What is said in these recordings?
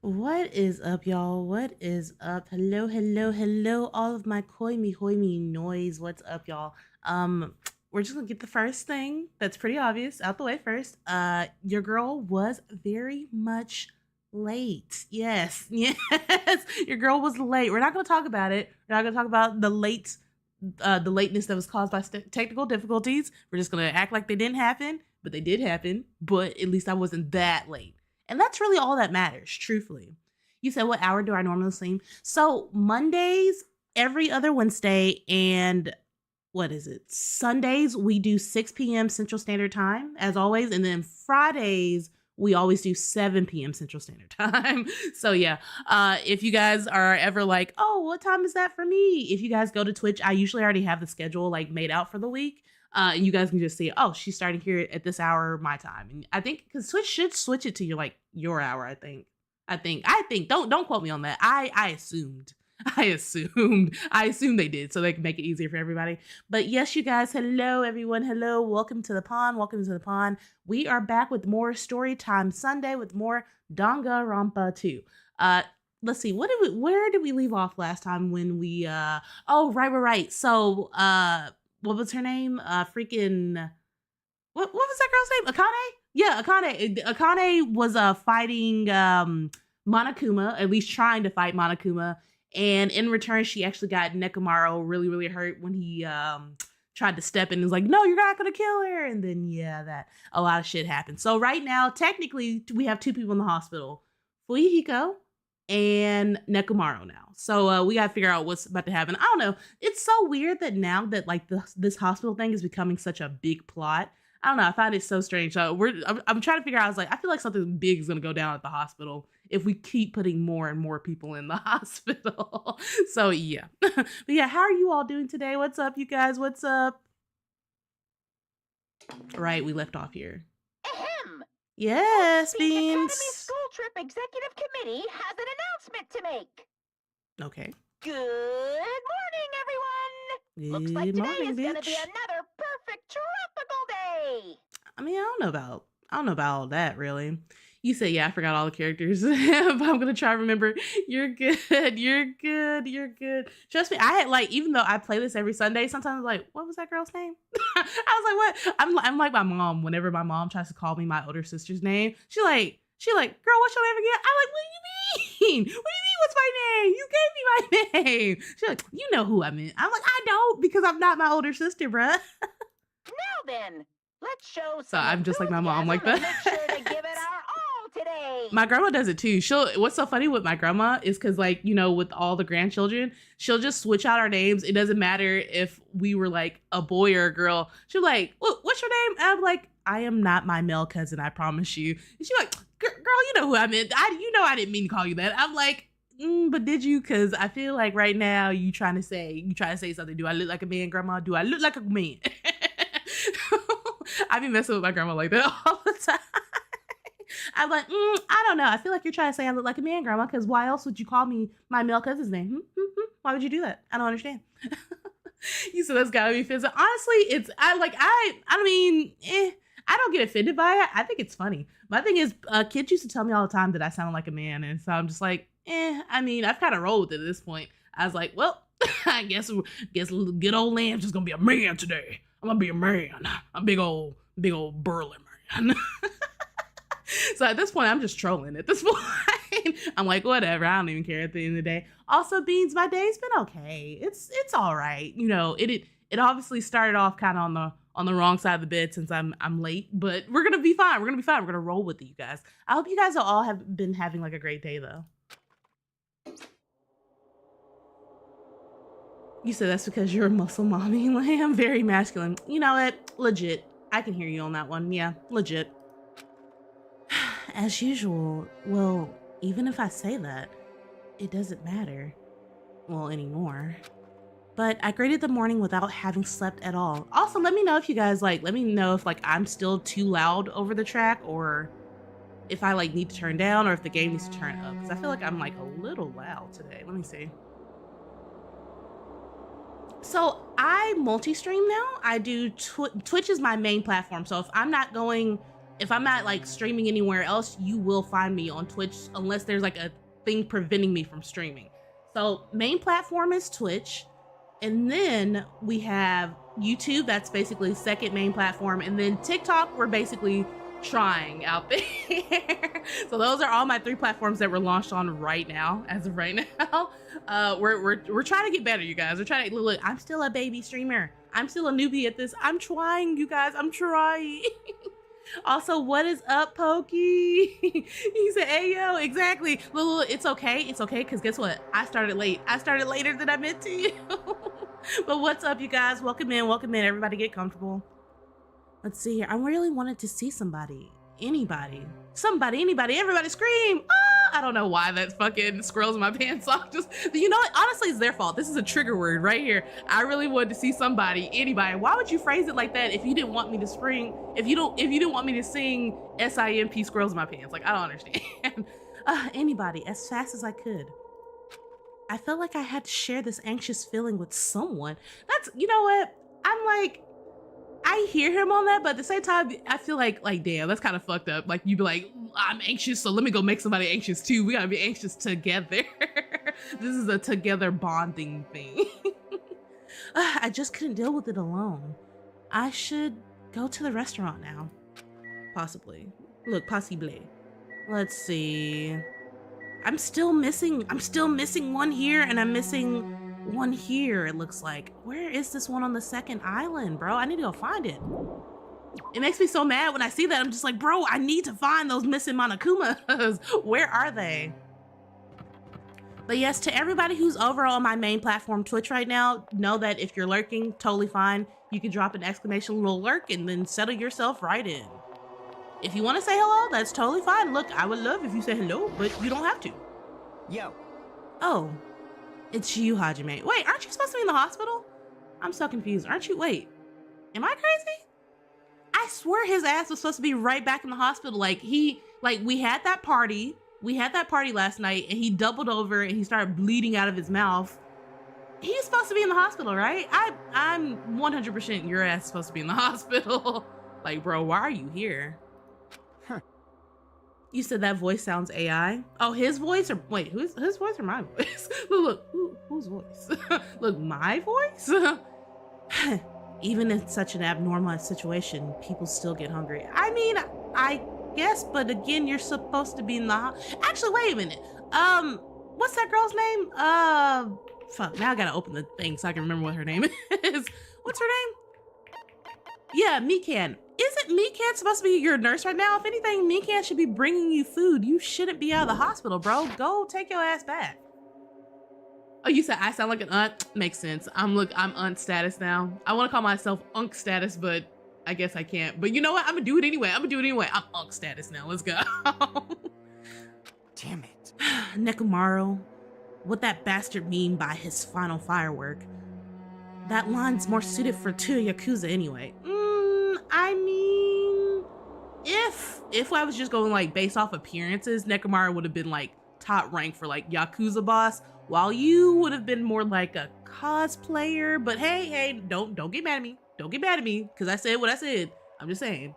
What is up, y'all? What is up? Hello, hello, hello, all of my koi me hoy me noise. What's up, y'all? We're just gonna get the first thing that's pretty obvious out the way first. Your girl was very much late. Yes, yes, your girl was late. We're not gonna talk about it. We're not gonna talk about the lateness that was caused by technical difficulties. We're just gonna act like they didn't happen, but they did happen. But at least I wasn't that late. And that's really all that matters, truthfully. You said, what hour do I normally sleep? So Mondays, every other Wednesday, and what is it? Sundays, we do 6 p.m. Central Standard Time, as always. And then Fridays, we always do 7 p.m. Central Standard Time. So yeah, if you guys are ever like, oh, what time is that for me? If you guys go to Twitch, I usually already have the schedule like made out for the week. And you guys can just see, oh, she's starting here at this hour, my time. And I think because Twitch should switch it to your hour. I think. Don't quote me on that. I assumed. I assumed they did so they can make it easier for everybody. But yes, you guys, hello everyone. Hello, welcome to the pond. Welcome to the pond. We are back with more Storytime Sunday with more Danga Rampa 2. Let's see, where did we leave off last time when we oh right. So what was her name? Freaking what was that girl's name? Akane? Yeah, Akane. Akane was fighting Monokuma, at least trying to fight Monokuma. And in return, she actually got Nekomaru really, really hurt when he tried to step in and was like, no, you're not gonna kill her. And then yeah, that a lot of shit happened. So right now, technically, we have two people in the hospital. Fuyuhiko and Nekomaru now. So we gotta figure out what's about to happen. I don't know. It's so weird that now that like this hospital thing is becoming such a big plot. I don't know. I find it so strange. So I'm trying to figure out. I was like, I feel like something big is gonna go down at the hospital if we keep putting more and more people in the hospital. So yeah, but yeah, how are you all doing today? What's up, you guys? What's up? Right, we left off here. Ahem! Yes, The Beans. Academy School Trip Executive Committee has an announcement to make. Okay. Good morning, everyone! Looks like Good today morning, is gonna be bitch. another perfect tropical day! I mean, I don't know about all that really. You say, yeah, I forgot all the characters, but I'm gonna try to remember. You're good. You're good. You're good. Trust me, I had like, even though I play this every Sunday, sometimes I'm like, what was that girl's name? I was like, what? I'm like my mom. Whenever my mom tries to call me my older sister's name, she like, girl, what's your name again? I'm like, what do you mean? What do you mean? What's my name? You gave me my name. She's like, you know who I meant. I'm like, I don't because I'm not my older sister, bruh. Now then, let's show So I'm just like my mom like enthusiasm that. and make sure to give it our all today! My grandma does it too. What's so funny with my grandma is because like, you know, with all the grandchildren, she'll just switch out our names. It doesn't matter if we were like a boy or a girl. She'll like, what's your name? And I'm like, I am not my male cousin, I promise you. And she's like, girl, you know who I meant. I didn't mean to call you that. I'm like, but did you? Because I feel like right now you trying to say something. Do I look like a man, grandma? Do I look like a man? I be messing with my grandma like that all the time. I'm like, I don't know. I feel like you're trying to say I look like a man, grandma, because why else would you call me my male cousin's name? Why would you do that? I don't understand. You said that's gotta be offensive. Honestly, I mean, I don't get offended by it. I think it's funny. My thing is, kids used to tell me all the time that I sound like a man, and so I'm just like, I mean, I've kind of rolled with it at this point. I was like, well, I guess good old Lamb's just gonna be a man today. I'm gonna be a man. A big old burly man. So at this point, I'm just trolling. At this point, I'm like, whatever. I don't even care at the end of the day. Also, Beans, my day's been okay. It's all right. You know, it obviously started off kind of on the wrong side of the bed since I'm late, but we're gonna be fine. We're gonna roll with it, you guys. I hope you guys all have been having like a great day though. You said that's because you're a muscle mommy, Lamb. Very masculine. You know what? Legit. I can hear you on that one. Yeah, legit. As usual, well, even if I say that, it doesn't matter. Well, anymore. But I graded the morning without having slept at all. Also, let me know if you guys let me know if like I'm still too loud over the track or if I like need to turn down or if the game needs to turn up. Because I feel like I'm like a little loud today. Let me see. So I multi-stream now. I do Twitch is my main platform. So if I'm not going if I'm not like streaming anywhere else, you will find me on Twitch unless there's like a thing preventing me from streaming. So main platform is Twitch. And then we have YouTube, that's basically second main platform. And then TikTok, we're basically trying out there. So those are all my 3 platforms that we're launched on right now, as of right now. We're trying to get better, you guys. We're trying to look, I'm still a baby streamer. I'm still a newbie at this. I'm trying, you guys, I'm trying. Also, what is up, Pokey? He said, hey, yo, exactly. Lulu, it's okay. It's okay, because guess what? I started late. I started later than I meant to. But what's up, you guys? Welcome in. Welcome in. Everybody get comfortable. Let's see here. I really wanted to see somebody. Anybody. Somebody, anybody. Everybody scream. Ah! I don't know why that fucking squirrels in my pants off. Just, you know what? Honestly, it's their fault. This is a trigger word right here. I really wanted to see somebody, anybody. Why would you phrase it like that if you didn't want me to spring? If you didn't want me to sing SIMP squirrels in my pants? Like, I don't understand. Anybody, as fast as I could. I felt like I had to share this anxious feeling with someone. That's, you know what? I'm like, I hear him on that, but at the same time, I feel like damn, that's kind of fucked up. Like, you'd be like, I'm anxious, so let me go make somebody anxious too. We gotta be anxious together. This is a together bonding thing. I just couldn't deal with it alone. I should go to the restaurant now. Possibly. Look, possibly. Let's see. I'm still missing one here, and I'm missing one here, it looks like. Where is this one on the second island, bro? I need to go find it. It makes me so mad when I see that. I'm just like, bro, I need to find those missing Monokumas. Where are they? But yes, to everybody who's over on my main platform, Twitch right now, know that if you're lurking, totally fine. You can drop an exclamation little lurk and then settle yourself right in. If you want to say hello, that's totally fine. Look, I would love if you say hello, but you don't have to. Yo. Oh, it's you, Hajime. Wait, aren't you supposed to be in the hospital? I'm so confused. Aren't you? Wait, am I crazy? I swear his ass was supposed to be right back in the hospital. Like, we had that party. We had that party last night, and he doubled over and he started bleeding out of his mouth. He's supposed to be in the hospital, right? I'm 100% your ass is supposed to be in the hospital. Like, bro, why are you here? Huh. You said that voice sounds AI. Oh, his voice, or wait, who's his voice or my voice? Look, whose voice? Look, my voice? Even in such an abnormal situation, people still get hungry. I mean, I guess, but again, you're supposed to be in the actually, wait a minute. What's that girl's name? Fuck, now I gotta open the thing so I can remember what her name is. What's her name? Yeah, Mikan. Isn't Mikan supposed to be your nurse right now? If anything, Mikan should be bringing you food. You shouldn't be out of the hospital, bro. Go take your ass back. Oh, you said I sound like an aunt? Makes sense. I'm aunt status now. I want to call myself unk status, but I guess I can't. But you know what? I'm gonna do it anyway. I'm unk status now. Let's go. Damn it. Nekomaru, what that bastard mean by his final firework? That line's more suited for two Yakuza anyway. I mean, if I was just going like based off appearances, Nekomaru would have been like top rank for like Yakuza boss, while you would have been more like a cosplayer. But hey, don't get mad at me. Don't get mad at me, because I said what I said. I'm just saying.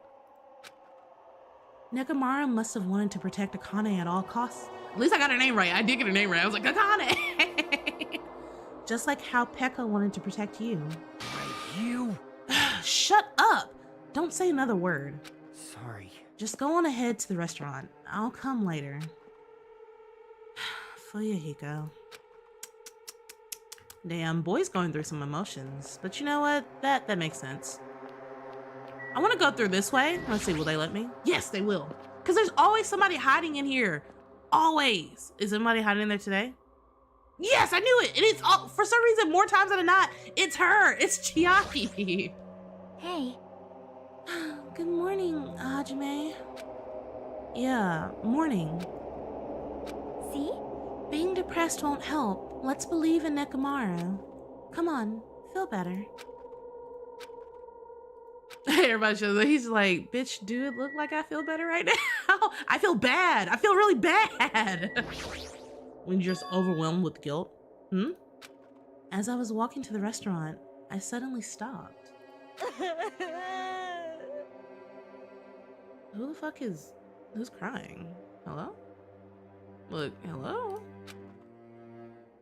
Nekomaru must have wanted to protect Akane at all costs. At least I got her name right. I did get her name right. I was like, Akane! Just like how Pekka wanted to protect you. You? Shut up! Don't say another word. Sorry. Just go on ahead to the restaurant. I'll come later. Fuyahiko. Damn, boy's going through some emotions. But you know what? That makes sense. I want to go through this way. Let's see, will they let me? Yes, they will. Because there's always somebody hiding in here. Always. Is somebody hiding in there today? Yes, I knew it. And it's all, for some reason, more times than not, it's her. It's Chiaki. Hey. Good morning, Hajime. Yeah, morning. See? Being depressed won't help. Let's believe in Nekomaru. Come on, feel better. Everybody shows up. He's like, bitch, do it look like I feel better right now? I feel bad. I feel really bad. When you're just overwhelmed with guilt. As I was walking to the restaurant, I suddenly stopped. Who the fuck is, who's crying? Hello? Look, hello?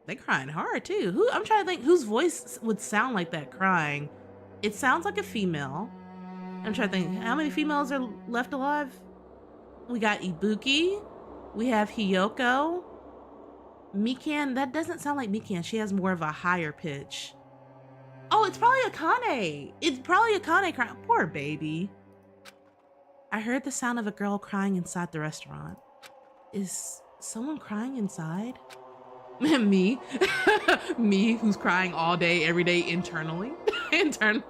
They crying hard too. Who, I'm trying to think whose voice would sound like that crying. It sounds like a female. I'm trying to think, how many females are left alive? We got Ibuki. We have Hiyoko. Mikan, that doesn't sound like Mikan. She has more of a higher pitch. Oh, it's probably Akane. It's probably Akane crying. Poor baby. I heard the sound of a girl crying inside the restaurant. Is someone crying inside? Me. Me, who's crying all day, every day internally. Internally.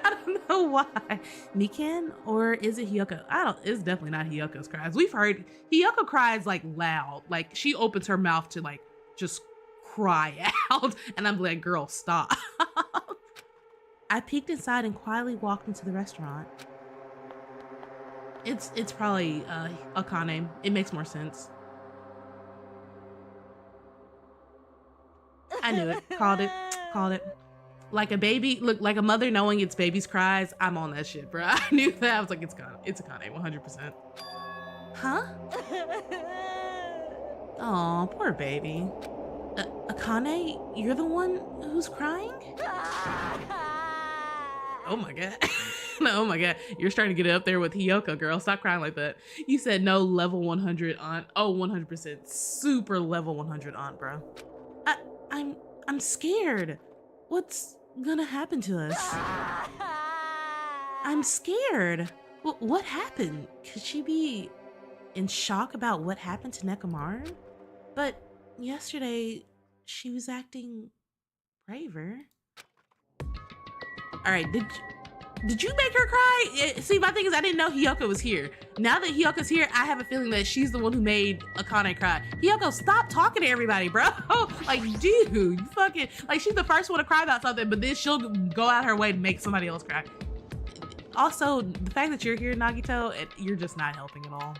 I don't know why. Mikan, or is it Hiyoko? It's definitely not Hiyoko's cries. We've heard Hiyoko cries like loud. Like she opens her mouth to like just cry out. And I'm like, girl, stop. I peeked inside and quietly walked into the restaurant. It's probably Akane. It makes more sense. I knew it. Called it. Called it. Like a baby, look, like a mother knowing its baby's cries. I'm on that shit, bro. I knew that. I was like, it's Akane, 100%. Huh? Oh, poor baby. Akane, you're the one who's crying? Oh my god. Oh my god. You're starting to get up there with Hiyoko, girl. Stop crying like that. You said no level 100 aunt. Oh, 100%. Super level 100 aunt, bro. I'm scared. What's gonna happen to us? I'm scared. What happened? Could she be in shock about what happened to Nekomaru? But yesterday, she was acting braver. All right, did you make her cry? See, my thing is I didn't know Hiyoko was here. Now that Hiyoko's here, I have a feeling that she's the one who made Akane cry. Hiyoko, stop talking to everybody, bro. Like, dude, you fucking, like she's the first one to cry about something, but then she'll go out her way to make somebody else cry. Also, the fact that you're here, Nagito, you're just not helping at all.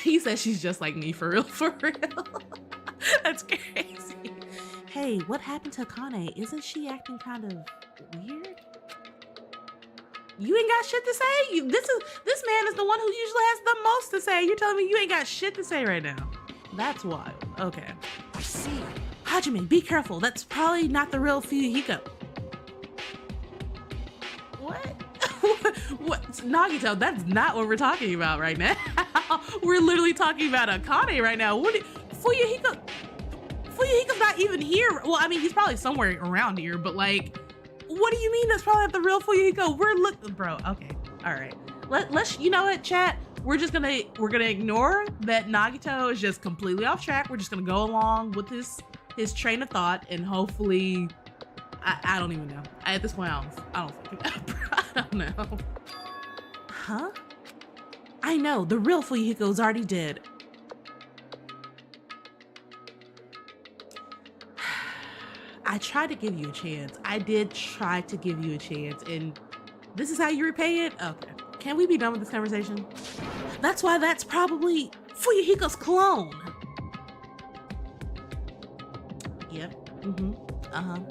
He says she's just like me, for real, for real. That's crazy. Hey, what happened to Akane? Isn't she acting kind of weird? You ain't got shit to say? This man is the one who usually has the most to say. You're telling me you ain't got shit to say right now. That's wild. Okay. I see. Hajime, be careful. That's probably not the real Fuyuhiko. What? What? Nagito, that's not what we're talking about right now. We're literally talking about Akane right now. Fuyuhiko's not even here. Well, I mean, he's probably somewhere around here, but like, what do you mean that's probably not the real Fuyuhiko? We're looking, bro. Okay, all right. Let's, you know what, chat? We're gonna ignore that Nagito is just completely off track. We're just gonna go along with his train of thought, and hopefully, I don't even know. At this point, I don't know. Huh? I know the real Fuyuhiko is already dead. I tried to give you a chance. I did try to give you a chance, and this is how you repay it? Okay. Can we be done with this conversation? That's why that's probably Fuyuhiko's clone. Yep.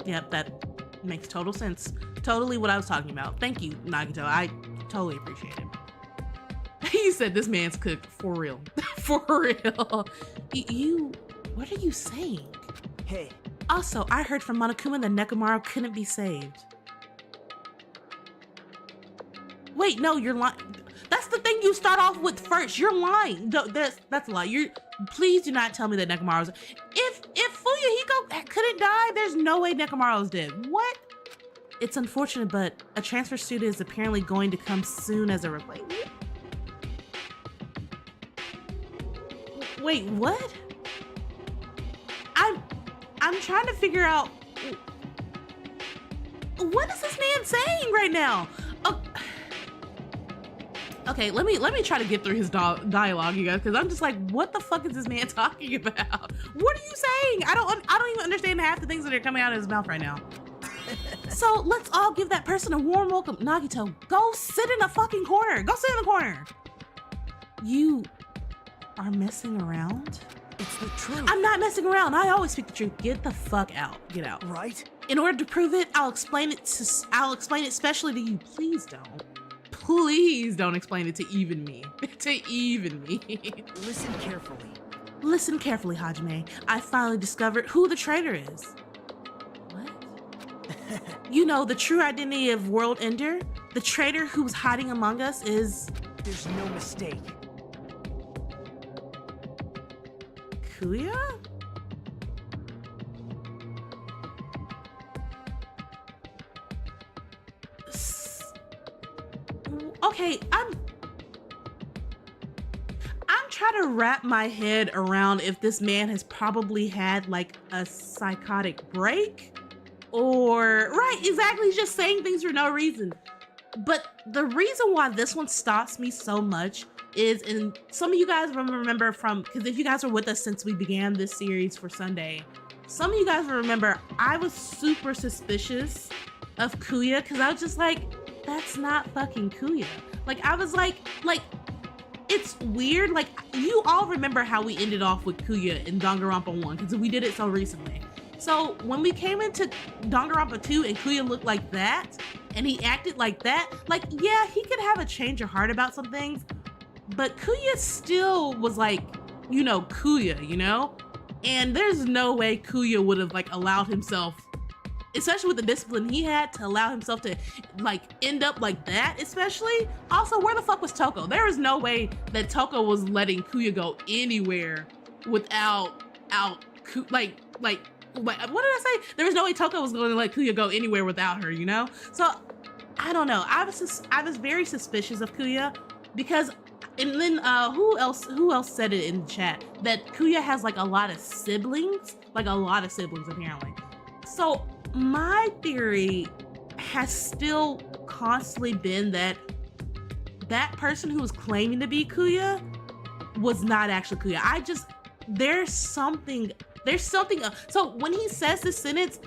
Yep, that makes total sense. Totally what I was talking about. Thank you, Nagito. I totally appreciate it. You said this man's cooked for real. For real. What are you saying? Hey. Also, I heard from Monokuma that Nekomaru couldn't be saved. Wait, no, you're lying. That's the thing you start off with first. You're lying. No, that's a lie. Please do not tell me that Nekomaru's. If Fuyuhiko couldn't die, there's no way Nekomaru's dead. What? It's unfortunate, but a transfer student is apparently going to come soon as a replacement. Wait, what? I'm trying to figure out, what is this man saying right now? Okay, let me try to get through his dialogue, you guys, because I'm just like, what the fuck is this man talking about? What are you saying? I don't even understand half the things that are coming out of his mouth right now. So let's all give that person a warm welcome. Nagito, go sit in a fucking corner. Go sit in the corner. You are messing around? It's the truth. I'm not messing around. I always speak the truth. Get the fuck out. Get out. Right? In order to prove it, I'll explain it specially to you. Please don't. Please don't explain it to even me. To even me. Listen carefully. Listen carefully, Hajime. I finally discovered who the traitor is. What? You know, the true identity of World Ender? The traitor who's hiding among us is... There's no mistake. Kuya? Okay, I'm trying to wrap my head around if this man has probably had like a psychotic break or, right, exactly, he's just saying things for no reason. But the reason why this one stops me so much is, and some of you guys remember from, because if you guys were with us since we began this series for Sunday, some of you guys will remember I was super suspicious of Kuya because I was just like, that's not fucking Kuya. Like, I was like, it's weird. Like, you all remember how we ended off with Kuya in Danganronpa 1 because we did it so recently. So when we came into Danganronpa 2 and Kuya looked like that and he acted like that, like, yeah, he could have a change of heart about some things, but Kuya still was like, you know, Kuya, you know? And there's no way Kuya would have like allowed himself, especially with the discipline he had, to allow himself to like end up like that, especially. Also, where the fuck was Toko? There is no way that Toko was letting Kuya go anywhere without like what did I say? There was no way Toko was going to let Kuya go anywhere without her, you know? So I don't know. I was very suspicious of Kuya because, and then who else said it in the chat that Kuya has like a lot of siblings apparently. So my theory has still constantly been that that person who was claiming to be Kuya was not actually Kuya. There's something. So when he says this sentence,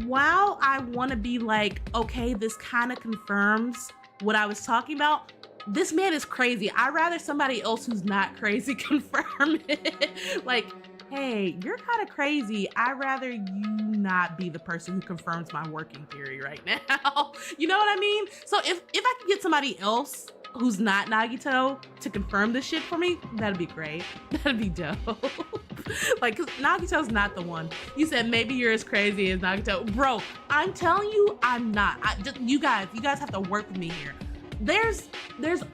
while I want to be like, okay, this kind of confirms what I was talking about, this man is crazy. I'd rather somebody else who's not crazy confirm it. Like, hey, you're kind of crazy. I'd rather you not be the person who confirms my working theory right now. You know what I mean? So if I could get somebody else who's not Nagito to confirm this shit for me, that'd be great. That'd be dope. Like, cause Nagito's not the one. You said maybe you're as crazy as Nagito. Bro, I'm telling you, I'm not. You guys have to work with me here. There's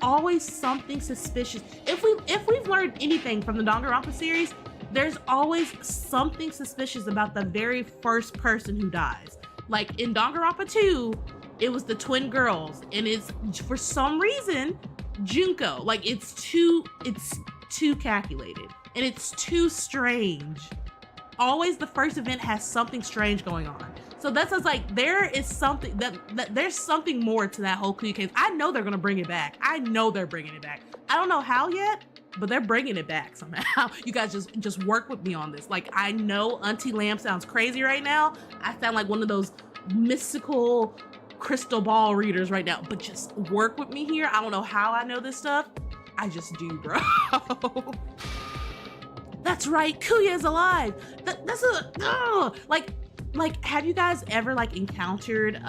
always something suspicious. If we've learned anything from the Danganronpa series, there's always something suspicious about the very first person who dies. Like in Danganronpa 2, it was the twin girls, and it's for some reason Junko. Like it's too calculated and it's too strange. Always the first event has something strange going on. So that's just like there is something that there's something more to that whole Kuya case. I know they're gonna bring it back. I know they're bringing it back. I don't know how yet, but they're bringing it back somehow. You guys just work with me on this. Like, I know Auntie Lamb sounds crazy right now. I sound like one of those mystical crystal ball readers right now, but just work with me here. I don't know how I know this stuff. I just do, bro. That's right, Kuya is alive. That's like, have you guys ever like encountered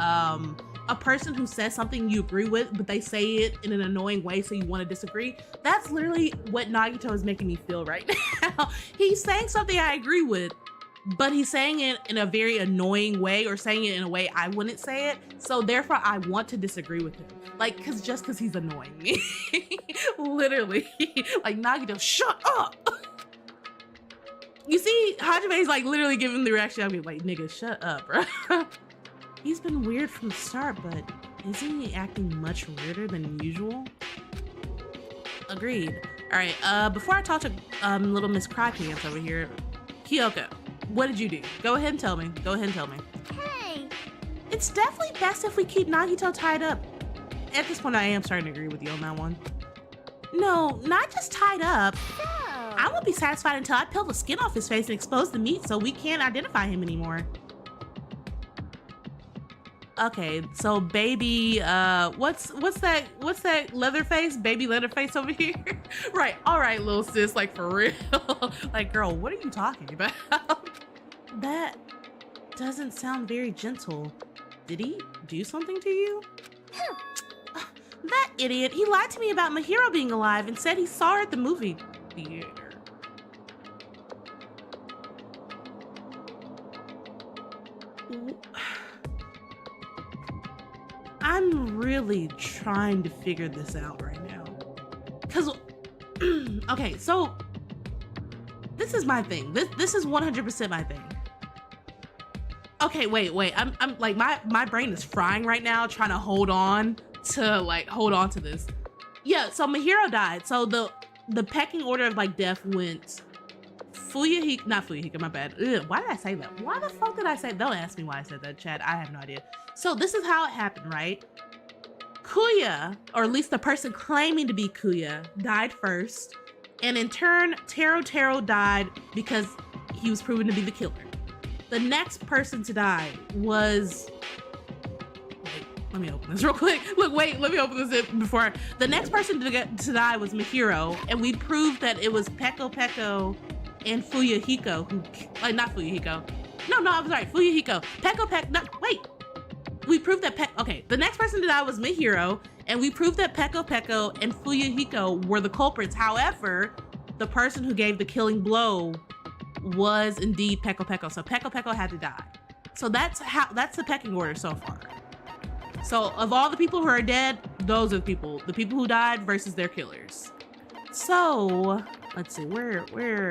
a person who says something you agree with, but they say it in an annoying way, so you want to disagree? That's literally what Nagito is making me feel right now. He's saying something I agree with, but he's saying it in a very annoying way, or saying it in a way I wouldn't say it. So therefore, I want to disagree with him. Like, just because he's annoying me. Literally. Like, Nagito, shut up! You see, Hajime's like literally giving the reaction. I'll be like, nigga, shut up, bro. He's been weird from the start, but isn't he acting much weirder than usual? Agreed. All right, before I talk to little Miss Crypants over here, Kyoko, what did you do? Go ahead and tell me. Hey! It's definitely best if we keep Nagito tied up. At this point, I am starting to agree with you on that one. No, not just tied up. I won't be satisfied until I peel the skin off his face and expose the meat so we can't identify him anymore. Okay, so baby, what's that Leatherface? Baby Leatherface over here? Right, all right, little sis, like for real. Like, girl, what are you talking about? That doesn't sound very gentle. Did he do something to you? That idiot, he lied to me about Mahiro being alive and said he saw her at the movie theater. I'm really trying to figure this out right now. Cause, okay, so this is my thing. This is 100% my thing. Okay, wait. I'm like my brain is frying right now, trying to hold on to this. Yeah, so Mahiro died. So the pecking order of like death went not Fuyahiko, my bad. Ugh, why did I say that? Why the fuck did I say? Don't ask me why I said that, Chad. I have no idea. So this is how it happened, right? Kuya, or at least the person claiming to be Kuya, died first. And in turn, Taro died because he was proven to be the killer. The next person to die was... Wait, let me open this real quick. Look, wait, let me open this before... The next person to die was Mahiro, and we proved that it was Peko and Fuyahiko who... Like, not Fuyahiko. No, I'm sorry, Fuyahiko. Wait. We proved that okay, the next person to die was Mahiro, and we proved that Peko and Fuyahiko were the culprits. However, the person who gave the killing blow was indeed Peko. So Peko had to die. So that's the pecking order so far. So of all the people who are dead, those are the people who died versus their killers. So let's see, where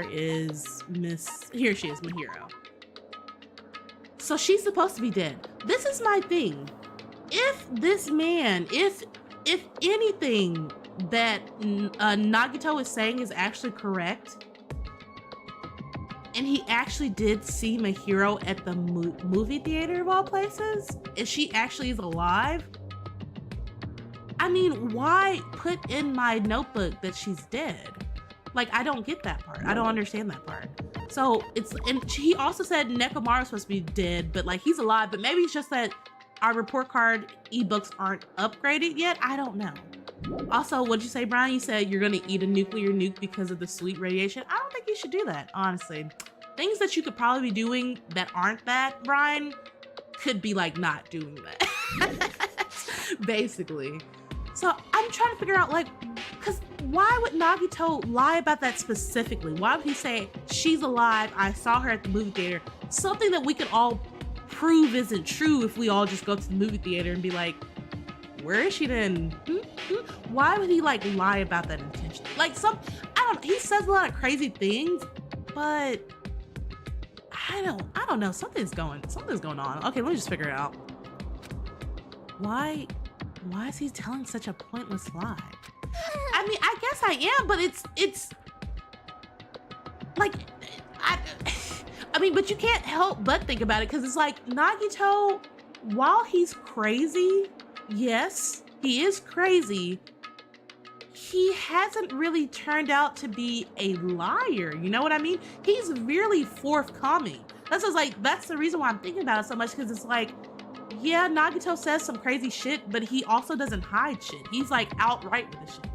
is here she is, Mahiro. So she's supposed to be dead. This is my thing. If this man, if anything that Nagito is saying is actually correct, and he actually did see Mahiro at the movie theater of all places, and she actually is alive, I mean, why put in my notebook that she's dead? Like, I don't get that part. I don't understand that part. So and he also said Nekomaru's supposed to be dead, but like he's alive, but maybe it's just that our report card ebooks aren't upgraded yet. I don't know. Also, what'd you say, Brian? You said you're gonna eat a nuclear nuke because of the sweet radiation. I don't think you should do that, honestly. Things that you could probably be doing that aren't that, Brian, could be like not doing that. Basically. So I'm trying to figure out, like, because why would Nagito lie about that specifically? Why would he say, she's alive, I saw her at the movie theater? Something that we could all prove isn't true if we all just go to the movie theater and be like, where is she then? Why would he like lie about that intentionally? Like he says a lot of crazy things, but I don't know. Something's going on. Okay, let me just figure it out. Why is he telling such a pointless lie? I mean, I guess I am, but it's like, I mean, but you can't help but think about it, because it's like Nagito, while he's crazy, yes, he is crazy, he hasn't really turned out to be a liar. You know what I mean? He's really forthcoming. That's the reason why I'm thinking about it so much, because it's like, yeah, Nagito says some crazy shit, but he also doesn't hide shit. He's like outright with the shit.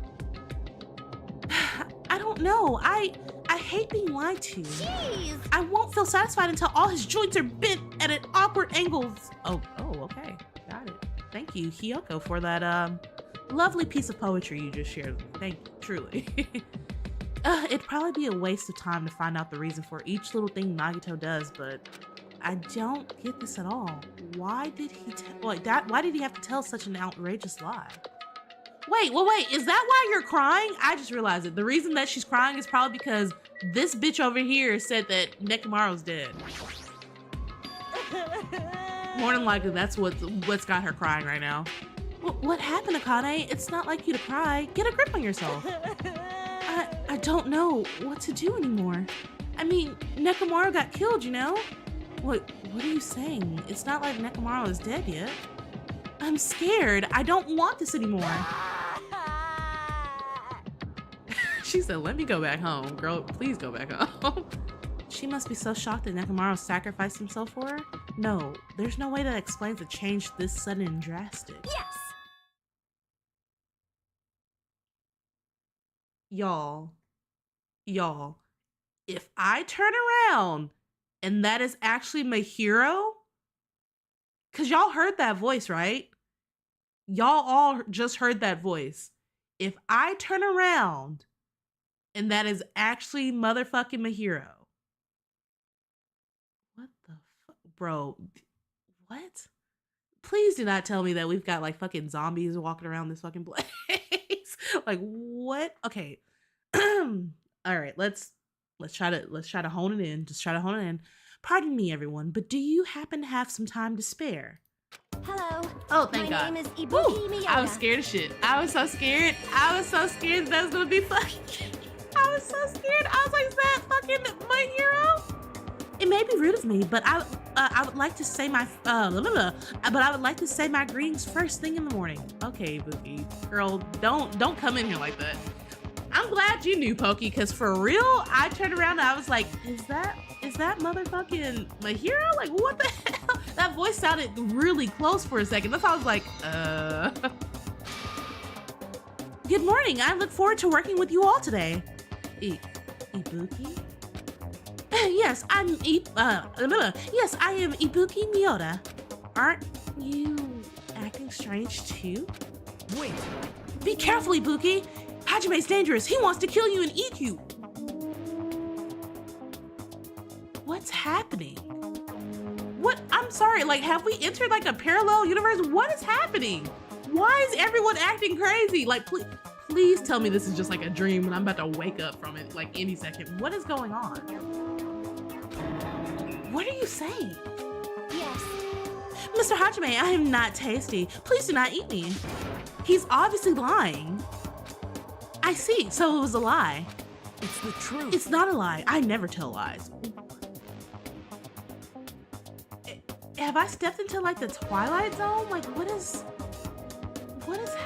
I don't know. I hate being lied to. Jeez. I won't feel satisfied until all his joints are bent at an awkward angles. Oh, okay. Got it. Thank you, Hiyoko, for that lovely piece of poetry you just shared with me. Thank you, truly. It'd probably be a waste of time to find out the reason for each little thing Nagito does, but I don't get this at all. Why did he why did he have to tell such an outrageous lie? Wait, is that why you're crying? I just realized it. The reason that she's crying is probably because this bitch over here said that Nekomaru's dead. More than likely, that's what's got her crying right now. What happened, Akane? It's not like you to cry. Get a grip on yourself. I don't know what to do anymore. I mean, Nekomaru got killed, you know? What are you saying? It's not like Nekomaru is dead yet. I'm scared. I don't want this anymore. She said, let me go back home. Girl, please go back home. She must be so shocked that Nekomaru sacrificed himself for her. No, there's no way that explains a change this sudden and drastic. Yes. Y'all, if I turn around and that is actually Mahiro, because y'all heard that voice, right? y'all all just heard that voice. If I turn around and that is actually motherfucking Mahiro. What the fuck? Bro, what? Please do not tell me that we've got like fucking zombies walking around this fucking place. Like what? Okay. All right, let's try to hone it in. Just try to hone it in. Pardon me, everyone, but do you happen to have some time to spare? Hello. Oh, thank My God. name is Ibuki Woo! Miyota. I was scared of shit. I was so scared. I was so scared that was gonna be fucking. I was so scared. I was like, is that fucking my hero? It may be rude of me, but I would like to say my greetings first thing in the morning. Okay, Bookie, girl, don't come in here like that. I'm glad you knew, Pokey, because for real, I turned around and I was like, is that motherfucking Mahiro? Like, what the hell? That voice sounded really close for a second. That's why I was like, Good morning. I look forward to working with you all today. Ibuki? Yes, I am Ibuki Miyota. Aren't you acting strange too? Wait. Be careful, Ibuki. Hajime's dangerous. He wants to kill you and eat you. What's happening? What? I'm sorry, like, have we entered like a parallel universe? What is happening? Why is everyone acting crazy? Like, please tell me this is just like a dream and I'm about to wake up from it like any second. What is going on? What are you saying? Yes. Mr. Hajime, I am not tasty. Please do not eat me. He's obviously lying. I see, so it was a lie. It's the truth. It's not a lie. I never tell lies. Have I stepped into like the Twilight Zone? Like what is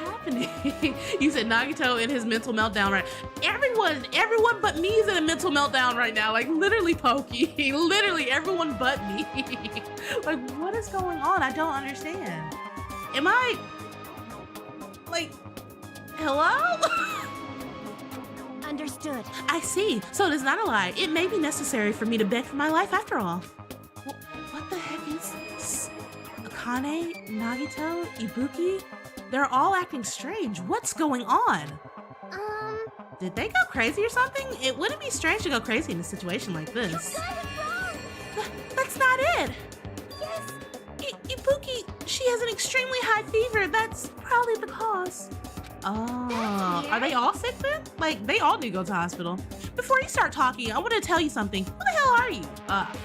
happening? You said Nagito in his mental meltdown, right? Everyone but me is in a mental meltdown right now. Like literally Pokey. Literally everyone but me. Like what is going on? I don't understand. Am I like hello? Understood. I see. So it is not a lie. It may be necessary for me to beg for my life after all. What the heck is this? Akane, Nagito, Ibuki? They're all acting strange. What's going on? Did they go crazy or something? It wouldn't be strange to go crazy in a situation like this. You got it wrong. That's not it. Yes. Ibuki, she has an extremely high fever. That's probably the cause. Oh, are they all sick then? Like, they all need to go to the hospital. Before you start talking, I want to tell you something. Who the hell are you? Fuck.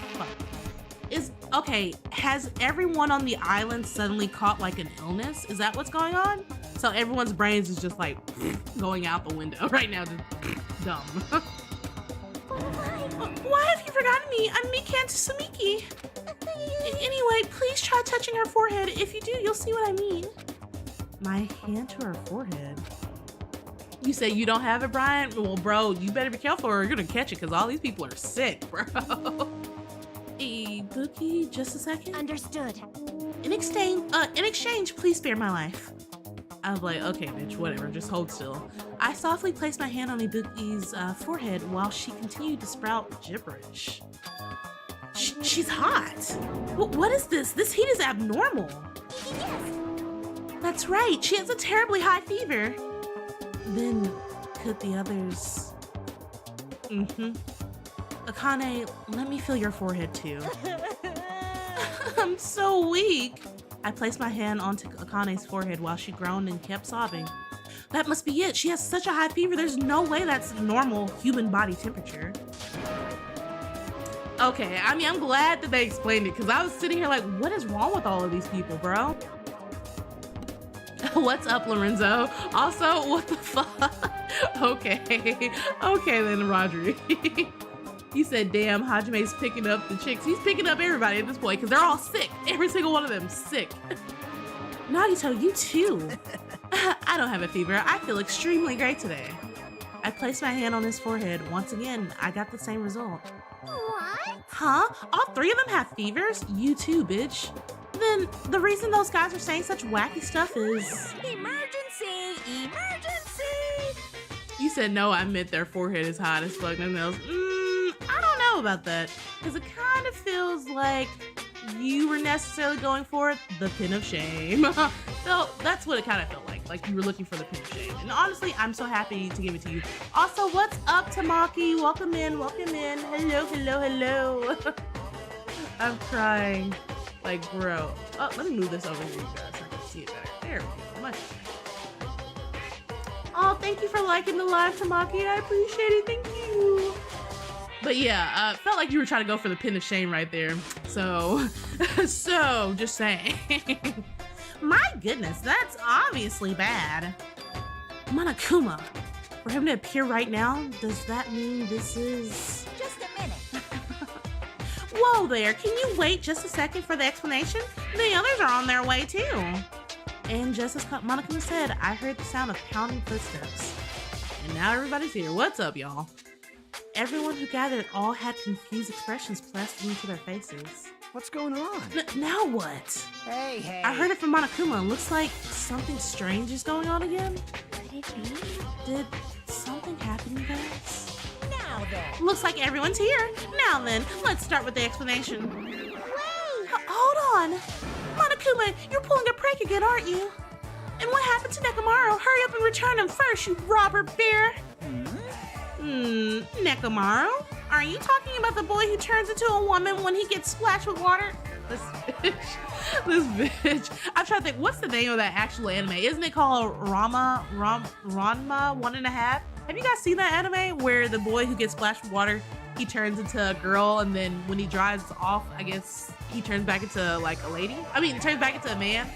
Okay, has everyone on the island suddenly caught like an illness? Is that what's going on? So everyone's brains is just like going out the window right now, just dumb. Why have you forgotten me? I'm Mikan Tsumiki. Anyway, please try touching her forehead. If you do, you'll see what I mean. My hand to her forehead. You say you don't have it, Brian? Well, bro, you better be careful or you're gonna catch it because all these people are sick, bro. Ibuki, just a second. Understood. In exchange, please spare my life. I was like, okay, bitch, whatever, just hold still. I softly placed my hand on Ibuki's forehead while she continued to sprout gibberish. She's hot. What is this? This heat is abnormal. Yes. That's right, she has a terribly high fever. Then, could the others... Akane, let me feel your forehead too. I'm so weak. I placed my hand onto Akane's forehead while she groaned and kept sobbing. That must be it. She has such a high fever. There's no way that's normal human body temperature. Okay, I mean, I'm glad that they explained it because I was sitting here like, what is wrong with all of these people, bro? What's up, Lorenzo? Also, what the fuck? Okay. Okay then, Rodri. He said, damn, Hajime's picking up the chicks. He's picking up everybody at this point because they're all sick. Every single one of them sick. Nagito, you too. I don't have a fever. I feel extremely great today. I placed my hand on his forehead. Once again, I got the same result. What? Huh? All three of them have fevers? You too, bitch. Then the reason those guys are saying such wacky stuff is... Emergency! Emergency! You said no, I meant their forehead is hot as fuck. Nothing else. I don't know about that. Because it kind of feels like you were necessarily going for the pin of shame. So that's what it kind of felt like you were looking for the pin of shame. And honestly, I'm so happy to give it to you. Also, what's up, Tamaki? Welcome in, welcome in. Hello, hello, hello. I'm crying. Like, bro. Oh, let me move this over here, you guys, so I can see it better. There we go. Much better. Oh, thank you for liking the live, Tamaki. I appreciate it. Thank you. But yeah, felt like you were trying to go for the pin of shame right there. So, just saying. My goodness, that's obviously bad. Monokuma, for him to appear right now, does that mean this is... Just a minute. Whoa there, can you wait just a second for the explanation? The others are on their way too. And just as Monokuma said, I heard the sound of pounding footsteps. And now everybody's here. What's up, y'all? Everyone who gathered all had confused expressions plastered into their faces. What's going on? Now what? Hey. I heard it from Monokuma. Looks like something strange is going on again. Could it be? Did something happen, you guys? Now then. Looks like everyone's here. Now then, let's start with the explanation. Wait! Hold on. Monokuma, you're pulling a prank again, aren't you? And what happened to Nekomaru? Hurry up and return him first, you robber bear. Nekomaru? Are you talking about the boy who turns into a woman when he gets splashed with water? This bitch. I'm trying to think, what's the name of that actual anime? Isn't it called Ranma 1.5? Have you guys seen that anime where the boy who gets splashed with water, he turns into a girl, and then when he dries off, I guess he turns back into like a lady? I mean, turns back into a man?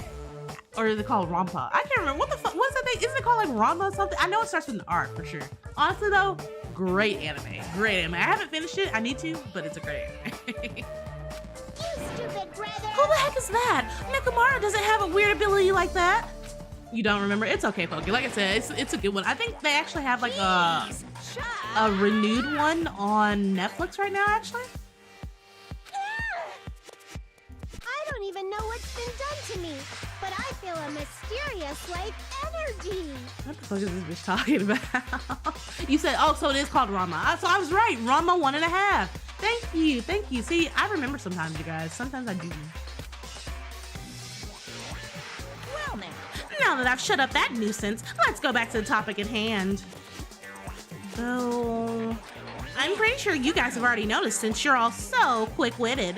Or is it called Rampa? I can't remember. What the fuck? What's that thing? Isn't it called like Rampa or something? I know it starts with an R for sure. Honestly though, great anime. Great anime. I haven't finished it. I need to, but it's a great anime. You stupid brother! Who the heck is that? Nekomaru doesn't have a weird ability like that. You don't remember? It's okay, Pokey. Like I said, it's a good one. I think they actually have like a renewed one on Netflix right now, actually. I don't even know what's been done to me, but I feel a mysterious life energy. What the fuck is this bitch talking about? You said, oh, so it is called Ranma. So I was right. Ranma 1.5. Thank you. See, I remember sometimes, you guys. Sometimes I do. Well now. Now that I've shut up that nuisance, let's go back to the topic at hand. So, I'm pretty sure you guys have already noticed since you're all so quick-witted.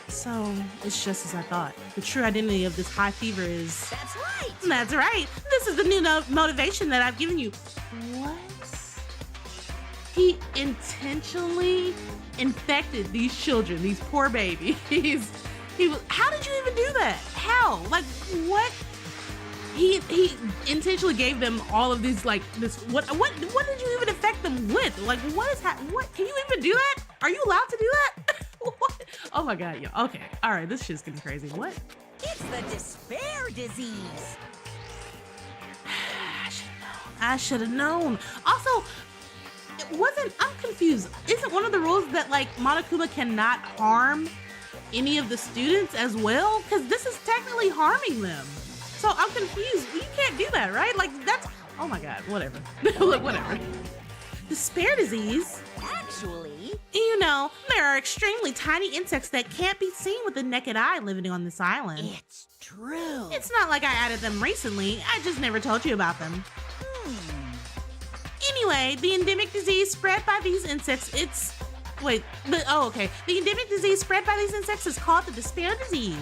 So, it's just as I thought. The true identity of this high fever is... That's right. That's right. This is the new motivation that I've given you. What? He intentionally infected these children, these poor babies. How did you even do that? How? Like, what? He intentionally gave them all of these, like, this, what did you even infect them with? Like, what is what, can you even do that? Are you allowed to do that? What? Oh my God, yeah, okay. All right, this shit's getting crazy. What? It's the despair disease. I should have known. Also, I'm confused. Isn't one of the rules that, like, Monokuma cannot harm any of the students as well? Because this is technically harming them. So I'm confused. You can't do that, right? Like, that's, oh my God, whatever. Look, whatever. Despair disease? Actually, You know, there are extremely tiny insects that can't be seen with the naked eye living on this island. it's true. It's not like I added them recently. I just never told you about them. Anyway, the endemic disease spread by these insects, the endemic disease spread by these insects is called the despair disease.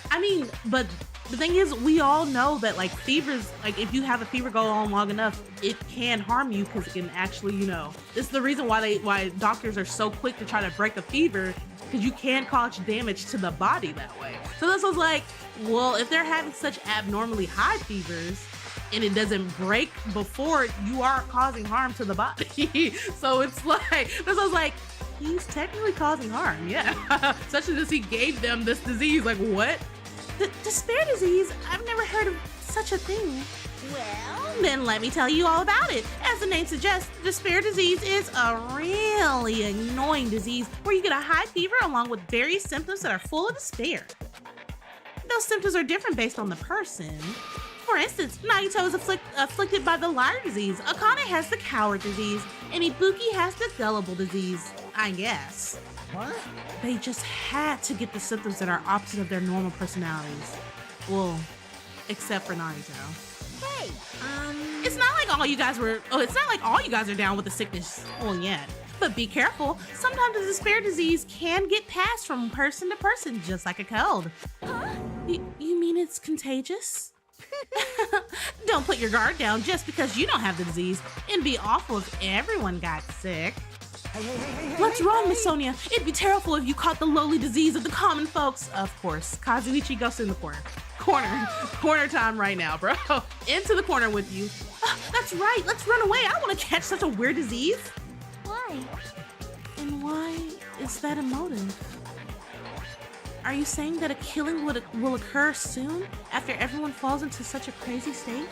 I mean, but the thing is, we all know that, like, fevers, like, if you have a fever go on long enough, it can harm you because it can actually, you know, this is the reason why doctors are so quick to try to break a fever, because you can cause damage to the body that way. So this was like, well, if they're having such abnormally high fevers and it doesn't break before, you are causing harm to the body. So it's like, this was like, he's technically causing harm, yeah. Especially since he gave them this disease, like, what? Despair disease? I've never heard of such a thing. Well, Then let me tell you all about it. As the name suggests, despair disease is a really annoying disease where you get a high fever along with various symptoms that are full of despair. Those symptoms are different based on the person. For instance, Nagito is afflicted by the liar disease, Akane has the coward disease, and Ibuki has the gullible disease, I guess. What? They just had to get the symptoms that are opposite of their normal personalities. Well, except for Nagito. Hey, It's not like all you guys are down with the sickness. Well, yet. But be careful. Sometimes the despair disease can get passed from person to person, just like a cold. huh? You mean it's contagious? Don't put your guard down just because you don't have the disease. It'd be awful if everyone got sick. Hey, What's wrong, Miss Sonia? It'd be terrible if you caught the lowly disease of the common folks. Of course. Kazuichi goes in the corner. Corner time right now, bro. Into the corner with you. That's right. Let's run away. I don't want to catch such a weird disease. Why? And why is that a motive? Are you saying that a killing will occur soon after everyone falls into such a crazy state?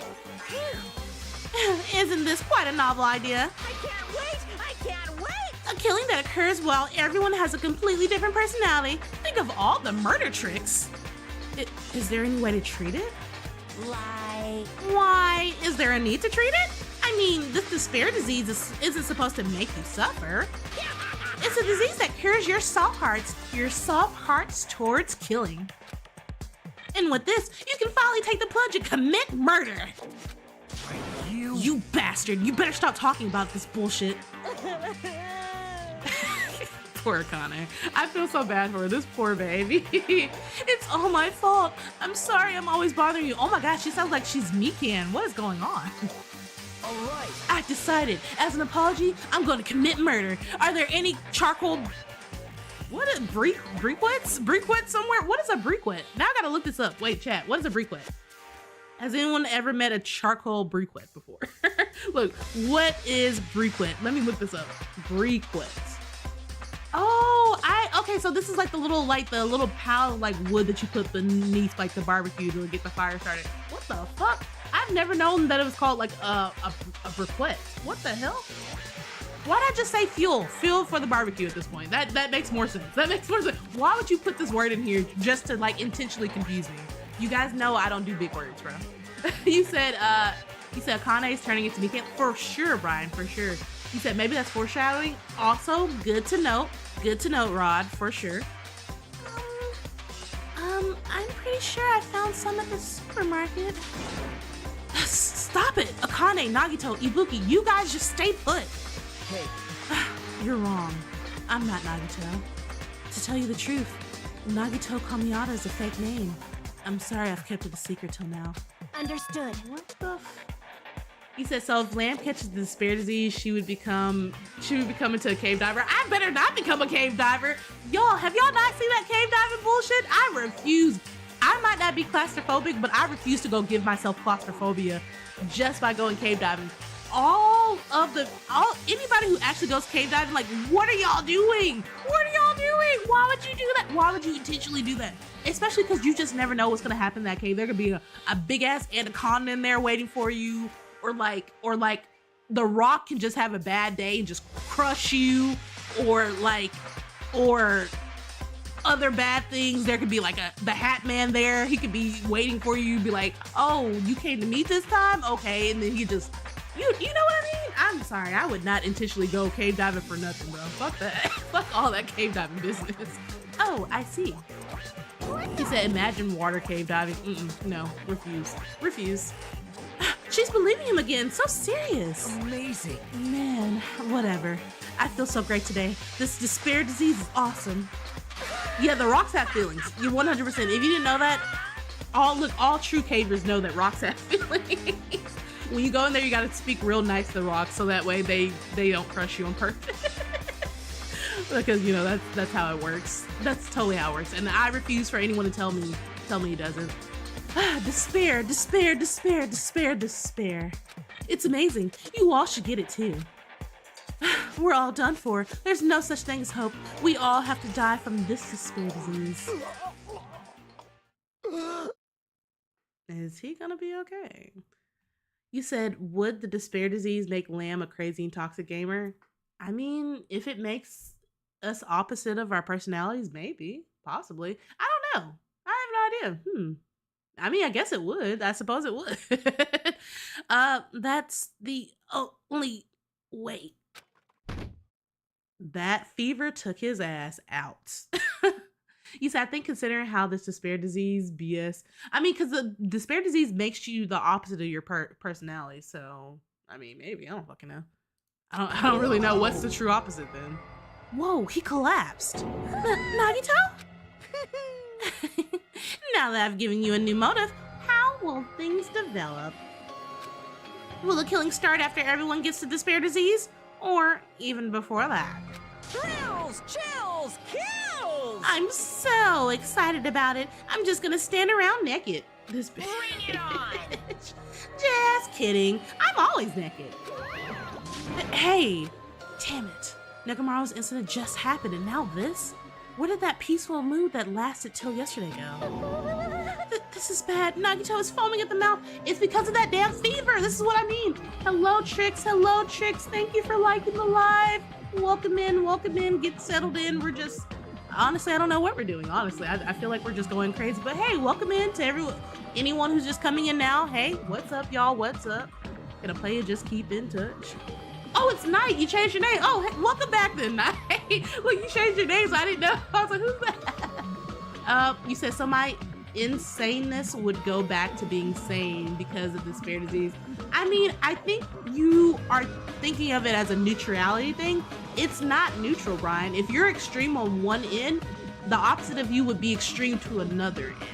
Isn't this quite a novel idea? I can't wait! I can't wait! A killing that occurs while everyone has a completely different personality. Think of all the murder tricks. Is there any way to treat it? Like... Why? Is there a need to treat it? I mean, this despair disease isn't supposed to make you suffer. It's a disease that cures your soft hearts towards killing. And with this, you can finally take the plunge and commit murder. You bastard, you better stop talking about this bullshit. Poor Connor. I feel so bad for her, this poor baby. It's all my fault. I'm sorry I'm always bothering you. Oh my gosh, she sounds like she's Mikan. What is going on? All right. I've decided, as an apology, I'm going to commit murder. Are there any charcoal... What is briquettes? Briquettes somewhere? What is a briquette? Now I gotta look this up. Wait, chat, what is a briquette? Has anyone ever met a charcoal briquette before? Look, what is briquette? Let me look this up. Briquettes. Oh, okay, so this is like the little pile of like wood that you put beneath like the barbecue to get the fire started. What the fuck? I've never known that it was called like a briquette. What the hell? Why did I just say fuel? Fuel for the barbecue at this point. That makes more sense. That makes more sense. Why would you put this word in here just to like intentionally confuse me? You guys know I don't do big words, bro. You said Akane is turning into Mikan. For sure, Brian, for sure. You said maybe that's foreshadowing. Also, good to note. Good to note, Rod, for sure. I'm pretty sure I found some at the supermarket. Stop it! Akane, Nagito, Ibuki, you guys just stay put. Hey. You're wrong. I'm not Nagito. To tell you the truth, Nagito Kamiyata is a fake name. I'm sorry I've kept it a secret till now. Understood. What the He said, so if Lamb catches the despair disease, she would become into a cave diver. I better not become a cave diver. Y'all, have y'all not seen that cave diving bullshit? I refuse. I might not be claustrophobic, but I refuse to go give myself claustrophobia just by going cave diving. Anybody who actually goes cave diving, like, what are y'all doing? What are y'all doing? Why would you do that? Why would you intentionally do that? Especially because you just never know what's gonna happen in that cave. There could be a big ass anaconda in there waiting for you, or like the rock can just have a bad day and just crush you, or other bad things. There could be like the Hat Man there. He could be waiting for you, be like, oh, you came to meet this time? Okay, and then he just, you know what I mean? I'm sorry, I would not intentionally go cave diving for nothing, bro. Fuck that. Fuck all that cave diving business. Oh, I see. He said, imagine water cave diving. No, refuse. She's believing him again, so serious. Amazing. Man, whatever. I feel so great today. This despair disease is awesome. Yeah, the rocks have feelings. You're 100%. If you didn't know that, all true cavers know that rocks have feelings. When you go in there, you gotta speak real nice to the rocks so that way they don't crush you on purpose. Because, you know, that's how it works. That's totally how it works. And I refuse for anyone to tell me it doesn't. Despair. It's amazing. You all should get it too. We're all done for. There's no such thing as hope. We all have to die from this despair disease. Is he gonna be okay? You said, would the despair disease make Lamb a crazy and toxic gamer? I mean, if it makes us opposite of our personalities, maybe, possibly. I don't know. I have no idea. I mean, I guess it would. I suppose it would. That's the only way. That fever took his ass out. You said, I think considering how this despair disease BS, I mean, because the despair disease makes you the opposite of your personality. So, I mean, maybe, I don't fucking know. I don't really know what's the true opposite then. Whoa, he collapsed. Nagito? Now that I've given you a new motive, how will things develop? Will the killing start after everyone gets the despair disease? Or even before that? Thrills, chills, kills! I'm so excited about it. I'm just gonna stand around naked. This bitch. Bring it on! Just kidding. I'm always naked. Hey, damn it. Nekomaru's incident just happened and now this? Where did that peaceful mood that lasted till yesterday go? This is bad. Nagito is foaming at the mouth. It's because of that damn fever. This is what I mean. Hello, Trix. Hello, Trix. Thank you for liking the live. Welcome in. Get settled in. We're just, honestly, I don't know what we're doing. Honestly, I feel like we're just going crazy. But hey, welcome in to anyone who's just coming in now. Hey, what's up, y'all? What's up? Gonna play it. Just keep in touch. Oh, it's Night. You changed your name. Oh, hey, welcome back then, Night. Look, you changed your name, so I didn't know. I was like, who's that? You said so my insaneness would go back to being sane because of this despair disease. I mean, I think you are thinking of it as a neutrality thing. It's not neutral, Brian. If you're extreme on one end, the opposite of you would be extreme to another end.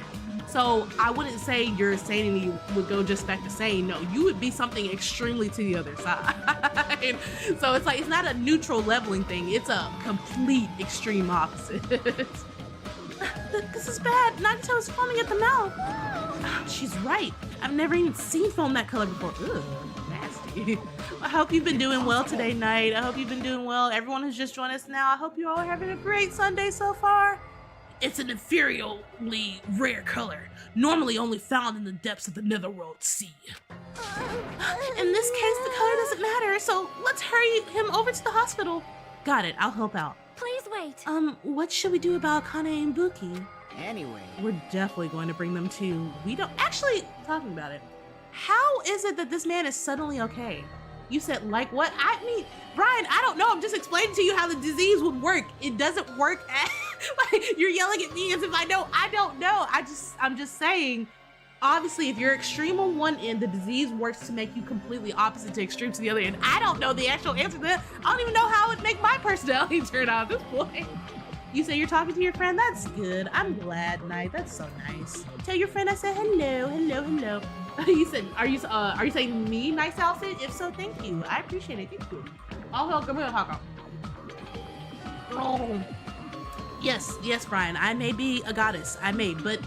So I wouldn't say your sanity would go just back to sane. No, you would be something extremely to the other side. So it's like, it's not a neutral leveling thing. It's a complete extreme opposite. This is bad. Nagito is foaming at the mouth. She's right. I've never even seen foam that color before. Ugh, nasty. I hope you've been doing well today, Night. I hope you've been doing well. Everyone who's just joined us now, I hope you all are having a great Sunday so far. It's an inferiorly rare color, normally only found in the depths of the netherworld sea. In this case, the color doesn't matter, so let's hurry him over to the hospital. Got it, I'll help out. Please wait. What should we do about Kane and Buki? Anyway, We're definitely going to bring them to. We don't actually talking about it. How is it that this man is suddenly okay? You said like what? I mean, Brian, I don't know. I'm just explaining to you how the disease would work. It doesn't work. Like you're yelling at me as if I know. I don't know. I'm just saying. Obviously, if you're extreme on one end, the disease works to make you completely opposite to extreme to the other end. I don't know the actual answer to that. I don't even know how it would make my personality turn out at this point. You say you're talking to your friend? That's good. I'm glad, Night. That's so nice. Tell your friend I said hello. You said, are you saying me nice outfit? If so, thank you. I appreciate it. Thank you. Oh, come here, Haka. Oh. Yes, Brian. I may be a goddess. but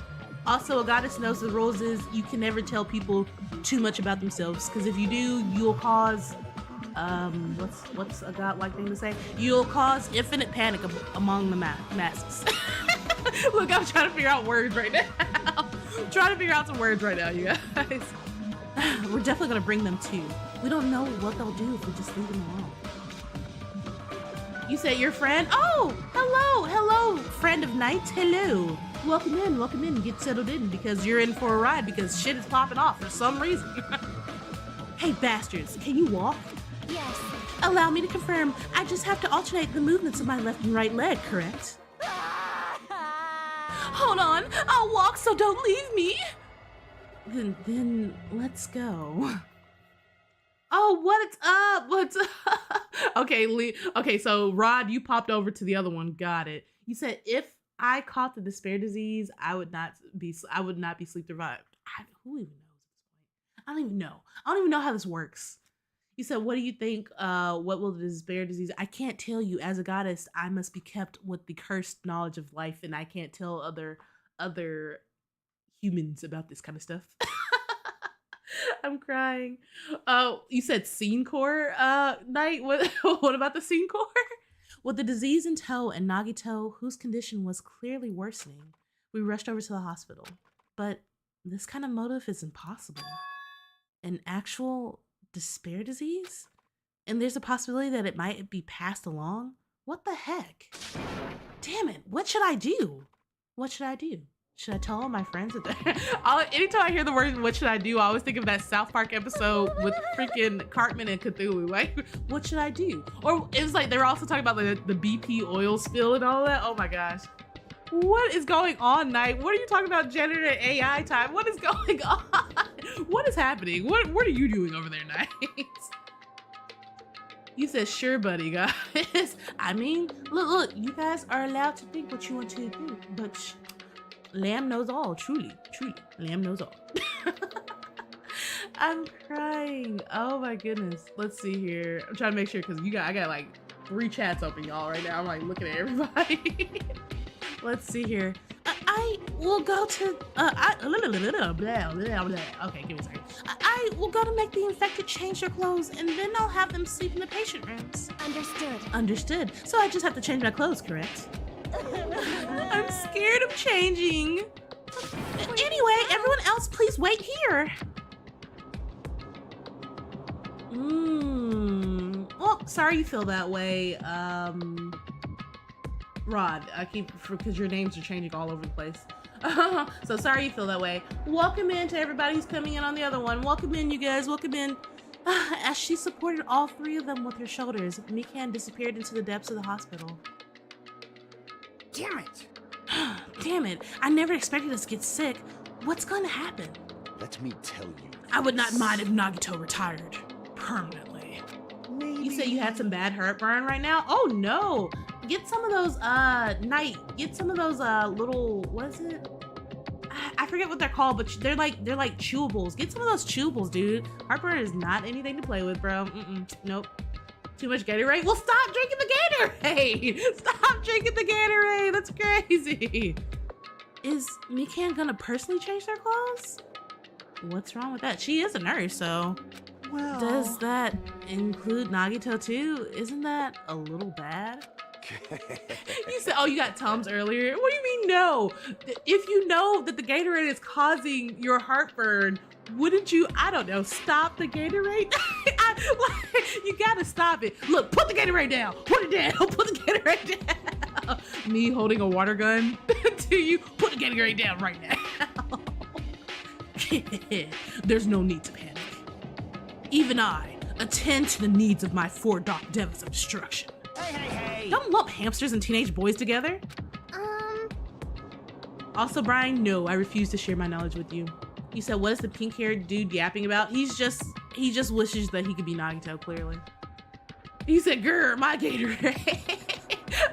also a goddess knows the rules is you can never tell people too much about themselves, because if you do, you'll cause what's a godlike thing to say? You'll cause infinite panic among the masses. Look, I'm trying to figure out words right now. I'm trying to figure out some words right now, you guys. We're definitely gonna bring them too. We don't know what they'll do if we just leave them alone. You say your friend? Oh, hello, friend of Night. Hello. Welcome in, get settled in because you're in for a ride because shit is popping off for some reason. Hey bastards, can you walk? Yes. Allow me to confirm, I just have to alternate the movements of my left and right leg, correct? Hold on, I'll walk, so don't leave me. Then let's go. Oh, what's up? Okay, so Rod, you popped over to the other one. Got it. You said if I caught the despair disease, I would not be sleep deprived. Who even knows at this point? I don't even know how this works. You said, what do you think? What will the despair disease? I can't tell you. As a goddess, I must be kept with the cursed knowledge of life, and I can't tell other humans about this kind of stuff. I'm crying. You said scene core Night. What about the scene core? With the disease in tow and Nagito, whose condition was clearly worsening, we rushed over to the hospital. But this kind of motive is impossible. An actual despair disease? And there's a possibility that it might be passed along? What the heck? Damn it, what should I do? Should I tell all my friends that anytime I hear the word "what should I do," I always think of that South Park episode with freaking Cartman and Cthulhu. Like, what should I do? Or it was like they were also talking about the BP oil spill and all that. Oh my gosh. What is going on, Knight? What are you talking about, generative AI time? What is going on? What is happening? What are you doing over there, Knight? You said, sure, buddy, guys. I mean, look, you guys are allowed to think what you want to do, but Lamb knows all, truly, Lamb knows all. I'm crying. Oh my goodness. Let's see here. I'm trying to make sure because I got like 3 chats open, y'all, right now. I'm like looking at everybody. Let's see here. I will go to blah, blah, blah. Okay, give me a second. I will go to make the infected change their clothes, and then I'll have them sleep in the patient rooms. Understood. So I just have to change my clothes, correct? I'm scared of changing. Anyway, everyone else, please wait here. Well, sorry you feel that way. Rod, because your names are changing all over the place. So sorry you feel that way. Welcome in to everybody who's coming in on the other one. Welcome in, you guys. Welcome in. As she supported all 3 of them with her shoulders, Mikan disappeared into the depths of the hospital. Damn it! Damn it. I never expected us to get sick. What's going to happen? Let me tell you. I would not mind if Nagito retired. Permanently. Maybe. You say you had some bad heartburn right now? Oh no! Get some of those, get some of those, little, what is it? I forget what they're called, but they're like chewables. Get some of those chewables, dude. Heartburn is not anything to play with, bro. Nope. Too much Gatorade? Well, stop drinking the Gatorade! Stop drinking the Gatorade! That's crazy! Is Mikan gonna personally change their clothes? What's wrong with that? She is a nurse, so... Well... Does that include Nagito too? Isn't that a little bad? You said, oh, you got Tums earlier. What do you mean no? If you know that the Gatorade is causing your heartburn, wouldn't you, I don't know, stop the Gatorade? You gotta stop it. Look, put the Gatorade down. Put it down. Put the Gatorade down. Me holding a water gun to you. Put the Gatorade down right now. There's no need to panic. Even I attend to the needs of my 4 dark devils of destruction. Hey! Don't lump hamsters and teenage boys together. Also, Brian, no, I refuse to share my knowledge with you. You said, what is the pink-haired dude yapping about? He just wishes that he could be Nagito, clearly. He said, grr, my Gatorade.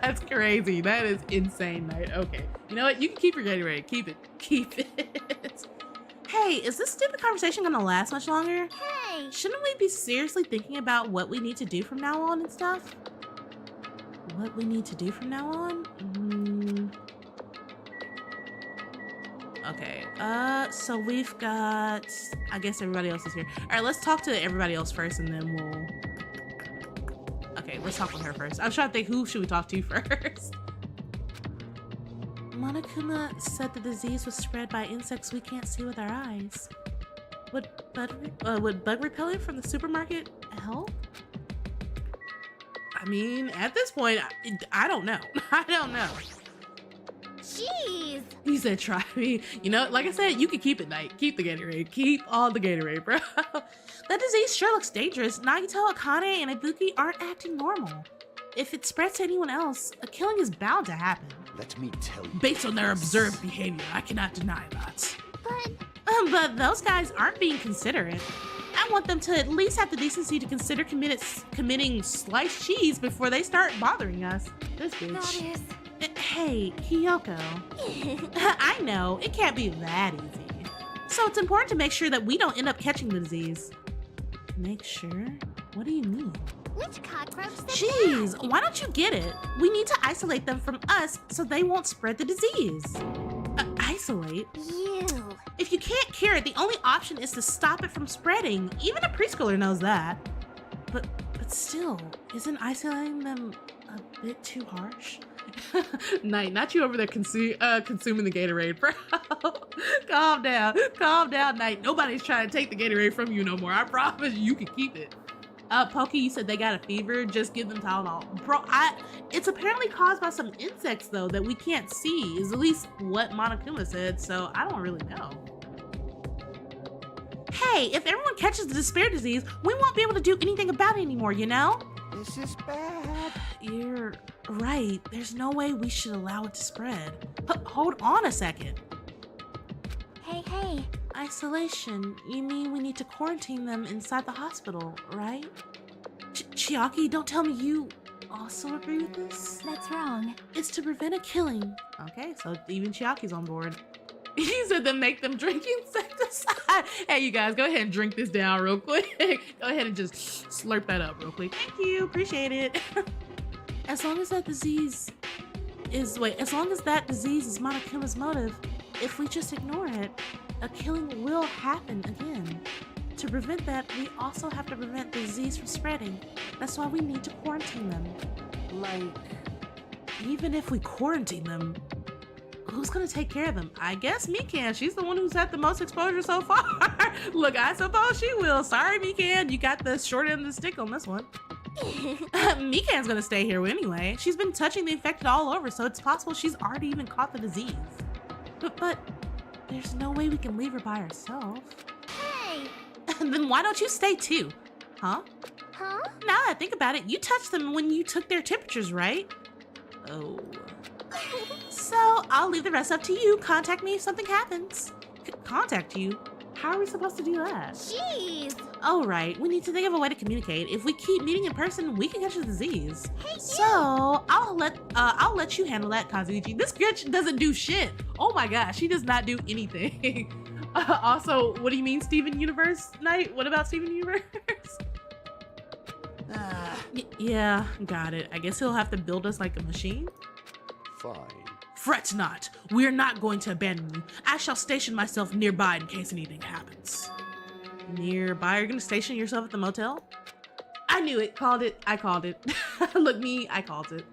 That's crazy. That is insane, Knight. Okay. You know what? You can keep your Gatorade. Keep it. Keep it. Hey, is this stupid conversation gonna last much longer? Hey! Shouldn't we be seriously thinking about what we need to do from now on and stuff? What we need to do from now on? Okay, so we've got, I guess everybody else is here. All right, let's talk to everybody else first and then we'll, okay, let's talk with her first. I'm trying to think, who should we talk to first? Monokuma said the disease was spread by insects we can't see with our eyes. Would bug repellent from the supermarket help? I mean, at this point, I don't know. I don't know. Jeez! He said, try me. You know, like I said, you can keep it, Knight. Keep the Gatorade. Keep all the Gatorade, bro. That disease sure looks dangerous. Nagito, Akane, and Ibuki aren't acting normal. If it spreads to anyone else, a killing is bound to happen. Let me tell you. Based on their observed behavior, I cannot deny that. But those guys aren't being considerate. I want them to at least have the decency to consider committing sliced cheese before they start bothering us. This bitch. that is... Hey, Kyoko. I know, it can't be that easy. So it's important to make sure that we don't end up catching the disease. Make sure? What do you mean? Which cockroach said Jeez, why don't you get it? We need to isolate them from us so they won't spread the disease. Isolate? You. If you can't cure it, the only option is to stop it from spreading. Even a preschooler knows that. But still, isn't isolating them a bit too harsh? Knight, not you over there consuming the Gatorade, bro. Calm down, Knight. Nobody's trying to take the Gatorade from you no more. I promise you can keep it. Pokey, you said they got a fever. Just give them Tylenol. Bro, it's apparently caused by some insects, though, that we can't see, is at least what Monokuma said, so I don't really know. Hey, if everyone catches the despair disease, we won't be able to do anything about it anymore, you know? This is bad. You're right. There's no way we should allow it to spread. Hold on a second. Hey. Isolation. You mean we need to quarantine them inside the hospital, right? Chiaki, don't tell me you also agree with this? That's wrong. It's to prevent a killing. Okay, so even Chiaki's on board. He said to make them drink insecticide. Hey, you guys, go ahead and drink this down real quick. Go ahead and just slurp that up real quick. Thank you, appreciate it. As long as that disease is Monokuma's motive, if we just ignore it, a killing will happen again. To prevent that, we also have to prevent the disease from spreading. That's why we need to quarantine them. Like, Even if we quarantine them, who's gonna take care of them? I guess Mikan. She's the one who's had the most exposure so far. Look, I suppose she will. Sorry, Mikan. You got the short end of the stick on this one. Mikan's gonna stay here anyway. She's been touching the infected all over, so it's possible she's already even caught the disease. But there's no way we can leave her by herself. Hey! Then why don't you stay too? Huh? Huh? Now that I think about it, you touched them when you took their temperatures, right? Oh. So I'll leave the rest up to you. Contact me if something happens. Contact you? How are we supposed to do that? Jeez! Oh, right. We need to think of a way to communicate. If we keep meeting in person, we can catch the disease. Hey, you! So I'll let you handle that, Kazuichi. This bitch doesn't do shit. Oh my gosh, she does not do anything. Also, what do you mean, Steven Universe Night? What about Steven Universe? Yeah, got it. I guess he'll have to build us like a machine. fine. Fret not. We're not going to abandon you. I shall station myself nearby in case anything happens. Nearby? You're gonna station yourself at the motel? I knew it. Called it. I called it. Look, me. I called it.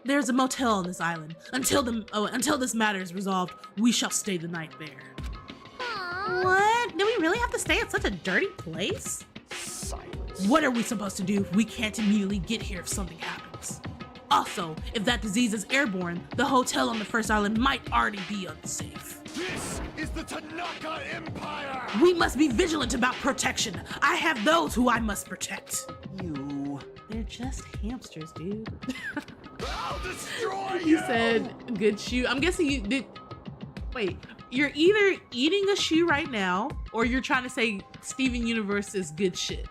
There's a motel on this island. Until this matter is resolved, we shall stay the night there. Aww. What? Do we really have to stay at such a dirty place? Silence. What are we supposed to do if we can't immediately get here if something happens? Also, if that disease is airborne, the hotel on the first island might already be unsafe. This is the Tanaka Empire! We must be vigilant about protection. I have those who I must protect. You. They're just hamsters, dude. I'll destroy you! You said good shoe. I'm guessing you did. Wait, you're either eating a shoe right now or you're trying to say Steven Universe is good shit.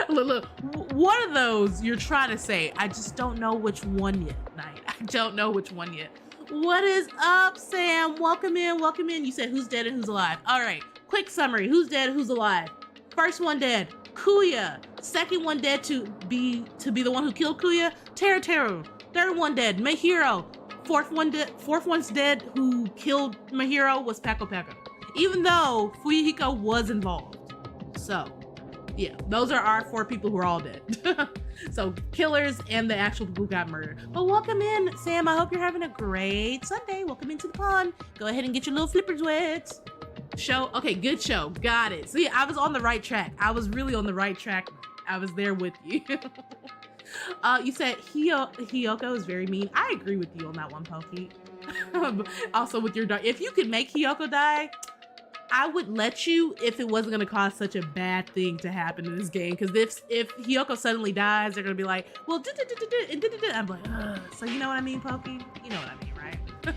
Look, one of those you're trying to say. I just don't know which one yet, Knight. I don't know which one yet. What is up, Sam? Welcome in, welcome in. You said who's dead and who's alive. All right, quick summary. Who's dead, who's alive? First one dead, Kuya. Second one dead to be the one who killed Kuya, Teru. Third one dead, Mahiro. Fourth one's dead who killed Mahiro was Peko. Even though Fuyuhiko was involved. So, yeah, those are our 4 people who are all dead. So, killers and the actual people who got murdered. But welcome in, Sam. I hope you're having a great Sunday. Welcome into the pond. Go ahead and get your little flippers wet. Show. Okay, good show. Got it. See, I was on the right track. I was really on the right track. I was there with you. You said Hiyoko is very mean. I agree with you on that one, Pokey. Also with your dog. If you could make Hiyoko die, I would let you if it wasn't going to cause such a bad thing to happen in this game. Because if Hiyoko suddenly dies, they're going to be like, well, I'm like, ugh. So you know what I mean, Pokey? You know what I mean, right?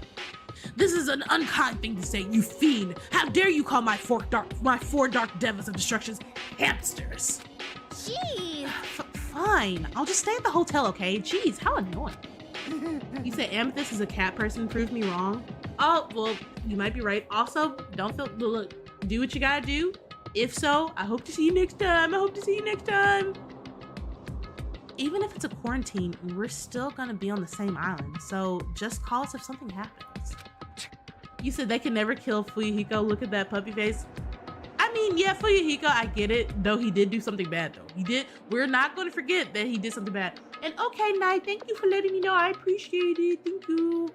This is an unkind thing to say, you fiend. How dare you call my 4 dark devils of destructions hamsters? Jeez. Fine. I'll just stay at the hotel, okay? Jeez, how annoying. You said Amethyst is a cat person, prove me wrong. Oh, well, you might be right. Also, don't feel, look, do what you gotta do. If so, I hope to see you next time. Even if it's a quarantine, we're still gonna be on the same island. So just call us if something happens. You said they can never kill Fuyuhiko. Look at that puppy face. I mean, yeah, Fuyuhiko, I get it. Though he did do something bad, though. He did. We're not going to forget that he did something bad. And okay, Knight, thank you for letting me know. I appreciate it. Thank you.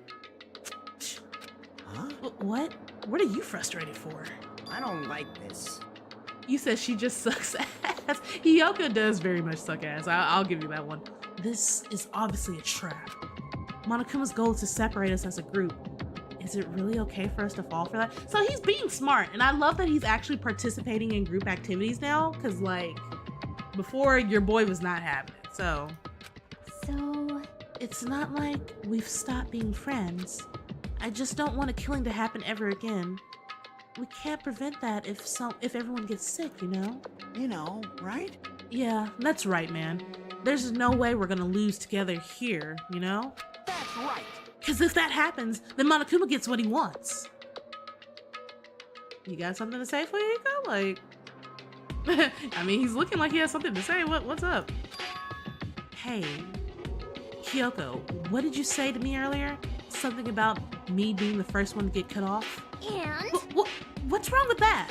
Huh? What? What are you frustrated for? I don't like this. You said she just sucks ass. Hiyoko does very much suck ass. I'll give you that one. This is obviously a trap. Monokuma's goal is to separate us as a group. Is it really okay for us to fall for that? So he's being smart, and I love that he's actually participating in group activities now, because like before your boy was not having it. So it's not like we've stopped being friends. I just don't want a killing to happen ever again. We can't prevent that if everyone gets sick, you know? You know, right? Yeah, that's right, man. There's no way we're gonna lose together here, you know? That's right. Because if that happens, then Monokuma gets what he wants. You got something to say, Fuyiko? Like, I mean, he's looking like he has something to say. What's up? Hey, Kyoko, what did you say to me earlier? Something about me being the first one to get cut off? And? What's wrong with that?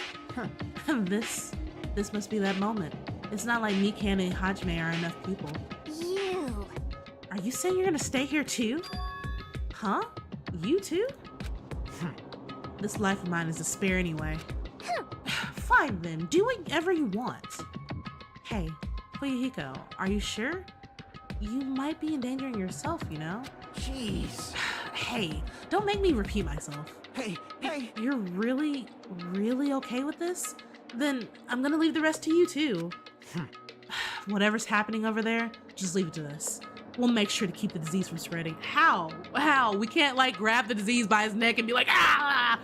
This must be that moment. It's not like Mikan and Hajime are enough people. You. Are you saying you're gonna stay here too? Huh? You too? This life of mine is despair anyway. Fine then, do whatever you want. Hey, Fuyuhiko, are you sure? You might be endangering yourself, you know? Jeez. Hey, don't make me repeat myself. Hey. You're really, really okay with this? Then I'm gonna leave the rest to you too. Whatever's happening over there, just leave it to us. We'll make sure to keep the disease from spreading. How? We can't like grab the disease by his neck and be like,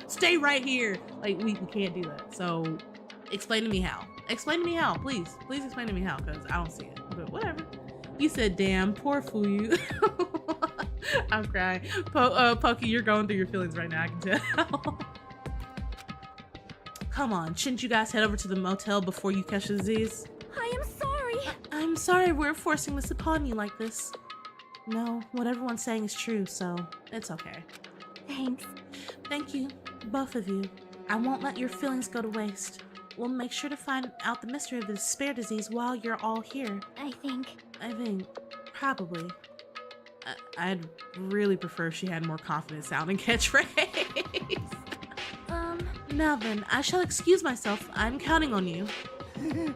stay right here. Like we can't do that. So explain to me how. Explain to me how, please. Please explain to me how, because I don't see it, but whatever. You said, damn, poor Fuyu. I'm crying. Pokey, you're going through your feelings right now, I can tell. Come on, shouldn't you guys head over to the motel before you catch the disease? I am sorry. I'm sorry we're forcing this upon you like this. No, what everyone's saying is true, so it's okay. Thanks. Thank you, both of you. I won't let your feelings go to waste. We'll make sure to find out the mystery of the despair disease while you're all here. I think, probably. I'd really prefer if she had more confident sounding catchphrase. Now then, I shall excuse myself. I'm counting on you.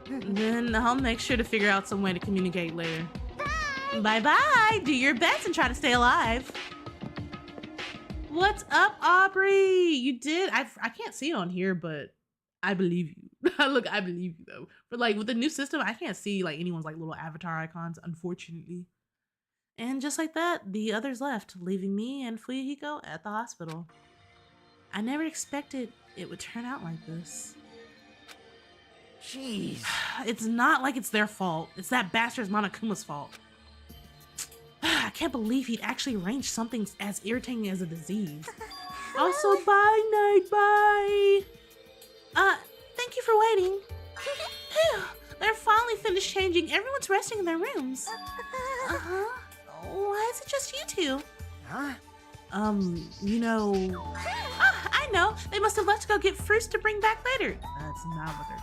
Then I'll make sure to figure out some way to communicate later. Bye-bye. Do your best and try to stay alive. What's up, Aubrey? You did. I can't see it on here, but I believe you. Look, I believe you though. But like with the new system, I can't see like anyone's like little avatar icons, unfortunately. And just like that, the others left, leaving me and Fuyuhiko at the hospital. I never expected it would turn out like this. Jeez. It's not like it's their fault. It's that bastard's Monokuma's fault. I can't believe he'd actually arranged something as irritating as a disease. Also, bye, Night, bye. Thank you for waiting. They're finally finished changing. Everyone's resting in their rooms. Why is it just you two? Huh? You know... I know. They must have left to go get fruits to bring back later. That's not what they're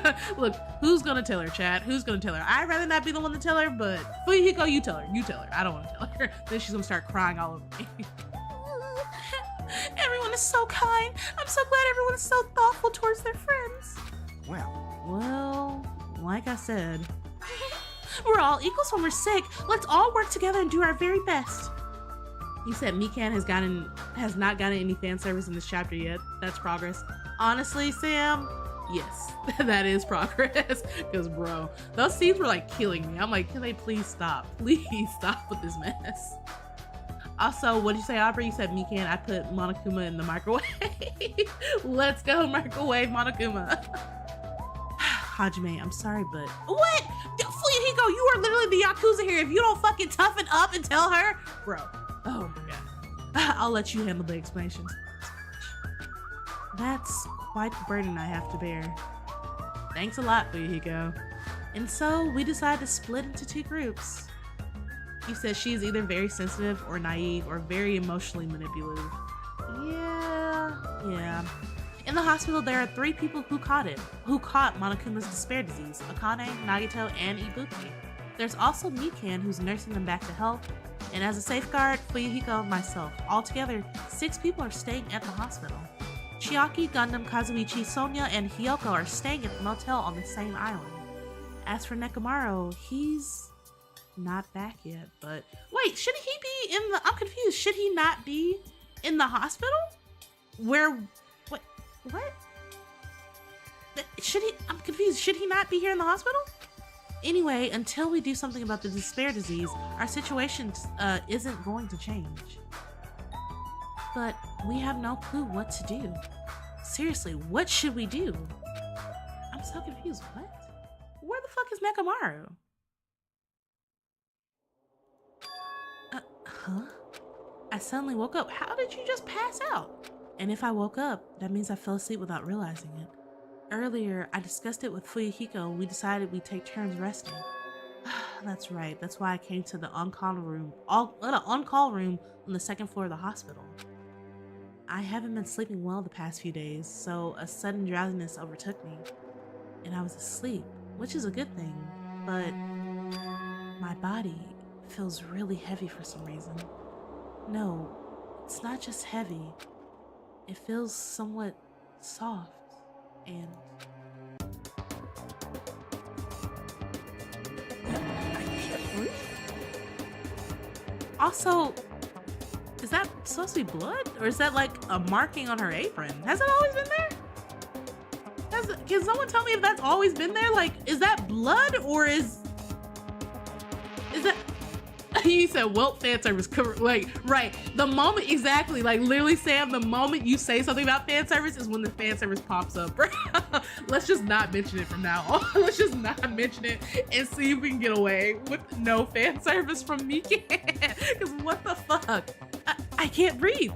doing. Look, who's gonna tell her, Chad? Who's gonna tell her? I'd rather not be the one to tell her, but Fuyuhiko, you tell her. You tell her. I don't want to tell her. Then she's gonna start crying all over me. Everyone is so kind. I'm so glad everyone is so thoughtful towards their friends. Well, like I said, we're all equals when we're sick. Let's all work together and do our very best. You said Mikan has not gotten any fan service in this chapter yet. That's progress. Honestly, Sam, yes, that is progress. Because, bro, those scenes were like killing me. I'm like, can they please stop? Please stop with this mess. Also, what did you say, Aubrey? You said Mikan. I put Monokuma in the microwave. Let's go, microwave Monokuma. Hajime, I'm sorry, but... What? Fuyuhiko, you are literally the Yakuza here. If you don't fucking toughen up and tell her... Bro. Oh my god. I'll let you handle the explanations. That's quite the burden I have to bear. Thanks a lot, Fuyuhiko. And so, we decided to split into two groups. You said she's either very sensitive or naive or very emotionally manipulative. Yeah. In the hospital, there are 3 people who caught Monokuma's despair disease: Akane, Nagito, and Ibuki. There's also Mikan, who's nursing them back to health, and as a safeguard, Fuyuhiko and myself. Altogether, 6 people are staying at the hospital. Chiaki, Gundam, Kazuichi, Sonya, and Hyoko are staying at the motel on the same island. As for Nekomaru, he's not back yet, but wait, should he be in the, I'm confused, should he not be in the hospital? What? Should he, I'm confused, should he not be here in the hospital? Anyway, until we do something about the despair disease, our situation isn't going to change. But we have no clue what to do. Seriously, what should we do? I'm so confused, what? Where the fuck is Nekomaru? Huh? I suddenly woke up. How did you just pass out? And if I woke up, that means I fell asleep without realizing it. Earlier, I discussed it with Fuyuhiko and we decided we'd take turns resting. That's right, that's why I came to the on-call room on the second floor of the hospital. I haven't been sleeping well the past few days, so a sudden drowsiness overtook me. And I was asleep, which is a good thing, but my body feels really heavy for some reason. No, it's not just heavy. It feels somewhat soft and... I can't breathe. Also, is that supposed to be blood? Or is that like a marking on her apron? Has it always been there? Can someone tell me if that's always been there? Like, is that blood or is that... You said, well, fan service, like, right. The moment, exactly, like literally, Sam, the moment you say something about fan service is when the fan service pops up. Let's just not mention it from now on. Let's just not mention it and see if we can get away with no fan service from me. Because what the fuck? I can't breathe.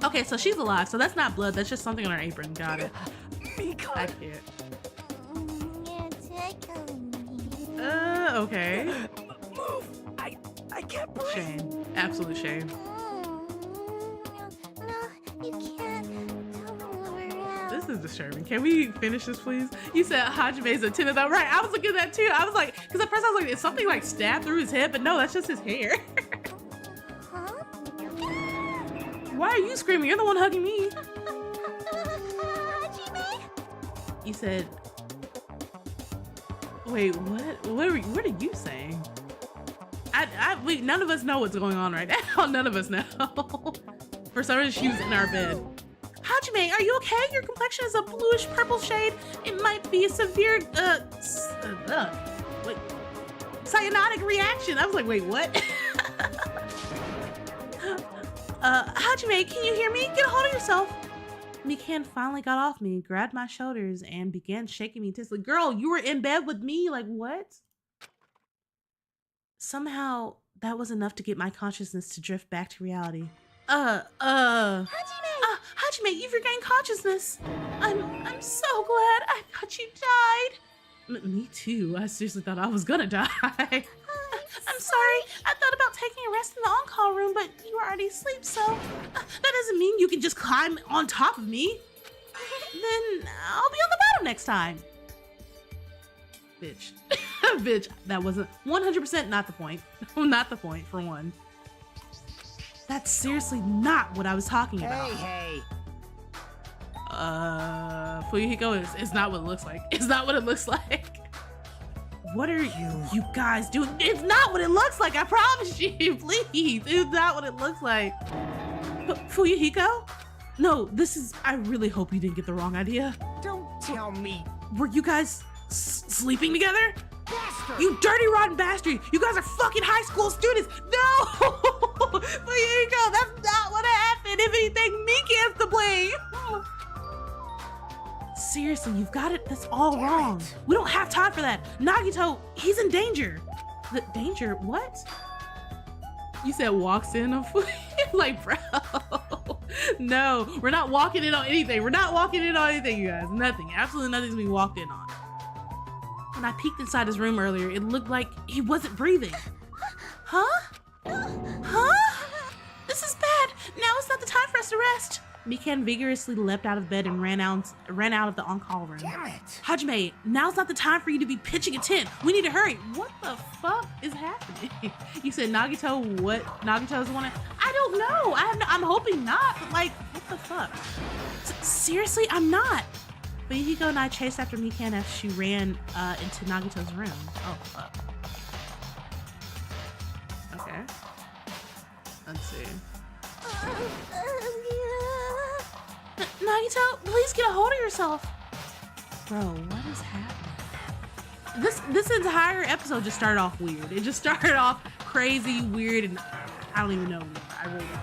Okay, so she's alive, so that's not blood, that's just something on her apron. Got it. Mika. I can't. It's tickling me. Okay. Move. I can't breathe. Shame. Absolute shame. No, you can't. Don't move around. This is disturbing. Can we finish this, please? You said Hajime's a 10 of that. Right, I was looking at that too. I was like, because at first I was like, is something like stabbed through his head? But no, that's just his hair. Huh? Why are you screaming? You're the one hugging me. Hajime? You said, wait, what are you saying? Wait, none of us know what's going on right now. None of us know. For some reason, she was in our bed. Hajime, are you okay? Your complexion is a bluish purple shade. It might be a severe, wait, cyanotic reaction. I was like, wait, what? Hajime, can you hear me? Get a hold of yourself. Mikan finally got off me, grabbed my shoulders, and began shaking me intensely. Girl, you were in bed with me? Like, what? Somehow, that was enough to get my consciousness to drift back to reality. Hajime! Hajime, you've regained consciousness. I'm so glad. I thought you died. Me too. I seriously thought I was gonna die. I'm sorry. I thought about taking a rest in the on-call room, but you were already asleep, so that doesn't mean you can just climb on top of me. Then I'll be on the bottom next time. Bitch. Bitch, that wasn't 100% not the point. Not the point, for one. That's seriously not what I was talking about. Hey. Fuyuhiko is not what it looks like. It's not what it looks like. What are you guys doing? It's not what it looks like, I promise you. Please, it's not what it looks like. Fuyuhiko? No, this is, I really hope you didn't get the wrong idea. Don't tell me. Were you guys sleeping together? Bastard. You dirty rotten bastard! You guys are fucking high school students! No! Fuyuhiko, that's not what happened! If anything, Mikan's to blame! Seriously, you've got it. That's all wrong. We don't have time for that. Nagito, he's in danger. The danger? What? You said walks in on foot. Like, bro. No, we're not walking in on anything. We're not walking in on anything, you guys. Nothing. Absolutely nothing's being walked in on. When I peeked inside his room earlier, it looked like he wasn't breathing. Huh? Huh? This is bad. Now is not the time for us to rest. Mikan vigorously leapt out of bed and ran out of the on-call room. Damn it. Hajime, now's not the time for you to be pitching a tent. We need to hurry. What the fuck is happening? You said Nagito, what? Nagito's the one? I don't know. I'm hoping not, but like, what the fuck? Seriously, I'm not. But Yukiko and I chased after Mikan as she ran into Nagito's room. Oh, fuck. Okay. Let's see. Nagito, please get a hold of yourself. Bro, what is happening? This entire episode just started off weird. It just started off crazy, weird, and I don't even know anymore. I really don't.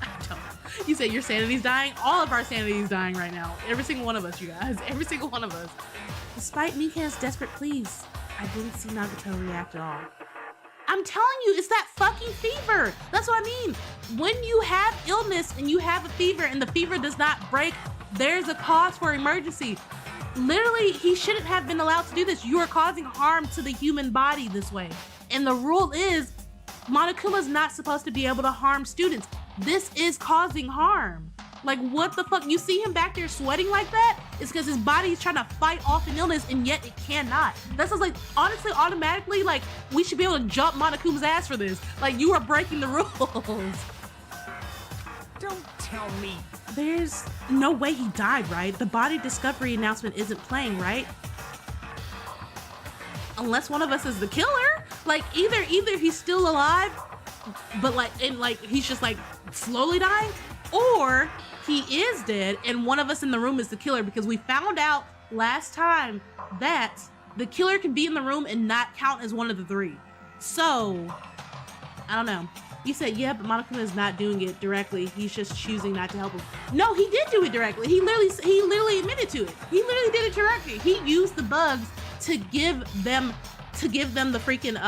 I don't. You said your sanity's dying? All of our sanity is dying right now. Every single one of us, you guys. Every single one of us. Despite Mikan's desperate pleas, I didn't see Nagito react at all. I'm telling you, it's that fucking fever. That's what I mean. When you have illness and you have a fever and the fever does not break, there's a cause for emergency. Literally, he shouldn't have been allowed to do this. You are causing harm to the human body this way. And the rule is, Monokuma's not supposed to be able to harm students. This is causing harm. Like, what the fuck? You see him back there sweating like that? It's because his body is trying to fight off an illness, and yet it cannot. That sounds like, honestly, automatically, like, we should be able to jump Monokuma's ass for this. Like, you are breaking the rules. Don't tell me. There's no way he died, right? The body discovery announcement isn't playing, right? Unless one of us is the killer. Like, either he's still alive, but like he's just like slowly dying, or he is dead and one of us in the room is the killer, because we found out last time that the killer can be in the room and not count as one of the three. So, I don't know. You said, yeah, but Monokuma is not doing it directly. He's just choosing not to help him. No, he did do it directly. He literally admitted to it. He literally did it directly. He used the bugs to give them the freaking,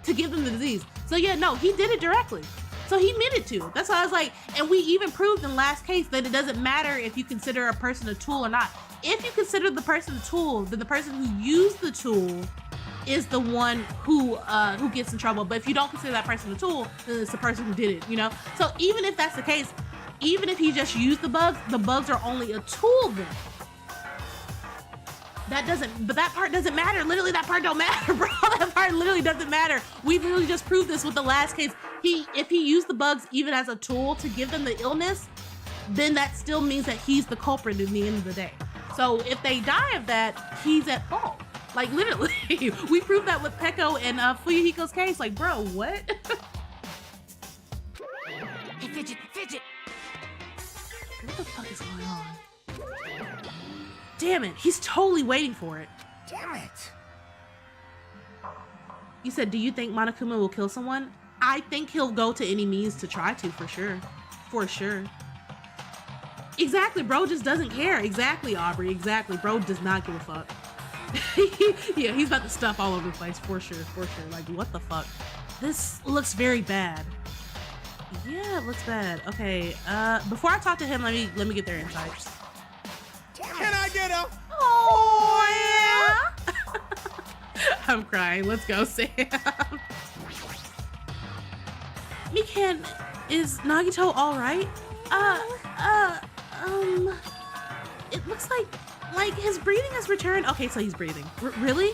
to give them the disease. So yeah, no, he did it directly. So he admitted to it. That's why I was like, and we even proved in last case that it doesn't matter if you consider a person a tool or not. If you consider the person a tool, then the person who used the tool is the one who gets in trouble. But if you don't consider that person a tool, then it's the person who did it, you know? So even if that's the case, even if he just used the bugs are only a tool then. But that part doesn't matter. Literally, that part don't matter, bro. That part literally doesn't matter. We literally just proved this with the last case. If he used the bugs even as a tool to give them the illness, then that still means that he's the culprit in the end of the day. So if they die of that, he's at fault. Like, literally. We proved that with Peko and Fuyuhiko's case. Like, bro, what? Hey, Fidget, Fidget! What the fuck is going on? Damn it, he's totally waiting for it. Damn it. You said, do you think Monokuma will kill someone? I think he'll go to any means to try to, for sure. For sure. Exactly, bro just doesn't care. Exactly, Aubrey, exactly. Bro does not give a fuck. Yeah, he's about to stuff all over the place, for sure, for sure. Like, what the fuck? This looks very bad. Yeah, it looks bad. Okay, before I talk to him, let me get their insights. Can I get a? Oh, yeah. I'm crying. Let's go, Sam. Mikan, is Nagito all right? It looks like his breathing has returned. Okay, so he's breathing. Really?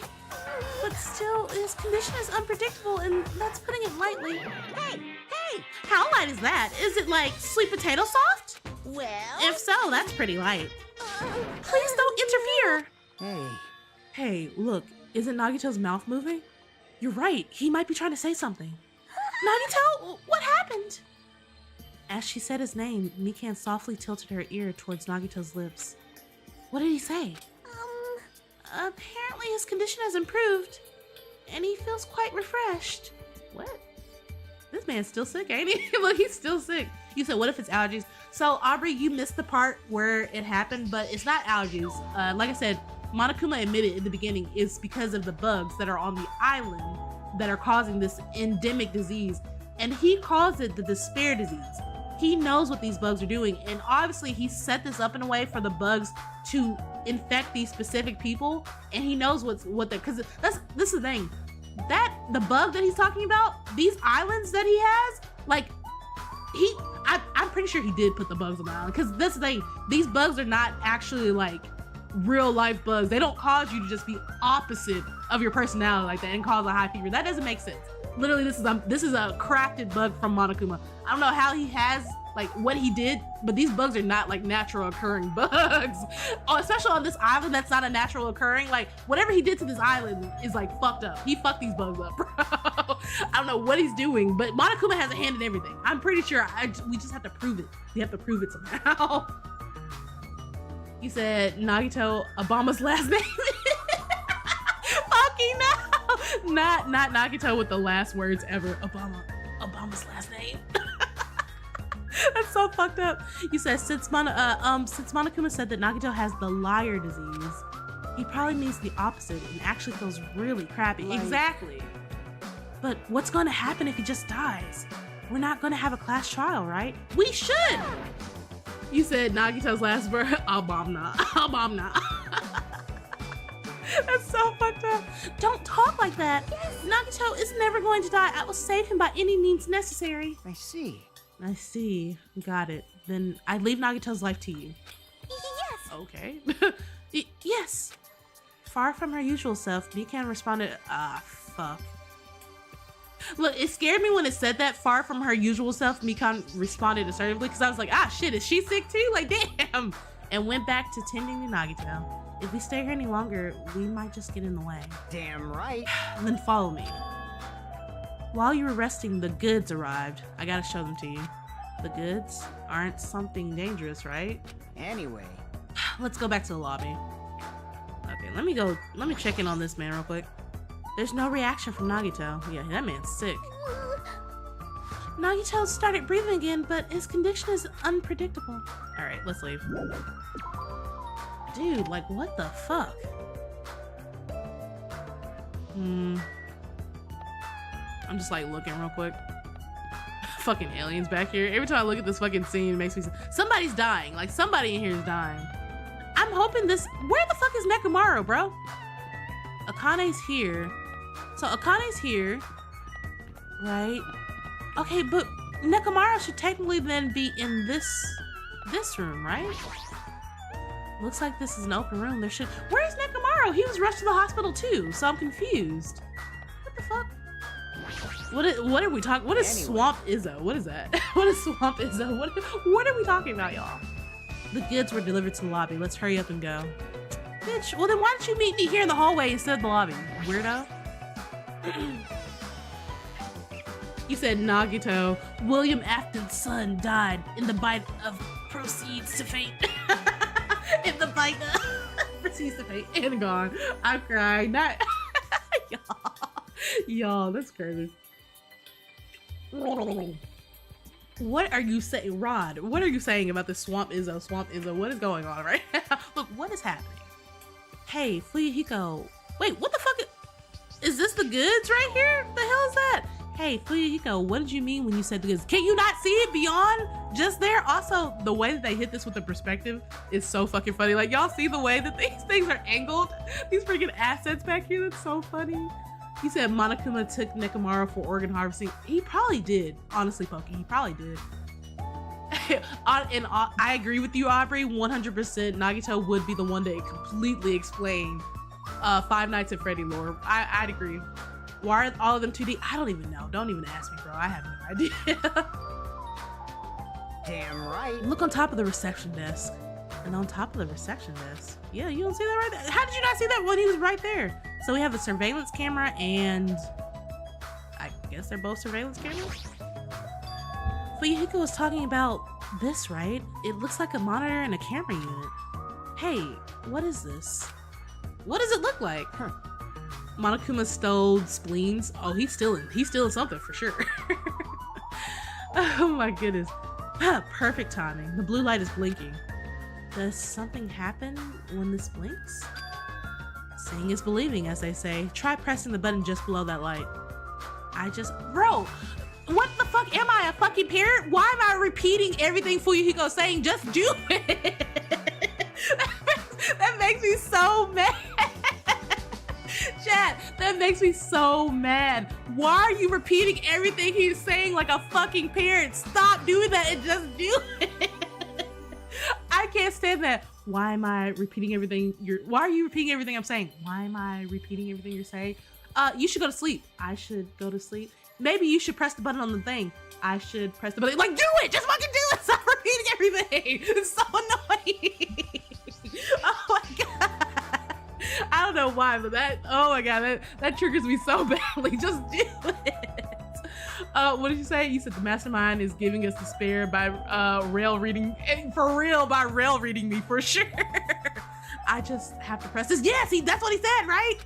But still, his condition is unpredictable, and that's putting it lightly. Hey! How light is that? Is it like sweet potato soft? Well, If so, that's pretty light. Please don't interfere. Hey. Hey, look, isn't Nagito's mouth moving? You're right, he might be trying to say something. Nagito, what happened? As she said his name, Mikan softly tilted her ear towards Nagito's lips. What did he say? Apparently his condition has improved, and he feels quite refreshed. What? This man's still sick, ain't he? Look, he's still sick. You said, what if it's allergies? So, Aubrey, you missed the part where it happened, but it's not allergies. Like I said, Monokuma admitted in the beginning it's because of the bugs that are on the island that are causing this endemic disease. And he calls it the despair disease. He knows what these bugs are doing. And obviously, he set this up in a way for the bugs to infect these specific people. And he knows what they're, because this is the thing. The bug that he's talking about, these islands that he has, like, I'm pretty sure he did put the bugs on the island, because this thing, these bugs are not actually like real life bugs. They don't cause you to just be opposite of your personality like that and cause a high fever. That doesn't make sense. Literally, this is a crafted bug from Monokuma. I don't know how he has like what he did, but these bugs are not like natural occurring bugs. Oh, especially on this island that's not a natural occurring. Like whatever he did to this island is like fucked up. He fucked these bugs up, bro. I don't know what he's doing, but Monokuma has a hand in everything. I'm pretty sure we just have to prove it. We have to prove it somehow. You said Nagito Obama's last name. Fucking no. Not Nagito with the last words ever. Obama's last name. That's so fucked up. You said since Monokuma said that Nagito has the liar disease, he probably means the opposite and actually feels really crappy. Like, exactly. But what's going to happen if he just dies? We're not going to have a class trial, right? We should. You said Nagito's last word. Obama. That's so fucked up. Don't talk like that. Yes. Nagito is never going to die. I will save him by any means necessary. I see. Got it. Then I leave Nagito's life to you. Yes. Okay. Yes. Far from her usual self, Mikan responded, fuck. Look, it scared me when it said that, far from her usual self, Mikan responded assertively, because I was like, shit, is she sick too? Like, damn. And went back to tending to Nagito. If we stay here any longer, we might just get in the way. Damn right. Then follow me. While you were resting, the goods arrived. I gotta show them to you. The goods aren't something dangerous, right? Anyway. Let's go back to the lobby. Okay, let me check in on this man real quick. There's no reaction from Nagito. Yeah, that man's sick. Nagito started breathing again, but his condition is unpredictable. All right, let's leave. Dude, like what the fuck? I'm just like looking real quick. Fucking aliens back here. Every time I look at this fucking scene, it makes me somebody's dying. Like somebody in here is dying. I'm hoping this. Where the fuck is Nekomaru, bro? Akane's here. So Akane's here, right? Okay, but Nekomaru should technically then be in this room, right? Looks like this is an open room. Where's Nekomaru? He was rushed to the hospital too, so I'm confused. What the fuck? What are we talking? What is Swamp Izzo? What is that? What is Swamp Izzo? What are we talking about, y'all? The goods were delivered to the lobby. Let's hurry up and go. Bitch, well then why don't you meet me here in the hallway instead of the lobby, weirdo? You said Nagito, William Afton's son, died in the bite of proceeds to fate. In the bite of proceeds to fate and gone. I'm crying. Not y'all, that's crazy. What are you saying, Rod? What are you saying about this Swamp Izzo? What is going on right now? Look, what is happening? Hey, Fuyuhiko. Wait, what the fuck? Is this the goods right here? The hell is that? Hey, Fuyuhiko, what did you mean when you said the goods? Can you not see it beyond just there? Also, the way that they hit this with the perspective is so fucking funny. Like, y'all see the way that these things are angled? These freaking assets back here, that's so funny. He said Monokuma took Nekomaru for organ harvesting. He probably did. Honestly, Pokey, he probably did. And I agree with you, Aubrey, 100%. Nagito would be the one to completely explain Five Nights at Freddy lore. I'd agree. Why are all of them 2D? I don't even know. Don't even ask me, bro. I have no idea. Damn right. Look on top of the reception desk. And on top of the reception desk. Yeah, you don't see that right there? How did you not see that when he was right there? So we have a surveillance camera and I guess they're both surveillance cameras? Fuyuhiko was talking about this, right? It looks like a monitor and a camera unit. Hey, what is this? What does it look like? Huh. Monokuma stole spleens. Oh, he's stealing something for sure. Oh my goodness. Perfect timing. The blue light is blinking. Does something happen when this blinks? Seeing is believing, as they say. Try pressing the button just below that light. Bro, what the fuck? Am I a fucking parrot? Why am I repeating everything Fuyuhiko's saying? Just do it. That makes me so mad. Chat, that makes me so mad. Why are you repeating everything he's saying like a fucking parrot? Stop doing that and just do it. I can't stand that. Why am I repeating everything why are you repeating everything I'm saying? Why am I repeating everything you're saying? You should go to sleep. I should go to sleep. Maybe you should press the button on the thing. I should press the button. Like, do it! Just fucking do it! Stop repeating everything! It's so annoying! Oh my god! I don't know why, but oh my god, that triggers me so badly. Just do it! What did you say? You said the mastermind is giving us despair by rail reading, for real, by rail reading me, for sure. I just have to press this. Yes, that's what he said, right?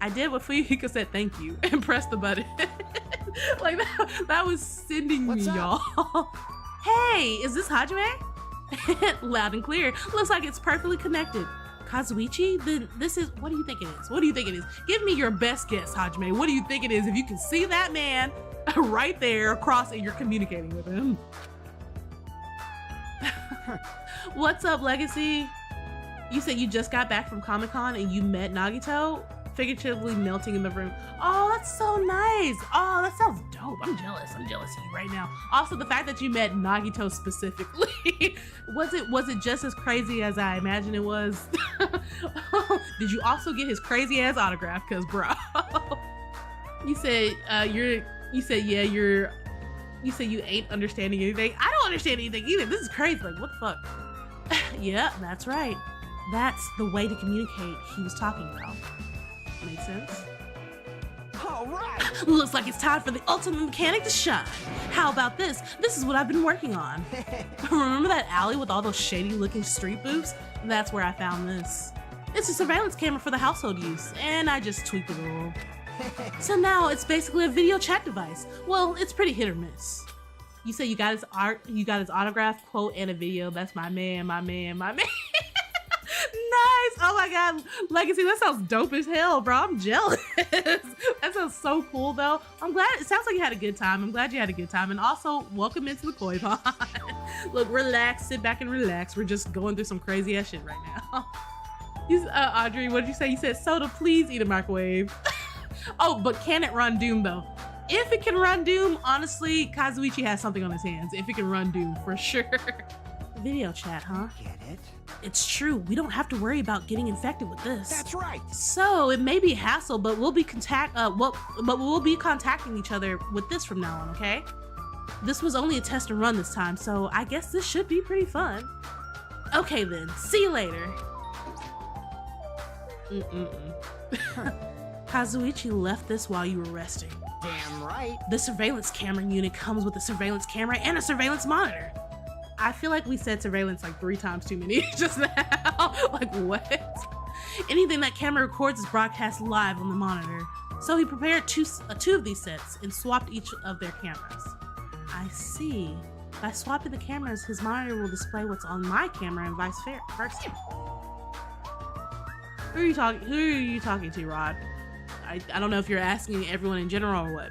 I did what Fuyuhiko said, thank you, and pressed the button. Like, that was sending me, y'all. Hey, is this Hajime? Loud and clear. Looks like it's perfectly connected. Kazuichi? Then this is, what do you think it is? What do you think it is? Give me your best guess, Hajime. What do you think it is if you can see that man right there across and you're communicating with him? What's up, Legacy? You said you just got back from Comic-Con and you met Nagito? Figuratively melting in the room. Oh, that's so nice. Oh, that sounds dope. I'm jealous of you right now. Also, the fact that you met Nagito specifically. was it just as crazy as I imagined it was? Did you also get his crazy ass autograph? Cause bro, you said you ain't understanding anything. I don't understand anything either. This is crazy. Like, what the fuck? Yeah, that's right. That's the way to communicate he was talking about. Makes sense. All right. Looks like it's time for the ultimate mechanic to shine. How about this? This is what I've been working on. Remember that alley with all those shady looking street booths? That's where I found this. It's a surveillance camera for the household use, and I just tweaked it a little. So now it's basically a video chat device. Well, it's pretty hit or miss. You say you got his autograph, quote, and a video. That's my man. Nice. Oh my god, Legacy, that sounds dope as hell, bro. I'm jealous. That sounds so cool though. I'm glad, it sounds like you had a good time. I'm glad you had a good time. And also, welcome into the koi pond. Look, relax, sit back and relax. We're just going through some crazy ass shit right now. Audrey, what did you say? You said soda, please eat a microwave. Oh, but can it run Doom though? If it can run Doom, honestly, Kazuichi has something on his hands. If it can run Doom, for sure. Video chat, huh? Get it? It's true. We don't have to worry about getting infected with this. That's right. So it may be a hassle, but we'll be contacting each other with this from now on, okay? This was only a test and run this time, so I guess this should be pretty fun. Okay then, see you later. Kazuichi left this while you were resting. Damn right. The surveillance camera unit comes with a surveillance camera and a surveillance monitor. I feel like we said surveillance like 3 times too many just now. Like, what? Anything that camera records is broadcast live on the monitor. So he prepared two of these sets and swapped each of their cameras. I see. By swapping the cameras, his monitor will display what's on my camera and vice versa. Who are you talking to, Rod? I don't know if you're asking everyone in general or what.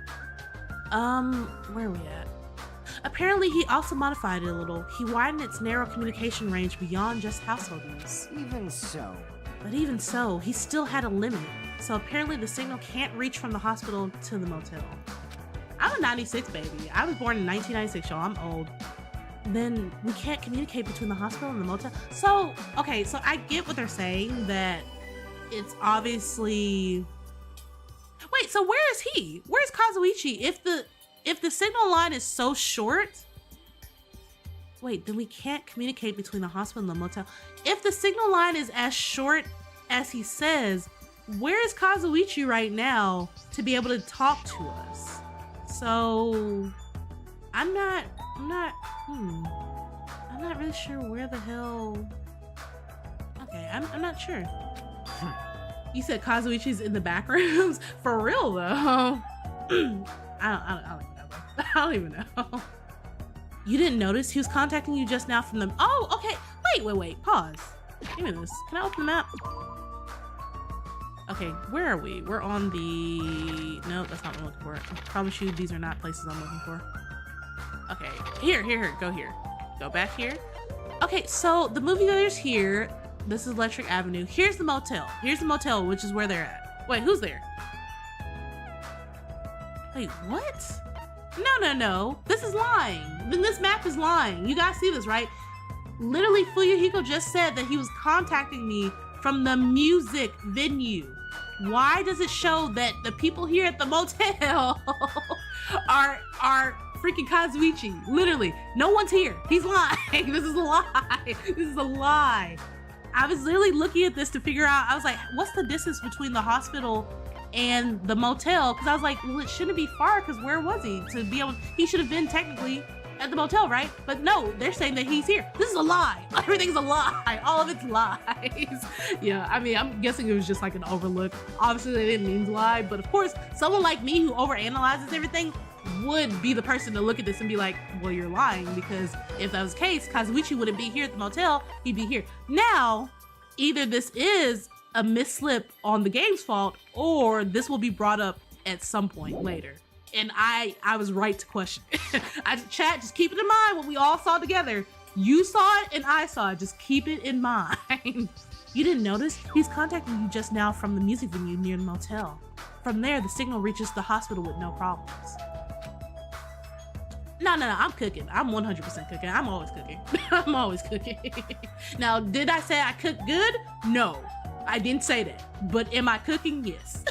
Where are we at? Apparently, he also modified it a little. He widened its narrow communication range beyond just household use. Even so. But even so, he still had a limit. So apparently the signal can't reach from the hospital to the motel. I'm a 96 baby. I was born in 1996, y'all. I'm old. Then we can't communicate between the hospital and the motel. So, okay, so I get what they're saying, that it's obviously... Wait, so where is he? Where's Kazuichi? If the signal line is so short, wait, then we can't communicate between the hospital and the motel. If the signal line is as short as he says, where is Kazuichi right now to be able to talk to us? So I'm not really sure where the hell. Okay, I'm not sure. You said Kazuichi's in the back rooms? For real though. I don't even know. You didn't notice he was contacting you just now from the... Oh, okay. Wait. Pause. Give me this. Can I open the map? Okay, where are we? We're on the... No, that's not what I'm looking for. I promise you these are not places I'm looking for. Okay, here. Go here. Go back here. Okay, so the movie theater's here. This is Electric Avenue. Here's the motel. Which is where they're at. Wait, who's there? Wait, what? No. This is lying. Then this map is lying. You guys see this, right? Literally, Fuyuhiko just said that he was contacting me from the music venue. Why does it show that the people here at the motel are freaking Kazuichi? Literally, no one's here. He's lying. This is a lie. This is a lie. I was literally looking at this to figure out, I was like, what's the distance between the hospital and the motel? Because I was like, well, it shouldn't be far, because where was he? He should have been technically at the motel, right? But no, they're saying that he's here. This is a lie. Everything's a lie. All of it's lies. Yeah, I mean, I'm guessing it was just like an overlook. Obviously, they didn't mean to lie, but of course, someone like me who overanalyzes everything would be the person to look at this and be like, well, you're lying, because if that was the case, Kazuichi wouldn't be here at the motel, he'd be here. Now, either this is a misslip on the game's fault, or this will be brought up at some point later. And I was right to question it. Chat, just keep it in mind what we all saw together. You saw it and I saw it. Just keep it in mind. You didn't notice? He's contacting you just now from the music venue near the motel. From there, the signal reaches the hospital with no problems. No, I'm cooking. I'm 100% cooking. I'm always cooking. I'm always cooking. Now, did I say I cook good? No, I didn't say that. But am I cooking? Yes.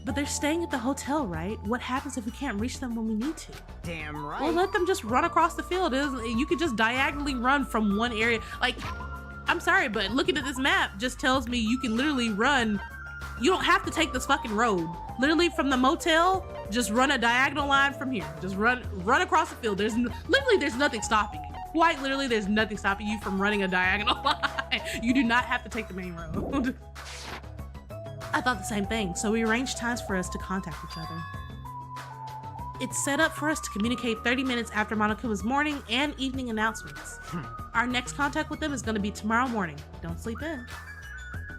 But they're staying at the hotel, right? What happens if we can't reach them when we need to? Damn right. Well, let them just run across the field. You could just diagonally run from one area. Like, I'm sorry, but looking at this map just tells me you can literally run. You don't have to take this fucking road. Literally from the motel, just run a diagonal line from here. Just run across the field. There's nothing stopping you. Quite literally, there's nothing stopping you from running a diagonal line. You do not have to take the main road. I thought the same thing, so we arranged times for us to contact each other. It's set up for us to communicate 30 minutes after Monokuma's morning and evening announcements. Our next contact with them is going to be tomorrow morning. Don't sleep in.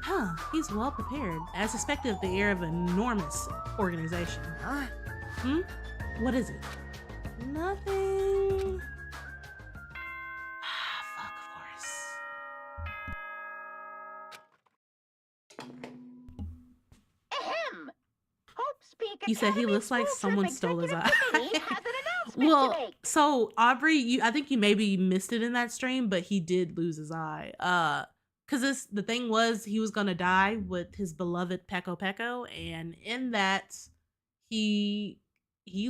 Huh, he's well prepared, as suspected of the air of an enormous organization. Huh? What is it? Nothing. Fuck, of course. Ahem. Hope's Peak You said he Academy looks like School someone Trip stole his Executive eye. Committee has an announcement to Well, make. so Aubrey, I think you maybe missed it in that stream, but he did lose his eye. Because the thing was, he was gonna die with his beloved Peko Peko, and in that, he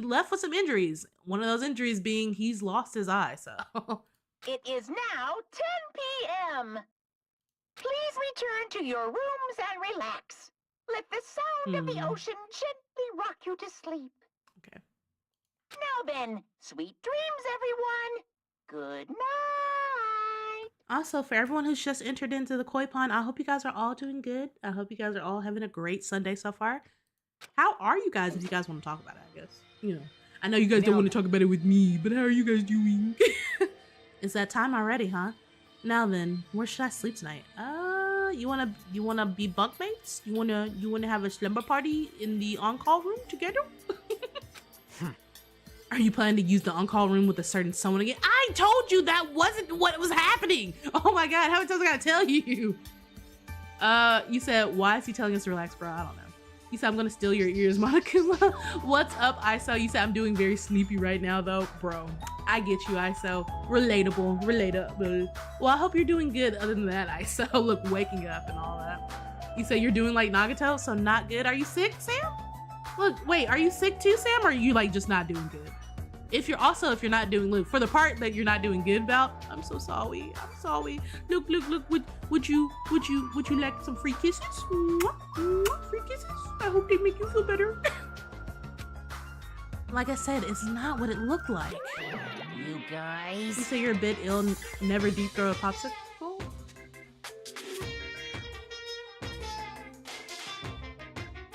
left with some injuries. One of those injuries being he's lost his eye. So It is now 10 p.m. Please return to your rooms and relax. Let the sound of the ocean gently rock you to sleep. okay. Now then, sweet dreams, everyone. Good night. Also, for everyone who's just entered into the koi pond, I hope you guys are all doing good. I hope you guys are all having a great Sunday so far. How are you guys, if you guys want to talk about it, I guess? You know, I know you guys don't want to talk about it with me, but how are you guys doing? It's that time already, huh? Now then, where should I sleep tonight? You wanna be bunkmates? You wanna have a slumber party in the on-call room together? Are you planning to use the on-call room with a certain someone again? I told you that wasn't what was happening. Oh my god, how many times I gotta tell you? You said, why is he telling us to relax, bro? I don't know. You said, I'm gonna steal your ears, Monokuma. What's up, ISO? You said, I'm doing very sleepy right now, though. Bro, I get you, ISO. Relatable. Well, I hope you're doing good other than that, ISO. Look, waking up and all that. You said you're doing like Nagato, so not good. Are you sick, Sam? Look, wait, are you sick too, Sam? Or are you like just not doing good? If you're not doing, look, for the part that you're not doing good about, I'm so sorry. I'm sorry. Look, would you like some free kisses? Mwah, mwah, free kisses? I hope they make you feel better. Like I said, it's not what it looked like. You guys. You say you're a bit ill, never deep throw a popsicle?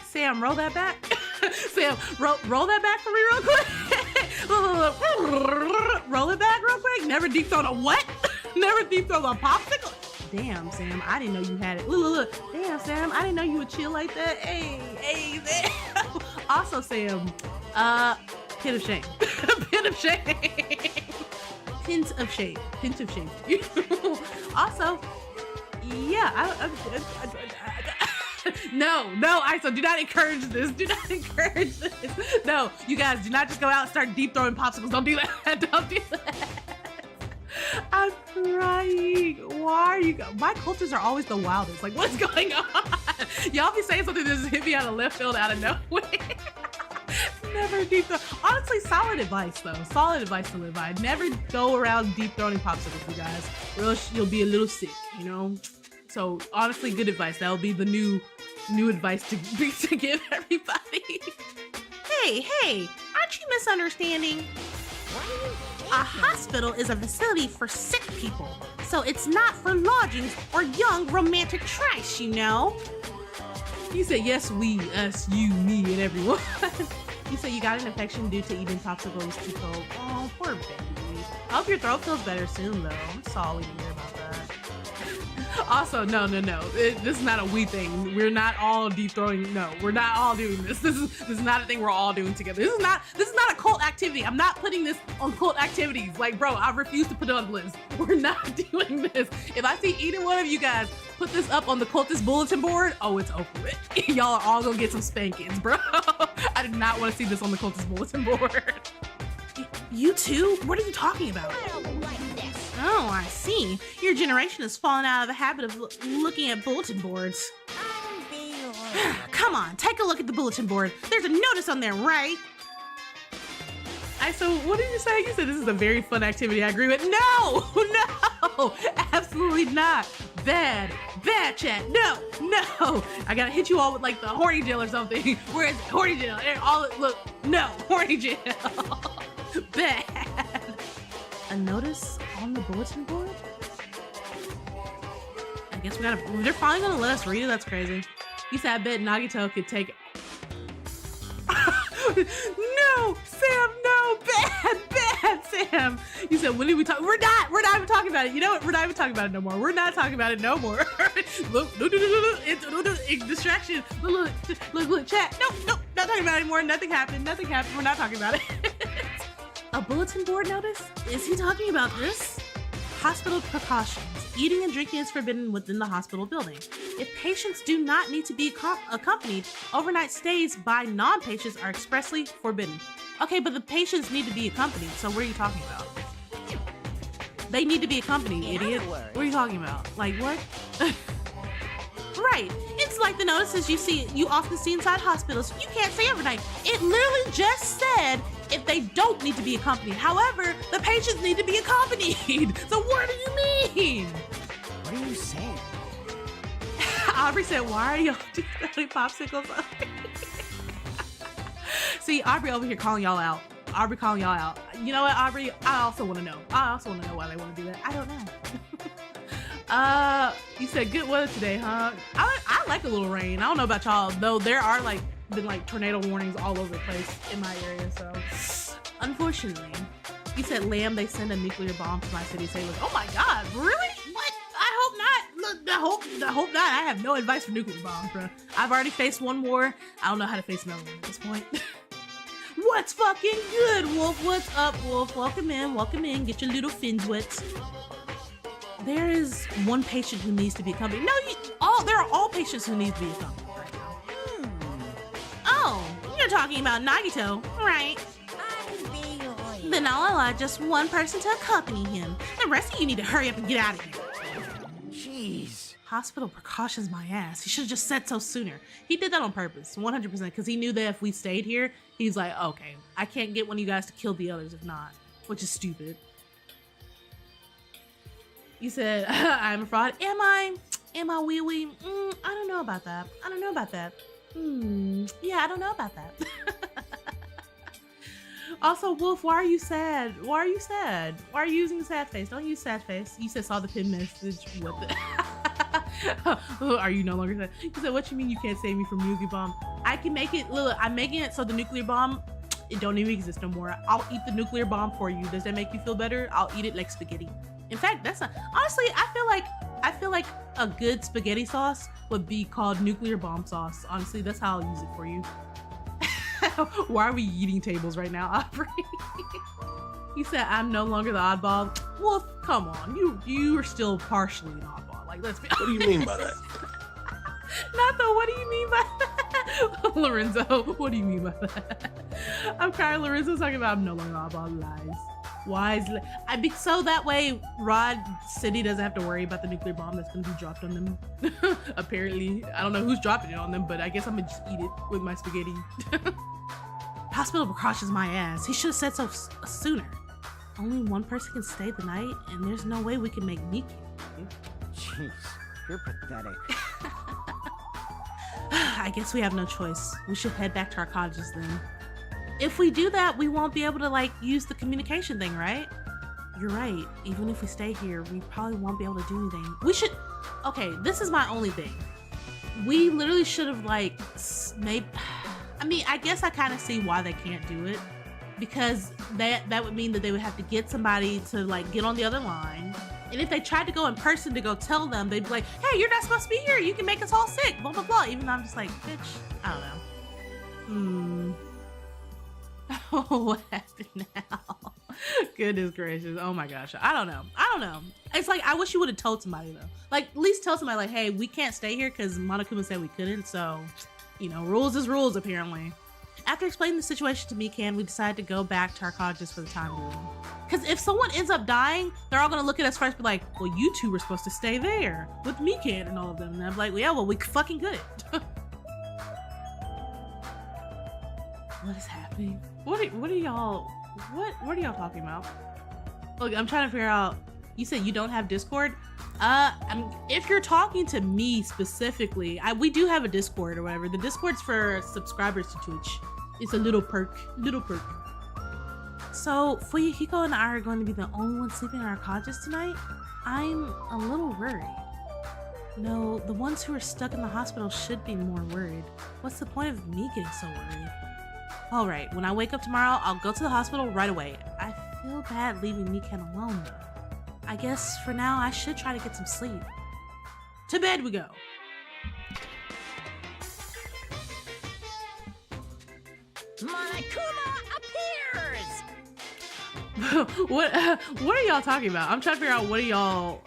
Sam, roll that back. Sam, roll that back for me real quick. Roll it back real quick. Never deep throw a what? Never deep throw a popsicle? Damn, Sam, I didn't know you had it. Look. Damn, Sam, I didn't know you would chill like that. Hey, Sam. Also, Sam, pin of shame. Pin of shame. Pint of shame. Pint of shame. Also, yeah, No, ISO, do not encourage this. Do not encourage this. No, you guys, do not just go out and start deep throwing popsicles. Don't do that. Don't do that. I'm crying. Why are you? My cultures are always the wildest. Like, what's going on? Y'all be saying something that just hit me out of left field, out of nowhere. Never deep throw. Honestly, solid advice though. Solid advice to live by. Never go around deep throwing popsicles, you guys, or else you'll be a little sick. You know. So honestly, good advice. That'll be the new advice to give everybody. Hey, aren't you misunderstanding? A hospital is a facility for sick people, so it's not for lodgings or young romantic trash, you know? You said yes, we, us, you, me, and everyone. You said you got an infection due to eating popsicles too cold. Oh, poor baby. I hope your throat feels better soon, though. I'm sorry to hear about that. Also, no. This is not a we thing. We're not all deep throwing. No, we're not all doing this. This is not a thing we're all doing together. This is not a cult activity. I'm not putting this on cult activities. Like, bro, I refuse to put it on the list. We're not doing this. If I see either one of you guys put this up on the cultist bulletin board, oh, it's over with. Y'all are all gonna get some spankings, bro. I do not want to see this on the cultist bulletin board. You too? What are you talking about? I don't like this. Oh, I see. Your generation has fallen out of the habit of looking at bulletin boards. Come on, take a look at the bulletin board. There's a notice on there, right? So what did you say? You said this is a very fun activity. I agree with. No, absolutely not. Bad chat. No. I gotta hit you all with like the horny jail or something. Where is it? Horny jail? Look, no, horny jail. Bad. A notice on the bulletin board? I guess they're finally gonna let us read it. That's crazy. You said I bet Nagito could take No, Sam, no, bad, Sam. You said, when did we talk? We're not even talking about it. You know what? We're not even talking about it no more. We're not talking about it no more. Look, it's distraction. Look, chat. Nope, not talking about it anymore. Nothing happened. We're not talking about it. A bulletin board notice? Is he talking about this? Hospital precautions. Eating and drinking is forbidden within the hospital building. If patients do not need to be accompanied, overnight stays by non-patients are expressly forbidden. Okay, but the patients need to be accompanied, so what are you talking about? They need to be accompanied, idiot. What are you talking about? Like, what? Right. It's like the notices you often see inside hospitals. You can't say overnight. It literally just said if they don't need to be accompanied. However, the patients need to be accompanied. So what do you mean? What are you saying? Aubrey said, why are y'all doing popsicles? See, Aubrey over here calling y'all out. You know what, Aubrey? I also want to know why they want to do that. I don't know. You said good weather today, huh? I like a little rain. I don't know about y'all, though. There are been tornado warnings all over the place in my area, so unfortunately. You said, Lamb, they send a nuclear bomb to my city sailors. Oh my God, really? What? I hope not. Look, I hope not. I have no advice for nuclear bombs, bro. I've already faced one war. I don't know how to face another one at this point. What's fucking good, Wolf? What's up, Wolf? Welcome in. Get your little fins wet. There is one patient who needs to be accompanied. No, there are all patients who need to be accompanied right now. Oh, you're talking about Nagito, right? Then I'll allow just one person to accompany him. The rest of you need to hurry up and get out of here. Jeez. Hospital precautions, my ass. He should have just said so sooner. He did that on purpose, 100%, because he knew that if we stayed here, he's like, okay, I can't get one of you guys to kill the others if not, which is stupid. You said, I'm a fraud. Am I wee wee? I don't know about that. Yeah, I don't know about that. Also, Wolf, why are you sad? Why are you using sad face? Don't use sad face. You said saw the pin message. What the? Are you no longer sad? You said, what you mean you can't save me from nuclear bomb? I can make it, look, I'm making it so the nuclear bomb, it don't even exist no more. I'll eat the nuclear bomb for you. Does that make you feel better? I'll eat it like spaghetti. In fact, honestly, I feel like a good spaghetti sauce would be called nuclear bomb sauce. Honestly, that's how I'll use it for you. Why are we eating tables right now, Aubrey? He said, I'm no longer the oddball. Well, come on, you are still partially an oddball. Like, let's be honest. What do you mean by that? Not though, what do you mean by that? Lorenzo, what do you mean by that? I'm crying. Lorenzo's talking about I'm no longer oddball. Lies. Wisely. So that way Rod City doesn't have to worry about the nuclear bomb that's gonna be dropped on them. Apparently. I don't know who's dropping it on them, but I guess I'm gonna just eat it with my spaghetti. Hospital precautions my ass. He should have said so sooner. Only one person can stay the night, and there's no way we can make Miki. Jeez, you're pathetic. I guess we have no choice. We should head back to our cottages then. If we do that, we won't be able to like use the communication thing, right? You're right. Even if we stay here, we probably won't be able to do anything. We should, okay, this is my only thing. We literally should have like maybe, I mean, I guess I kind of see why they can't do it, because that would mean that they would have to get somebody to like get on the other line. And if they tried to go in person to go tell them, they'd be like, hey, you're not supposed to be here. You can make us all sick, blah, blah, blah. Even though I'm just like, bitch, I don't know. Oh, what happened now? Goodness gracious. Oh my gosh. I don't know. It's like, I wish you would have told somebody though. Like, at least tell somebody like, hey, we can't stay here because Monokuma said we couldn't. So, you know, rules is rules apparently. After explaining the situation to Mikan, we decided to go back to our cottages for the time being. Because if someone ends up dying, they're all going to look at us first and be like, well, you two were supposed to stay there with Mikan and all of them. And I'm like, well, yeah, well, we fucking couldn't. What is happening? What are y'all talking about? Look, I'm trying to figure out, you said you don't have Discord? If you're talking to me specifically, we do have a Discord or whatever. The Discord's for subscribers to Twitch. It's a little perk. So, Fuyuhiko and I are going to be the only ones sleeping in our cottages tonight? I'm a little worried. No, the ones who are stuck in the hospital should be more worried. What's the point of me getting so worried? Alright, when I wake up tomorrow, I'll go to the hospital right away. I feel bad leaving Mikan alone though. I guess for now, I should try to get some sleep. To bed we go. Monokuma appears! What are y'all talking about? I'm trying to figure out what are y'all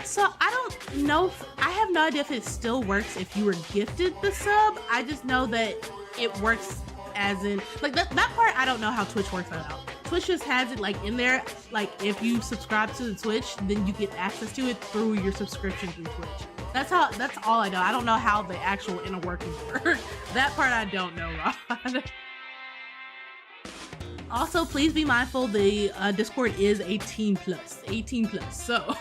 so I don't know I have no idea if it still works if you were gifted the sub. I just know that it works as in like that part. I don't know how Twitch works that out. Twitch just has it like in there, like if you subscribe to the Twitch, then you get access to it through your subscription through Twitch. That's all I know. I don't know how the actual inner workings work. That part I don't know, Rod. Also, please be mindful the Discord is 18 plus, so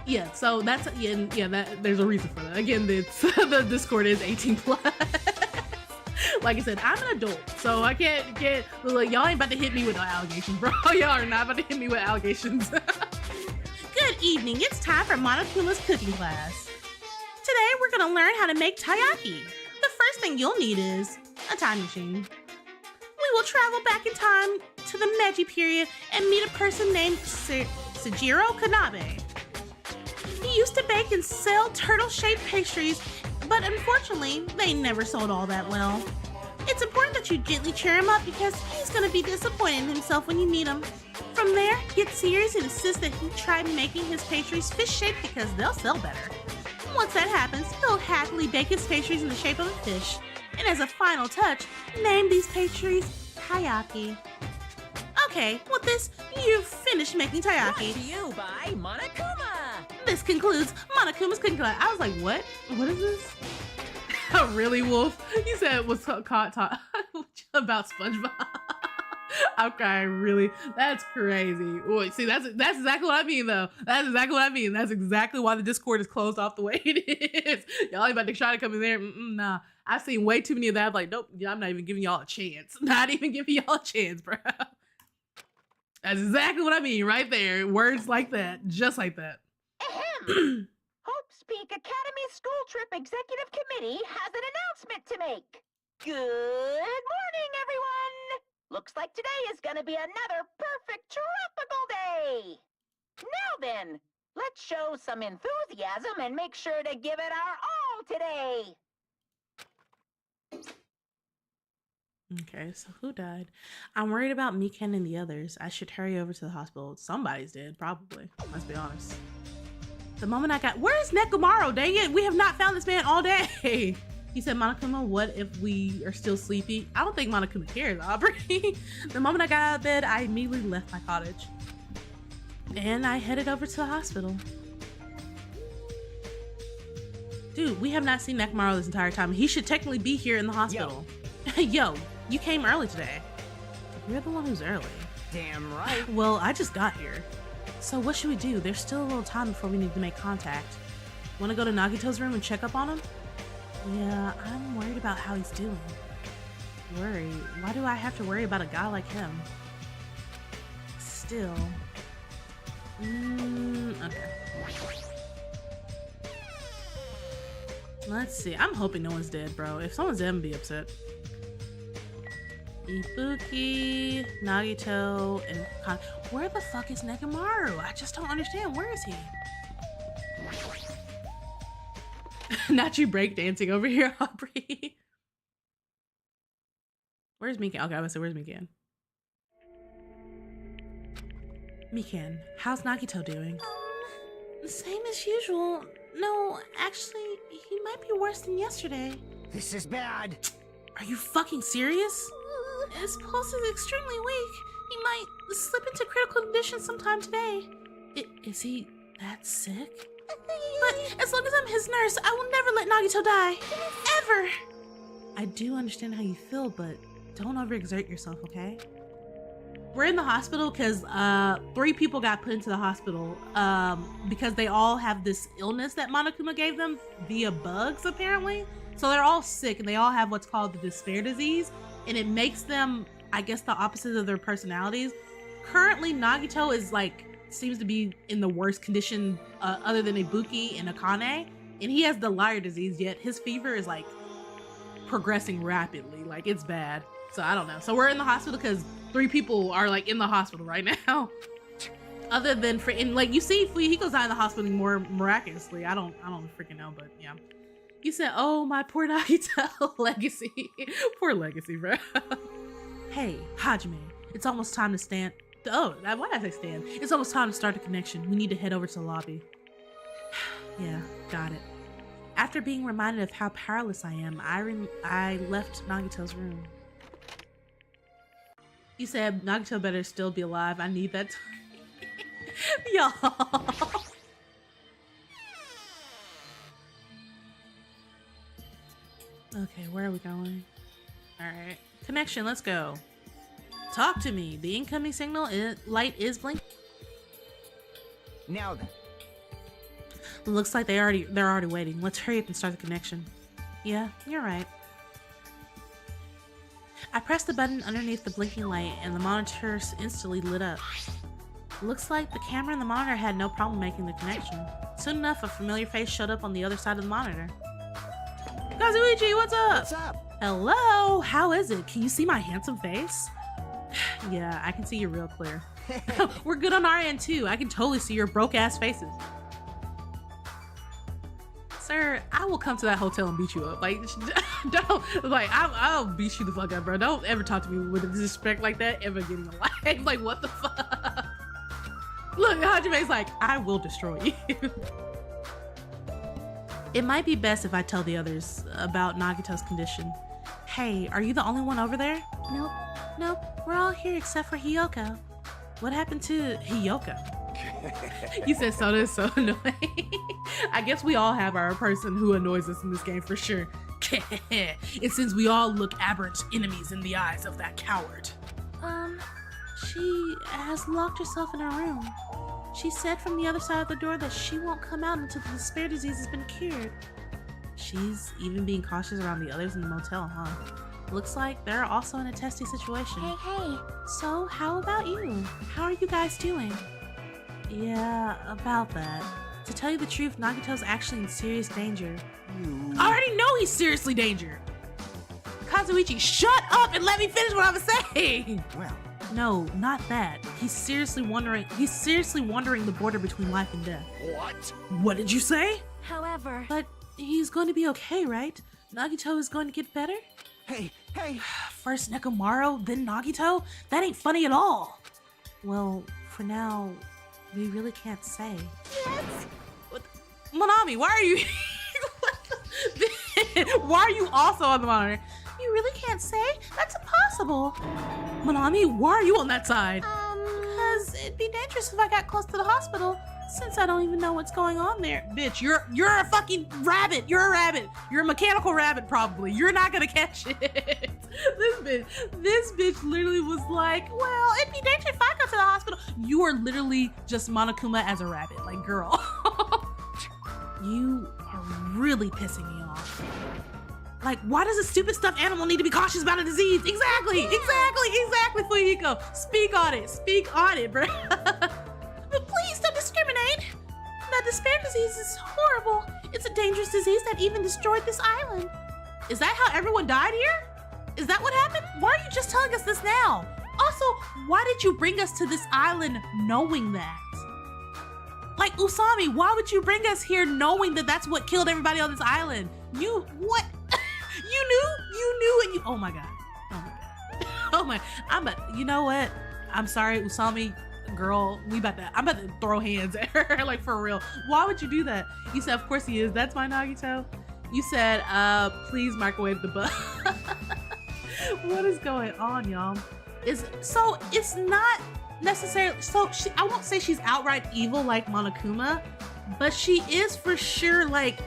yeah, so that's that there's a reason for that. Again, it's the Discord is 18 plus. Like I said, I'm an adult, so I can't get like y'all ain't about to hit me with no allegations, bro. Y'all are not about to hit me with allegations. Good evening. It's time for Monokuma's cooking class. Today we're gonna learn how to make taiyaki. The first thing you'll need is a time machine. We will travel back in time to the Meiji period and meet a person named Sejiro Kanabe. He used to bake and sell turtle-shaped pastries, but unfortunately, they never sold all that well. It's important that you gently cheer him up because he's going to be disappointed in himself when you meet him. From there, get serious and insist that he try making his pastries fish-shaped because they'll sell better. Once that happens, he'll happily bake his pastries in the shape of a fish. And as a final touch, name these pastries taiyaki. Okay, with this, you've finished making taiyaki. Brought to you by Monokuma! This concludes Monokuma's cooking class. I was like, what? What is this? Really, Wolf? You said what's caught about SpongeBob. I'm crying, really? That's crazy. Wait, see, that's exactly what I mean, though. That's exactly what I mean. That's exactly why the Discord is closed off the way it is. Y'all ain't about to try to come in there. Nah. I've seen way too many of that. I'm like, nope, I'm not even giving y'all a chance. Not even giving y'all a chance, bro. That's exactly what I mean right there. Words like that. Just like that. Ahem! Hope's Peak Academy School Trip Executive Committee has an announcement to make. Good morning, everyone! Looks like today is gonna be another perfect tropical day! Now then, let's show some enthusiasm and make sure to give it our all today! Okay, so who died? I'm worried about Mikan and the others. I should hurry over to the hospital. Somebody's dead, probably. Let's be honest. The moment I got... Where's Nekomaru? Dang it, we have not found this man all day. He said, Monokuma, what if we are still sleepy? I don't think Monokuma cares, Aubrey. The moment I got out of bed, I immediately left my cottage. And I headed over to the hospital. Dude, we have not seen Nekomaru this entire time. He should technically be here in the hospital. Yo, you came early today. You're the one who's early. Damn right. Well, I just got here. So what should we do? There's still a little time before we need to make contact. Want to go to Nagito's room and check up on him? Yeah, I'm worried about how he's doing. Worry? Why do I have to worry about a guy like him? Still. Okay. Let's see. I'm hoping no one's dead, bro. If someone's dead, I'm gonna be upset. Ibuki, Nagito, and where the fuck is Nekomaru? I just don't understand. Where is he? Not you breakdancing over here, Aubrey. Where's Mikan? Okay, I was say, where's Mikan? Mikan, how's Nagito doing? Same as usual. No, actually, he might be worse than yesterday. This is bad. Are you fucking serious? His pulse is extremely weak. He might slip into critical condition sometime today. Is he that sick? But as long as I'm his nurse, I will never let Nagito die. Ever! I do understand how you feel, but don't overexert yourself, okay? We're in the hospital because 3 people got put into the hospital because they all have this illness that Monokuma gave them via bugs, apparently. So they're all sick and they all have what's called the despair disease, and it makes them, I guess, the opposite of their personalities. Currently, Nagito is seems to be in the worst condition other than Ibuki and Akane, and he has the liar disease, yet his fever is progressing rapidly. It's bad. So I don't know. So we're in the hospital because 3 people are in the hospital right now. Other than you see, he goes out of the hospital more miraculously. I don't freaking know, but yeah. You said, oh, my poor Nagito. Legacy. Poor Legacy, bro. Hey, Hajime, it's almost time to stand. Oh, why did I say stand? It's almost time to start the connection. We need to head over to the lobby. Yeah, got it. After being reminded of how powerless I am, I left Nagito's room. You said Nagito better still be alive. I need that time. Y'all. Okay, where are we going? Alright. Connection, let's go. Talk to me. The incoming signal light is blinking. Now then. Looks like they're already waiting. Let's hurry up and start the connection. Yeah, you're right. I pressed the button underneath the blinking light and the monitor instantly lit up. Looks like the camera and the monitor had no problem making the connection. Soon enough, a familiar face showed up on the other side of the monitor. Kazuichi, what's up? What's up? Hello, how is it? Can you see my handsome face? Yeah, I can see you real clear. We're good on our end too. I can totally see your broke ass faces. Sir, I will come to that hotel and beat you up. I'll beat you the fuck up, bro. Don't ever talk to me with a disrespect like that ever again in my life. What the fuck? Look, Hajime's I will destroy you. It might be best if I tell the others about Nagito's condition. Hey, are you the only one over there? Nope, we're all here except for Hiyoko. What happened to Hiyoko? You said Soda is so annoying. I guess we all have our person who annoys us in this game for sure. And since we all look aberrant enemies in the eyes of that coward. She has locked herself in her room. She said from the other side of the door that she won't come out until the despair disease has been cured. She's even being cautious around the others in the motel, huh? Looks like they're also in a testy situation. Hey. So, how about you? How are you guys doing? Yeah, about that. To tell you the truth, Nagito's actually in serious danger. I already know he's seriously in danger! Kazuichi, shut up and let me finish what I was saying! Well. No, not that. He's seriously wondering the border between life and death. What? What did you say? However, But he's going to be okay, right? Nagito is going to get better? Hey. First Nekomaru, then Nagito? That ain't funny at all. Well, for now, we really can't say. yes. Monami, why are you What the Why are you also on the monitor? You really can't say? That's impossible. Manami, why are you on that side? Because it'd be dangerous if I got close to the hospital, since I don't even know what's going on there. Bitch, you're a fucking rabbit. You're a rabbit. You're a mechanical rabbit, probably. You're not gonna catch it. This bitch literally was like, well, it'd be dangerous if I go to the hospital. You are literally just Monokuma as a rabbit. Like, girl. You are really pissing me off. Like, why does a stupid stuffed animal need to be cautious about a disease? Exactly, Fuyiko. Speak on it, bro. But please don't discriminate. That despair disease is horrible. It's a dangerous disease that even destroyed this island. Is that how everyone died here? Is that what happened? Why are you just telling us this now? Also, why did you bring us to this island knowing that? Like, Usami, why would you bring us here knowing that that's what killed everybody on this island? What? You knew and you, oh my God. You know what? I'm sorry, Usami, girl, I'm about to throw hands at her, like, for real. Why would you do that? You said, of course he is. That's my Nagito. You said, please microwave the bug. What is going on, y'all? It's not necessarily, I won't say she's outright evil like Monokuma, but she is for sure, like,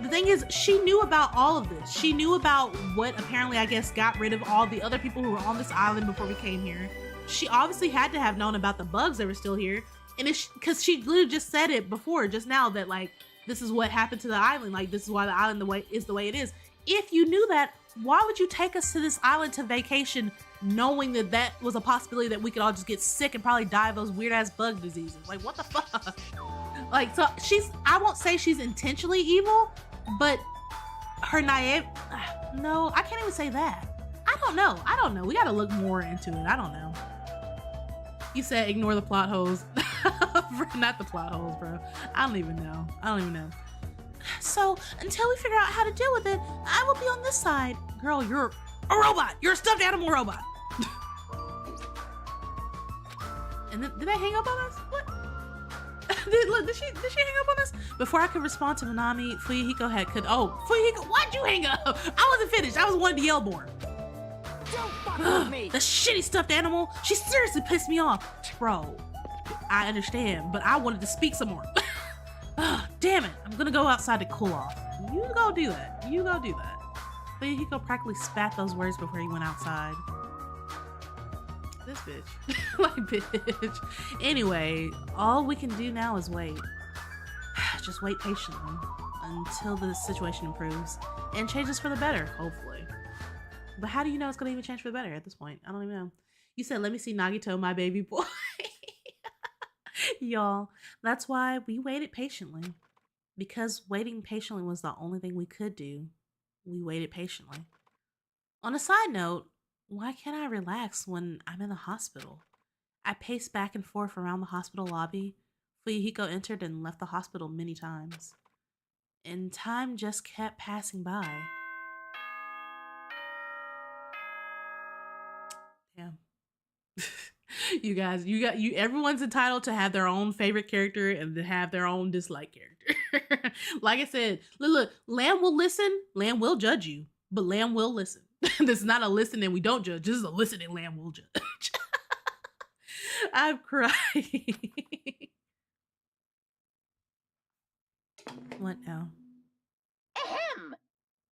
the thing is, she knew about all of this. She knew about what apparently, I guess, got rid of all the other people who were on this island before we came here. She obviously had to have known about the bugs that were still here. And it's because she literally just said it before, just now, that, like, this is what happened to the island. Like, this is why the island is the way it is. If you knew that, why would you take us to this island to vacation knowing that that was a possibility that we could all just get sick and probably die of those weird ass bug diseases? Like, what the fuck? Like, so I won't say she's intentionally evil, but her naive, no, I can't even say that. I don't know. We gotta look more into it. I don't know. You said ignore the plot holes. Not the plot holes, bro. I don't even know. So until we figure out how to deal with it, I will be on this side. Girl, you're a robot. You're a stuffed animal robot. And then, did I hang up on us? What? Did she hang up on us? Before I could respond to Manami, Fuyuhiko Fuyuhiko, why'd you hang up? I wasn't finished. I was wanting to yell more. Don't fuck with me! The shitty stuffed animal. She seriously pissed me off. Bro, I understand, but I wanted to speak some more. Damn it. I'm gonna go outside to cool off. You go do that. Fuyuhiko practically spat those words before he went outside. This bitch. Like, bitch. Anyway, all we can do now is wait. Just wait patiently until the situation improves and changes for the better, hopefully. But how do you know it's gonna even change for the better at this point? I don't even know. You said, let me see Nagito, my baby boy. Y'all, that's why we waited patiently. Because waiting patiently was the only thing we could do. We waited patiently. On a side note, why can't I relax when I'm in the hospital? I paced back and forth around the hospital lobby. Fuyuhiko entered and left the hospital many times. And time just kept passing by. Damn. You guys, everyone's entitled to have their own favorite character and to have their own dislike character. Like I said, look, Lamb will listen, Lamb will judge you, but Lamb will listen. This is not a listen and we don't judge. This is a listen and Lamb will judge. I'm crying. What now? Ahem!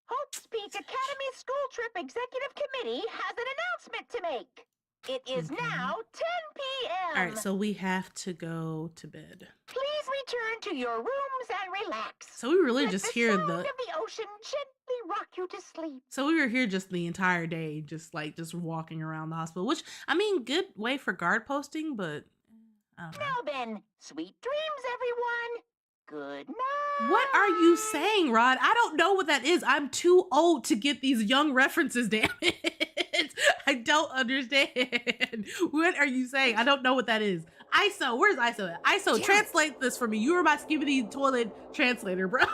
Hope's Peak Academy School Trip Executive Committee has an announcement to make. It is now 10 p.m. All right, so we have to go to bed. Please return to your rooms and relax. So we really Let just the hear sound of the ocean gently rock you to sleep. So we were here just the entire day, just walking around the hospital, which, I mean, good way for guard posting, but I don't know. Now then, sweet dreams, everyone. Good night. What are you saying, Rod? I don't know what that is. I'm too old to get these young references, damn it. I don't understand. What are you saying? I don't know what that is. ISO, where's ISO at? ISO, translate this for me. You are my skibidi toilet translator, bro.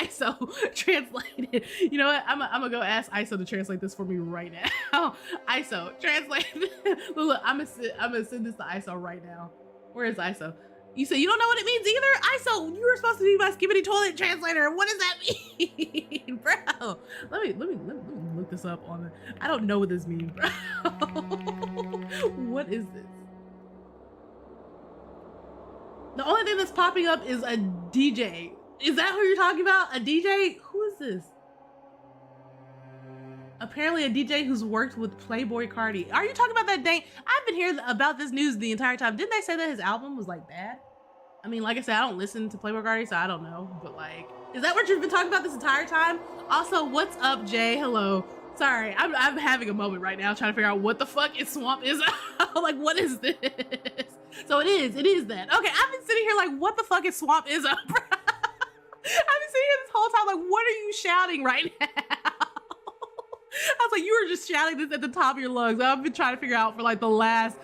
ISO, translate it. You know what? I'm gonna go ask ISO to translate this for me right now. ISO, translate. Look, I'm gonna send this to ISO right now. Where is ISO? You say you don't know what it means either? ISO, you were supposed to be my skibidi toilet translator. What does that mean, bro? let me look this up on the. I don't know what this means, bro. What is this? The only thing that's popping up is a DJ. Is that who you're talking about? A DJ? Who is this? Apparently a DJ who's worked with Playboy Cardi. Are you talking about that dang? I've been hearing about this news the entire time. Didn't they say that his album was like bad? I mean, like I said, I don't listen to Playboy Cardi, so I don't know. But like, is that what you've been talking about this entire time? Also, what's up, Jay? Hello. Sorry, I'm having a moment right now trying to figure out what the fuck is Swamp is. Like, what is this? So it is that. Okay, I've been sitting here like, what the fuck is Swamp is up? I've been sitting here this whole time like, what are you shouting right now? I was like, you were just shouting this at the top of your lungs. I've been trying to figure out for like the last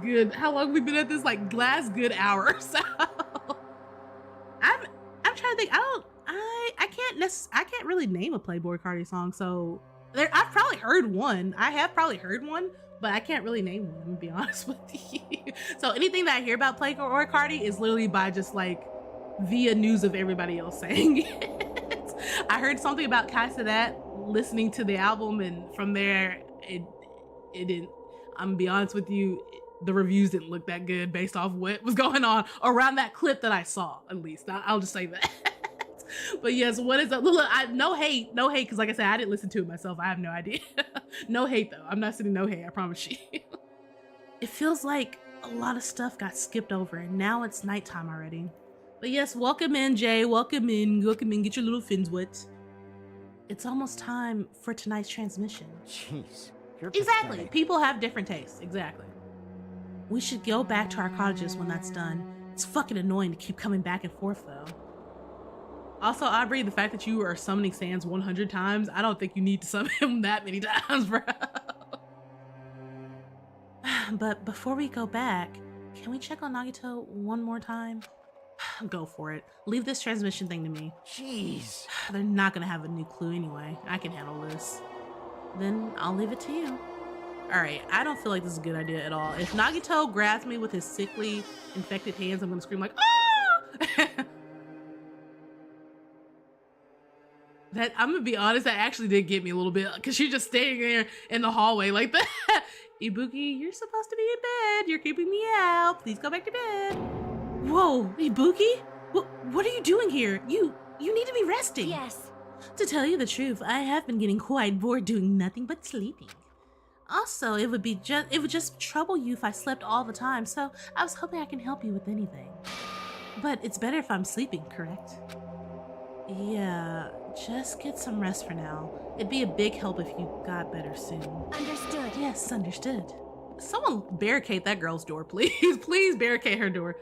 good, how long have we been at this? Like last good hour or so. I'm trying to think. I can't really name a Playboy Cardi song. So I've probably heard one. I have probably heard one, but I can't really name one, to be honest with you. So anything that I hear about Playboy Cardi is literally by just like via news of everybody else saying it. I heard something about Kaisa that listening to the album, and from there it didn't. I'm gonna be honest with you, the reviews didn't look that good based off what was going on around that clip that I saw. At least I'll just say that. But yes, what is up? Look, no hate, because like I said, I didn't listen to it myself. I have no idea. No hate though. I'm not sending no hate. I promise you. It feels like a lot of stuff got skipped over, and now it's nighttime already. But yes, welcome in, Jay. Welcome in. Get your little fins wet. It's almost time for tonight's transmission. Jeez, you're Exactly. pathetic. People have different tastes. Exactly. We should go back to our cottages when that's done. It's fucking annoying to keep coming back and forth, though. Also, Aubrey, the fact that you are summoning Sans 100 times, I don't think you need to summon him that many times, bro. But before we go back, can we check on Nagito one more time? Go for it. Leave this transmission thing to me. Jeez. They're not gonna have a new clue anyway. I can handle this. Then I'll leave it to you. Alright, I don't feel like this is a good idea at all. If Nagito grabs me with his sickly, infected hands, I'm gonna scream like, ah! That, I'm gonna be honest, that actually did get me a little bit, because she's just standing there in the hallway like that. Ibuki, you're supposed to be in bed. You're keeping me out. Please go back to bed. Whoa, Ibuki? What are you doing here? You need to be resting. Yes. To tell you the truth, I have been getting quite bored doing nothing but sleeping. Also, it would just trouble you if I slept all the time, so I was hoping I can help you with anything. But it's better if I'm sleeping, correct? Yeah, just get some rest for now. It'd be a big help if you got better soon. Understood. Yes, understood. Someone barricade that girl's door, please. Please barricade her door.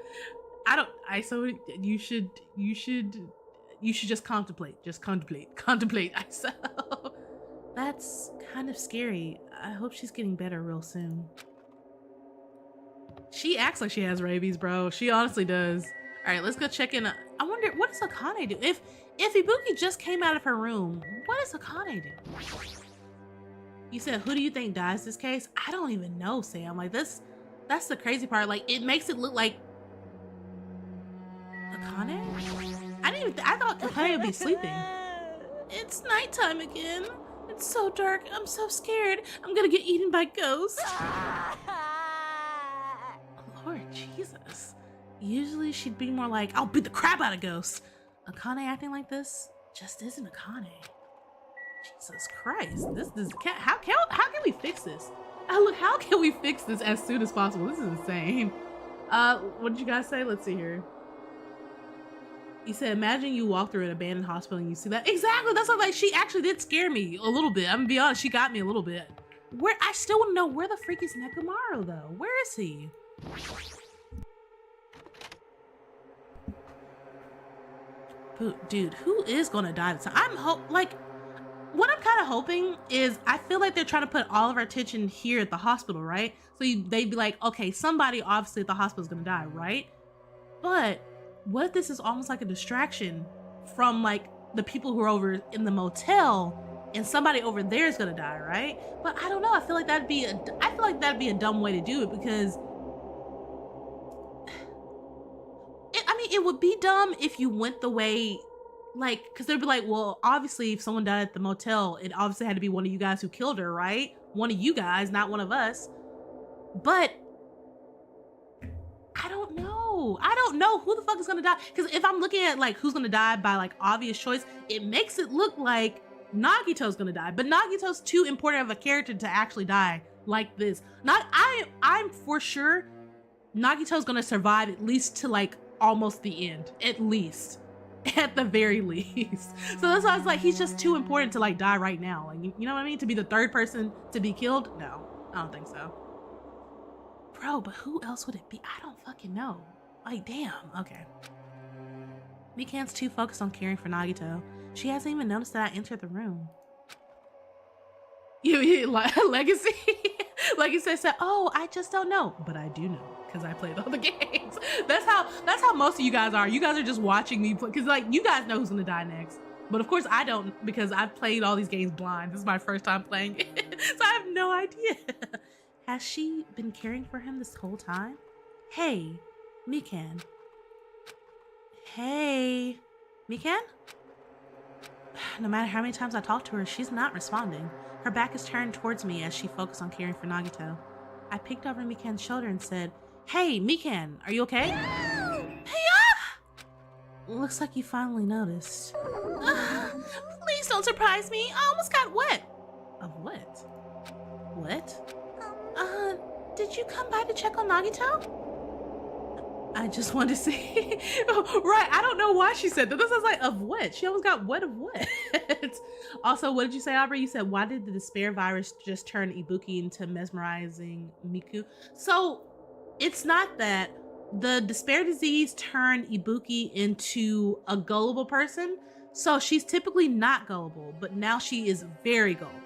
You should just contemplate. Just contemplate, Iso. That's kind of scary. I hope she's getting better real soon. She acts like she has rabies, bro. She honestly does. All right, let's go check in. I wonder, what does Akane do? If Ibuki just came out of her room, what does Akane do? You said, who do you think dies this case? I don't even know, Sam. Like, that's the crazy part. Like, it makes it look like Akane? I thought Akane would be sleeping. It's nighttime again. It's so dark. I'm so scared. I'm gonna get eaten by ghosts. Lord Jesus. Usually she'd be more like, I'll beat the crap out of ghosts. Akane acting like this just isn't Akane. Jesus Christ. How can we fix this? Look, how can we fix this as soon as possible? This is insane. What did you guys say? Let's see here. You said, imagine you walk through an abandoned hospital and you see that. Exactly. That's like she actually did scare me a little bit. I'm gonna be honest. She got me a little bit. I still want to know, where the freak is Nekomaru though? Where is he? Dude, who is gonna die this time? What I'm kind of hoping is, I feel like they're trying to put all of our attention here at the hospital, right? So they'd be like, okay, somebody obviously at the hospital is gonna die, right? But what if this is almost like a distraction from like the people who are over in the motel, and somebody over there is gonna die, right? But I don't know. I feel like that'd be a dumb way to do it, because it would be dumb if you went the way like, because they'd be like, well, obviously, if someone died at the motel, it obviously had to be one of you guys who killed her, right? One of you guys, not one of us. But I don't know. I don't know who the fuck is gonna die. Because if I'm looking at like who's gonna die by like obvious choice, it makes it look like Nagito's gonna die. But Nagito's too important of a character to actually die like this. I'm for sure Nagito's gonna survive at least to like almost the end, at least. At the very least. So that's why I was like, he's just too important to like die right now. Like, you know what I mean? To be the third person to be killed? No, I don't think so. Bro, but who else would it be? I don't fucking know. Like, damn. Okay. Mikan's too focused on caring for Nagito. She hasn't even noticed that I entered the room. You like Legacy? Legacy said, oh, I just don't know. But I do know, because I played all the games. That's how most of you guys are. You guys are just watching me play, because like you guys know who's gonna die next. But of course I don't, because I've played all these games blind. This is my first time playing it. So I have no idea. Has she been caring for him this whole time? Hey, Mikan. Hey, Mikan? No matter how many times I talk to her, she's not responding. Her back is turned towards me as she focused on caring for Nagito. I peeked over Mikan's shoulder and said, hey, Mikan, are you okay? No! Hey, looks like you finally noticed. Please don't surprise me. I almost got wet. Of what? What? Did you come by to check on Nagito? I just wanted to see. Right, I don't know why she said that. This is like, of what? She almost got wet of what? Also, what did you say, Aubrey? You said, why did the despair virus just turn Ibuki into mesmerizing Miku? So, it's not that. The despair disease turned Ibuki into a gullible person. So, she's typically not gullible, but now she is very gullible.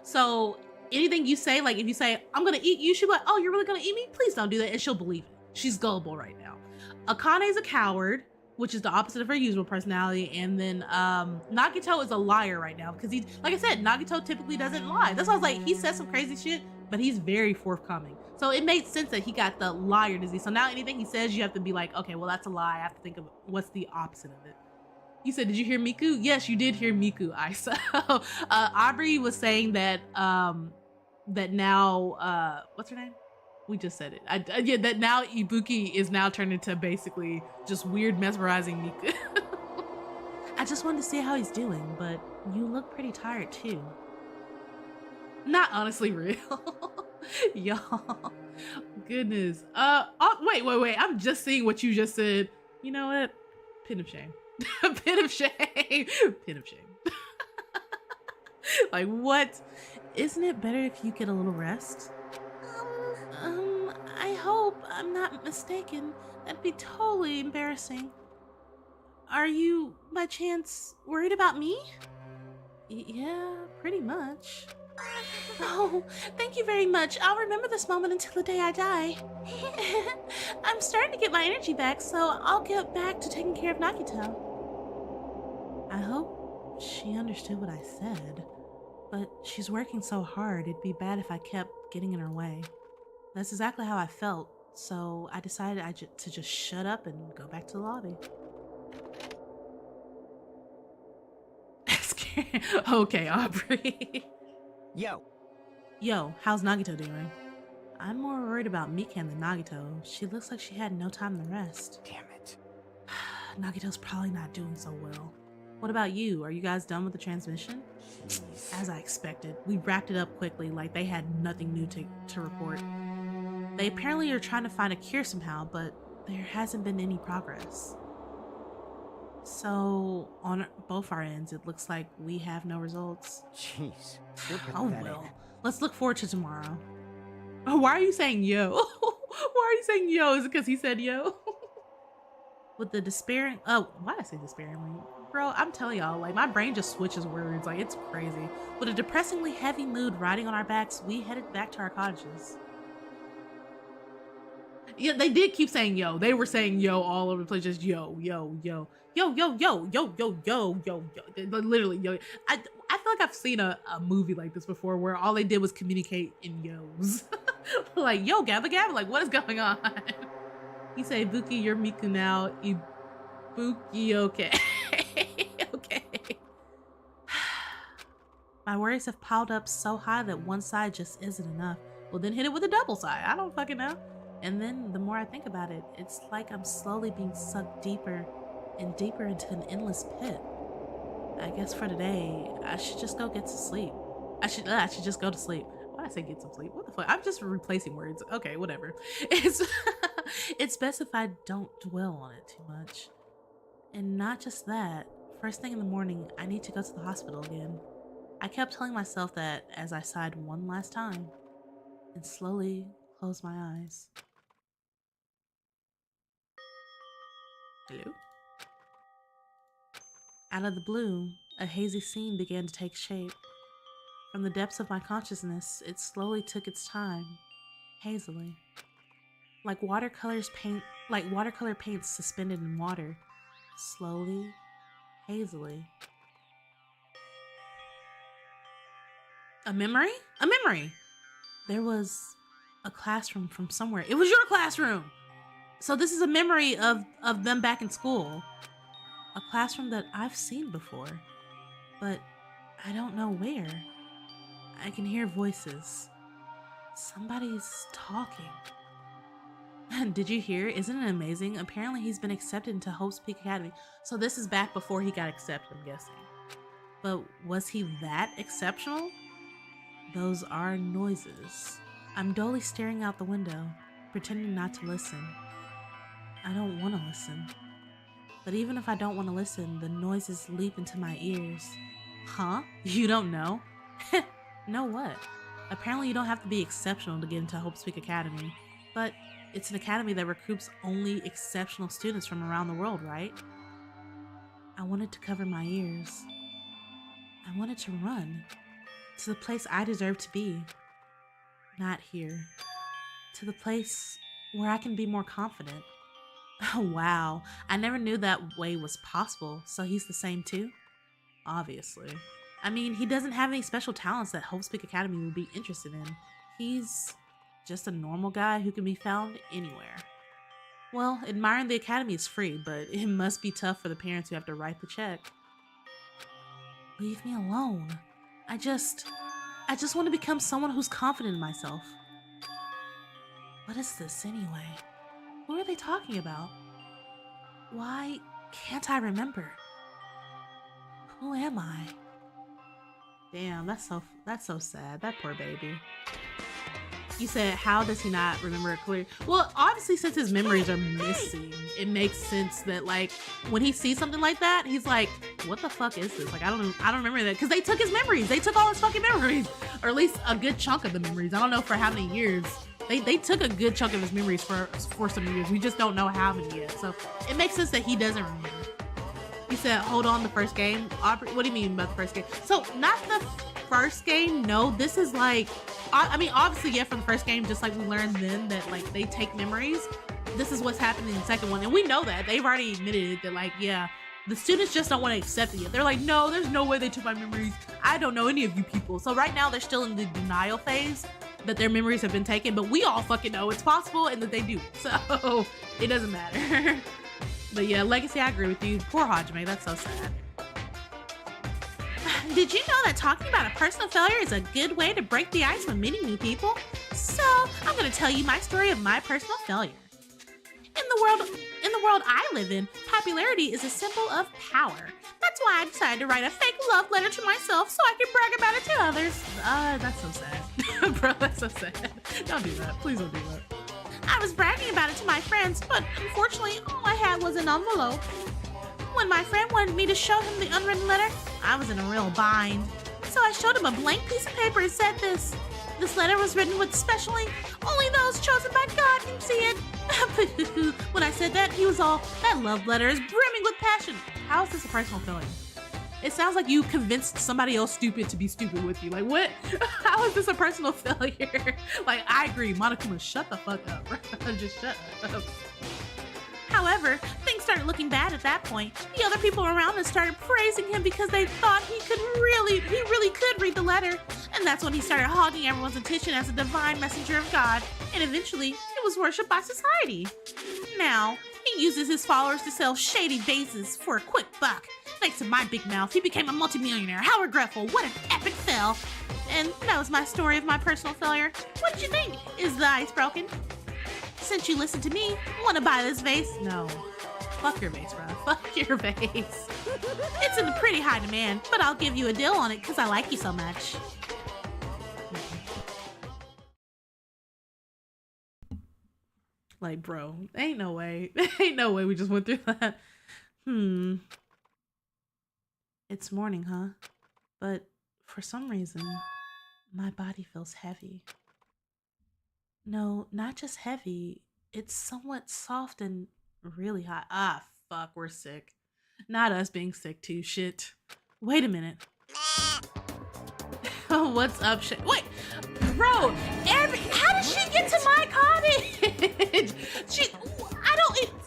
So, anything you say, like if you say, I'm gonna eat you, she'll be like, oh, you're really gonna eat me? Please don't do that. And she'll believe it. She's gullible right now. Akane is a coward, which is the opposite of her usual personality. And then Nagito is a liar right now because he's, like I said, Nagito typically doesn't lie. That's why I was like, he says some crazy shit, but he's very forthcoming. So it made sense that he got the liar disease. So now anything he says, you have to be like, okay, well, that's a lie. I have to think of what's the opposite of it. You said, did you hear Miku? Yes, you did hear Miku, Isa. Aubrey was saying that that now, what's her name? We just said it. Yeah, that now Ibuki is now turned into basically just weird mesmerizing Miku. I just wanted to see how he's doing, but you look pretty tired too. Not honestly real. Y'all. Goodness. Wait. I'm just seeing what you just said. You know what? Pin of shame. Pin of shame. Pin of shame. Like, what? Isn't it better if you get a little rest? I hope I'm not mistaken. That'd be totally embarrassing. Are you, by chance, worried about me? Yeah, pretty much. Oh, thank you very much. I'll remember this moment until the day I die. I'm starting to get my energy back, so I'll get back to taking care of Nagito. I hope she understood what I said, but she's working so hard, it'd be bad if I kept getting in her way. That's exactly how I felt, so I decided to just shut up and go back to the lobby. Okay, Aubrey. Yo, how's Nagito doing? I'm more worried about Mikan than Nagito. She looks like she had no time to rest. Damn it. Nagito's probably not doing so well. What about you? Are you guys done with the transmission? Jeez. As I expected, we wrapped it up quickly, like they had nothing new to report. They apparently are trying to find a cure somehow, but there hasn't been any progress. So, on both our ends, it looks like we have no results. Jeez. You're Oh pathetic. well, let's look forward to tomorrow. Oh, why are you saying yo? Why are you saying yo? Is it because he said yo? With the despairing, oh, why did I say despairingly? Bro, I'm telling y'all, like my brain just switches words, like it's crazy. With a depressingly heavy mood riding on our backs, we headed back to our cottages. Yeah, they did keep saying yo. They were saying yo all over the place, just yo, yo, yo. Yo, yo, yo, yo, yo, yo, yo, yo. Literally, yo. I feel like I've seen a movie like this before where all they did was communicate in yos. Like, yo, Gabba Gabba, like, what is going on? You say, Ibuki, you're Miku now. Ibuki, okay. My worries have piled up so high that one side just isn't enough. Well, then hit it with a double side. I don't fucking know. And then the more I think about it, it's like I'm slowly being sucked deeper and deeper into an endless pit. I guess for today, I should just go get to sleep. I should just go to sleep. Why did I say get some sleep? What the fuck? I'm just replacing words. Okay, whatever. It's best if I don't dwell on it too much. And not just that, first thing in the morning, I need to go to the hospital again. I kept telling myself that as I sighed one last time and slowly closed my eyes. Hello? Out of the blue, a hazy scene began to take shape. From the depths of my consciousness, it slowly took its time, hazily. Like watercolor paints suspended in water, slowly, hazily. A memory? A memory! There was a classroom from somewhere. It was your classroom! So this is a memory of them back in school. A classroom that I've seen before, but I don't know where. I can hear voices. Somebody's talking. Did you hear? Isn't it amazing? Apparently he's been accepted into Hope's Peak Academy. So this is back before he got accepted, I'm guessing. But was he that exceptional? Those are noises. I'm dully staring out the window, pretending not to listen. I don't want to listen. But even if I don't want to listen, the noises leap into my ears. Huh? You don't know? Know what? Apparently you don't have to be exceptional to get into Hope's Peak Academy. But it's an academy that recruits only exceptional students from around the world, right? I wanted to cover my ears. I wanted to run to the place I deserve to be. Not here. To the place where I can be more confident. Oh, wow. I never knew that way was possible. So he's the same too? Obviously. I mean, he doesn't have any special talents that Hope's Peak Academy would be interested in. He's just a normal guy who can be found anywhere. Well, admiring the academy is free, but it must be tough for the parents who have to write the check. Leave me alone. I just want to become someone who's confident in myself. What is this anyway? Who are they talking about? Why can't I remember? Who am I? Damn, that's so sad. That poor baby. You said, how does he not remember it clearly? Well, obviously, since his memories are missing, it makes sense that, like, when he sees something like that, he's like, what the fuck is this? Like, I don't remember that. Because they took his memories. They took all his fucking memories. Or at least a good chunk of the memories. I don't know for how many years. They took a good chunk of his memories for some years. We just don't know how many yet. So it makes sense that he doesn't remember. You said, hold on, the first game? Aubrey, what do you mean about the first game? So, not the first game, no. This is like, I mean, obviously, yeah, from the first game, just like we learned then that, like, they take memories. This is what's happening in the second one. And we know that. They've already admitted it, that, like, yeah, the students just don't want to accept it yet. They're like, no, there's no way they took my memories. I don't know any of you people. So right now, they're still in the denial phase that their memories have been taken. But we all fucking know it's possible and that they do. So, it doesn't matter. But yeah, Legacy, I agree with you. Poor Hajime, that's so sad. Did you know that talking about a personal failure is a good way to break the ice when meeting new people? So, I'm gonna tell you my story of my personal failure. In the world I live in, popularity is a symbol of power. That's why I decided to write a fake love letter to myself so I can brag about it to others. That's so sad. Bro, that's so sad. Don't do that. Please don't do that. I was bragging about it to my friends, but unfortunately, all I had was an envelope. When my friend wanted me to show him the unwritten letter, I was in a real bind. So I showed him a blank piece of paper and said this. This letter was written with special ink. Only those chosen by God can see it. When I said that, he was all, that love letter is brimming with passion. How is this a personal feeling? It sounds like you convinced somebody else stupid to be stupid with you. Like, what? How is this a personal failure? Like, I agree. Monokuma, shut the fuck up. Just shut up. However, things started looking bad at that point. The other people around us started praising him because they thought he really could read the letter. And that's when he started hogging everyone's attention as a divine messenger of God. And eventually, he was worshipped by society. Now, he uses his followers to sell shady vases for a quick buck. Thanks to my big mouth, he became a multimillionaire. How regretful. What an epic fail. And that was my story of my personal failure. What did you think? Is the ice broken? Since you listened to me, want to buy this vase? No. Fuck your vase, bro. Fuck your vase. It's in pretty high demand, but I'll give you a deal on it because I like you so much. Like, bro, ain't no way. Ain't no way we just went through that. It's morning, huh? But for some reason, my body feels heavy. No, not just heavy. It's somewhat soft and really hot. Ah, fuck, we're sick. Not us being sick too, shit. Wait a minute. What's up, shit? Wait, bro, how did she get to my cottage?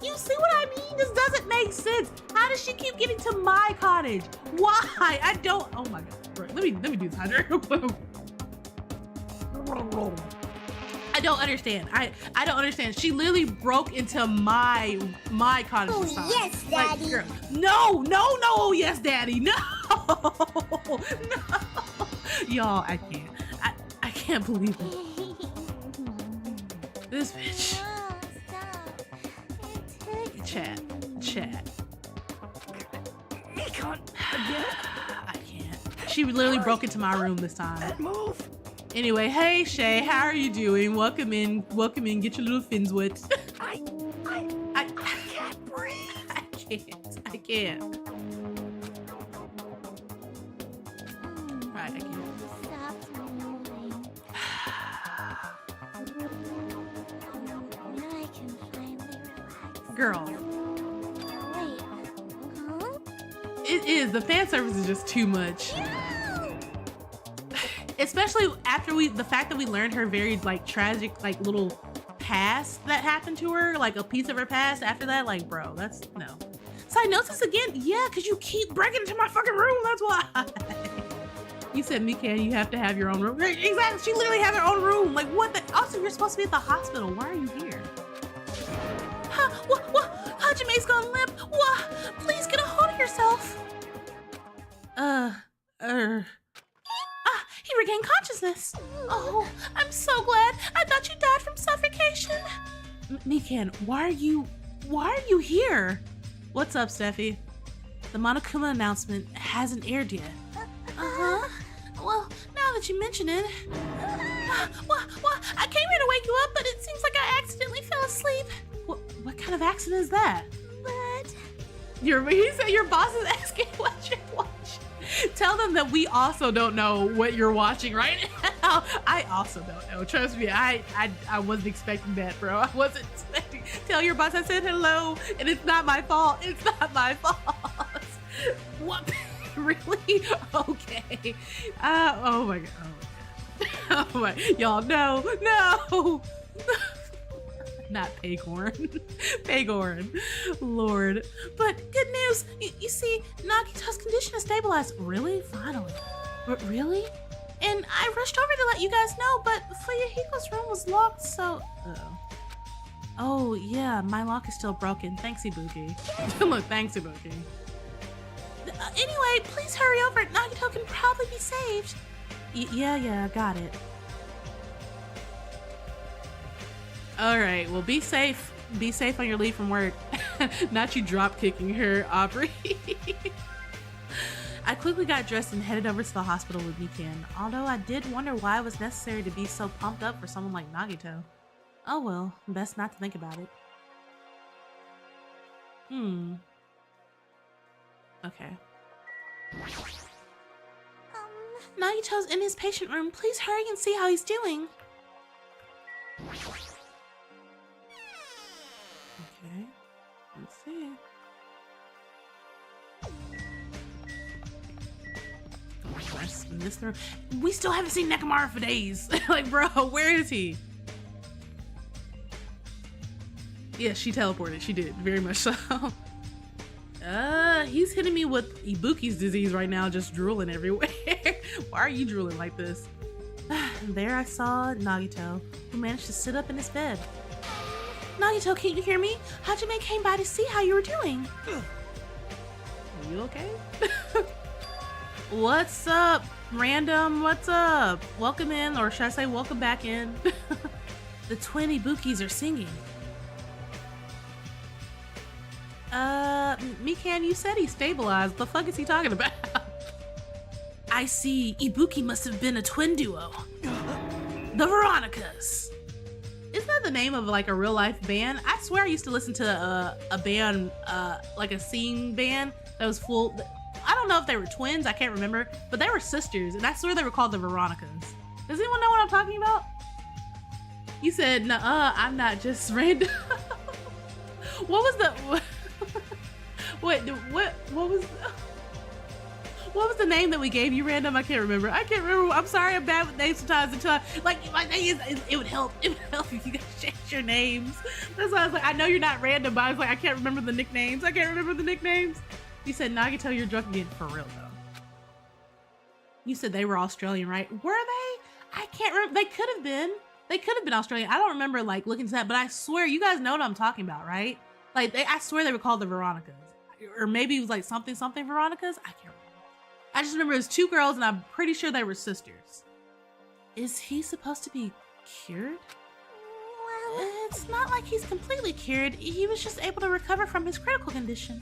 You see what I mean? This doesn't make sense. How does she keep getting to my cottage? Why? I don't, oh my God. Bro, let me do this hydrant real quick. I don't understand. I don't understand. She literally broke into my cottage. Oh, this time. yes, Daddy. Like, girl, no, yes, Daddy, no. Y'all, I can't believe it. This bitch. Chat. I can't. She literally broke into my room this time. Move. Anyway, hey Shay, how are you doing? Welcome in, get your little fins wet. I can't breathe. I can't. Right, I can't. Stop moving. Now I can finally relax. Girl, Wait. Huh? it is. The fan service is just too much. Especially after the fact that we learned her very like tragic like little past that happened to her, like a piece of her past after that, like bro, that's no. Cyanosis again? Yeah, because you keep breaking into my fucking room, that's why. You said, Mikan, you have to have your own room. Exactly, she literally has her own room. Like what the, also you're supposed to be at the hospital, why are you here? Huh, what, Hajime's gone limp, what? Please get a hold of yourself. He regained consciousness. Oh, I'm so glad. I thought you died from suffocation. Mikan, why are you here? What's up, Steffi? The Monokuma announcement hasn't aired yet. Uh-huh. Well, now that you mention it. Well, I came here to wake you up, but it seems like I accidentally fell asleep. What kind of accident is that? But He said your boss is asking what you're watching. Tell them that we also don't know what you're watching right now. I also don't know. Trust me, I wasn't expecting that, bro. I wasn't expecting. Tell your boss I said hello, and it's not my fault. It's not my fault. What? Really? Okay. Oh my God. Oh my. Y'all, no. Not Pagorn. Pagorn. Lord. But good news. You see, Nagito's condition has stabilized. Really? Finally. But really? And I rushed over to let you guys know, but Fuyuhiko's room was locked, so... Oh, yeah, my lock is still broken. Thanks, Ibuki. Look, thanks, Ibuki. Anyway, please hurry over. Nagito can probably be saved. Yeah, got it. All right, well, be safe. Be safe on your leave from work. Not you drop kicking her, Aubrey. I quickly got dressed and headed over to the hospital with Mikan, although I did wonder why it was necessary to be so pumped up for someone like Nagito. Oh well, best not to think about it. Okay. Nagito's in his patient room. Please hurry and see how he's doing. Okay, let's see. We still haven't seen Nekomara for days. Like, bro, where is he? Yeah, she teleported. She did, very much so. He's hitting me with Ibuki's disease right now, just drooling everywhere. Why are you drooling like this? There I saw Nagito, who managed to sit up in his bed. Nagito, can you hear me? Hajime came by to see how you were doing. Are you okay? What's up, random? What's up? Welcome in, or should I say welcome back in? The twin Ibukis are singing. Mikan, you said he stabilized. The fuck is he talking about? I see. Ibuki must have been a twin duo. The Veronicas. Isn't that the name of like a real life band? I swear I used to listen to a band, like a singing band that was full. I don't know if they were twins, I can't remember, but they were sisters, and I swear they were called the Veronicas. Does anyone know what I'm talking about? You said, nuh-uh, I'm not just random. What was the, wait, what was the name that we gave you, random? I can't remember. I'm sorry, I'm bad with names sometimes. Until like my name is, it would help if you guys change your names. That's why I was like, I know you're not random, but I was like, I can't remember the nicknames. You said, Nagito, you're drunk again. For real though. You said they were Australian, right? Were they? I can't remember. They could have been Australian. I don't remember like looking to that, but I swear you guys know what I'm talking about, right? Like I swear they were called the Veronicas, or maybe it was like something Veronicas. I can't remember. I just remember it was two girls, and I'm pretty sure they were sisters. Is he supposed to be cured? Well, it's not like he's completely cured. He was just able to recover from his critical condition.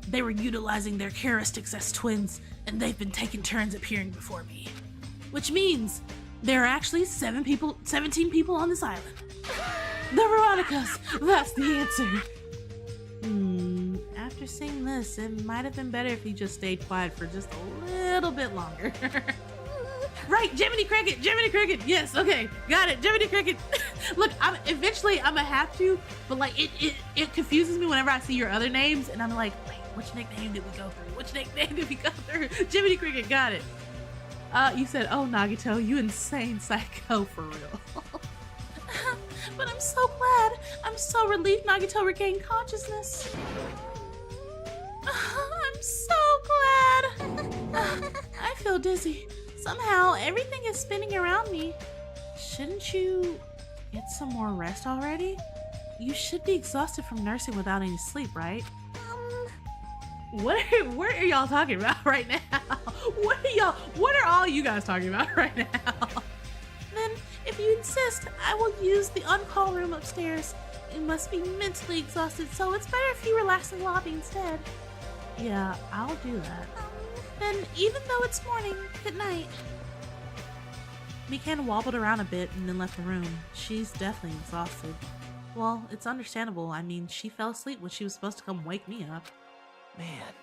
They were utilizing their characteristics as twins, and they've been taking turns appearing before me. Which means there are actually 17 people on this island. The Veronicas, that's the answer. After seeing this, it might have been better if he just stayed quiet for just a little bit longer. Right, Jiminy Cricket, yes, okay, got it, Jiminy Cricket. Look, eventually I'm gonna have to, but like it confuses me whenever I see your other names, and I'm like, wait, which nickname did we go through? Jiminy Cricket, got it. You said, oh, Nagito, you insane psycho, for real. But I'm so glad. I'm so relieved Nagito regained consciousness. I'm so glad. I feel dizzy. Somehow, everything is spinning around me. Shouldn't you get some more rest already? You should be exhausted from nursing without any sleep, right? What are y'all talking about right now? What are all you guys talking about right now? Then, if you insist, I will use the on-call room upstairs. You must be mentally exhausted, so it's better if you relax in the lobby instead. Yeah, I'll do that. Then, even though it's morning, good night. Mikan wobbled around a bit and then left the room. She's definitely exhausted. Well, it's understandable. I mean, she fell asleep when she was supposed to come wake me up. Man.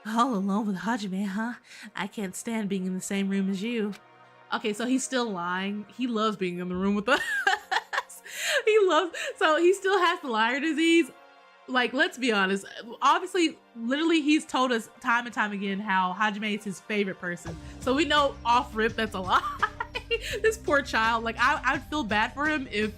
All alone with Hajime, huh? I can't stand being in the same room as you. Okay, so he's still lying. He loves being in the room with us. So he still has the liar disease. Like, let's be honest. Obviously, literally, he's told us time and time again how Hajime is his favorite person. So we know off rip that's a lie. This poor child. Like, I'd feel bad for him if...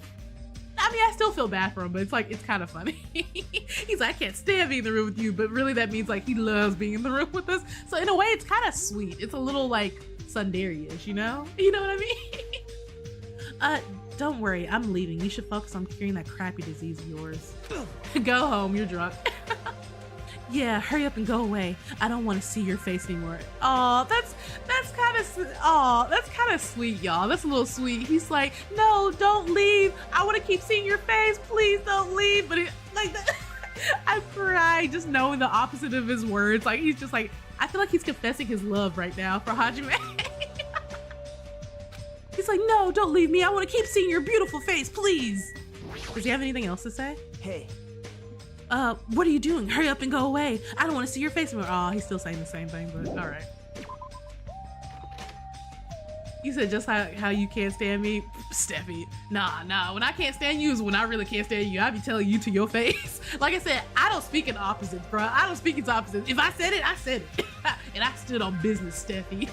I mean, I still feel bad for him, but it's like, it's kind of funny. He's like, I can't stand being in the room with you, but really that means like he loves being in the room with us. So in a way, it's kind of sweet. It's a little like tsundere-ish, you know? You know what I mean? Don't worry, I'm leaving. You should focus on curing that crappy disease of yours. Go home, you're drunk. Yeah, hurry up and go away. I don't want to see your face anymore. Oh, that's kind of sweet, y'all. That's a little sweet. He's like, no, don't leave. I want to keep seeing your face. Please don't leave. But like that, I cry just knowing the opposite of his words. Like he's just like, I feel like he's confessing his love right now for Hajime. He's like, no, don't leave me. I want to keep seeing your beautiful face, please. Does he have anything else to say? Hey. What are you doing? Hurry up and go away. I don't want to see your face anymore. Oh, he's still saying the same thing, but all right. You said just how you can't stand me? Steffi, nah. When I can't stand you is when I really can't stand you. I be telling you to your face. Like I said, I don't speak in opposites, bro. I don't speak in opposites. If I said it, I said it. And I stood on business, Steffi.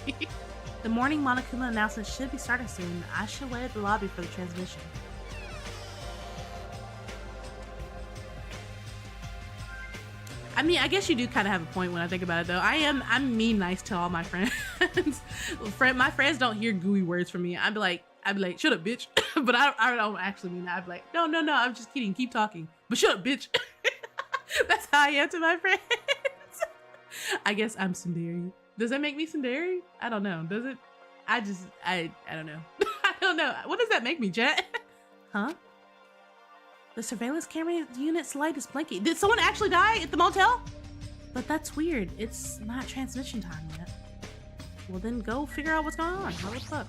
The morning Monokuma announcement should be starting soon. I should wait at the lobby for the transmission. I mean, I guess you do kind of have a point when I think about it, though. I'm mean nice to all my friends. My friends don't hear gooey words from me. I'd be like, shut up, bitch. But I don't actually mean that. I'd be like, no, I'm just kidding. Keep talking. But shut up, bitch. That's how I am to my friends. I guess I'm tsundere. Does that make me tsundere? I don't know. Does it? I don't know. I don't know. What does that make me, Jet? Huh? The surveillance camera unit's light is blinking. Did someone actually die at the motel? But that's weird. It's not transmission time yet. Well, then go figure out what's going on. What's up?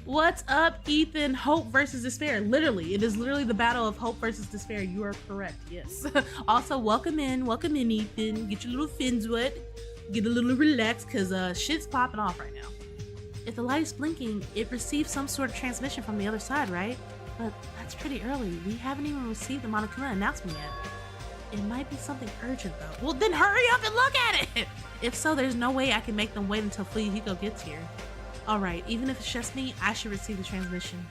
What's up, Ethan? Hope versus despair. Literally, it is literally the battle of hope versus despair. You are correct. Yes. Also, welcome in, Ethan. Get your little fins wet. Get a little relaxed, cause shit's popping off right now. If the light is blinking, it receives some sort of transmission from the other side, right? But that's pretty early. We haven't even received the Monokuma announcement yet. It might be something urgent though. Well, then hurry up and look at it. If so, there's no way I can make them wait until Fuyuhiko gets here. All right, even if it's just me, I should receive the transmission.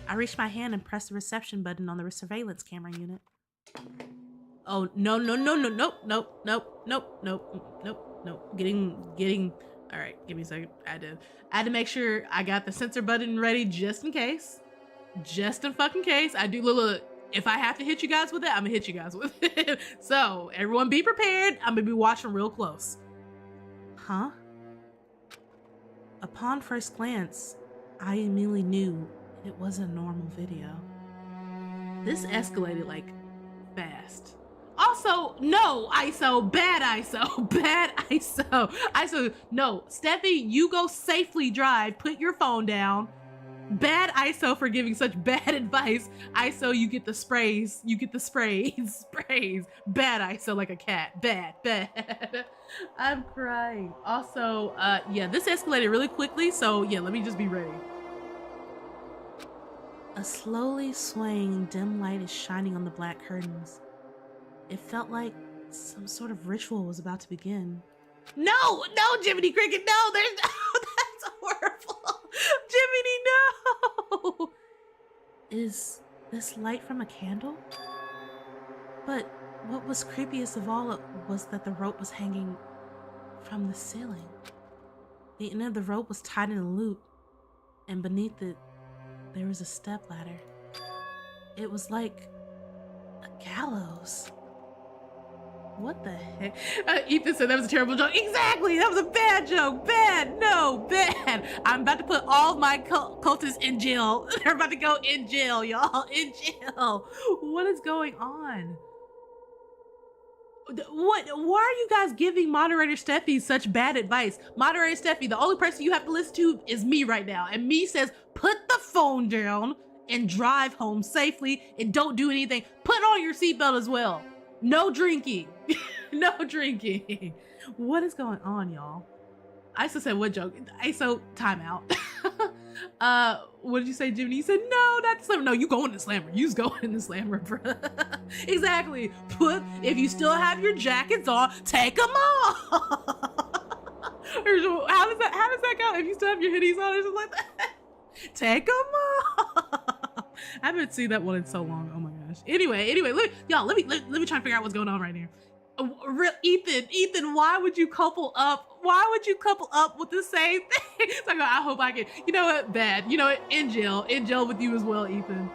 I reached my hand and pressed the reception button on the surveillance camera unit. Oh, no. Getting, all right, give me a second. I had to make sure I got the sensor button ready just in case. Just in fucking case. I do little, if I have to hit you guys with it, I'm gonna hit you guys with it. So everyone be prepared. I'm gonna be watching real close. Huh? Upon first glance, I immediately knew it wasn't a normal video. This escalated like fast. Also, no ISO, bad ISO, bad ISO. ISO, no, Steffi, you go safely drive, put your phone down. Bad ISO for giving such bad advice. ISO, you get the sprays, sprays. Bad ISO like a cat, bad. I'm crying. Also, yeah, this escalated really quickly, so yeah, let me just be ready. A slowly swaying dim light is shining on the black curtains. It felt like some sort of ritual was about to begin. No, Jiminy Cricket, no, there's no, that's horrible. Jiminy, no. Is this light from a candle? But what was creepiest of all was that the rope was hanging from the ceiling. The end of the rope was tied in a loop, and beneath it, there was a stepladder. It was like a gallows. What the heck? Ethan said that was a terrible joke. Exactly! That was a bad joke! Bad! No! Bad! I'm about to put all of my cultists in jail. They're about to go in jail, y'all. In jail. What is going on? What? Why are you guys giving Moderator Steffi such bad advice? Moderator Steffi, the only person you have to listen to is me right now. And me says, put the phone down and drive home safely and don't do anything. Put on your seatbelt as well. No drinking. No drinking. What is going on, y'all? ISO said what joke? ISO, timeout. What did you say, Jimmy? You said, no, not the slammer. No, you going in the slammer. You's going in the slammer, bro. Exactly. If you still have your jackets on, take them off. How does that go? If you still have your hoodies on or something like that, take them off. I haven't seen that one in so long. Oh my gosh. Anyway, look, y'all, let me try and figure out what's going on right here. Ethan, why would you couple up? Why would you couple up with the same thing? So I hope I can, you know what, bad. You know what, in jail with you as well, Ethan.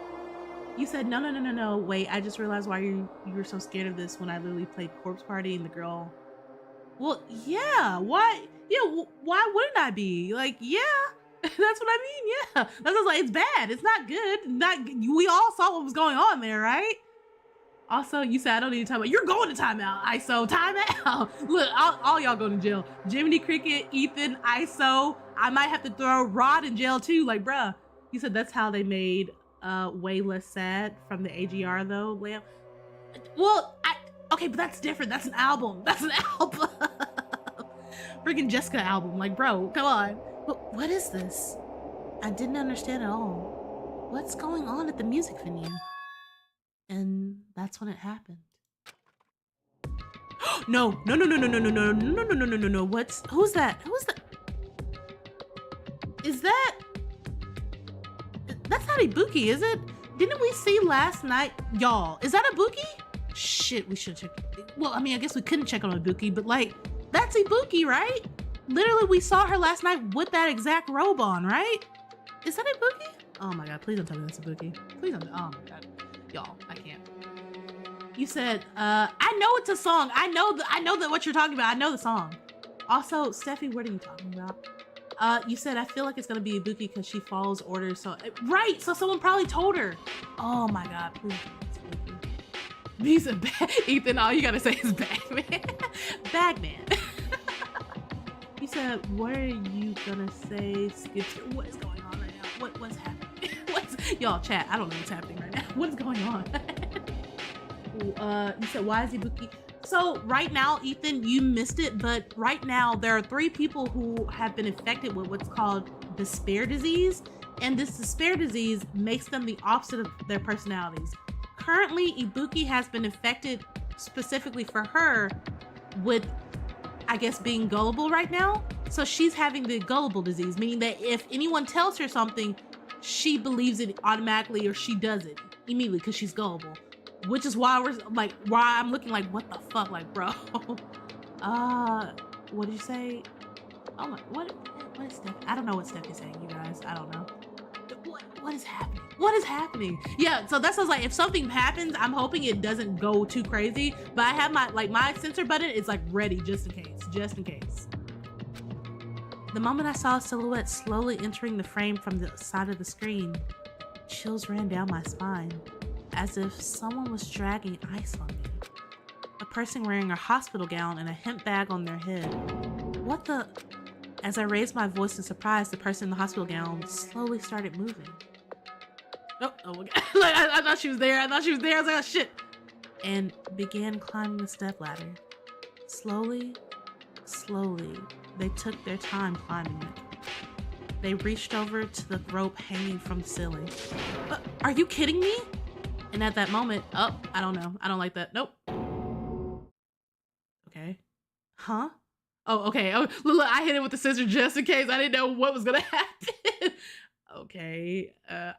You said, no, wait, I just realized why you were so scared of this when I literally played Corpse Party and the girl. Well, yeah, why? Yeah, why wouldn't I be? Like, yeah. That's what I mean, yeah. That's just like, it's bad. It's not good. We all saw what was going on there, right? Also, you said I don't need to time out. You're going to timeout, ISO. Timeout. Look, all y'all go to jail. Jiminy Cricket, Ethan, ISO. I might have to throw Rod in jail too. Like, bruh. You said that's how they made Way Less Sad from the AGR though, Lamb. Well, okay, but that's different. That's an album. Freaking Jessica album. Like, bro, come on. What is this? I didn't understand at all. What's going on at the music venue? And that's when it happened. No. Who's that? Is that? That's not Ibuki, is it? Didn't we see last night? Y'all, is that Ibuki? Shit, we should check. Well, I mean, I guess we couldn't check on Ibuki, but like, that's Ibuki, right? Literally, we saw her last night with that exact robe on, right? Is that Ibuki? Oh my god, please don't tell me that's Ibuki. Please don't. Oh my god. Y'all, I can't. You said, I know it's a song. I know that what you're talking about. I know the song. Also, Steffi, what are you talking about? You said, I feel like it's gonna be Ibuki because she follows orders. So, right. So someone probably told her. Oh my God, please. He's a Ethan, all you gotta say is Bagman. Bagman. You said, what are you gonna say? What is going on right now? What's happening? Y'all chat, I don't know what's happening right now. What is going on? You said, why is Ibuki? So right now, Ethan, you missed it, but right now there are 3 people who have been infected with what's called despair disease. And this despair disease makes them the opposite of their personalities. Currently, Ibuki has been infected specifically for her with, I guess, being gullible right now. So she's having the gullible disease, meaning that if anyone tells her something, she believes it automatically or she does it immediately because she's gullible. Which is why I'm looking like, what the fuck, like, bro. What did you say? Oh my, what is Steph? I don't know what Steph is saying, you guys. I don't know. What is happening? What is happening? Yeah, so that's like, if something happens, I'm hoping it doesn't go too crazy, but I have my censor button is like ready just in case. The moment I saw a silhouette slowly entering the frame from the side of the screen, chills ran down my spine, as if someone was dragging ice on me. A person wearing a hospital gown and a hemp bag on their head. What the? As I raised my voice in surprise, the person in the hospital gown slowly started moving. Oh okay. Like I thought she was there. I was like, oh shit. And began climbing the step ladder. Slowly, they took their time climbing it. They reached over to the rope hanging from the ceiling. Are you kidding me? And at that moment, oh, I don't know. I don't like that. Nope. Okay. Huh? Oh, okay. Oh, look, I hit it with the scissor just in case. I didn't know what was gonna happen. Okay.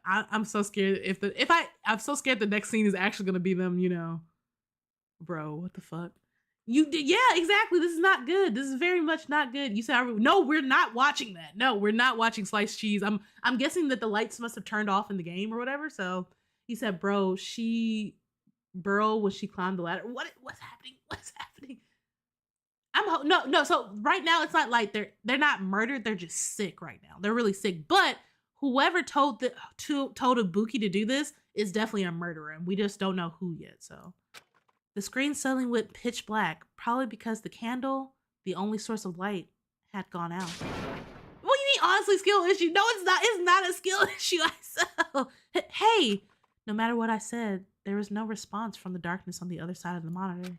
I'm so scared. I'm so scared the next scene is actually gonna be them. You know, bro. What the fuck? You did? Yeah, exactly. This is not good. This is very much not good. You said, no, we're not watching that. No, we're not watching sliced cheese. I'm guessing that the lights must have turned off in the game or whatever. So he said, bro, when she climbed the ladder. What's happening? What's happening? No. So right now it's not like they're not murdered. They're just sick right now. They're really sick. But whoever told Ibuki to do this is definitely a murderer, and we just don't know who yet. So the screen suddenly went pitch black, probably because the candle, the only source of light, had gone out. What do you mean, honestly, skill issue? No, it's not. It's not a skill issue. I said, hey. No matter what I said, there was no response from the darkness on the other side of the monitor.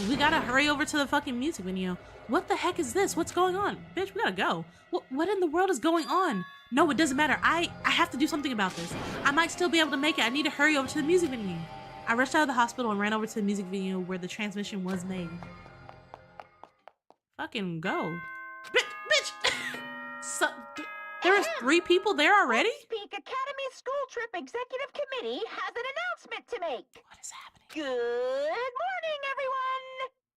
We gotta hurry over to the fucking music video. What the heck is this? What's going on? Bitch, we gotta go. What in the world is going on? No, it doesn't matter. I have to do something about this. I might still be able to make it. I need to hurry over to the music venue. I rushed out of the hospital and ran over to the music venue where the transmission was made. Fucking go. Bitch! There is 3 people there already? Peak Academy School Trip Executive Committee has an announcement to make. What is happening? Good morning, everyone.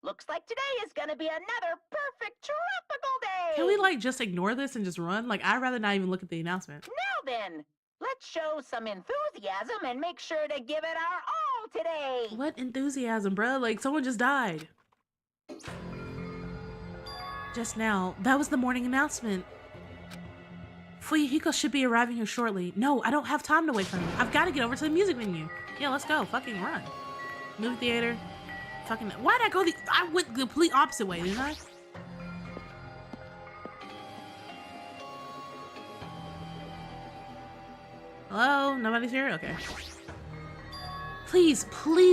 Looks like today is gonna be another perfect tropical day. Can we like just ignore this and just run? Like, I'd rather not even look at the announcement. Now then, let's show some enthusiasm and make sure to give it our all today. What enthusiasm, bro? Like, someone just died. Just now, that was the morning announcement. Fuyuhiko should be arriving here shortly. No, I don't have time to wait for him. I've got to get over to the music venue. Yeah, let's go. Fucking run. Movie theater. Fucking. Why'd I go I went the complete opposite way, didn't I? Hello? Nobody's here? Okay. Please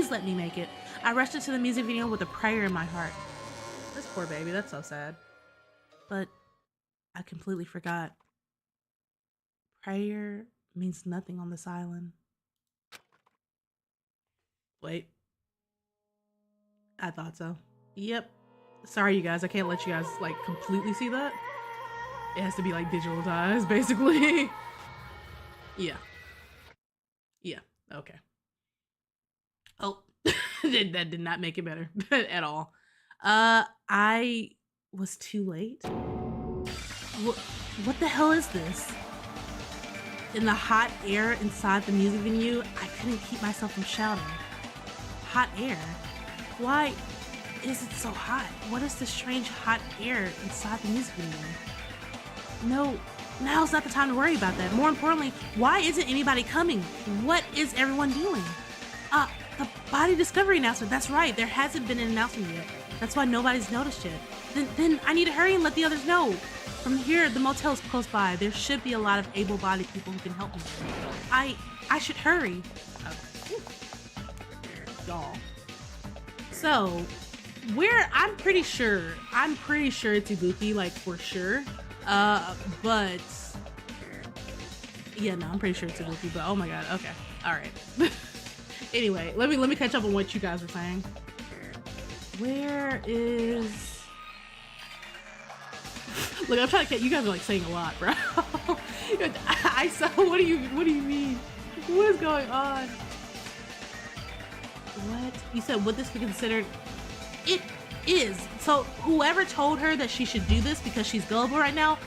let me make it. I rushed into the music video with a prayer in my heart. This poor baby, that's so sad. But I completely forgot. Prayer means nothing on this island. Wait. I thought so. Yep. Sorry, you guys. I can't let you guys, like, completely see that. It has to be, like, digitalized, basically. Yeah. Yeah. Okay. Oh. That did not make it better at all. I was too late. What the hell is this? In the hot air inside the music venue, I couldn't keep myself from shouting. hot air. Why is it so hot? What is the strange hot air inside the music video? No, now's not the time to worry about that. More importantly, why isn't anybody coming? What is everyone doing? The body discovery announcement. That's right, there hasn't been an announcement yet. That's why nobody's noticed yet. Then I need to hurry and let the others know. From here, the motel is close by. There should be a lot of able-bodied people who can help me. I should hurry. Y'all. So, I'm pretty sure it's Ibuki, like for sure. But yeah, no, I'm pretty sure it's Ibuki, but oh my god, okay. Alright. Anyway, let me catch up on what you guys were saying. Where is... Look, I'm trying to catch... You guys are like saying a lot, bro. I saw... What do you mean? What is going on? What? You said, would this be considered... It is. So whoever told her that she should do this because she's gullible right now,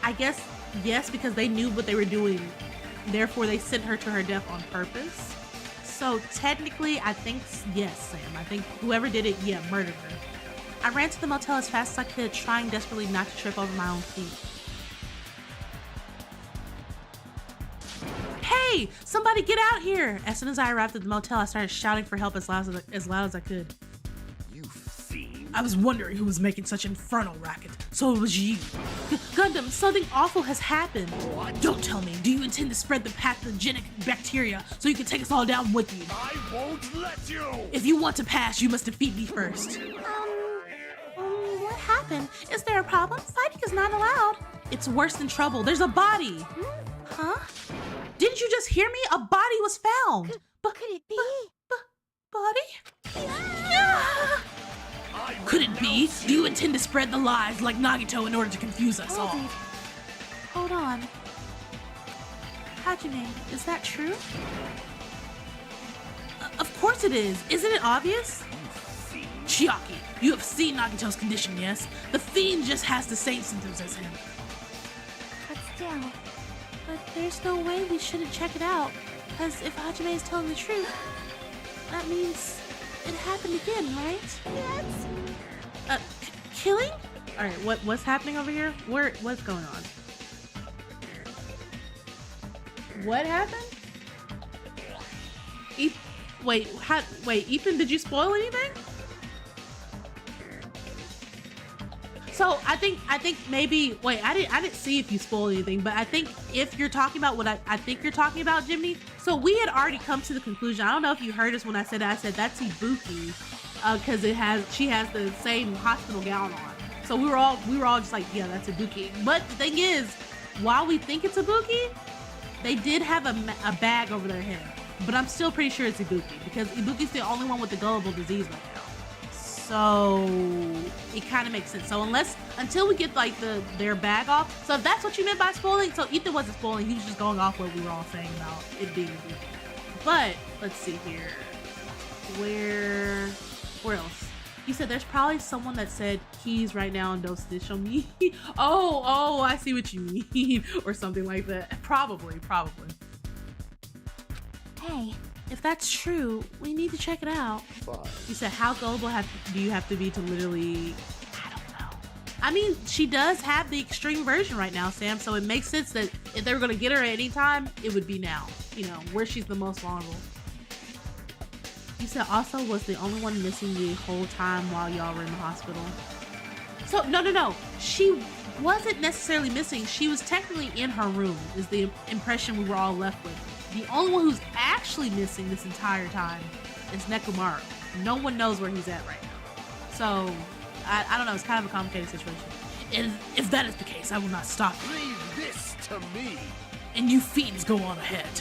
I guess, yes, because they knew what they were doing. Therefore, they sent her to her death on purpose. So technically, I think, yes, Sam. I think whoever did it, yeah, murdered her. I ran to the motel as fast as I could, trying desperately not to trip over my own feet. Hey, somebody get out here! As soon as I arrived at the motel, I started shouting for help as loud as I could. You fiend. I was wondering who was making such infernal racket, so it was you. Gundam, something awful has happened. What? Don't tell me. Do you intend to spread the pathogenic bacteria so you can take us all down with you? I won't let you! If you want to pass, you must defeat me first. What happened? Is there a problem? Fighting is not allowed. It's worse than trouble. There's a body. Huh? Didn't you just hear me? A body was found. Could it be? Body? Yeah. Could it be? Do you intend to spread the lies like Nagito in order to confuse us all? Hold on. Hajime, is that true? Of course it is. Isn't it obvious? Chiaki, you have seen Nagito's condition, yes? The fiend just has the same symptoms as him. But still... But there's no way we shouldn't check it out. Because if Hajime is telling the truth, that means it happened again, right? Yes. Killing? Alright, what's happening over here? What's going on? What happened? Wait, Ethan, did you spoil anything? So I think maybe, wait, I didn't see if you spoiled anything, but I think if you're talking about what I think you're talking about, Jimmy, so we had already come to the conclusion. I don't know if you heard us when I said that. I said that's Ibuki, because she has the same hospital gown on. So we were all just like, yeah, that's Ibuki. But the thing is, while we think it's Ibuki, they did have a bag over their head. But I'm still pretty sure it's Ibuki, because Ibuki's the only one with the gullible disease right now. So it kind of makes sense. So until we get like their bag off. So if that's what you meant by spoiling, so Ethan wasn't spoiling. He was just going off what we were all saying about it being Ibuki. But let's see here. Where else? You said there's probably someone that said keys right now and don't snitch on me. oh, I see what you mean, or something like that. Probably. Hey, if that's true, we need to check it out. Fine. You said, how gullible do you have to be to literally... I don't know. I mean, she does have the extreme version right now, Sam, so it makes sense that if they were going to get her at any time, it would be now. You know, where she's the most vulnerable. You said also was the only one missing the whole time while y'all were in the hospital. So, no. She wasn't necessarily missing. She was technically in her room, is the impression we were all left with. The only one who's actually missing this entire time is Nekomaru. No one knows where he's at right now. So, I don't know. It's kind of a complicated situation. And if that is the case, I will not stop you. Leave this to me. And you fiends go on ahead.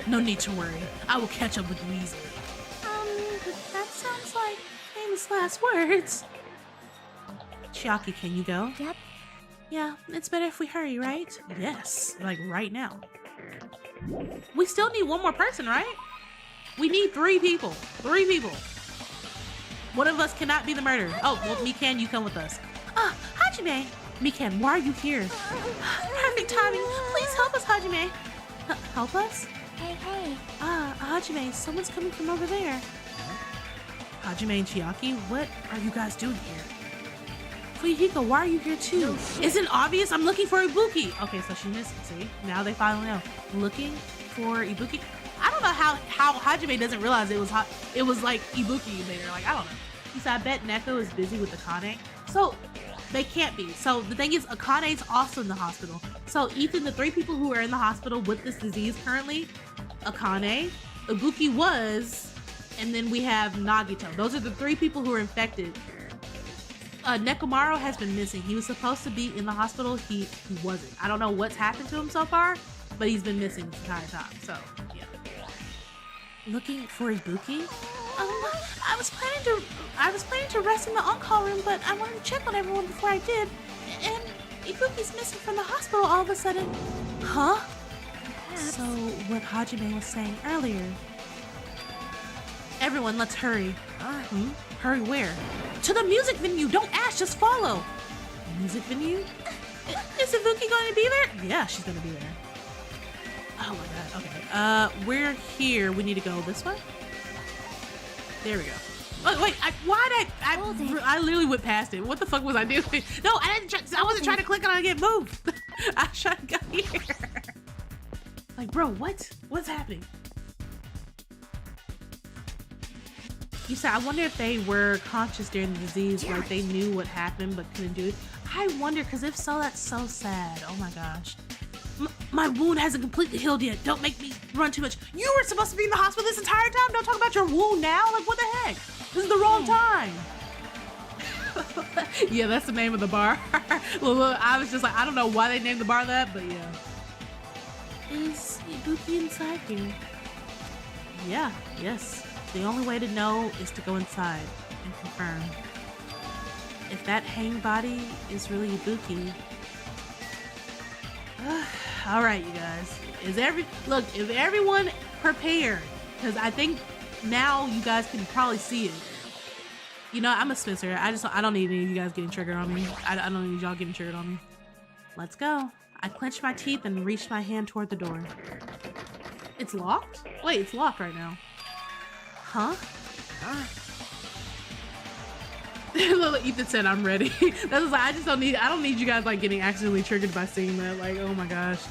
No need to worry. I will catch up with you easily. That sounds like famous last words. Chiaki, can you go? Yep. Yeah, it's better if we hurry, right? Yes, like right now. We still need one more person, right? We need 3 people. 3 people. One of us cannot be the murderer. Oh, well, Mikan, you come with us. Hajime. Mikan, why are you here? Perfect timing. Please help us, Hajime. Help us? Hey. Hajime, someone's coming from over there. Hajime and Chiaki, what are you guys doing here? Fuyuhiko, why are you here too? No shit. Isn't obvious? I'm looking for Ibuki. Okay, so she's missing. See, now they finally know. Looking for Ibuki. I don't know how Hajime doesn't realize it was like Ibuki there. Like, I don't know. He said, I bet Neko is busy with Akane. So they can't be. So the thing is, Akane's also in the hospital. So Ethan, the 3 people who are in the hospital with this disease currently, Akane, Ibuki was, and then we have Nagito. Those are the 3 people who are infected. Nekomaru has been missing. He was supposed to be in the hospital. He wasn't. I don't know what's happened to him so far, but he's been missing this entire time. So yeah. Looking for Ibuki? I was planning to rest in the on-call room, but I wanted to check on everyone before I did. And Ibuki's missing from the hospital all of a sudden. Huh? So what Hajime was saying earlier. Everyone, let's hurry. Hurry where? To the music venue! Don't ask, just follow! Music venue? Is Ibuki going to be there? Yeah, she's going to be there. Oh my god, okay. We're here. We need to go this way? There we go. Oh, wait, I literally went past it. What the fuck was I doing? No, I wasn't trying to click on it and get moved. I was trying to go here. Like, bro, what? What's happening? You said, I wonder if they were conscious during the disease, like they knew what happened but couldn't do it. I wonder, because if so, that's so sad. Oh my gosh. My wound hasn't completely healed yet. Don't make me run too much. You were supposed to be in the hospital this entire time? Don't talk about your wound now? Like, what the heck? This is the wrong time. Yeah, that's the name of the bar. Look, I was just like, I don't know why they named the bar that, but yeah. Is Ibuki inside here? Yeah, yes. The only way to know is to go inside and confirm. If that hang body is really Ibuki. All right, you guys. Is everyone prepared? Because I think now you guys can probably see it. You know, I'm a Spencer. I don't need any of you guys getting triggered on me. I don't need y'all getting triggered on me. Let's go. I clenched my teeth and reached my hand toward the door. It's locked? Wait, it's locked right now. Huh? Ethan said, I'm ready. That was like, I don't need you guys like getting accidentally triggered by seeing that. Like, oh my gosh.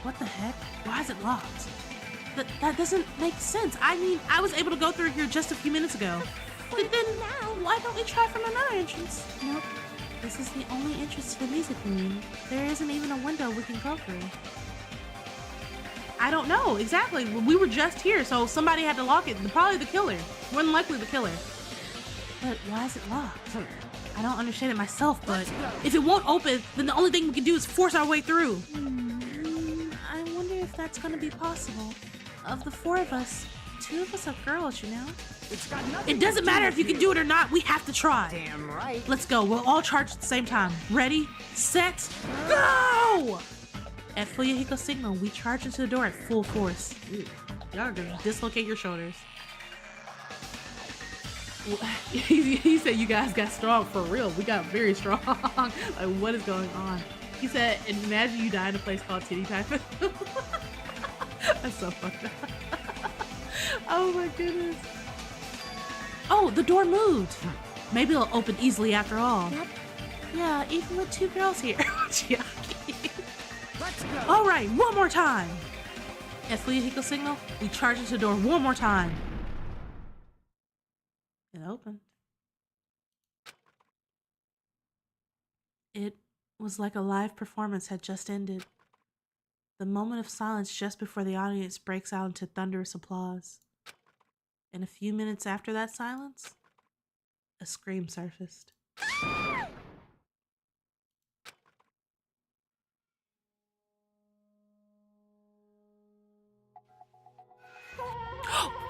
What the heck? Why is it locked? That doesn't make sense. I mean, I was able to go through here just a few minutes ago. But then why don't we try from another entrance? Nope. This is the only entrance to the music room. There isn't even a window we can go through. I don't know exactly. We were just here, so somebody had to lock it. Probably the killer. More than likely the killer. But why is it locked? I don't understand it myself, but if it won't open, then the only thing we can do is force our way through. I wonder if that's gonna be possible. Of the 4 of us, 2 of us are girls, you know? It doesn't matter if you can do it or not. We have to try. Damn right. Let's go. We'll all charge at the same time. Ready, set, go! At Fuyuhiko's signal, we charge into the door at full force. Y'all are gonna dislocate your shoulders. He said you guys got strong for real. We got very strong. Like, what is going on? He said, imagine you die in a place called Titty Typhon. That's so fucked up. Oh my goodness. Oh, the door moved. Maybe it'll open easily after all. Yep. Yeah, even with 2 girls here. Let's go. All right, one more time. At Fuyuhiko's signal, we charge into the door one more time. It opened. It was like a live performance had just ended. The moment of silence just before the audience breaks out into thunderous applause. And a few minutes after that silence, a scream surfaced.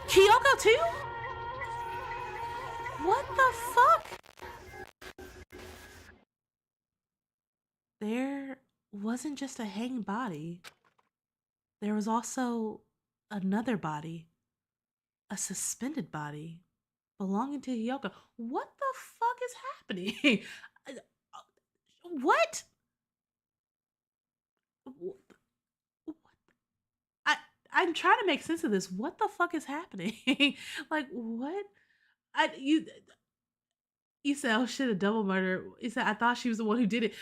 Kyoko too? What the fuck? There wasn't just a hanging body. There was also another body. A suspended body belonging to Kyoko. What the fuck is happening? What? I'm trying to make sense of this. What the fuck is happening? Like what? I you said, oh shit, a double murder. You said I thought she was the one who did it.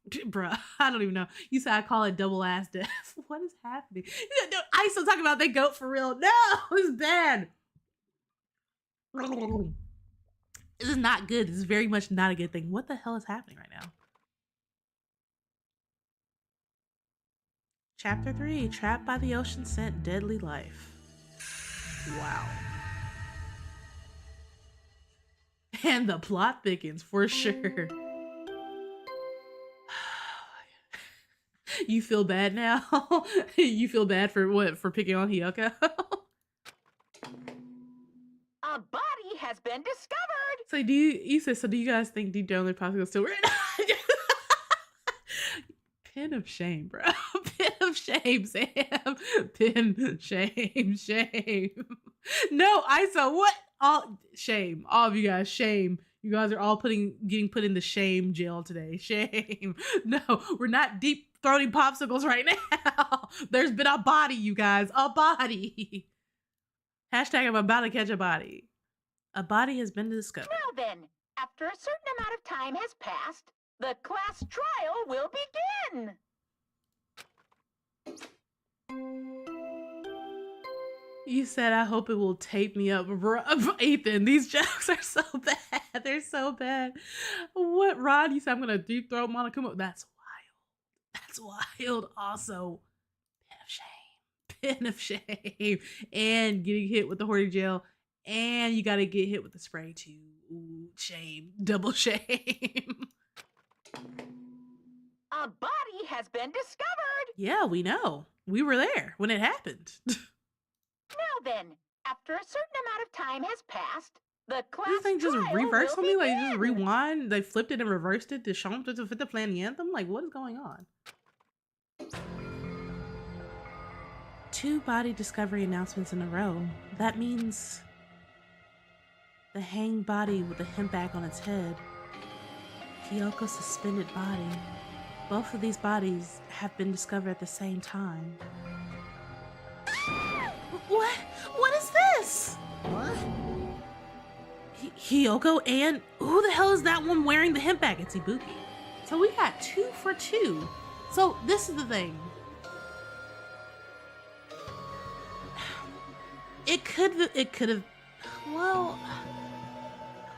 Bruh, I don't even know. You said I call it double ass death. What is happening? No, I still talking about they goat for real. No, it's bad. This is not good. This is very much not a good thing. What the hell is happening right now? Chapter 3, Trapped by the Ocean Scent, Deadly Life. Wow. And the plot thickens for sure. You feel bad now? You feel bad for what? For picking on Hiyoko? A body has been discovered. So do you said, so do you guys think deep down they're possibly still Pin of shame, bro. Pin of shame, Sam. Pin, shame. No, ISO, what? All shame. All of you guys, shame. You guys are all getting put in the shame jail today. Shame. No, we're not deep throating popsicles right now. There's been a body, you guys. A body. Hashtag I'm about to catch a body. A body has been discovered. Now then, after a certain amount of time has passed, the class trial will begin. You said, I hope it will tape me up. Bro, Ethan, these jokes are so bad. They're so bad. What, Rod? You said I'm going to deep throat Monokuma. That's wild. That's wild. Also, pin of shame. And getting hit with the hoarding jail. And you got to get hit with the spray too. Ooh, shame. Double shame. A body has been discovered. Yeah, we know. We were there when it happened. Now then, after a certain amount of time has passed, the class This thing just trial reversed will on me? Like, begin. just rewind? They flipped it and reversed it to chante to fit the plan the anthem? Like, what is going on? 2 body discovery announcements in a row. That means the hanged body with the hemp bag on its head. Hiyoko's suspended body. Both of these bodies have been discovered at the same time. What? What is this? What? Hiyoko and who the hell is that one wearing the hemp bag? It's Ibuki. So we got 2 for 2. So this is the thing. It could have, well,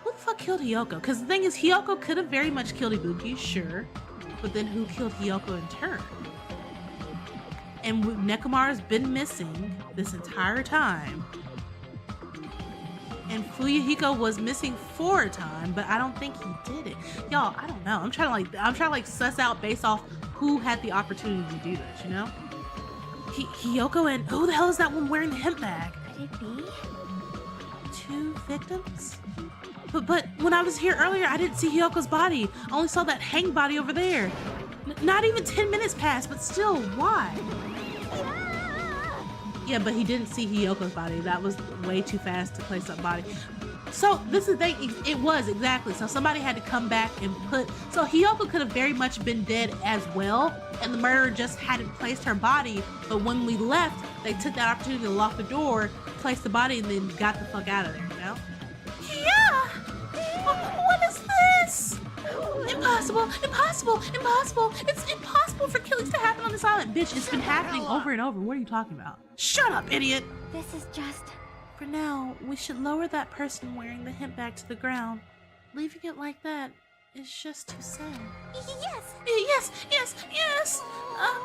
who the fuck killed Hiyoko? Because the thing is, Hiyoko could have very much killed Ibuki, sure. But then who killed Hiyoko in turn? And Nekomaru's been missing this entire time. And Fuyuhiko was missing for a time, but I don't think he did it. Y'all, I don't know. I'm trying to suss out based off who had the opportunity to do this, you know? Hiyoko and who the hell is that one wearing the hemp bag? Could it be? 2 victims? But when I was here earlier, I didn't see Hiyoko's body. I only saw that hanged body over there. Not even 10 minutes passed, but still, why? Yeah, but he didn't see Hiyoko's body. That was way too fast to place that body. So this is the thing, it was exactly. So somebody had to come back and so Hiyoko could have very much been dead as well, and the murderer just hadn't placed her body. But when we left, they took that opportunity to lock the door, place the body, and then got the fuck out of there, you know? Yeah! What is this? Impossible! It's impossible for killings to happen on this island. Bitch, it's been happening over and over. What are you talking about? Shut up, idiot! This is just... For now, we should lower that person wearing the hemp bag to the ground. Leaving it like that is just too sad. Yes!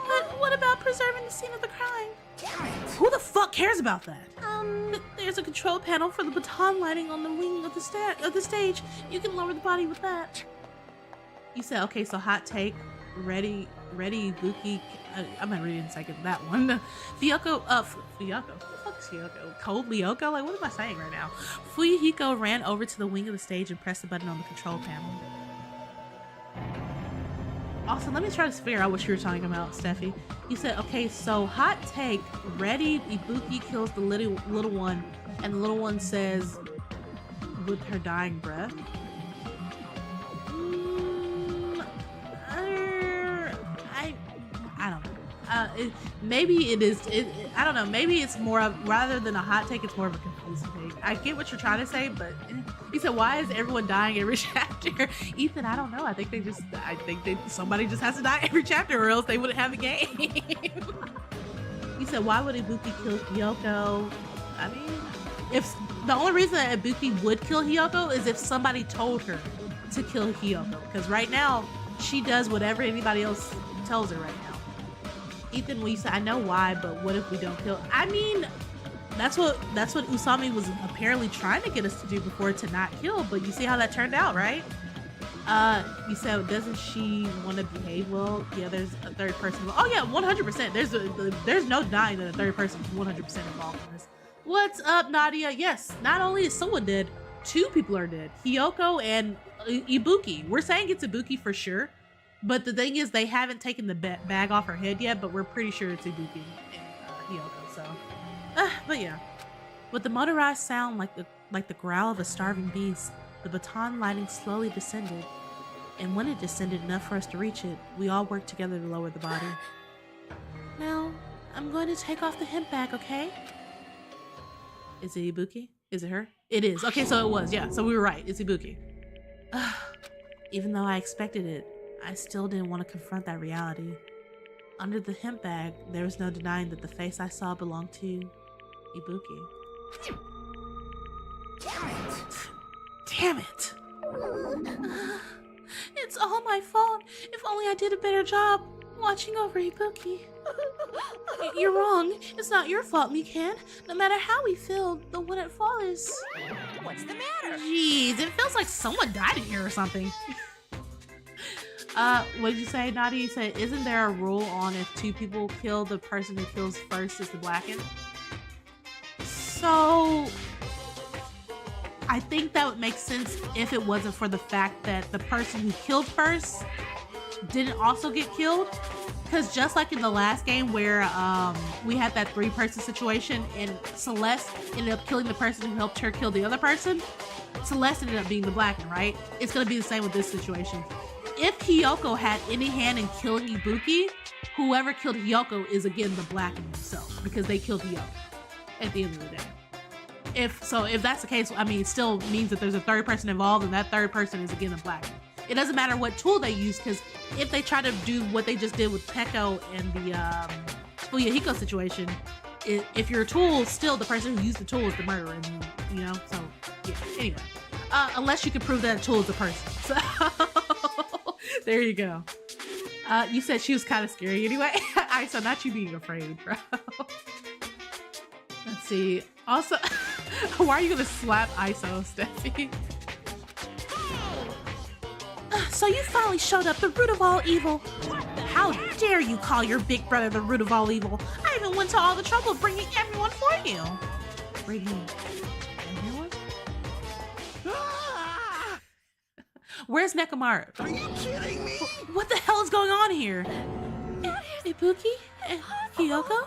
But what about preserving the scene of the crime? Damn it. Who the fuck cares about that? There's a control panel for the baton lighting on the wing of the stage. You can lower the body with that. You said, okay, so hot take, ready, Buki. I'm not reading second that one. Fuyuhiko, who the fuck is Hiyoko? Cold Lyoko? Like, what am I saying right now? Fuyuhiko ran over to the wing of the stage and pressed the button on the control panel. Also, let me try to figure out what you were talking about, Steffi. You said, okay, so hot take, ready, Ibuki kills the little one, and the little one says, with her dying breath. I don't know. maybe it is. I don't know. Maybe it's more of, rather than a hot take, it's more of a confusing take. I get what you're trying to say, but he said, "Why is everyone dying every chapter?" Ethan, I don't know. I think somebody just has to die every chapter, or else they wouldn't have a game. He said, "Why would Ibuki kill Hiyoko?" I mean, if the only reason that Ibuki would kill Hiyoko is if somebody told her to kill Hiyoko, because right now she does whatever anybody else tells her right now. Ethan, well, you said, I know why, but what if we don't kill? I mean, that's what Usami was apparently trying to get us to do before, to not kill, but you see how that turned out, right? You said, doesn't she want to behave well? Yeah, there's a third person. Oh yeah, 100%. There's no denying that a third person is 100% involved in this. What's up, Nadia? Yes, not only is someone dead, 2 people are dead. Hiyoko and Ibuki. We're saying it's Ibuki for sure, but the thing is they haven't taken the bag off her head yet, but we're pretty sure it's Ibuki and Hiyoko, so. But yeah. With the motorized sound like the growl of a starving beast, the baton lighting slowly descended, and when it descended enough for us to reach it, we all worked together to lower the body. Now, I'm going to take off the hemp bag, okay? Is it Ibuki? Is it her? It is. Okay, so it was. Yeah, so we were right. It's Ibuki. Even though I expected it, I still didn't want to confront that reality. Under the hemp bag, there was no denying that the face I saw belonged to Ibuki. Damn it! It's all my fault. If only I did a better job watching over Ibuki. You're wrong. It's not your fault, Mikan. No matter how we feel, the one at fault is... What's the matter? Jeez, it feels like someone died in here or something. What did you say, Nadia? You said, isn't there a rule on if 2 people kill, the person who kills first is the blackened? So... I think that would make sense if it wasn't for the fact that the person who killed first didn't also get killed. Because just like in the last game where we had that 3-person situation and Celeste ended up killing the person who helped her kill the other person, Celeste ended up being the blackened, right? It's going to be the same with this situation. If Hiyoko had any hand in killing Ibuki, whoever killed Hiyoko is again the blackened themselves because they killed Hiyoko at the end of the day. If that's the case, I mean, it still means that there's a 3rd person involved and that 3rd person is again a blackened. It doesn't matter what tool they use, because if they try to do what they just did with Peko and the Fuyahiko situation, if your tool, still the person who used the tool is the murderer, and, you know? So, yeah, anyway. Unless you can prove that tool is the person. So, there you go. You said she was kind of scary anyway. So not you being afraid, bro. Let's see. Also, why are you gonna slap ISO, Steffi? So you finally showed up, the root of all evil. How dare you call your big brother the root of all evil? I even went to all the trouble of bringing everyone for you. Bringing everyone? Where's Nekomaru? Are you kidding me? What the hell is going on here? Ibuki? And Hiyoko?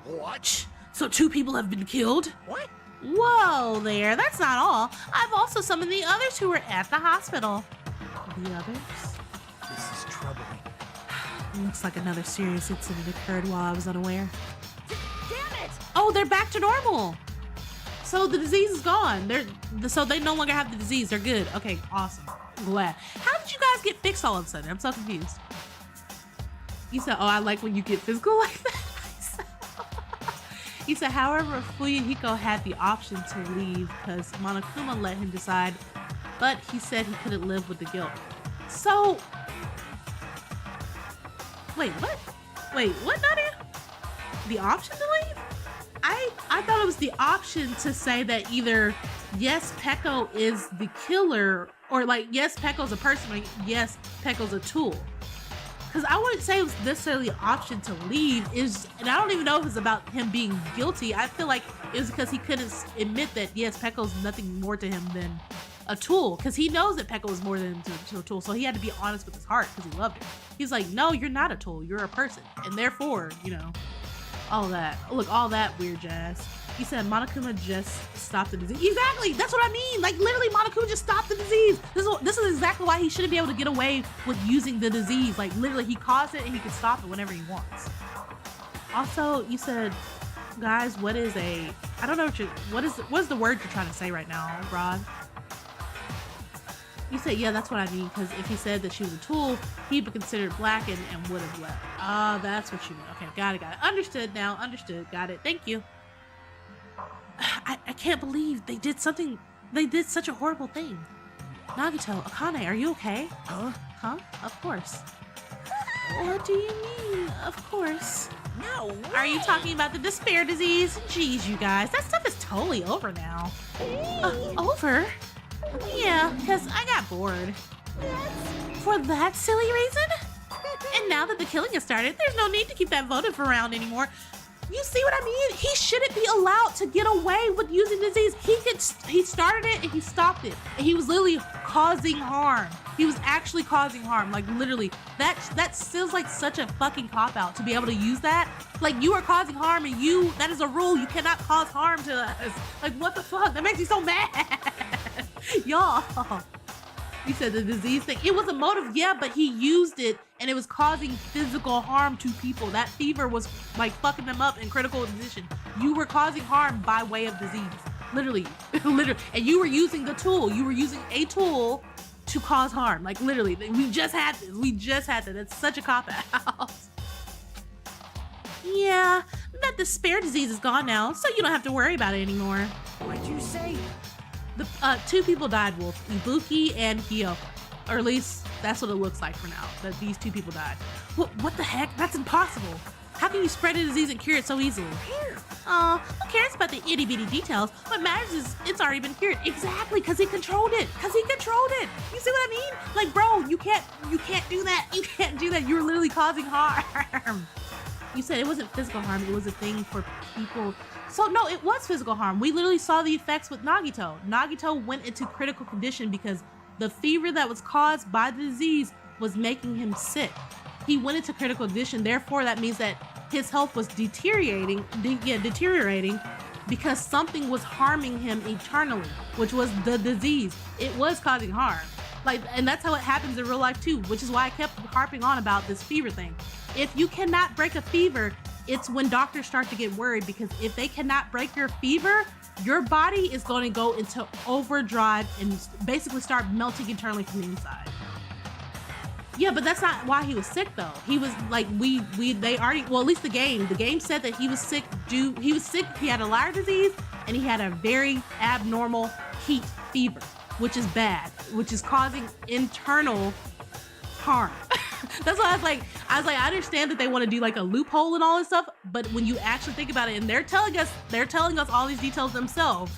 What? So 2 people have been killed? What? Whoa there, that's not all. I've also summoned the others who were at the hospital. The others? This is troubling. Looks like another serious incident occurred while I was unaware. Damn it! Oh, they're back to normal. So the disease is gone. So they no longer have the disease. They're good. Okay, awesome. I'm glad. How did you guys get fixed all of a sudden? I'm so confused. You said, oh, I like when you get physical like that. He said, however, Fuyahiko had the option to leave because Monokuma let him decide, but he said he couldn't live with the guilt. So, wait, what? Wait, what, Nadia? The option to leave? I thought it was the option to say that either, yes, Peko is the killer, or like, yes, Peko's a person, or yes, Peko's a tool. Because I wouldn't say it was necessarily an option to leave, and I don't even know if it's about him being guilty. I feel like it was because he couldn't admit that, yes, Peko's nothing more to him than a tool. Because he knows that Peko is more than a tool, so he had to be honest with his heart because he loved it. He's like, no, you're not a tool, you're a person. And therefore, you know, all that. Look, all that weird jazz. You said Monokuma just stopped the disease. Exactly, that's what I mean. Like literally Monokuma just stopped the disease. This is exactly why he shouldn't be able to get away with using the disease. Like literally he caused it and he can stop it whenever he wants. Also, you said, guys, what is I don't know what is the word you're trying to say right now, Rod? You said, yeah, that's what I mean, because if he said that she was a tool, he'd be considered black and would have left. Oh, that's what you mean. Okay, got it. Understood now, understood, got it. Thank you. I can't believe they did such a horrible thing. Nagito, Akane, are you okay? Huh? Huh? Of course. What do you mean, of course? No way. Are you talking about the despair disease? Jeez, you guys, that stuff is totally over now. Over? Yeah, because I got bored. For that silly reason? And now that the killing has started, there's no need to keep that votive around anymore. You see what I mean? He shouldn't be allowed to get away with using disease. He started it and he stopped it. And he was literally causing harm. He was actually causing harm. Like literally, that feels like such a fucking cop-out to be able to use that. Like you are causing harm and that is a rule. You cannot cause harm to us. Like what the fuck? That makes me so mad. Y'all. You said the disease thing. It was a motive, yeah, but he used it and it was causing physical harm to people. That fever was like fucking them up in critical condition. You were causing harm by way of disease. Literally. Literally. And you were using the tool. You were using a tool to cause harm. Like literally. We just had this. We just had that. It's such a cop-out. Yeah, that despair disease is gone now, so you don't have to worry about it anymore. What'd you say? The two people died, Wolf. Ibuki and Hyo. Or at least that's what it looks like for now, that these two people died. What the heck? That's impossible. How can you spread a disease and cure it so easily? Who cares about the itty bitty details? What matters is it's already been cured. Exactly, because he controlled it. You see what I mean? Like, bro, you can't do that. You can't do that. You're literally causing harm. You said it wasn't physical harm, it was a thing for people. So no, it was physical harm. We literally saw the effects with Nagito. Nagito went into critical condition because the fever that was caused by the disease was making him sick. He went into critical condition, therefore that means that his health was deteriorating because something was harming him eternally, which was the disease. It was causing harm. And that's how it happens in real life too, which is why I kept harping on about this fever thing. If you cannot break a fever, it's when doctors start to get worried, because if they cannot break your fever, your body is going to go into overdrive and basically start melting internally from the inside. Yeah, but that's not why he was sick though. He was like, at least the game said that he was sick he had a Lyme disease and he had a very abnormal heat fever, which is bad, which is causing internal harm. That's why I was like, I understand that they want to do like a loophole and all this stuff, but when you actually think about it, and they're telling us all these details themselves,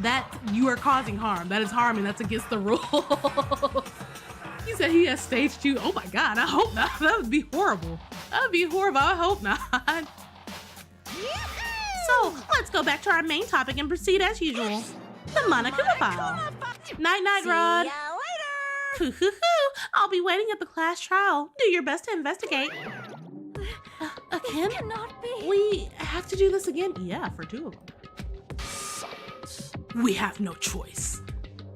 that you are causing harm. That is harm, and that's against the rules. He said he has stage 2. Oh my God, I hope not. That would be horrible. I hope not. So let's go back to our main topic and proceed as usual. The Monokuma file. Night night, Rod. See ya later. I'll be waiting at the class trial. Do your best to investigate. Again? Cannot be. We have to do this again? Yeah, for 2 of them. We have no choice.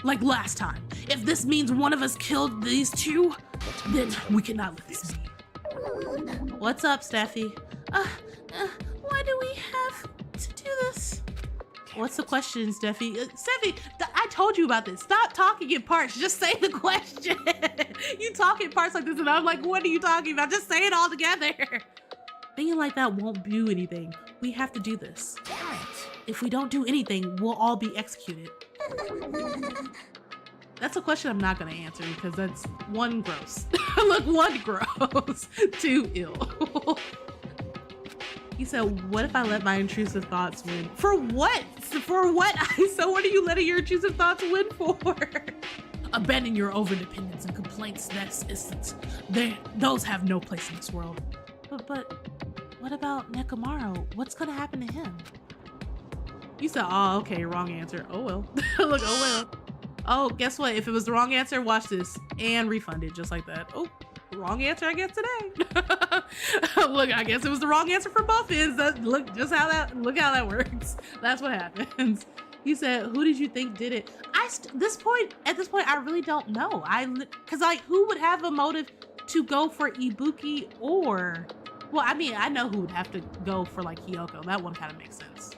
Like last time, if this means one of us killed these 2, then we cannot let this be. What's up, Steffi? Why do we have to do this? What's the question, Steffi? Steffi, I told you about this. Stop talking in parts. Just say the question. You talk in parts like this, and I'm like, what are you talking about? Just say it all together. Thinking like that won't do anything. We have to do this. Damn it. If we don't do anything, we'll all be executed. That's a question I'm not going to answer because that's 1, gross. Look, 1, gross. 2, ill. He said, what if I let my intrusive thoughts win? For what? For what? So what are you letting your intrusive thoughts win for? Abandon your overdependence and complaints next instance. Those have no place in this world. But what about Nekomaru? What's gonna happen to him? You said, oh, okay, wrong answer. Oh well. Look, oh well. Oh, guess what? If it was the wrong answer, watch this. And refund it just like that. Oh, Wrong answer, I guess, today. Look, I guess it was the wrong answer for both ends. Look how that works. That's what happens. He said, "Who did you think did it?" At this point, I really don't know. Cause like, who would have a motive to go for Ibuki or, well, I mean, I know who would have to go for like Hiyoko. That one kind of makes sense.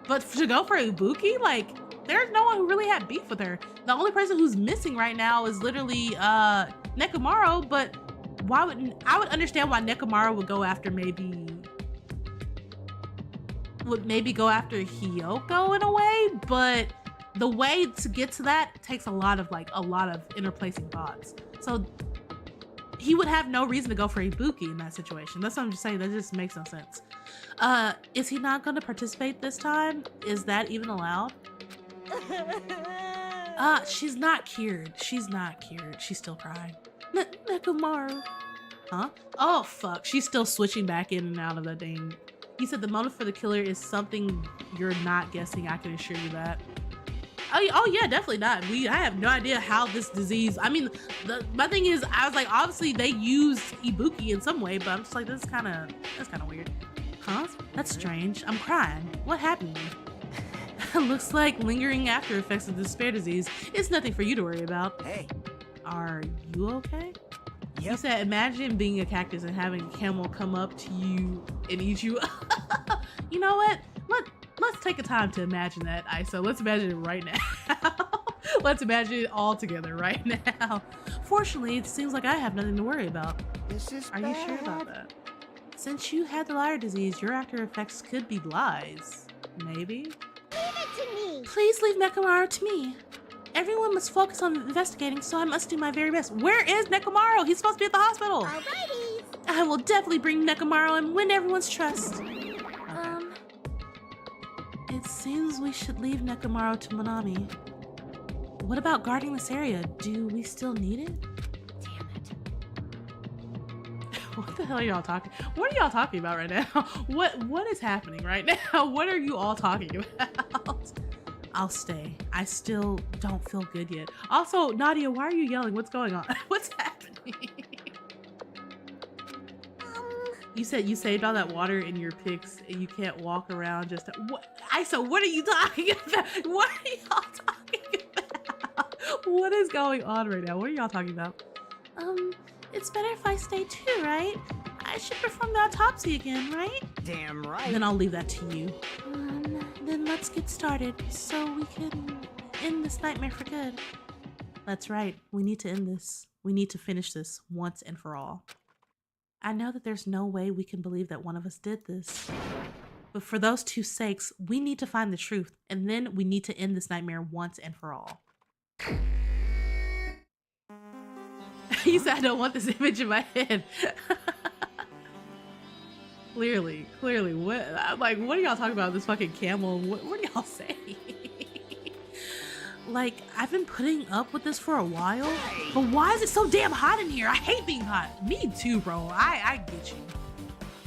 But to go for Ibuki, like, there's no one who really had beef with her. The only person who's missing right now is literally Nekomaru, but I would understand why Nekomaru would go after maybe go after Hiyoko in a way, but the way to get to that takes a lot of interplacing thoughts. So he would have no reason to go for Ibuki in that situation. That's what I'm just saying. That just makes no sense. Is he not going to participate this time? Is that even allowed? She's not cured. She's still crying. Nekomaru. Huh? Oh, fuck. She's still switching back in and out of that thing. He said the motive for the killer is something you're not guessing. I can assure you that. Oh yeah, definitely not. I have no idea how this disease. I mean, my thing is, I was like, obviously they used Ibuki in some way, but I'm just like, that's kind of weird. Huh? That's strange. I'm crying. What happened to me? Looks like lingering after effects of the despair disease. It's nothing for you to worry about. Hey. Are you okay? Yep. You said, imagine being a cactus and having a camel come up to you and eat you. You know what? Let's take a time to imagine that, ISO. Let's imagine it right now. Let's imagine it all together right now. Fortunately, it seems like I have nothing to worry about. This is Are you sure about that? Since you had the liar disease, your after effects could be lies. Maybe? Leave it to me. Please leave Nekomaru to me. Everyone must focus on investigating, so I must do my very best. Where is Nekomaru? He's supposed to be at the hospital. Alrighty. I will definitely bring Nekomaru and win everyone's trust. It seems we should leave Nekomaru to Monami. What about guarding this area? Do we still need it? Damn it. What the hell are y'all talking? What are y'all talking about right now? What is happening right now? What are you all talking about? I'll stay. I still don't feel good yet. Also, Nadia, why are you yelling? What's going on? What's happening? You said you saved all that water in your pics and you can't walk around just what? ISO, what are you talking about? What are y'all talking about? What is going on right now? What are y'all talking about? It's better if I stay too, right? I should perform the autopsy again, right? Damn right. Then I'll leave that to you. Then let's get started so we can end this nightmare for good. That's right. We need to end this. We need to finish this once and for all. I know that there's no way we can believe that one of us did this. But for those two sakes, we need to find the truth, and then we need to end this nightmare once and for all. He said, I don't want this image in my head. Clearly. What? I'm like, what are y'all talking about? This fucking camel? What are y'all saying? Like, I've been putting up with this for a while, but why is it so damn hot in here? I hate being hot. Me too, bro. I get you.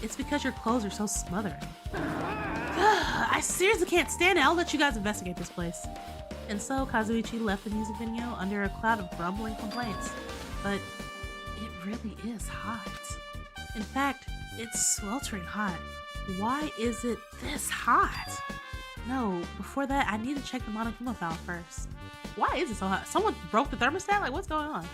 It's because your clothes are so smothering. I seriously can't stand it. I'll let you guys investigate this place. And so Kazuichi left the music video under a cloud of grumbling complaints. But it really is hot. In fact, it's sweltering hot. Why is it this hot? No, before that, I need to check the Monokuma file first. Why is it so hot? Someone broke the thermostat? Like, what's going on?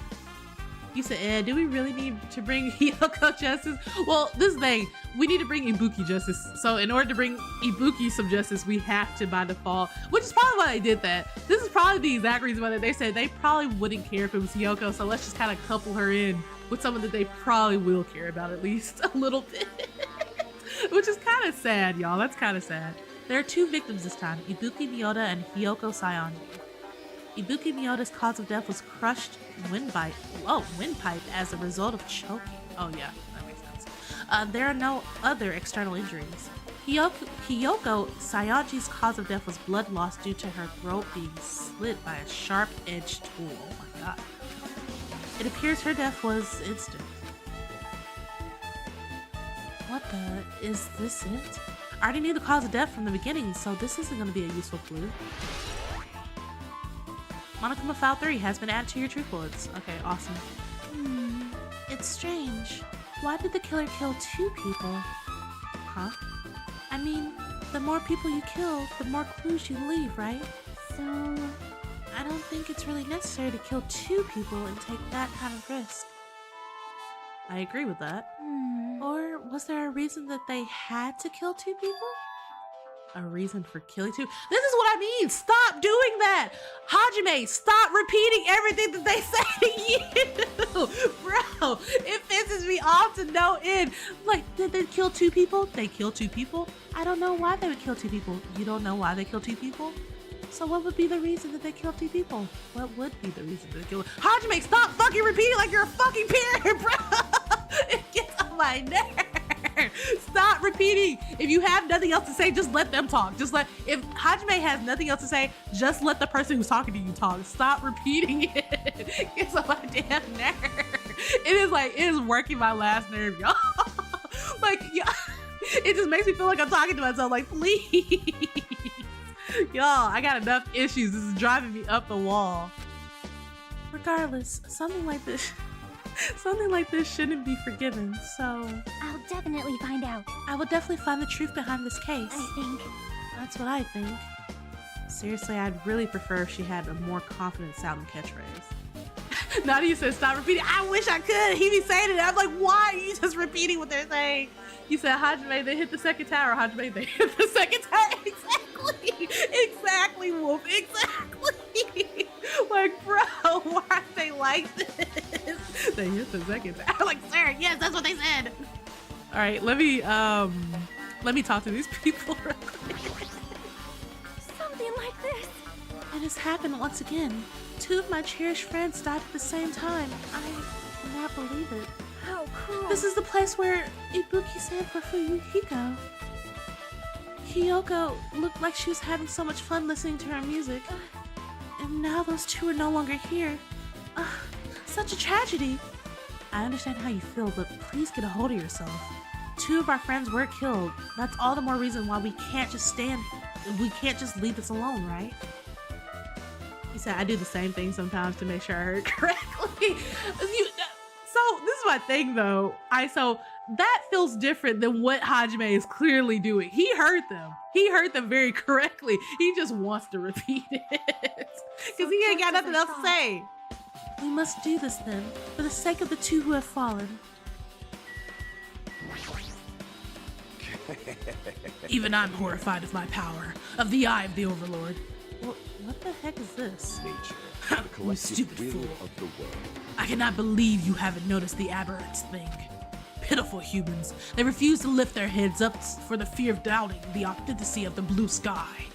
You said, do we really need to bring Hiyoko justice? Well, this is the thing. We need to bring Ibuki justice. So in order to bring Ibuki some justice, we have to, by default, which is probably why they did that. This is probably the exact reason why they said they probably wouldn't care if it was Hiyoko, so let's just kind of couple her in with someone that they probably will care about at least a little bit. Which is kind of sad, y'all. That's kind of sad. There are two victims this time, Ibuki Miyoda and Hiyoko Saionji. Ibuki Miyoda's cause of death was crushed windpipe as a result of choking. Oh yeah, that makes sense. There are no other external injuries. Hiyoko Saionji's cause of death was blood loss due to her throat being slit by a sharp-edged tool. Oh my god. It appears her death was instant. What the? Is this it? I already knew the cause of death from the beginning, so this isn't going to be a useful clue. Monokuma File 3 has been added to your true bullets. Okay, awesome. It That's strange. Why did the killer kill 2 people? Huh? I mean, the more people you kill, the more clues you leave, right? So, I don't think it's really necessary to kill 2 people and take that kind of risk. I agree with that. Or was there a reason that they had to kill 2 people? A reason for killing 2? This is what I mean! Stop doing that! Hajime, stop repeating everything that they say to you! Bro, it pisses me off to no end. Like, did they kill 2 people? They killed 2 people? I don't know why they would kill 2 people. You don't know why they killed 2 people? So what would be the reason that they killed 2 people? What would be the reason that they killed? Hajime, stop fucking repeating like you're a fucking parent, bro! It gets on my nerves. Stop repeating. If you have nothing else to say, just let them talk. If Hajime has nothing else to say, just let the person who's talking to you talk. Stop repeating it. It gets on my damn nerve. It is working my last nerve, y'all. Like, it just makes me feel like I'm talking to myself. Like, please. Y'all, I got enough issues. This is driving me up the wall. Regardless, something like this shouldn't be forgiven, so I'll definitely find out. I will definitely find the truth behind this case. I think. That's what I think. Seriously, I'd really prefer if she had a more confident sounding catchphrase. Nadia says, stop repeating. I wish I could. He be saying it. I'm like, why are you just repeating what they're saying? You said, Hajime, they hit the second tower. Hajime, they hit the second tower. Exactly. Exactly, Wolf. Exactly. Like, bro, why are they like this? They hit the second tower. I'm like, sir, yes, that's what they said. All right, let me talk to these people real quick. Something like this. It has happened once again. 2 of my cherished friends died at the same time. I cannot believe it. How cruel. This is the place where Ibuki-san for Fuyuhiko. Hiyoko looked like she was having so much fun listening to her music. And now those 2 are no longer here. Such a tragedy. I understand how you feel, but please get a hold of yourself. 2 of our friends were killed. That's all the more reason why we can't just leave this alone, right? He said, I do the same thing sometimes to make sure I heard correctly. So this is my thing though. So that feels different than what Hajime is clearly doing. He heard them. He heard them very correctly. He just wants to repeat it. Because he ain't got nothing else to say. We must do this then, for the sake of the 2 who have fallen. Even I'm horrified of my power, of the eye of the Overlord. What the heck is this? Nature, the You collective stupid will fool. of the world. I cannot believe you haven't noticed the aberrant thing. Pitiful humans. They refuse to lift their heads up for the fear of doubting the authenticity of the blue sky.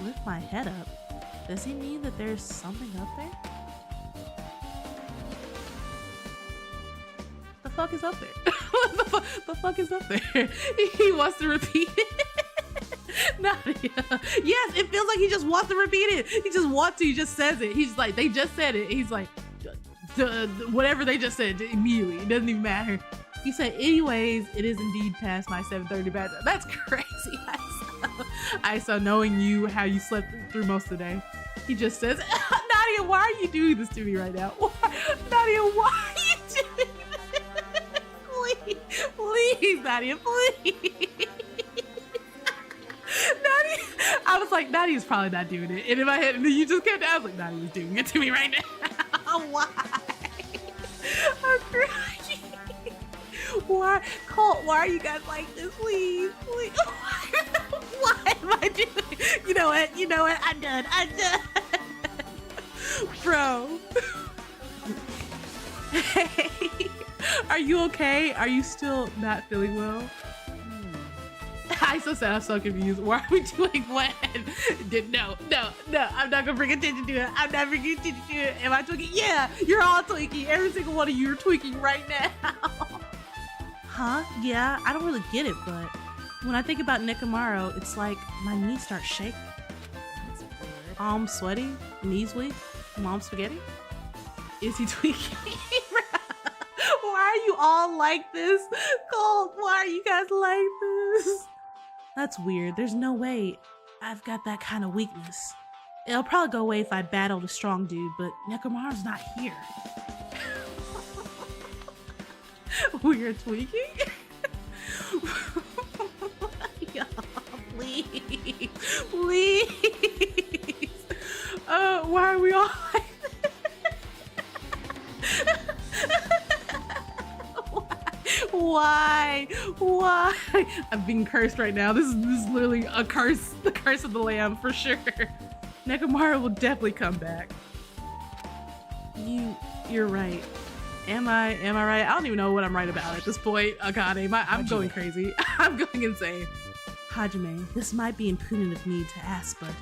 Lift my head up? Does he mean that there's something up there? The fuck is up there? The fuck is up there? He wants to repeat it. Nadia. Yes, it feels like he just wants to repeat it. He just wants to. He just says it. He's like, they just said it. He's like, whatever they just said immediately. It doesn't even matter. He said, anyways, it is indeed past my 7:30 bedtime. That's crazy. I saw knowing you, how you slept through most of the day. He just says, Nadia, why are you doing this to me right now? Nadia, why are you doing this? Please, Nadia, please. Nadia, I was like, Nadia's probably not doing it. And in my head, and then you just kept, I was like, Nadia's doing it to me right now. Why? I'm crying. Why? Colt, why are you guys like this? Please, please. Why am I doing? You know what? I'm done. Bro. Hey, are you okay? Are you still not feeling well? I so said I'm so confused. Why are we doing what? No, I'm not gonna bring attention to it. I'm not bringing attention to it. Am I tweaking? Yeah, you're all tweaking. Every single one of you are tweaking right now. Huh? Yeah, I don't really get it, but when I think about Nekomaru, it's like my knees start shaking. Arms sweaty, knees weak, mom spaghetti. Is he tweaking? Why are you all like this? Cold, why are you guys like this? That's weird. There's no way I've got that kind of weakness. It'll probably go away if I battled a strong dude, but Nekomaru's not here. We're tweaking? Y'all, please. Please. Why are we all like Why? I'm being cursed right now. This is literally a curse. The curse of the lamb for sure. Nekomaru will definitely come back. You're right. Am I right? I don't even know what I'm right about at this point, Akane. I'm going crazy. I'm going insane. Hajime, this might be imprudent of me to ask, but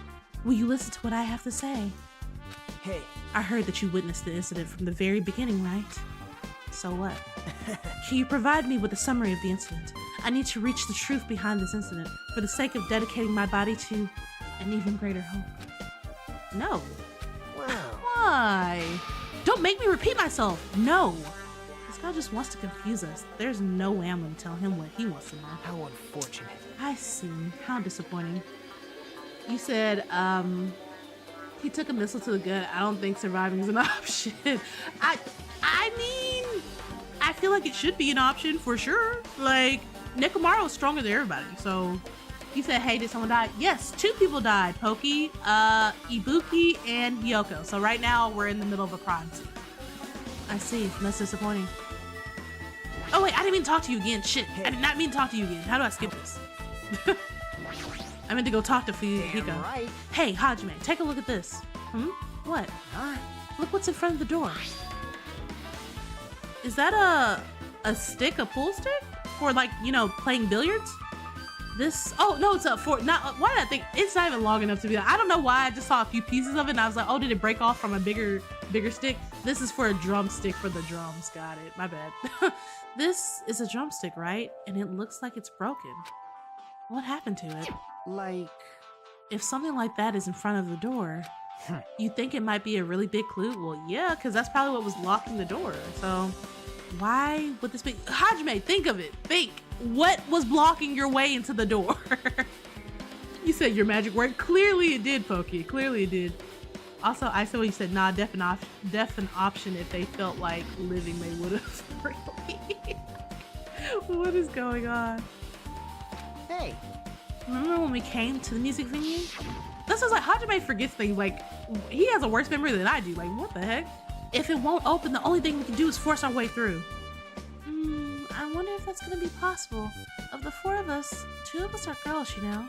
will you listen to what I have to say? Hey. I heard that you witnessed the incident from the very beginning, right? So what? Can you provide me with a summary of the incident? I need to reach the truth behind this incident for the sake of dedicating my body to an even greater hope. No. Wow. Why? Don't make me repeat myself. No. This guy just wants to confuse us. There's no way I'm going to tell him what he wants to know. How unfortunate. I see. How disappointing. You said, he took a missile to the gut. I don't think surviving is an option. I mean, I feel like it should be an option for sure. Like, Nekomaru is stronger than everybody. So, you said, hey, did someone die? Yes, 2 people died. Poki, Ibuki, and Hiyoko. So right now, we're in the middle of a crime scene. I see. That's disappointing. Oh, wait, I didn't mean to talk to you again. Shit, Hey. I did not mean to talk to you again. How do I skip this? I meant to go talk to Fuyuhiko. Damn right. Hey, Hajime, take a look at this. What? Huh? Look what's in front of the door. Is that a stick, a pool stick? For like, you know, playing billiards? This, oh no, it's why did I think, it's not even long enough to be like, I don't know why I just saw a few pieces of it and I was like, oh, did it break off from a bigger stick? This is for a drumstick for the drums, got it, my bad. This is a drumstick, right? And it looks like it's broken. What happened to it? Like, If something like that is in front of the door, you think it might be a really big clue? Well, yeah, because that's probably what was locking the door. So why would this be? Hajime, think of it. Think. What was blocking your way into the door? You said your magic worked. Clearly it did, Pokey. Clearly it did. Also, I said what you said, nah, definite option if they felt like living, they would have. Really? What is going on? hey. Remember when we came to the music venue? This is like, Hajime forgets things. Like, he has a worse memory than I do. Like, what the heck? If it won't open, the only thing we can do is force our way through. I wonder if that's gonna be possible. Of the 4 of us, 2 of us are girls, you know?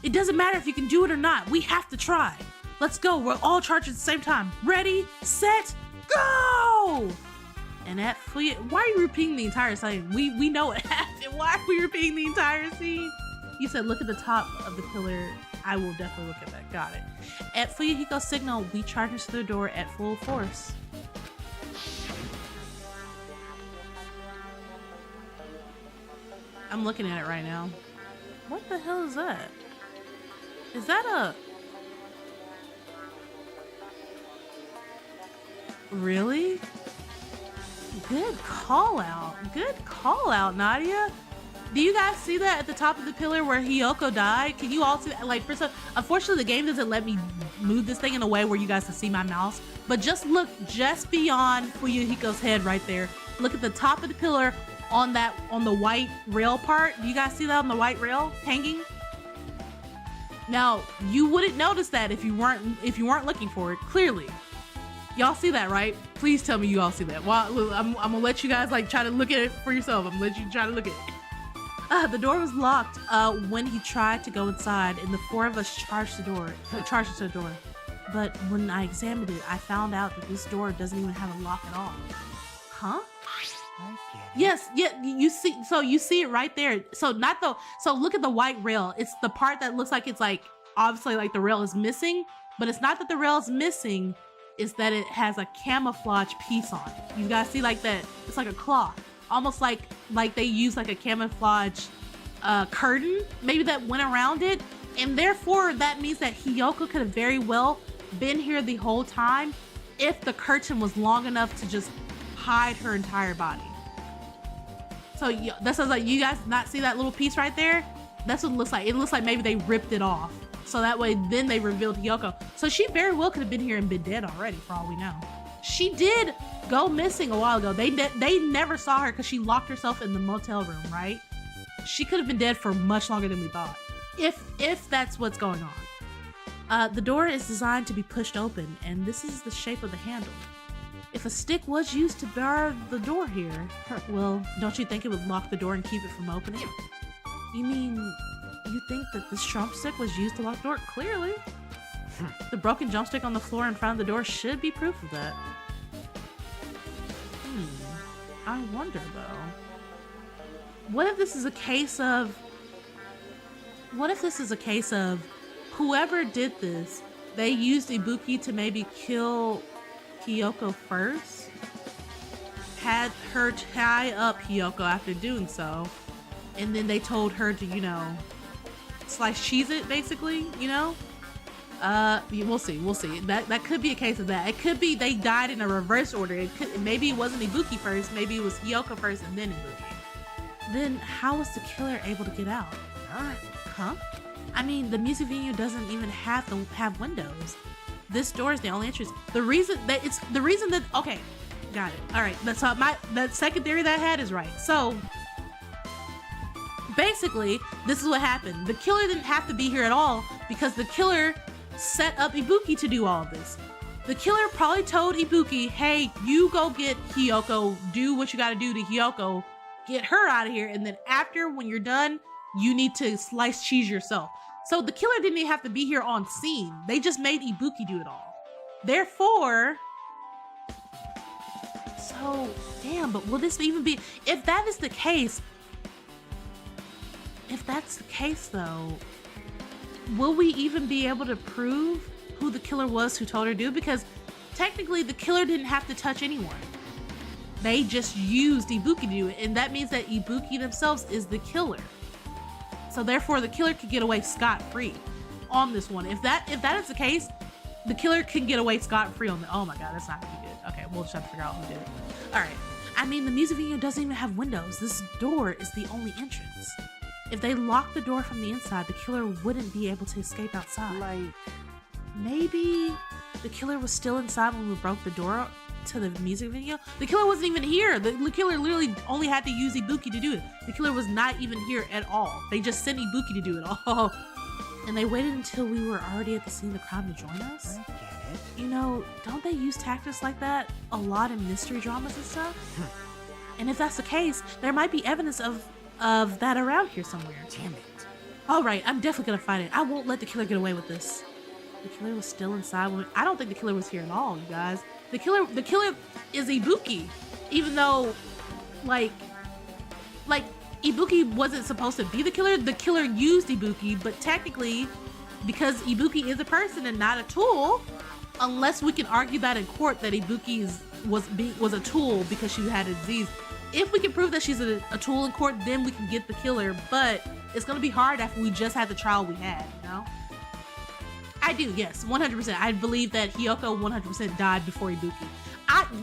It doesn't matter if you can do it or not. We have to try. Let's go. We're all charged at the same time. Ready, set, go! And at Fuya, why are you repeating the entire scene? We know what happened. Why are we repeating the entire scene? You said look at the top of the pillar. I will definitely look at that. Got it. At Fuyuhiko's signal, we charge into the door at full force. I'm looking at it right now. What the hell is that? Is that a... Really? Good call out. Good call out, Nadia. Do you guys see that at the top of the pillar where Hiyoko died? Can you all see that? Like, unfortunately, the game doesn't let me move this thing in a way where you guys can see my mouse. But just look just beyond Fuyuhiko's head right there. Look at the top of the pillar on the white rail part. Do you guys see that on the white rail hanging? Now, you wouldn't notice that if you weren't looking for it, clearly. Y'all see that, right? Please tell me you all see that. Well, I'm gonna let you guys like try to look at it for yourself. I'm gonna let you try to look at it. The door was locked when he tried to go inside, and the 4 of us charged into the door. But when I examined it, I found out that this door doesn't even have a lock at all. Huh? I get it. Yes, yeah, you see it right there. So look at the white rail. It's the part that looks like it's like obviously like the rail is missing, but it's not that the rail is missing, it's that it has a camouflage piece on it. You guys see like that? It's like a cloth. Almost like they use like a camouflage curtain, maybe that went around it. And therefore that means that Hiyoko could have very well been here the whole time if the curtain was long enough to just hide her entire body. So that sounds like you guys not see that little piece right there? That's what it looks like. It looks like maybe they ripped it off. So that way then they revealed Hiyoko. So she very well could have been here and been dead already for all we know. She did go missing a while ago. They never saw her because she locked herself in the motel room, right? She could have been dead for much longer than we thought, if that's what's going on. The door is designed to be pushed open, and this is the shape of the handle. If a stick was used to bar the door here, well, don't you think it would lock the door and keep it from opening? You mean, you think that this drumstick was used to lock the door? Clearly. The broken drumstick on the floor in front of the door should be proof of that. I wonder though. What if this is a case of whoever did this, they used Ibuki to maybe kill Hiyoko first, had her tie up Hiyoko after doing so, and then they told her to, you know, slice cheese it, basically, you know? We'll see. That could be a case of that. It could be they died in a reverse order. Maybe it wasn't Ibuki first, maybe it was Hiyoko first and then Ibuki. Then how was the killer able to get out? Huh? I mean, the music venue doesn't even have windows. This door is the only entrance. The reason that okay, got it. All right, that second theory that I had is right. So basically, this is what happened. The killer didn't have to be here at all because the killer set up Ibuki to do all of this. The killer probably told Ibuki, hey, you go get Hiyoko, do what you gotta do to Hiyoko, get her out of here, and then after, when you're done, you need to slice cheese yourself. So the killer didn't even have to be here on scene. They just made Ibuki do it all. Therefore, so, damn, but will this even be, if that is the case, if that's the case though, will we even be able to prove who the killer was who told her to do? Because technically the killer didn't have to touch anyone. They just used Ibuki to do it, and that means that Ibuki themselves is the killer. So therefore the killer could get away scot-free on this one. If that is the case, the killer can get away scot-free on the, oh my god, that's not gonna be good. Okay, we'll just have to figure out who did it. All right, I mean, the music venue doesn't even have windows. This door is the only entrance. If they lock the door from the inside, the killer wouldn't be able to escape outside. Like, maybe the killer was still inside when we broke the door to the music video. The killer wasn't even here. The killer literally only had to use Ibuki to do it. The killer was not even here at all. They just sent Ibuki to do it all. And they waited until we were already at the scene of the crime to join us. I get it. You know, don't they use tactics like that a lot in mystery dramas and stuff? And if that's the case, there might be evidence of that around here somewhere. Damn it. All right, I'm definitely gonna find it. I won't let the killer get away with this. The killer was still inside when I don't think the killer was here at all, you guys. The killer is Ibuki, even though, like Ibuki wasn't supposed to be the killer. The killer used Ibuki, but technically, because Ibuki is a person and not a tool, unless we can argue that in court that Ibuki was a tool because she had a disease. If we can prove that she's a tool in court, then we can get the killer, but it's gonna be hard after we just had the trial we had, you know? I do, yes, 100%. I believe that Hiyoko 100% died before Ibuki.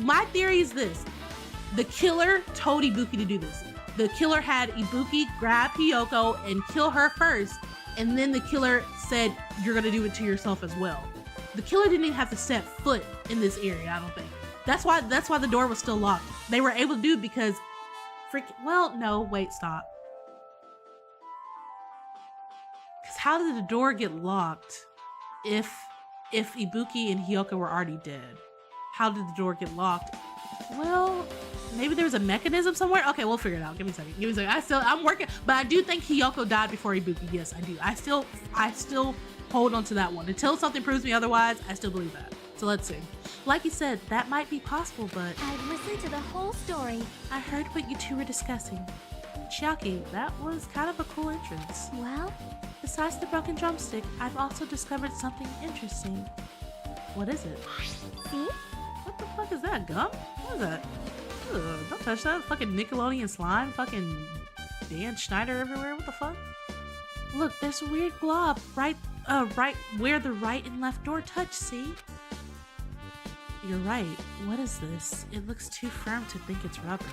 My theory is this. The killer told Ibuki to do this. The killer had Ibuki grab Hiyoko and kill her first, and then the killer said, you're gonna do it to yourself as well. The killer didn't even have to set foot in this area, I don't think. That's why the door was still locked. They were able to do it because stop. Because how did the door get locked if Ibuki and Hiyoko were already dead? How did the door get locked? Well, maybe there was a mechanism somewhere. Okay, we'll figure it out. Give me a second. I'm working, but I do think Hiyoko died before Ibuki. Yes, I do. I still hold on to that one. Until something proves me otherwise, I still believe that. So let's see. Like you said, that might be possible, but I've listened to the whole story. I heard what you two were discussing. Chiaki, that was kind of a cool entrance. Well, Besides the broken drumstick, I've also discovered something interesting. What is it? see? What the fuck is that, gum? What is that? Ugh, don't touch that. Fucking Nickelodeon slime. Fucking Dan Schneider everywhere. What the fuck? Look, there's a weird glob right where the right and left door touch, see? You're right. What is this? It looks too firm to think it's rubber.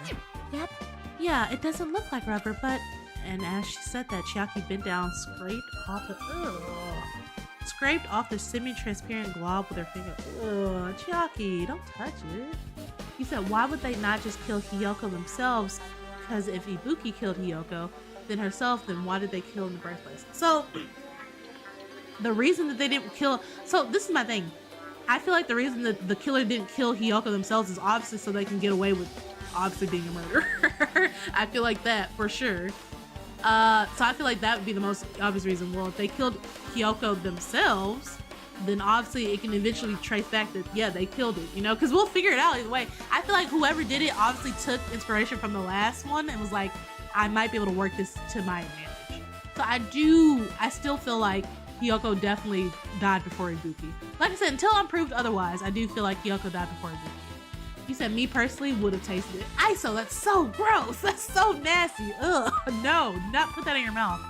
Yep. Yeah, it doesn't look like rubber, but... And as she said that, Chiaki bent down, scraped off the... Ugh. scraped off the semi-transparent glob with her finger. Ugh, Chiaki, don't touch it. He said, why would they not just kill Hiyoko themselves? Because if Ibuki killed Hiyoko, then herself, then why did they kill in the first place? So, the reason that they didn't kill... So, this is my thing. I feel like the reason that the killer didn't kill Hiyoko themselves is obviously so they can get away with obviously being a murderer. I feel like that, for sure. So I feel like that would be the most obvious reason. Well, if they killed Hiyoko themselves, then obviously it can eventually trace back that, yeah, they killed it, you know? Because we'll figure it out either way. I feel like whoever did it obviously took inspiration from the last one and was like, I might be able to work this to my advantage. So I still feel like Hiyoko definitely died before Ibuki. Like I said, until I'm proved otherwise, I do feel like Hiyoko died before Ibuki. You said me personally would have tasted it. ISO, that's so gross. That's so nasty. Ugh, no, not put that in your mouth.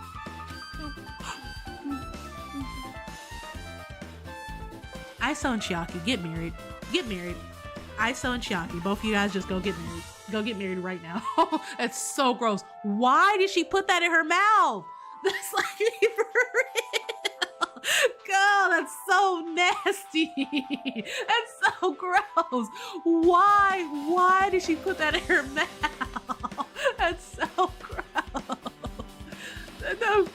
ISO and Chiaki, get married. Get married. ISO and Chiaki, both of you guys just go get married. Go get married right now. That's so gross. Why did she put that in her mouth? That's like for real. God, that's so nasty. That's so gross. Why did she put that in her mouth? That's so gross. That's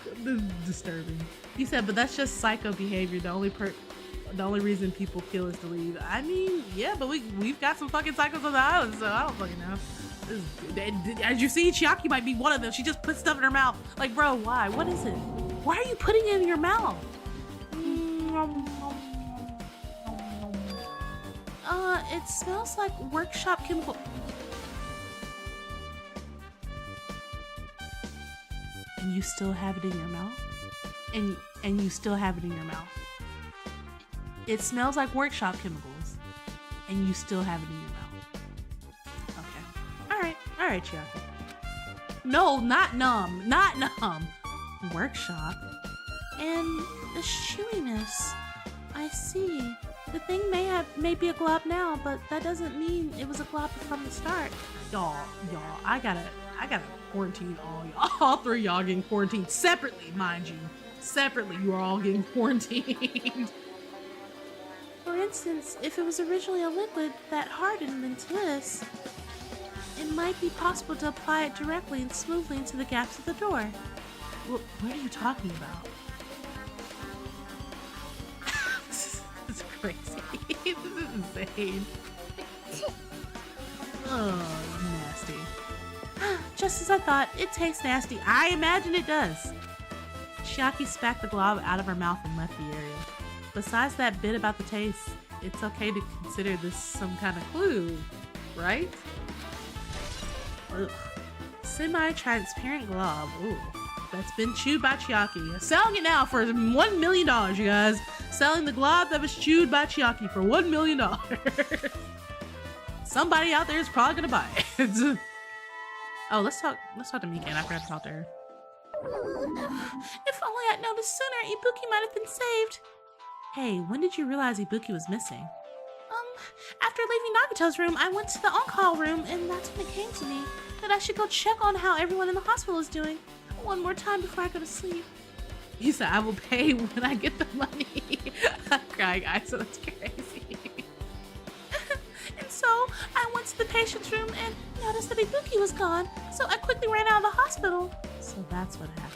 disturbing. He said, but that's just psycho behavior. The only reason people kill is to leave. I mean, yeah, but we've got some fucking psychos on the island, so I don't fucking know. As you see, Chiaki might be one of them. She just put stuff in her mouth. Like, bro, why? What is it? Why are you putting it in your mouth? It smells like workshop chemical. And you still have it in your mouth? And you still have it in your mouth. It smells like workshop chemicals, and you still have it in your mouth. Okay. All right, Chiaki. No, not numb. Workshop. And the chewiness. I see. The thing may be a glob now, but that doesn't mean it was a glob from the start. Y'all, I gotta quarantine all y'all. All three y'all getting quarantined separately, mind you. Separately, you are all getting quarantined. For instance, if it was originally a liquid that hardened into this, it might be possible to apply it directly and smoothly into the gaps of the door. What are you talking about? This is crazy. This is insane. Oh, nasty. Just as I thought, it tastes nasty. I imagine it does. Chiaki spat the glob out of her mouth and left the area. Besides that bit about the taste, it's okay to consider this some kind of clue, right? Ugh. Semi-transparent glob. Ooh. That's been chewed by Chiaki. Selling it now for $1 million, you guys. Selling the glob that was chewed by Chiaki for $1 million. Somebody out there is probably gonna buy it. Oh, let's talk to Mikan. I forgot to talk to her. If only I'd noticed sooner, Ibuki might have been saved. Hey, when did you realize Ibuki was missing? After leaving Nagato's room, I went to the on-call room, and that's when it came to me that I should go check on how everyone in the hospital is doing. One more time before I go to sleep. He said, I will pay when I get the money. I'm crying, guys, so that's crazy. And so, I went to the patient's room and noticed that Ibuki was gone, so I quickly ran out of the hospital. So that's what happened.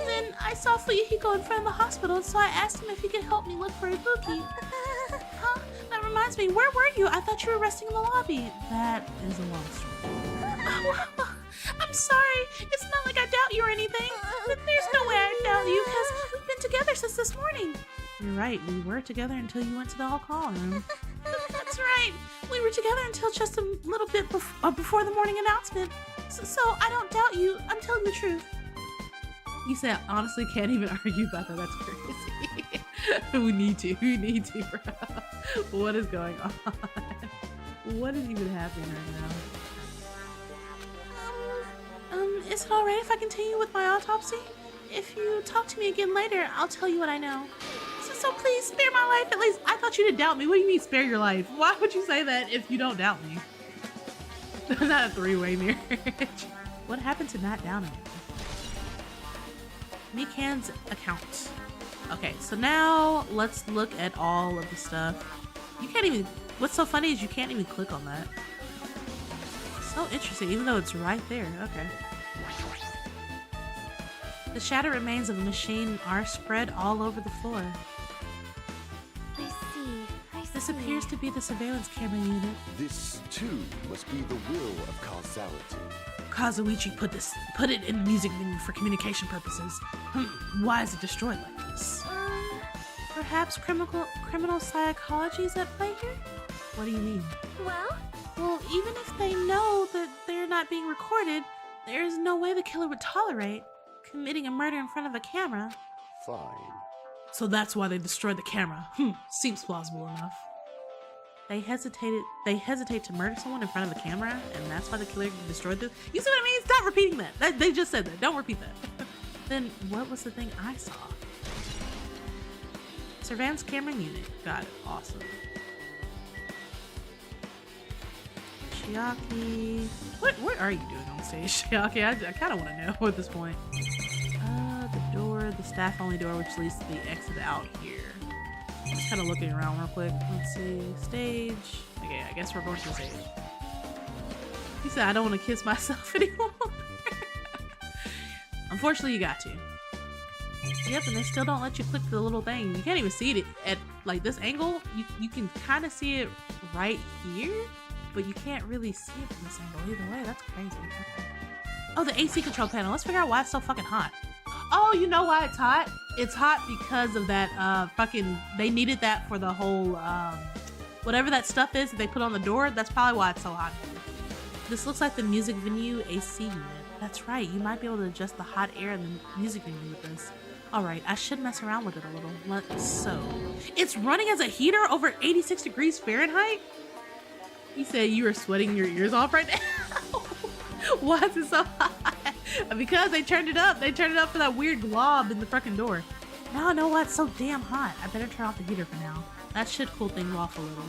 Then I saw Fuyuhiko in front of the hospital, so I asked him if he could help me look for Ibuki. Huh? That reminds me, where were you? I thought you were resting in the lobby. That is a long story. I'm sorry. It's not like I doubt you or anything. But there's no way I doubt you, because we've been together since this morning. You're right. We were together until you went to the all-call room. That's right. We were together until just a little bit before the morning announcement. So I don't doubt you. I'm telling the truth. You said, honestly, can't even argue about that. That's crazy. We need to, bro. What is going on? What is even happening right now? Is it alright if I continue with my autopsy? If you talk to me again later, I'll tell you what I know. So please, spare my life at least. I thought you didn't doubt me. What do you mean, spare your life? Why would you say that if you don't doubt me? Not a three-way marriage. What happened to not doubting me? Mikan's account. Okay, so now let's look at all of the stuff. You can't even, what's so funny is you can't even click on that. So interesting, even though it's right there. Okay. The shattered remains of a machine are spread all over the floor. I see. This appears to be the surveillance camera unit. This, too, must be the will of causality. Kazuichi put it in the music menu for communication purposes. Why is it destroyed like this? Perhaps criminal psychology is at play here? What do you mean? Well, even if they know that they're not being recorded, there is no way the killer would tolerate committing a murder in front of a camera. Fine. So that's why they destroyed the camera. Seems plausible enough. They hesitate to murder someone in front of a camera, and that's why the killer destroyed this. You see what I mean? Stop repeating that. They just said that. Don't repeat that. Then what was the thing I saw? Surveillance camera unit. Got it. Awesome. Chiaki. What are you doing on stage, Chiaki? I kind of want to know at this point. The door, the staff-only door, which leads to the exit out here. Just kind of looking around real quick. Let's see. Stage. Okay, I guess we're going to the stage. He said, I don't want to kiss myself anymore. Unfortunately, you got to. Yep, and they still don't let you click the little thing. You can't even see it at like this angle. You can kind of see it right here, but you can't really see it from this angle either way. That's crazy. Okay. Oh, the AC control panel. Let's figure out why it's so fucking hot. Oh, you know why it's hot? It's hot because of that they needed that for the whole whatever that stuff is that they put on the door. That's probably why it's so hot. This looks like the music venue AC unit. That's right, you might be able to adjust the hot air in the music venue with this. Alright, I should mess around with it a little. It's running as a heater over 86 degrees Fahrenheit? You said you were sweating your ears off right now? Why is it so hot? Because they turned it up. They turned it up for that weird glob in the fucking door. Now I know why it's so damn hot. I better turn off the heater for now. That should cool things off a little.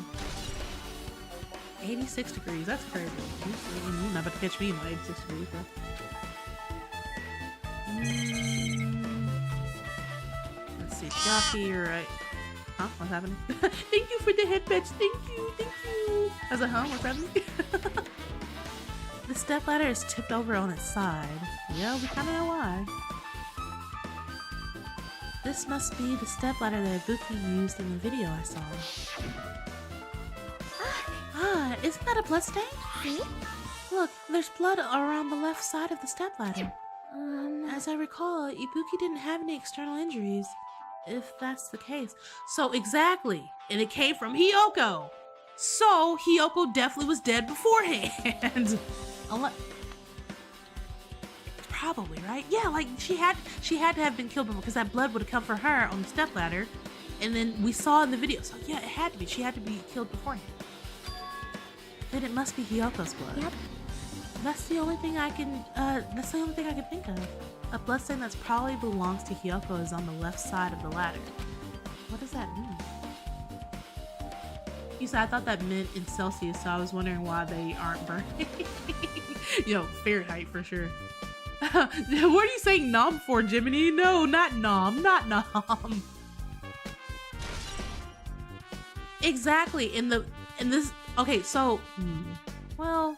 86 degrees. That's crazy. You're not about to catch me in my 86 degrees. Let's see. Jockey, you're right. Huh? What's happening? Thank you for the headpatch. Thank you. Thank you. I was like, huh? What's happening? The stepladder is tipped over on its side. Yeah, we kind of know why. This must be the stepladder that Ibuki used in the video I saw. Isn't that a bloodstain? See? Look, there's blood around the left side of the stepladder. As I recall, Ibuki didn't have any external injuries. If that's the case. So exactly. And it came from Hiyoko. So Hiyoko definitely was dead beforehand. Probably, right? Yeah, like she had to have been killed before because that blood would have come for her on the stepladder, and then we saw in the video. So yeah, it had to be. She had to be killed beforehand. Then it must be Hiyoko's blood. Yep. That's the only thing I can. That's the only thing I can think of. A bloodstain that probably belongs to Hiyoko is on the left side of the ladder. What does that mean? You said I thought that meant in Celsius, so I was wondering why they aren't burning. Fahrenheit for sure. What are you saying nom for, Jiminy? No, not nom, not nom. Exactly. Okay, so well,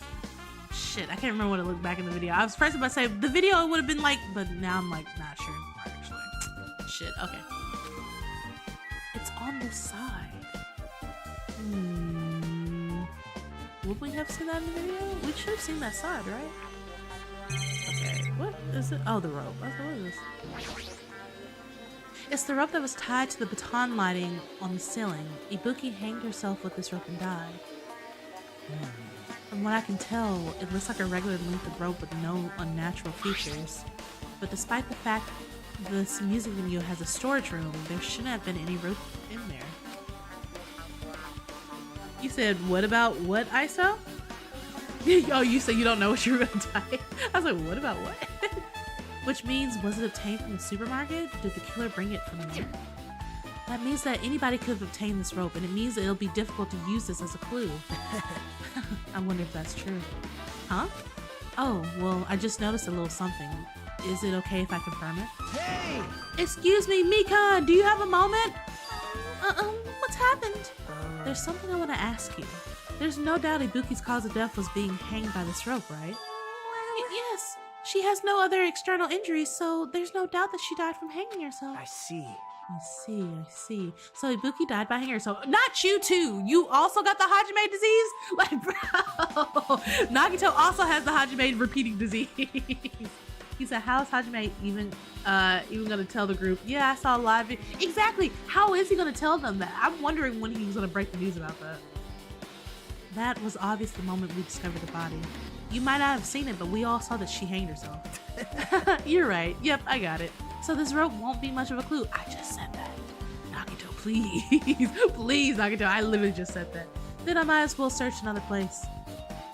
shit, I can't remember what it looked back in the video. I was first about to say the video it would have been like, but now I'm like not sure actually. Shit, okay. It's on the side. Would we have seen that in the video? We should have seen that side, right? Okay, what is it? Oh, the rope. What is this? It's the rope that was tied to the baton lighting on the ceiling. Ibuki hanged herself with this rope and died. From what I can tell, it looks like a regular length of rope with no unnatural features. But despite the fact this music venue has a storage room, there shouldn't have been any rope in there. You said, what about what, ISO? Oh, you said you don't know what you were gonna type? I was like, what about what? Which means, was it obtained from the supermarket? Did the killer bring it from there? That means that anybody could have obtained this rope, and it means that it'll be difficult to use this as a clue. I wonder if that's true. Huh? Oh, well, I just noticed a little something. Is it okay if I confirm it? Hey! Excuse me, Mikan, do you have a moment? What's happened? There's something I want to ask you. There's no doubt Ibuki's cause of death was being hanged by this rope, right? Yes. She has no other external injuries, so there's no doubt that she died from hanging herself. I see. I see. So Ibuki died by hanging herself. Not you too! You also got the Hajime disease? Like, bro! Nagito also has the Hajime repeating disease. He said, how's Hajime even gonna tell the group? Yeah, I saw a live video. Exactly! How is he gonna tell them that? I'm wondering when he was gonna break the news about that. That was obvious the moment we discovered the body. You might not have seen it, but we all saw that she hanged herself. You're right. Yep, I got it. So this rope won't be much of a clue. I just said that. Nagito, please. Please, Nagito. I literally just said that. Then I might as well search another place.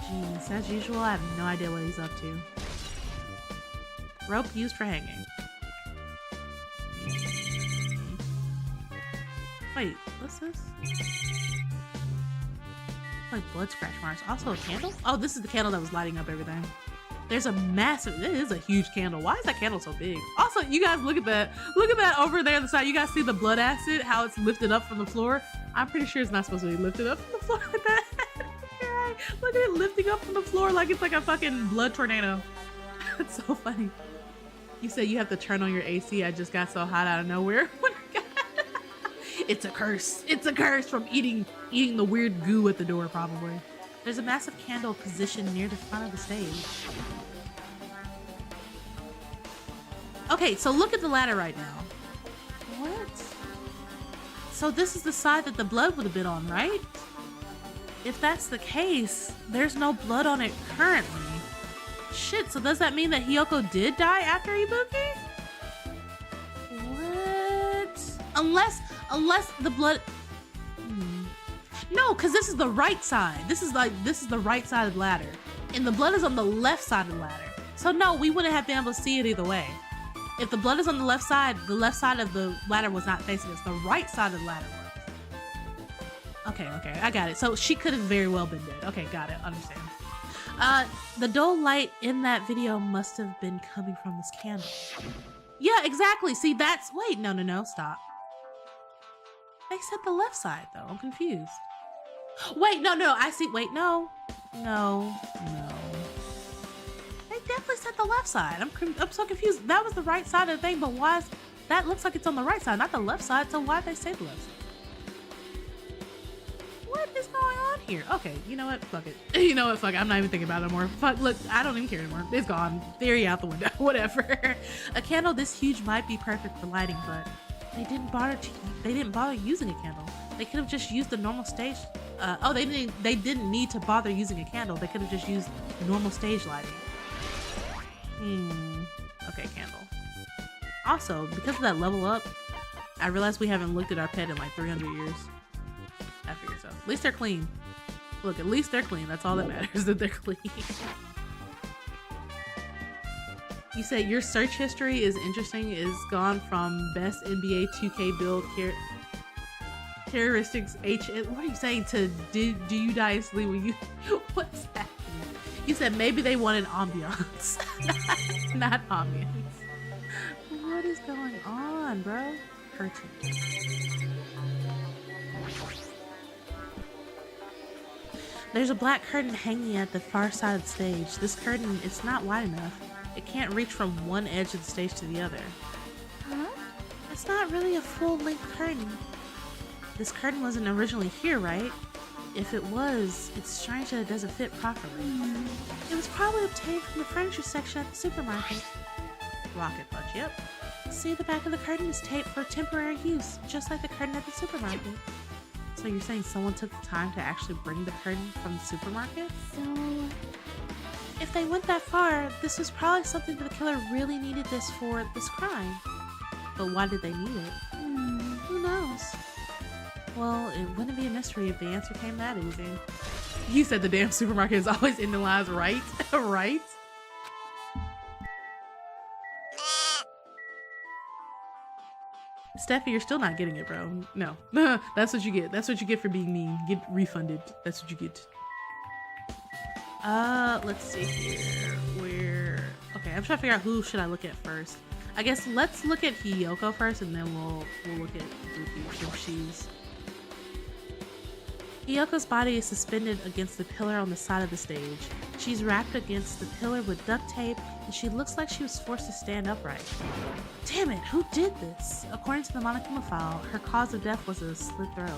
Jeez, as usual, I have no idea what he's up to. Rope used for hanging. Wait, what's this? Like blood scratch marks. Also a candle? Oh, this is the candle that was lighting up everything. There's a massive, it is a huge candle. Why is that candle so big? Also, you guys look at that. Look at that over there on the side. You guys see the blood acid, how it's lifted up from the floor? I'm pretty sure it's not supposed to be lifted up from the floor like that. Right. Look at it lifting up from the floor like it's like a fucking blood tornado. It's so funny. You said you have to turn on your AC. I just got so hot out of nowhere. It's a curse. It's a curse from eating the weird goo at the door, probably. There's a massive candle positioned near the front of the stage. Okay, so look at the ladder right now. What? So this is the side that the blood would have been on, right? If that's the case, there's no blood on it currently. Shit, so does that mean that Hiyoko did die after Ibuki? What? Unless the blood... No, because this is the right side. This is the right side of the ladder. And the blood is on the left side of the ladder. So no, we wouldn't have been able to see it either way. If the blood is on the left side of the ladder was not facing us. The right side of the ladder was. Okay, I got it. So she could have very well been dead. Okay, got it, understand. The dull light in that video must have been coming from this candle. Yeah, exactly. See, that's, wait, no, stop. They said the left side though, I'm confused. Wait, no, I see, wait, no. They definitely said the left side. I'm so confused. That was the right side of the thing, but why is, that looks like it's on the right side, not the left side, so why'd they say the left side? What is going on here? Okay, you know what, fuck it. You know what, fuck it, I'm not even thinking about it anymore. Fuck, look, I don't even care anymore. It's gone. Theory out the window, whatever. A candle this huge might be perfect for lighting, but they didn't bother using a candle. They could have just used the normal stage. They didn't need to bother using a candle. They could have just used normal stage lighting. Okay, candle. Also, because of that level up, I realized we haven't looked at our pet in like 300 years. I figured so. At least they're clean. Look, at least they're clean. That's all that matters, that they're clean. You said your search history is interesting. Is gone from best NBA 2K build characteristics what are you saying to do you die instantly when you what's happening? You said maybe they wanted ambiance. not ambiance. What is going on, bro? Curtain. There's a black curtain hanging at the far side of the stage. This curtain, it's not wide enough. It can't reach from one edge of the stage to the other. Huh? It's not really a full-length curtain. This curtain wasn't originally here, right? If it was, it's strange that it doesn't fit properly. It was probably obtained from the furniture section at the supermarket. Rocket punch, yep. See, the back of the curtain is taped for temporary use, just like the curtain at the supermarket. So you're saying someone took the time to actually bring the curtain from the supermarket? So, if they went that far, this was probably something that the killer really needed this for this crime. But why did they need it? Who knows? Well, it wouldn't be a mystery if the answer came that easy. You said the damn supermarket is always ending lies, right? Right? Steffi, you're still not getting it, bro. No. That's what you get. That's what you get for being mean. Get refunded. That's what you get. Let's see here. Okay, I'm trying to figure out who should I look at first. I guess let's look at Hiyoko first, and then we'll look at Buki since she's. Hiyoko's body is suspended against the pillar on the side of the stage. She's wrapped against the pillar with duct tape, and she looks like she was forced to stand upright. Damn it, who did this? According to the Monokuma file, her cause of death was a slit throat.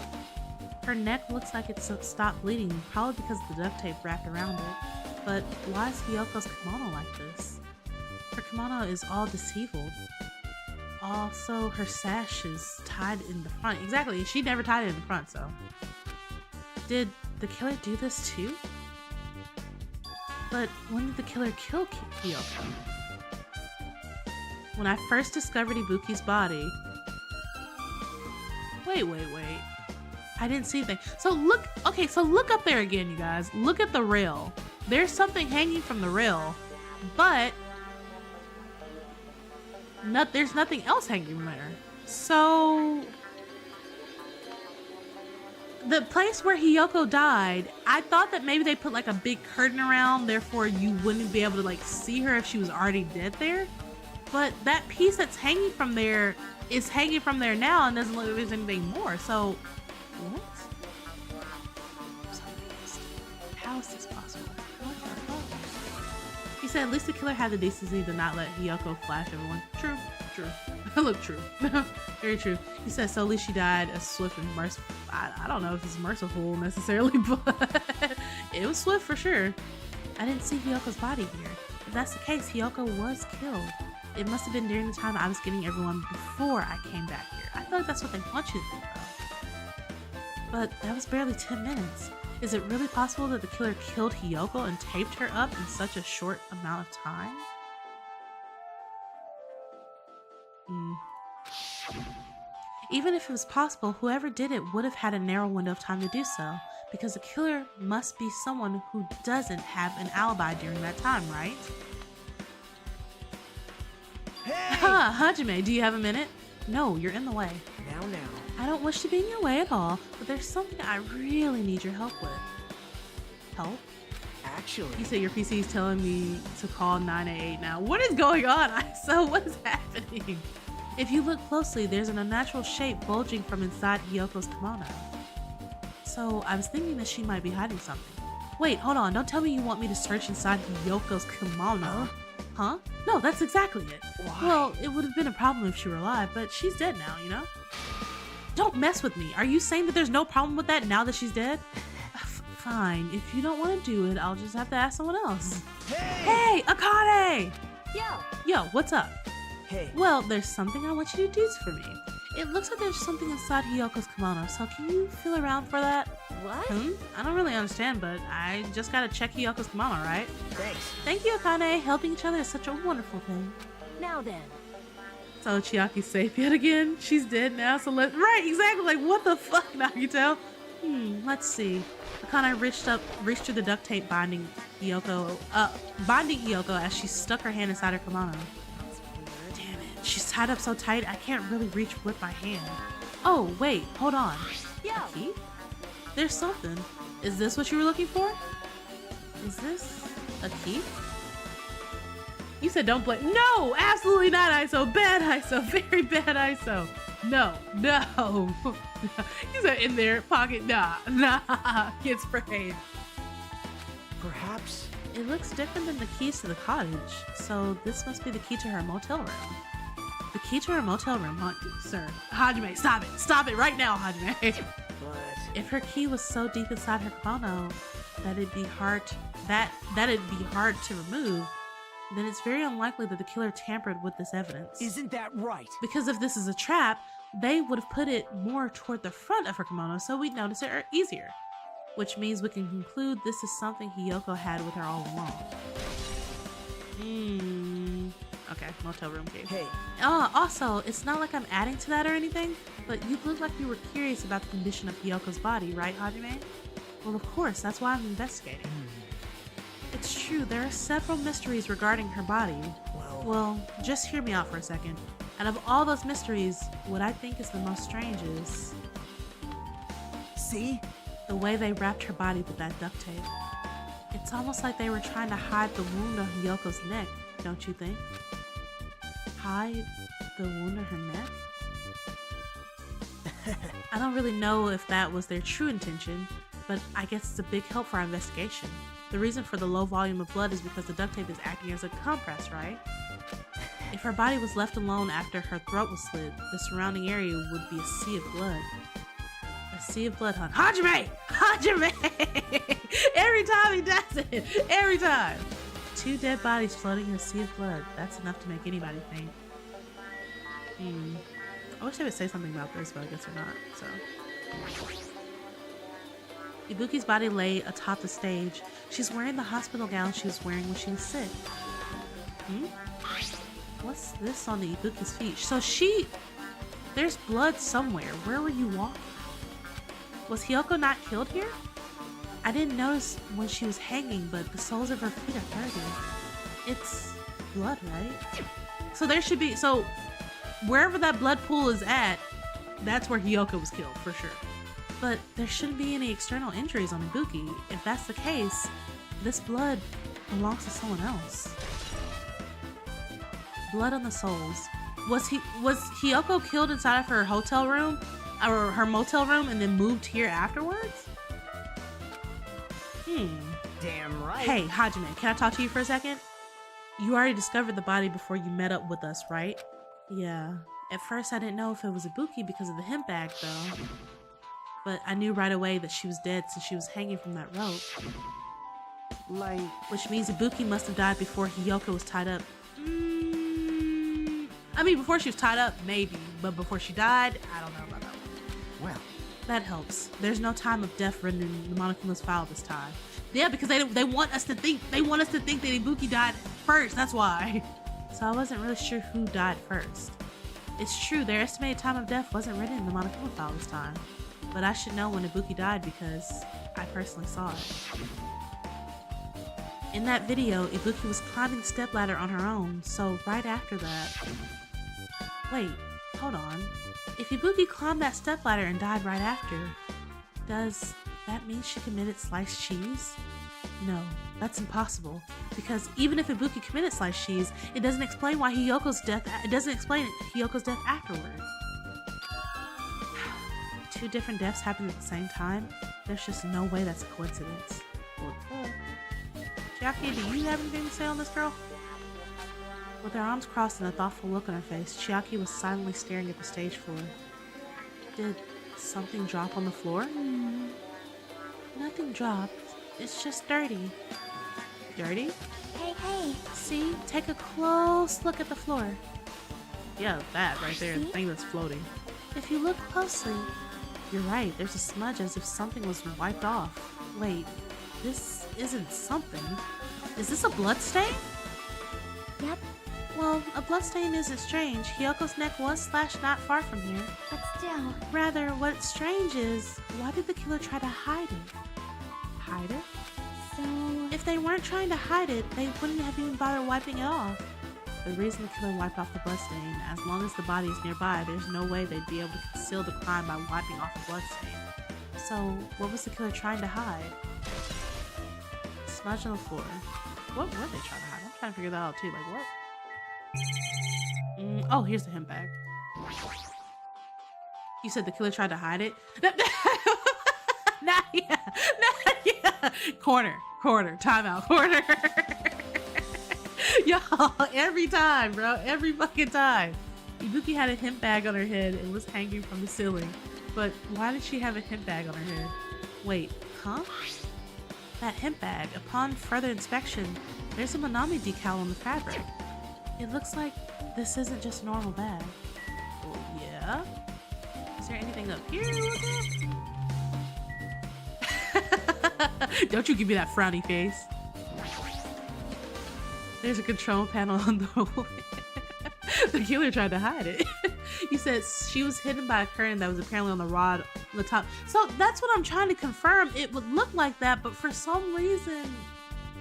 Her neck looks like it stopped bleeding, probably because of the duct tape wrapped around it. But why is Hiyoko's kimono like this? Her kimono is all disheveled. Also, her sash is tied in the front. Exactly, she never tied it in the front, so. Did the killer do this too? But when did the killer kill Hiyoko? When I first discovered Ibuki's body. Wait. I didn't see anything. So look up there again, you guys. Look at the rail. There's something hanging from the rail, but there's nothing else hanging there. So the place where Hiyoko died, I thought that maybe they put like a big curtain around, therefore you wouldn't be able to like see her if she was already dead there. But that piece that's hanging from there is hanging from there now and doesn't look like there's anything more. So what? How is this possible? What the fuck? He said at least the killer had the decency to not let Hiyoko flash everyone. True. Look, true. Very true. He said so at least she died a swift and merciful. I don't know if it's merciful necessarily, but it was swift for sure. I didn't see Hiyoko's body here. If that's the case, Hiyoko was killed. It must have been during the time I was getting everyone before I came back here. I feel like that's what they want you to think of. But that was barely 10 minutes. Is it really possible that the killer killed Hiyoko and taped her up in such a short amount of time? Even if it was possible, whoever did it would have had a narrow window of time to do so, because the killer must be someone who doesn't have an alibi during that time, right? Hey! Hajime, do you have a minute? No, you're in the way. Now. I don't wish to be in your way at all, but there's something I really need your help with. Help? Actually, You said your PC is telling me to call 988 now. What is going on, ISO? What is happening? If you look closely, there's an unnatural shape bulging from inside Hiyoko's kimono. So I was thinking that she might be hiding something. Wait, hold on. Don't tell me you want me to search inside Hiyoko's kimono. Huh? No, that's exactly it. Why? Well, it would have been a problem if she were alive, but she's dead now, you know? Don't mess with me. Are you saying that there's no problem with that now that she's dead? Fine. If you don't want to do it, I'll just have to ask someone else. Hey, Akane! Yo, what's up? Hey. Well, there's something I want you to do for me. It looks like there's something inside Hiyoko's kimono, so can you feel around for that? What? I don't really understand, but I just gotta check Hiyoko's kimono, right? Thanks. Thank you, Akane. Helping each other is such a wonderful thing. Now then. So Chiaki's safe yet again? She's dead now, so right, exactly, like what the fuck, Nagito? Let's see. Akane reached through the duct tape binding Hiyoko as she stuck her hand inside her kimono. Damn it, she's tied up so tight I can't really reach with my hand. Oh, wait, hold on. A key? There's something. Is this what you were looking for? Is this a key? You said don't blame. No, absolutely not, ISO. Bad ISO. Very bad ISO. No. You said in their pocket. Nah. Get sprayed. Perhaps. It looks different than the keys to the cottage. So this must be the key to her motel room. The key to her motel room, huh, sir? Hajime, stop it. Stop it right now, Hajime. But If her key was so deep inside her kimono that it'd be hard to remove, then it's very unlikely that the killer tampered with this evidence. isn't that right? Because if this is a trap, they would have put it more toward the front of her kimono so we'd notice it easier. Which means we can conclude this is something Hiyoko had with her all along. Okay, motel room key. Hey. Also, it's not like I'm adding to that or anything, but you look like you were curious about the condition of Hiyoko's body, right, Hajime? Well, of course, that's why I'm investigating. It's true, there are several mysteries regarding her body. Well, just hear me out for a second. Out of all those mysteries, what I think is the most strange is See? the way they wrapped her body with that duct tape. It's almost like they were trying to hide the wound on Hiyoko's neck, don't you think? Hide the wound on her neck? I don't really know if that was their true intention, but I guess it's a big help for our investigation. The reason for the low volume of blood is because the duct tape is acting as a compress, right? If her body was left alone after her throat was slit, the surrounding area would be a sea of blood. A sea of blood, huh? Hajime! Hajime! Every time he does it! Every time! 2 dead bodies floating in a sea of blood. That's enough to make anybody faint. I wish they would say something about this, but I guess they're not, so. Ibuki's body lay atop the stage. She's wearing the hospital gown she was wearing when she was sick. What's this on the Ibuki's feet? So there's blood somewhere. Where were you walking? Was Hiyoko not killed here? I didn't notice when she was hanging, but the soles of her feet are dirty. It's blood, right? So there should be, so wherever that blood pool is at, that's where Hiyoko was killed, for sure. But there shouldn't be any external injuries on Ibuki. If that's the case, this blood belongs to someone else. Blood on the soles. Was Hiyoko killed inside of her hotel room or her motel room and then moved here afterwards? Damn right. Hey, Hajime, can I talk to you for a second? You already discovered the body before you met up with us, right? Yeah. At first, I didn't know if it was Ibuki because of the hemp bag, though. But I knew right away that she was dead since she was hanging from that rope. Like, Which means Ibuki must have died before Hiyoko was tied up. I mean, before she was tied up, maybe. But before she died, I don't know about that one. well, That helps. There's no time of death written in the Monokuma's file this time. Yeah, because they want us to think that Ibuki died first. That's why. So I wasn't really sure who died first. It's true, their estimated time of death wasn't written in the Monokuma file this time. But I should know when Ibuki died because I personally saw it. In that video, Ibuki was climbing the stepladder on her own, so right after that... Wait, hold on. If Ibuki climbed that stepladder and died right after, does that mean she committed sliced cheese? No, that's impossible. Because even if Ibuki committed sliced cheese, it doesn't explain why Hiyoko death afterwards. 2 different deaths happened at the same time? There's just no way that's a coincidence. Chiaki, do you have anything to say on this girl? With her arms crossed and a thoughtful look on her face, Chiaki was silently staring at the stage floor. Did something drop on the floor? Nothing dropped. It's just dirty. Dirty? Hey. See? Take a close look at the floor. Yeah, that right there, the thing that's floating. If you look closely, you're right, there's a smudge as if something was wiped off. Wait, this isn't something. Is this a blood stain? Yep, Well, a blood stain isn't strange. Hyoko's neck was slashed not far from here. but still. Rather, what's strange is, why did the killer try to hide it? Hide it? So, If they weren't trying to hide it, they wouldn't have even bothered wiping it off. The reason the killer wiped off the bloodstain, as long as the body is nearby, there's no way they'd be able to conceal the crime by wiping off the bloodstain. So, what was the killer trying to hide? Smudge on the floor. What were they trying to hide? I'm trying to figure that out too. Like, what? Oh, here's the hemp bag. You said the killer tried to hide it? Not yet. Corner. Time out. Corner. Y'all, every time, bro. Every fucking time. Ibuki had a hemp bag on her head and was hanging from the ceiling. But why did she have a hemp bag on her head? Wait, huh? That hemp bag. Upon further inspection, there's a Monami decal on the fabric. It looks like this isn't just a normal bag. Well, yeah? Is there anything up here to look at? Don't you give me that frowny face. There's a control panel on the way. The killer tried to hide it. You said she was hidden by a curtain that was apparently on the rod on the top. So that's what I'm trying to confirm. It would look like that, but for some reason,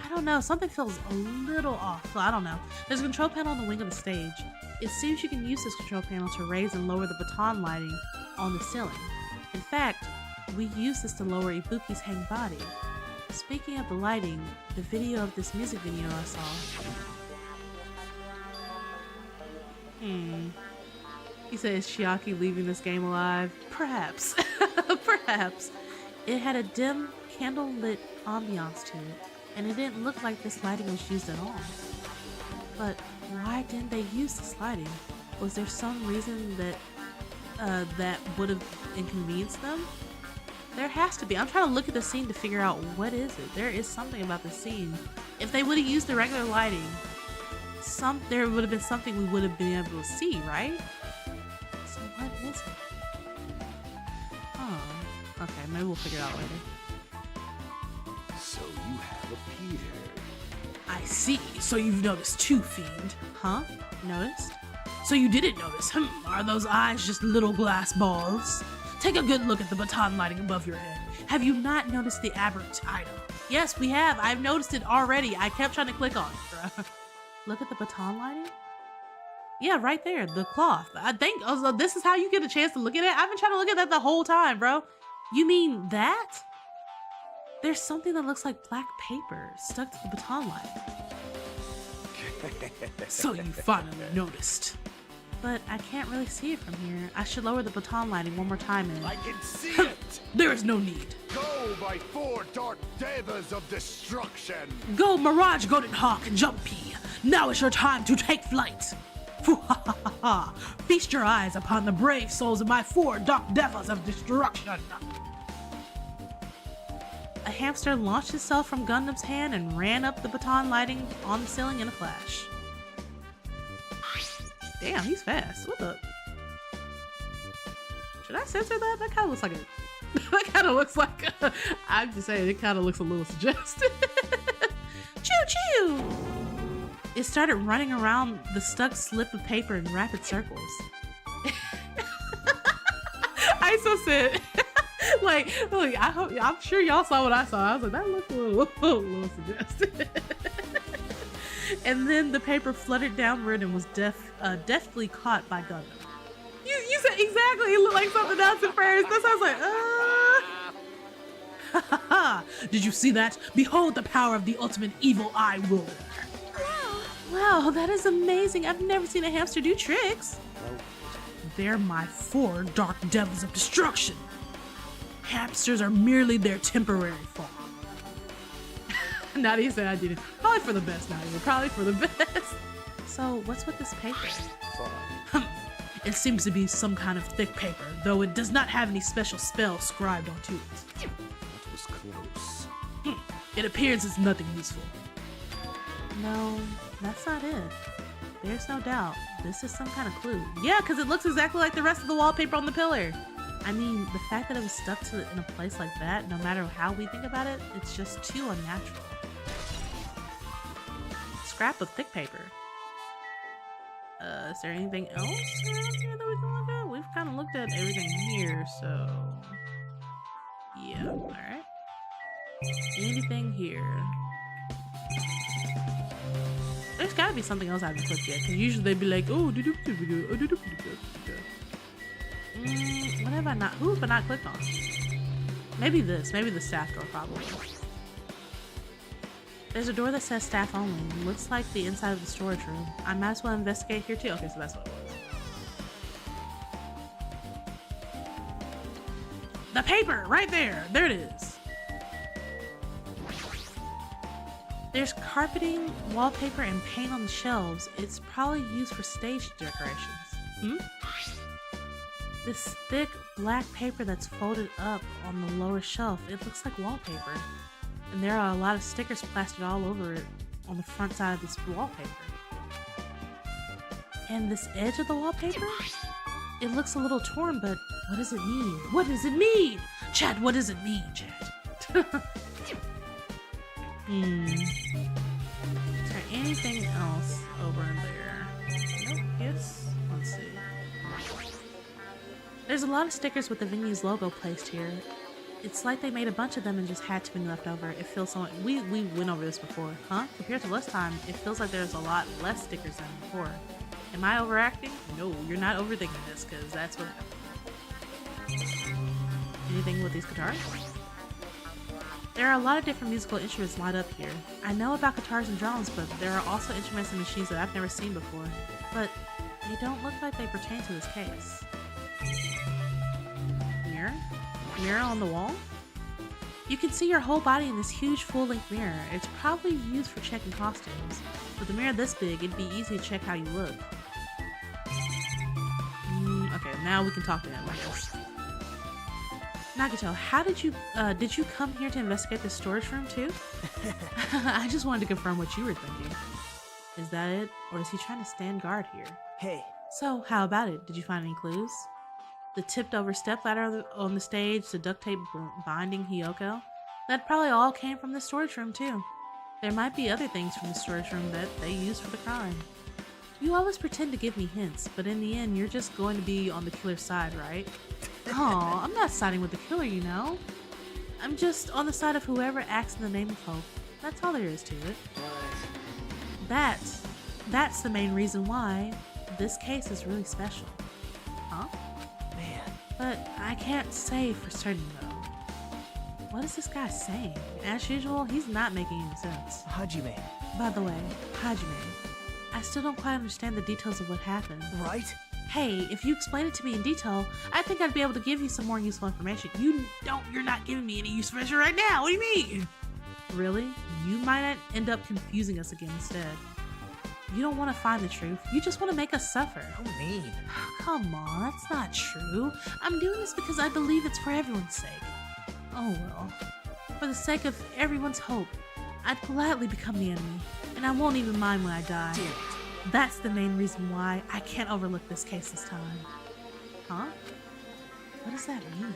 I don't know. Something feels a little off. So I don't know. There's a control panel on the wing of the stage. It seems you can use this control panel to raise and lower the baton lighting on the ceiling. In fact, we use this to lower Ibuki's hanging body. Speaking of the lighting, the video of this music video I saw. He said, is Chiaki leaving this game alive? Perhaps. Perhaps. It had a dim, candle-lit ambiance to it, and it didn't look like this lighting was used at all. But why didn't they use this lighting? Was there some reason that that would have inconvenienced them? There has to be. I'm trying to look at the scene to figure out what is it. There is something about the scene. If they would have used the regular lighting, there would have been something we would have been able to see, right? So what is it? Oh, okay, maybe we'll figure it out later. So you have appeared. I see. So you've noticed too, Fiend. Huh? Noticed? So you didn't notice. Are those eyes just little glass balls? Take a good look at the baton lighting above your head. Have you not noticed the aberrant item? Yes, we have. I've noticed it already. I kept trying to click on it, bro. Look at the baton lighting? Yeah, right there. The cloth. I think this is how you get a chance to look at it. I've been trying to look at that the whole time, bro. You mean that? There's something that looks like black paper stuck to the baton lighting. So you finally noticed. But I can't really see it from here. I should lower the baton lighting one more time and... I can see it! There is no need. Go, my 4 dark devas of destruction! Go, Mirage, Golden Hawk, and Jumpy. Now is your time to take flight. Feast your eyes upon the brave souls of my 4 dark devils of destruction. A hamster launched itself from Gundam's hand and ran up the baton lighting on the ceiling in a flash. Damn, he's fast. What the? Should I censor that? That kind of looks like a... that kind of looks like a... I'm just saying, it kind of looks a little suggestive. Choo-choo! It started running around the stuck slip of paper in rapid circles. I so said... like, I'm sure y'all saw what I saw. I was like, that looks a little suggestive. And then the paper fluttered downward and was deftly caught by Gundam. You said exactly. It looked like something else at first. That's why I was like, Did you see that? Behold the power of the ultimate evil eye ruler. Wow, that is amazing. I've never seen a hamster do tricks. They're my 4 dark devils of destruction. Hamsters are merely their temporary form. Nadia said I did it. Probably for the best, Nadia. Probably for the best. So, what's with this paper? It seems to be some kind of thick paper, though it does not have any special spell scribed onto it. That was close. It appears it's nothing useful. No, that's not it. There's no doubt. This is some kind of clue. Yeah, because it looks exactly like the rest of the wallpaper on the pillar. I mean, the fact that it was stuck to it in a place like that, no matter how we think about it, it's just too unnatural. Scrap of thick paper. Is there anything else around here that we can look at? We've kind of looked at everything here, so... yeah, alright. Anything here? There's gotta be something else I haven't clicked yet, because usually they'd be like, oh, what have I not, who have I not clicked on? Maybe this, maybe the staff door probably. There's a door that says staff only. Looks like the inside of the storage room. I might as well investigate here too. Okay, so that's what it was. The paper, right there. There it is. There's carpeting, wallpaper, and paint on the shelves. It's probably used for stage decorations. This thick black paper that's folded up on the lower shelf. It looks like wallpaper. And there are a lot of stickers plastered all over it on the front side of this wallpaper. And this edge of the wallpaper? It looks a little torn, but what does it mean? What does it mean? Chat, what does it mean, chat? Is there anything else over in there? Nope, yes. Let's see. There's a lot of stickers with the Vinny's logo placed here. It's like they made a bunch of them and just had to be left over. It feels so much. We went over this before, huh? Compared to last time, it feels like there's a lot less stickers than before. Am I overacting? No, you're not overthinking this, because that's what happened. Anything with these guitars? There are a lot of different musical instruments lined up here. I know about guitars and drums, but there are also instruments and machines that I've never seen before. But they don't look like they pertain to this case. Mirror? Mirror on the wall? You can see your whole body in this huge full-length mirror. It's probably used for checking costumes. With a mirror this big, it'd be easy to check how you look. Okay, now we can talk to him, I guess. Nagito, how did you come here to investigate the storage room too? I just wanted to confirm what you were thinking. Is that it? Or is he trying to stand guard here? Hey, So, how about it? Did you find any clues? The tipped over stepladder on the stage, the duct tape binding Hiyoko? That probably all came from the storage room too. There might be other things from the storage room that they used for the crime. You always pretend to give me hints, but in the end, you're just going to be on the killer's side, right? Oh, I'm not siding with the killer, you know? I'm just on the side of whoever acts in the name of hope. That's all there is to it. That's the main reason why this case is really special. Huh? man. But I can't say for certain, though. What is this guy saying? As usual, he's not making any sense. Hajime, By the way, Hajime, I still don't quite understand the details of what happened. right? Hey, if you explain it to me in detail, I think I'd be able to give you some more useful information. You're not giving me any useful information right now. What do you mean? Really? You might end up confusing us again instead. You don't want to find the truth. You just want to make us suffer. How mean. Come on, that's not true. I'm doing this because I believe it's for everyone's sake. Oh well. For the sake of everyone's hope, I'd gladly become the enemy, and I won't even mind when I die. Damn it. That's the main reason why I can't overlook this case this time. Huh? What does that mean?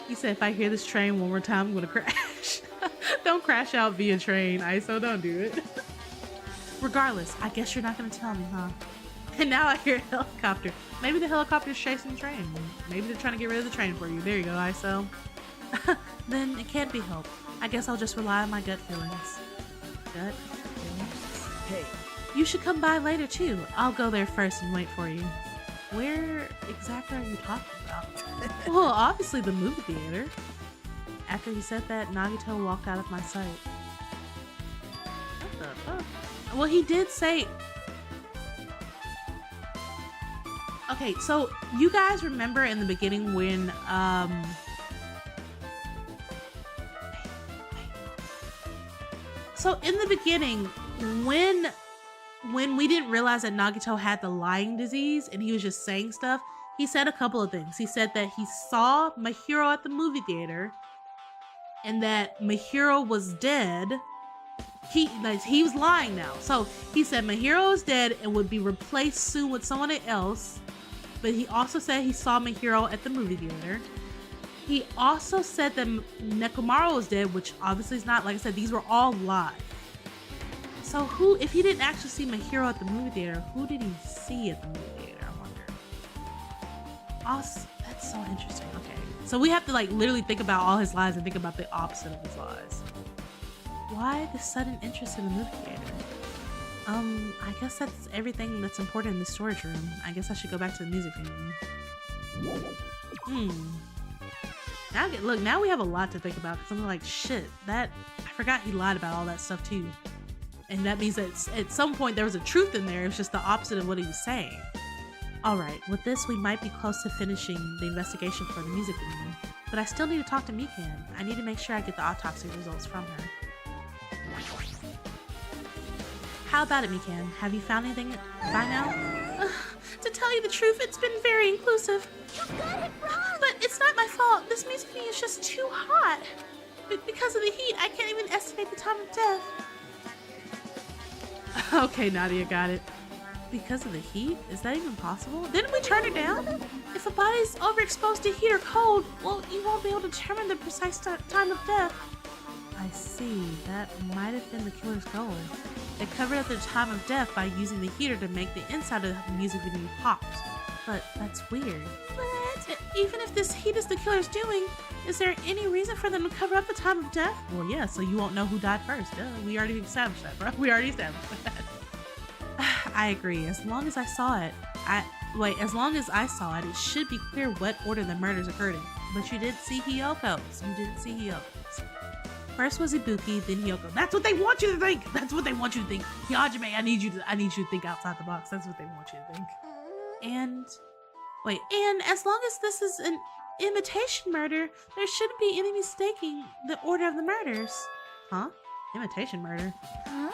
He said if I hear this train one more time, I'm gonna crash. Don't crash out via train, ISO, don't do it. Regardless, I guess you're not gonna tell me, huh? And now I hear a helicopter. Maybe the helicopter's chasing the train. Maybe they're trying to get rid of the train for you. There you go, ISO. Then it can't be helped. I guess I'll just rely on my gut feelings. Gut feelings? Hey, You should come by later too. I'll go there first and wait for you. Where exactly are you talking about? Well, obviously the movie theater. After he said that, Nagito walked out of my sight. What the fuck? Well, he did say... Okay, so you guys remember in the beginning when, So in the beginning, when we didn't realize that Nagito had the lying disease and he was just saying stuff, he said a couple of things. He said that he saw Mahiro at the movie theater and that Mahiro was dead. He was lying now. So he said Mahiro is dead and would be replaced soon with someone else. But he also said he saw Mahiro at the movie theater. He also said that Nekomaru was dead, which obviously is not. Like I said, these were all lies. So who, if he didn't actually see Mahiro at the movie theater, who did he see at the movie theater, I wonder? Also, that's so interesting. Okay. So we have to like literally think about all his lies and think about the opposite of his lies. Why the sudden interest in the movie theater? I guess that's everything that's important in the storage room. I guess I should go back to the music room. Now we have a lot to think about because I'm like, shit, I forgot he lied about all that stuff too. And that means that at some point there was a truth in there. It's just the opposite of what he was saying. Alright, with this we might be close to finishing the investigation for the music room. But I still need to talk to Mikan. I need to make sure I get the autopsy results from her. How about it, Mikan? Have you found anything by now? To tell you the truth, it's been very inclusive. You got it wrong! But it's not my fault. This music venue is just too hot. Because of the heat, I can't even estimate the time of death. Okay, Nadia, got it. Because of the heat? Is that even possible? Didn't we turn it down? If a body's overexposed to heat or cold, well, you won't be able to determine the precise time of death. I see. That might have been the killer's goal. They covered up their time of death by using the heater to make the inside of the music venue hot. But that's weird. But even if this heat is the killer's doing, is there any reason for them to cover up the time of death? Well, yeah, so you won't know who died first. Duh, we already established that, bro. We already established that. I agree. As long as I saw it, it should be clear what order the murders occurred in. But you did see Hyoko's. You didn't see Hyoko's. First was Ibuki, then Hiyoko. That's what they want you to think. That's what they want you to think. Hajime, I need you to think outside the box. That's what they want you to think. And wait, and as long as this is an imitation murder, there shouldn't be any mistaking the order of the murders. Huh? Imitation murder? Huh?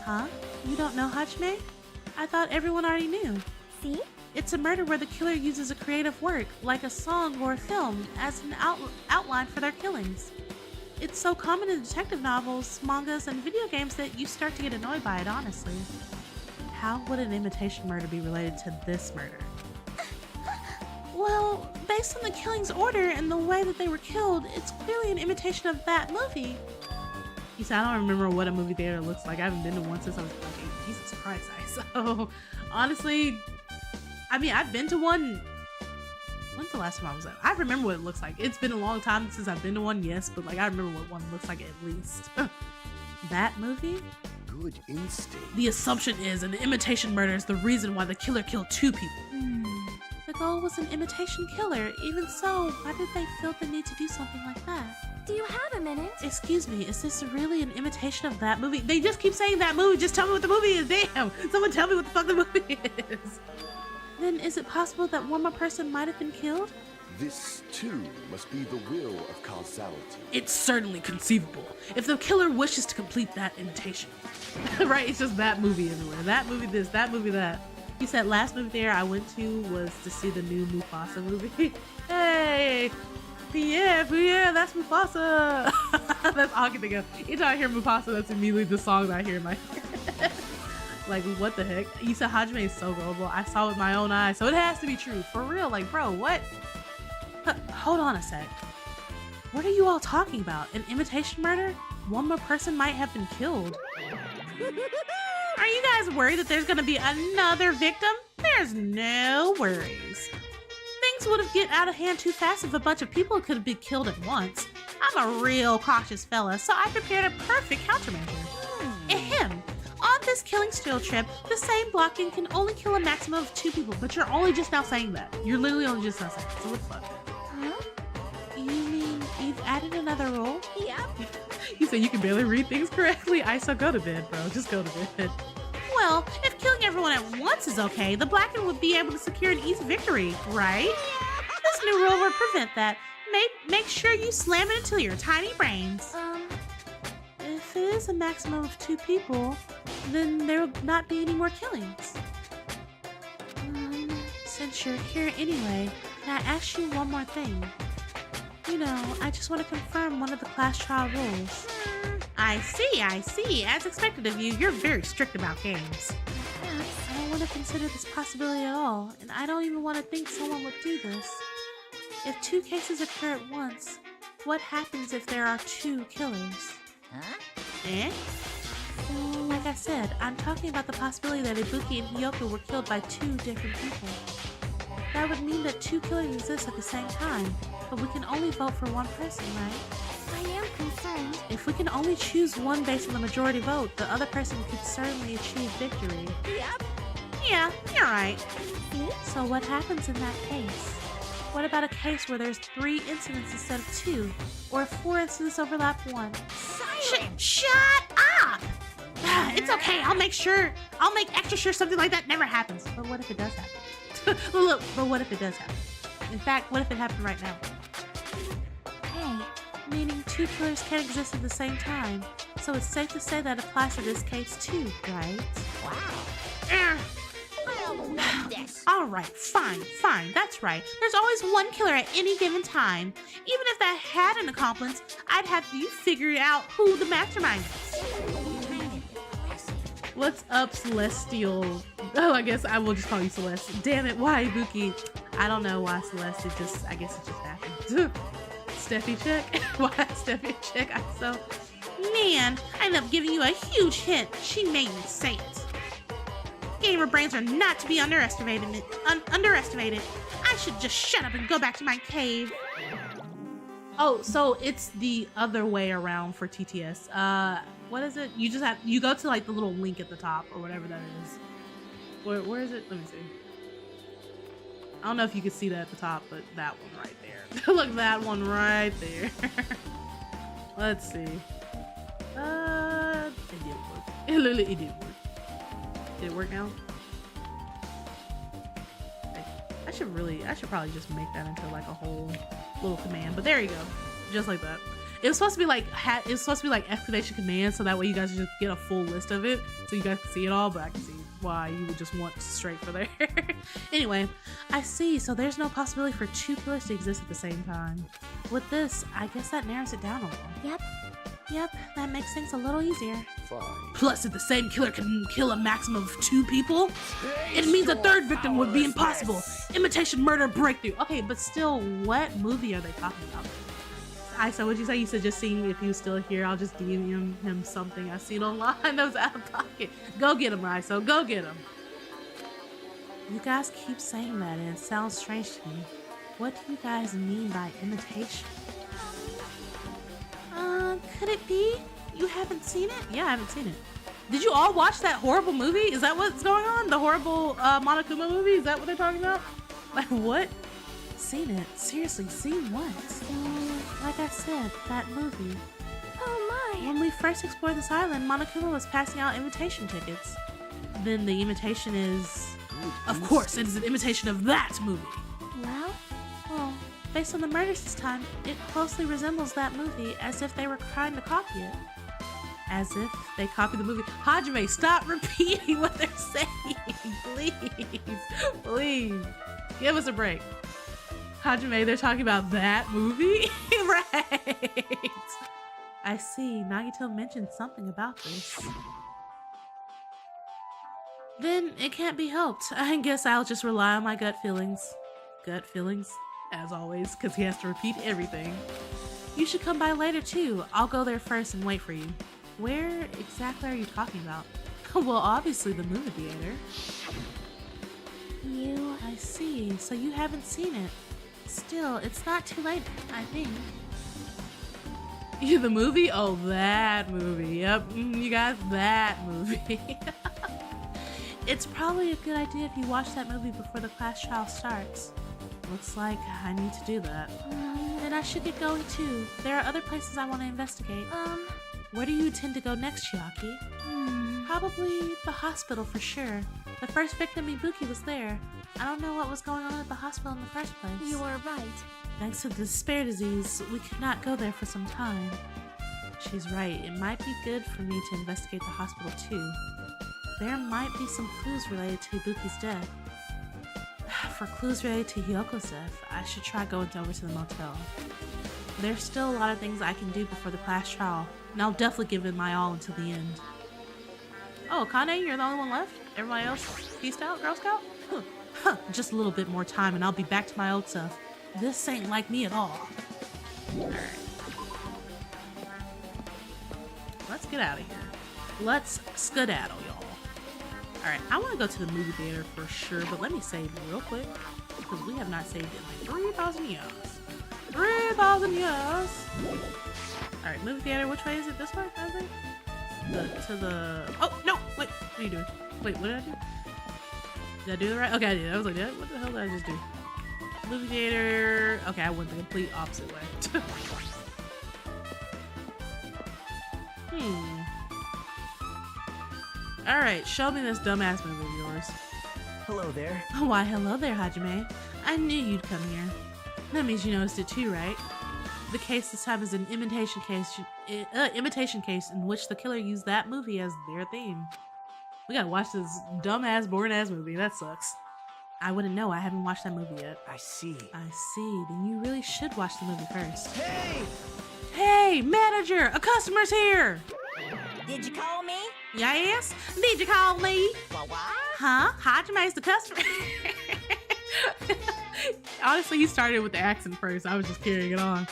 Huh? You don't know Hajime? I thought everyone already knew. See? It's a murder where the killer uses a creative work, like a song or a film, as an outline for their killings. It's so common in detective novels, mangas, and video games that you start to get annoyed by it, honestly. How would an imitation murder be related to this murder? Well, based on the killing's order and the way that they were killed, it's clearly an imitation of that movie. You said, I don't remember what a movie theater looks like. I haven't been to one since I was like 8. Jesus Christ, so honestly, I mean, I've been to one. When's the last time I was at? I remember what it looks like. It's been a long time since I've been to one, yes, but like I remember what one looks like at least. That movie? Good instinct. The assumption is an imitation murder is the reason why the killer killed 2 people. The goal was an imitation killer. Even so, why did they feel the need to do something like that? Do you have a minute? Excuse me, is this really an imitation of that movie? They just keep saying that movie. Just tell me what the movie is. Damn! Someone tell me what the fuck the movie is. Then is it possible that one more person might have been killed? This, too, must be the will of causality. It's certainly conceivable if the killer wishes to complete that imitation. Right? It's just that movie everywhere. That movie this, that movie that. You said last movie theater I went to was to see the new Mufasa movie. Hey! Yeah, that's Mufasa! That's all I can think of. Anytime I hear Mufasa, that's immediately the song that I hear in my head. Like, what the heck? You said Hajime is so gullible. I saw it with my own eyes, so it has to be true. For real, like, bro, what? Hold on a sec. What are you all talking about? An imitation murder? One more person might have been killed. Are you guys worried that there's gonna be another victim? There's no worries. Things would have get out of hand too fast if a bunch of people could have been killed at once. I'm a real cautious fella, so I prepared a perfect countermeasure. Ahem. On this killing field trip, the same blocking can only kill a maximum of 2 people, but you're only just now saying that. You're literally only just now saying that, so what the fuck? Huh? You mean you've added another rule? Yep. You said you can barely read things correctly? I so go to bed, bro. Just go to bed. Well, if killing everyone at once is okay, the Blacken would be able to secure an easy victory, right? This new rule will prevent that. Make sure you slam it into your tiny brains. If it is a maximum of 2 people, then there will not be any more killings. Since you're here anyway, can I ask you one more thing? You know, I just want to confirm one of the class trial rules. I see. As expected of you, you're very strict about games. I don't want to consider this possibility at all, and I don't even want to think someone would do this. If 2 cases occur at once, what happens if there are 2 killers? Huh? Eh? Well, like I said, I'm talking about the possibility that Ibuki and Hiyoko were killed by 2 different people. That would mean that 2 killers exist at the same time, but we can only vote for one person, right? I am concerned. If we can only choose one based on the majority vote, the other person could certainly achieve victory. Yep. Yeah, you're right. See? So what happens in that case? What about a case where there's 3 incidents instead of 2? Or if 4 incidents overlap 1? Shut up! It's okay, I'll make extra sure something like that never happens. But what if it does happen? Look, but what if it does happen? In fact, what if it happened right now? Hey, meaning 2 killers can't exist at the same time. So it's safe to say that applies to this case too, right? Wow. Eh. I don't like this. Alright, fine, that's right. There's always 1 killer at any given time. Even if that had an accomplice, I'd have you figure out who the mastermind is. What's up, Celestial? Oh, I guess I will just call you Celeste. Damn it, why, Ibuki? I don't know why Celeste, I guess it just happened. Steffi check? Why Steffi check? Man, I ended up giving you a huge hint. She made me say it. Gamer brains are not to be underestimated. I should just shut up and go back to my cave. Oh, so it's the other way around for TTS. What is it? You go to like the little link at the top or whatever that is. Where is it? Let me see. I don't know if you can see that at the top, but that one right there. Look, that one right there. Let's see. It did work. Did it work now? I should probably just make that into like a whole little command. But there you go, just like that. It was supposed to be like exclamation command, so that way you guys just get a full list of it, so you guys can see it all. But I can see why you would just want straight for there. Anyway, I see. So there's no possibility for two killers to exist at the same time. With this, I guess that narrows it down a little. Yep, that makes things a little easier. Fine. Plus, if the same killer can kill a maximum of 2 people, it means a third victim would be impossible. Imitation murder breakthrough. Okay, but still, what movie are they talking about? So what'd you say? You said just seeing if he was still here. I'll just DM him something I seen online that was out of pocket. Go get him, Iso. Go get him. You guys keep saying that and it sounds strange to me. What do you guys mean by imitation? Could it be you haven't seen it? Yeah, I haven't seen it. Did you all watch that horrible movie? Is that what's going on? The horrible Monokuma movie? Is that what they're talking about? Like, what? Seen it? Seriously, seen what? Like I said, that movie. Oh my. When we first explored this island, Monokuma was passing out invitation tickets. Then the imitation is... Of course, it is an imitation of that movie. Well, based on the murders this time, it closely resembles that movie, as if they were trying to copy it. As if they copied the movie. Hajime, stop repeating what they're saying. Please. Please. Give us a break. Hajime, they're talking about that movie? Right. I see. Nagito mentioned something about this. Then it can't be helped. I guess I'll just rely on my gut feelings. Gut feelings, as always, because he has to repeat everything. You should come by later too. I'll go there first and wait for you. Where exactly are you talking about? Well, obviously the movie theater. I see. So you haven't seen it. Still, it's not too late, I think. The movie? Oh, that movie. Yep, you guys, that movie. It's probably a good idea if you watch that movie before the class trial starts. Looks like I need to do that. And I should get going too. There are other places I want to investigate. Where do you intend to go next, Chiaki? Probably the hospital for sure. The first victim, Ibuki, was there. I don't know what was going on at the hospital in the first place. You are right. Thanks to the despair disease, we could not go there for some time. She's right. It might be good for me to investigate the hospital too. There might be some clues related to Ibuki's death. For clues related to Hyoko's death, I should try going over to the motel. There's still a lot of things I can do before the class trial, and I'll definitely give it my all until the end. Oh, Kane, you're the only one left? Everybody else peaced out, Girl Scout? Just a little bit more time and I'll be back to my old self. This ain't like me at all. Alright. Let's get out of here. Let's skedaddle, y'all. Alright, I want to go to the movie theater for sure, but let me save real quick, because we have not saved in like 3,000 years. 3,000 years! Alright, movie theater, which way is it? This way, I think? Oh, no! Wait, what are you doing? Wait, what did I do? Did I do it right? Okay, I did. I was like, what the hell did I just do? Movie theater. Okay, I went the complete opposite way. Alright, show me this dumbass movie of yours. Hello there. Why, hello there, Hajime. I knew you'd come here. That means you noticed it too, right? The case this time is an imitation case in which the killer used that movie as their theme. We gotta watch this dumbass, boring-ass movie. That sucks. I wouldn't know. I haven't watched that movie yet. I see. I see. Then you really should watch the movie first. Hey! Hey, manager! A customer's here! Did you call me? Yes? Did you call me? What? Huh? Hajime's the customer. Honestly, he started with the accent first. I was just carrying it on.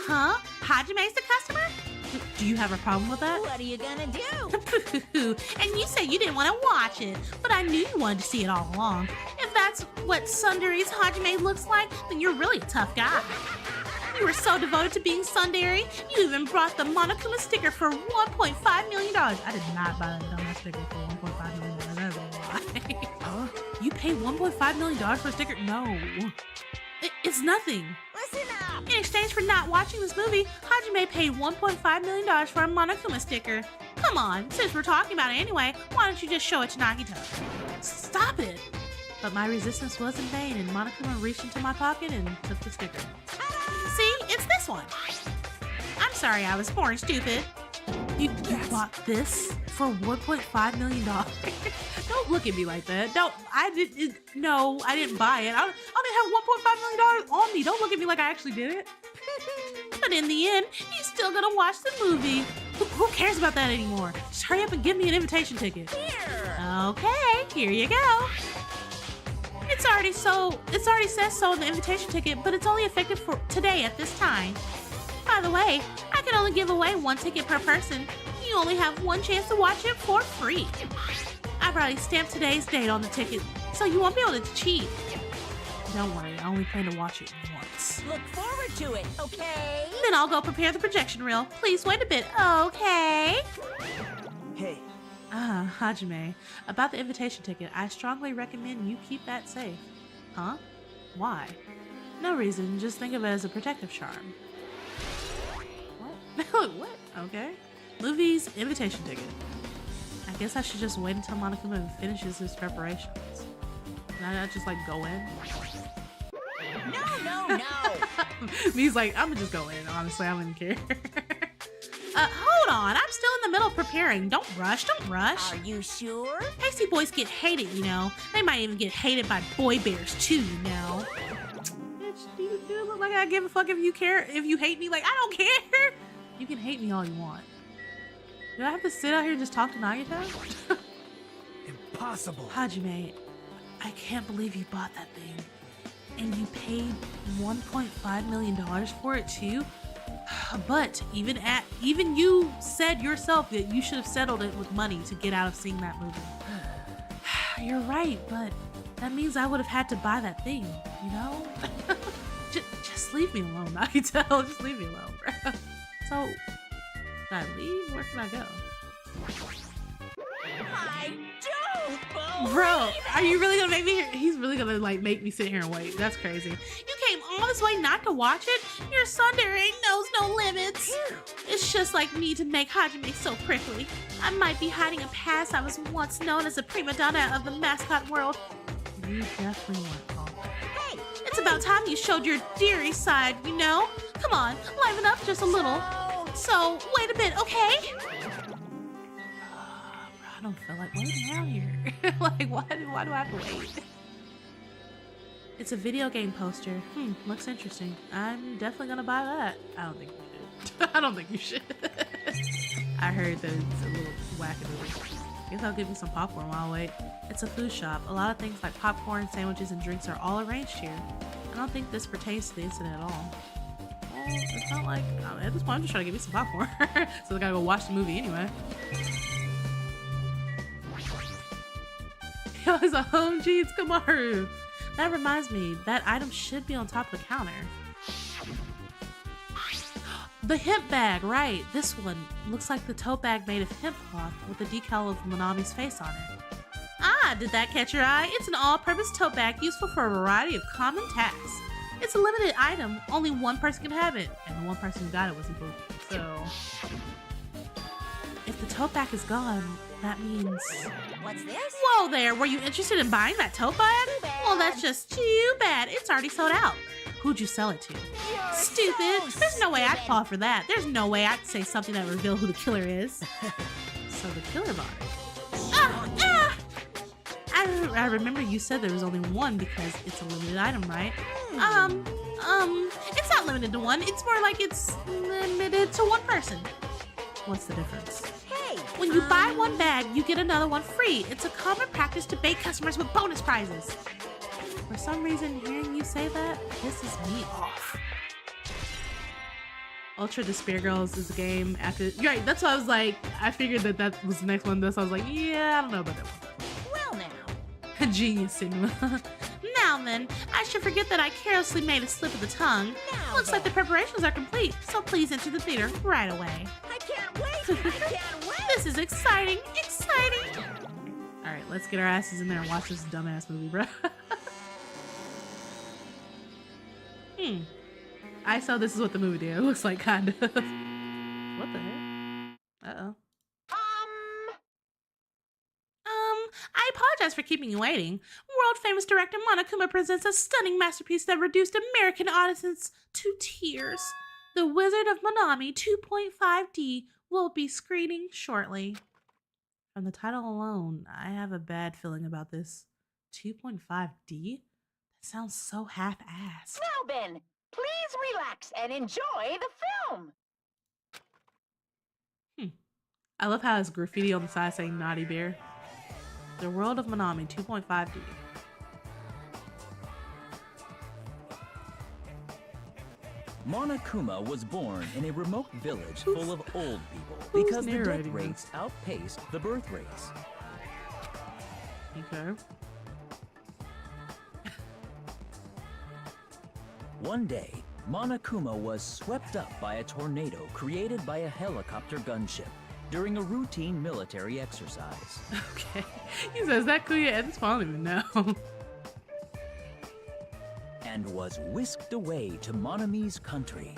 Huh? Hajime's the customer? Do you have a problem with that? What are you gonna do? And you said you didn't want to watch it, but I knew you wanted to see it all along. If that's what Sundary's Hajime looks like, then you're really a tough guy. You were so devoted to being Sundary, you even brought the Monokuma sticker for $1.5 million. I did not buy that dumbass sticker for $1.5 million. That's a lie. Huh? You paid $1.5 million for a sticker? No. It's nothing. Listen up! In exchange for not watching this movie, Hajime paid $1.5 million for a Monokuma sticker. Come Come on, since we're talking about it anyway, why don't you just show it to Nagito? Stop it! But my resistance was in vain, and Monokuma reached into my pocket and took the sticker. See, it's this one. I'm sorry I was born stupid. You bought this for $1.5 million? Don't look at me like that. No, I didn't buy it. I didn't have $1.5 million on me. Don't look at me like I actually did it. But in the end, he's still gonna watch the movie. Who cares about that anymore? Just hurry up and give me an invitation ticket. Here. Okay, here you go. It already says so in the invitation ticket, but it's only effective for today at this time. By the way, I can only give away one ticket per person. You only have one chance to watch it for free. I've already stamped today's date on the ticket, so you won't be able to cheat. Don't worry, I only plan to watch it once. Look forward to it, okay? Then I'll go prepare the projection reel. Please wait a bit, okay? Hey, Hajime, about the invitation ticket, I strongly recommend you keep that safe. Huh? Why? No reason, just think of it as a protective charm. What? What? Okay. Movie's invitation ticket. I guess I should just wait until Monokuma finishes his preparations. Can I not just like go in? No. He's like, I'm gonna just go in, honestly, I wouldn't care. Hold on, I'm still in the middle of preparing. Don't rush. Are you sure? Pasty boys get hated, you know. They might even get hated by boy bears too, you know. Bitch, do you look like I give a fuck if you care, if you hate me? Like, I don't care. You can hate me all you want. Do I have to sit out here and just talk to Nagito? impossible. Hajime, I can't believe you bought that thing. And you paid $1.5 million for it too? But even you said yourself that you should have settled it with money to get out of seeing that movie. You're right, but that means I would have had to buy that thing, you know? just leave me alone, Nagito. Just leave me alone, bro. So, should I leave? Where can I go? I don't believe Bro, are you really gonna make me here? He's really gonna like make me sit here and wait. That's crazy. You came all this way not to watch it? Your tsundere knows no limits. It's just like me to make Hajime so prickly. I might be hiding a past. I was once known as a prima donna of the mascot world. You definitely weren't, Paul. Hey, It's about time you showed your dearie side, you know? Come on, liven up just a little. So, wait a bit, okay? I don't feel like waiting around here. Like, why do I have to wait? It's a video game poster. Looks interesting. I'm definitely gonna buy that. I don't think you should. I don't think you should. I heard that it's a little wackadoo. Guess I'll give you some popcorn while I wait. It's a food shop. A lot of things like popcorn, sandwiches, and drinks are all arranged here. I don't think this pertains to the incident at all. Well, it's not like, at this point I'm just trying to give you some popcorn. So I gotta go watch the movie anyway. Yo, it's a home jeans Kamaru. That reminds me, that item should be on top of the counter. The hemp bag, right. This one looks like the tote bag made of hemp cloth with the decal of Manami's face on it. Ah, did that catch your eye? It's an all-purpose tote bag useful for a variety of common tasks. It's a limited item. Only one person can have it. And the one person who got it was a boob. So, if the tote bag is gone, that means... what's this? Whoa there, were you interested in buying that tote bag? Well, that's just too bad. It's already sold out. Who'd you sell it to? You're Stupid. so There's no way I'd stupid. fall for that. There's no way I'd say something that would reveal who the killer is. So the killer bought it. I remember you said there was only one because it's a limited item, right? It's not limited to one. It's more like it's limited to one person. What's the difference? Hey, When you buy one bag, you get another one free. It's a common practice to bait customers with bonus prizes. For some reason, hearing you say that pisses me off. Ultra Despair Girls is a game after... You're right, that's why I was like... I figured that was the next one. Thus, I was like, yeah, I don't know about that one. well now. Genius, Sigma. Now then, I should forget that I carelessly made a slip of the tongue. Now Looks like the preparations are complete, so please enter the theater right away. I can't wait. I can't wait. This is exciting! Exciting! Alright, let's get our asses in there and watch this dumbass movie, bro. I saw this is what the movie did. It looks like kind of. What the heck? Uh-oh. for keeping you waiting. World-famous director Monokuma presents a stunning masterpiece that reduced American audiences to tears. The Wizard of Monami 2.5D will be screening shortly. From the title alone, I have a bad feeling about this. 2.5D? That sounds so half-assed. Now, Ben, please relax and enjoy the film. I love how it's graffiti on the side saying Naughty Bear. The World of Monami 2.5D. Monokuma was born in a remote village full of old people because the death narrating rates outpaced the birth rates. Okay. One day, Monokuma was swept up by a tornado created by a helicopter gunship during a routine military exercise. Okay. He says that Kuya at this point, I don't even know. And was whisked away to Monami's country.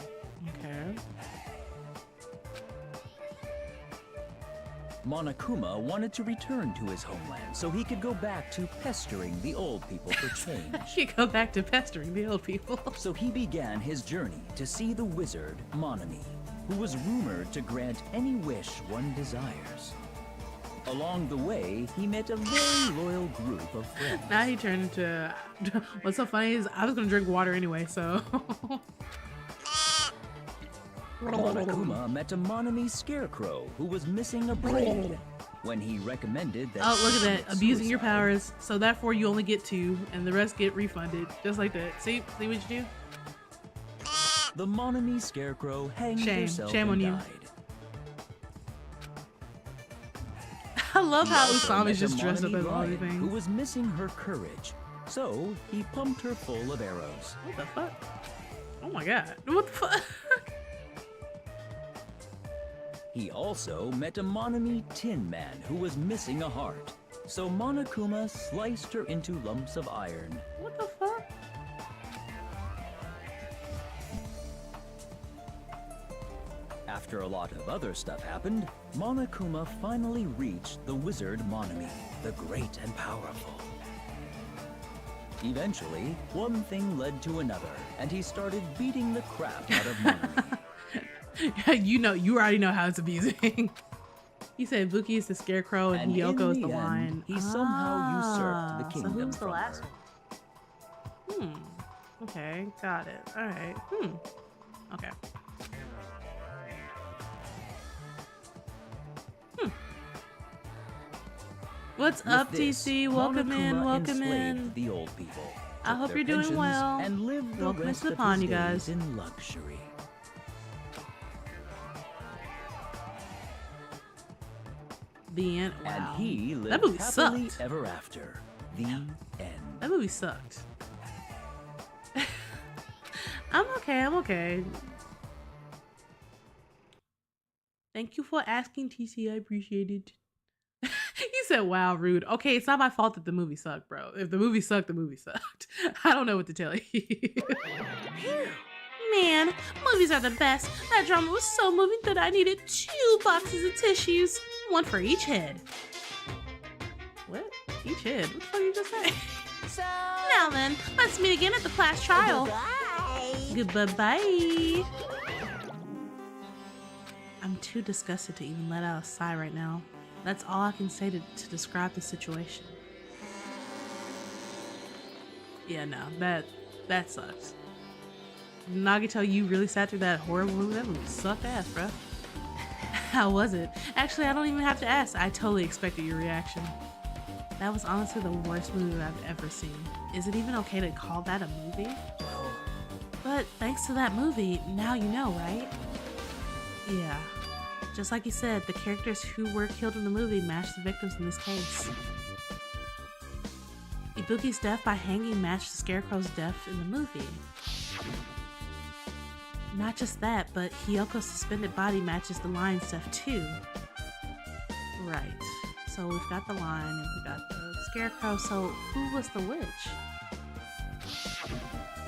Okay. Monokuma wanted to return to his homeland so he could go back to pestering the old people for change. You go back to pestering the old people. So he began his journey to see the wizard Monami, who was rumored to grant any wish one desires. Along the way, he met a very loyal group of friends. Now he turned into... What's so funny is I was going to drink water anyway, so... Monokuma met a Monami scarecrow who was missing a brain. When he recommended that... Oh, look at she that. commit Abusing your suicide, powers. So therefore you only get 2, and the rest get refunded. Just like that. See what you do? the Monami scarecrow hanged herself Shame and on you. died. I love how Also Usami's met just a dressed up Monami as all these lion who things. was missing her courage. So he pumped her full of arrows. What the fuck? Oh my god. What the fuck? He also met a Monami Tin Man who was missing a heart. So Monokuma sliced her into lumps of iron. What the fuck? After a lot of other stuff happened, Monokuma finally reached the wizard Monami, the great and powerful. Eventually, one thing led to another, and he started beating the crap out of Monami. You already know how it's abusing. He said Buki is the scarecrow and And Yoko is in the the end, lion. he somehow usurped the So kingdom who's the from last her. one? Okay, got it. Alright. Okay. What's With up, this, TC? Welcome in, Monokuma welcome enslaved in. the old people. I took hope their you're doing pensions, well. And lived the Welcome rest to the of pond, his you guys. days in luxury. The end. Wow. And he lived that movie happily sucked. ever after. The end. That movie sucked. I'm okay. Thank you for asking, TC. I appreciate it. He said, wow, rude. Okay, it's not my fault that the movie sucked, bro. If the movie sucked, the movie sucked. I don't know what to tell you. Man, movies are the best. That drama was so moving that I needed 2 boxes of tissues, 1 for each head. What? Each head? What the fuck did you just say? So, Now then, let's meet again at the class trial. bye. Goodbye. I'm too disgusted to even let out a sigh right now. That's all I can say to describe the situation. Yeah, no, that sucks. Nagito, you really sat through that horrible movie? That movie sucked ass, bro. How was it? Actually, I don't even have to ask. I totally expected your reaction. That was honestly the worst movie I've ever seen. Is it even okay to call that a movie? But thanks to that movie, now you know, right? Yeah. Just like you said, the characters who were killed in the movie matched the victims in this case. Ibuki's death by hanging matched the Scarecrow's death in the movie. Not just that, but Hiyoko's suspended body matches the lion's death too. Right. So we've got the lion and we've got the Scarecrow, so who was the witch?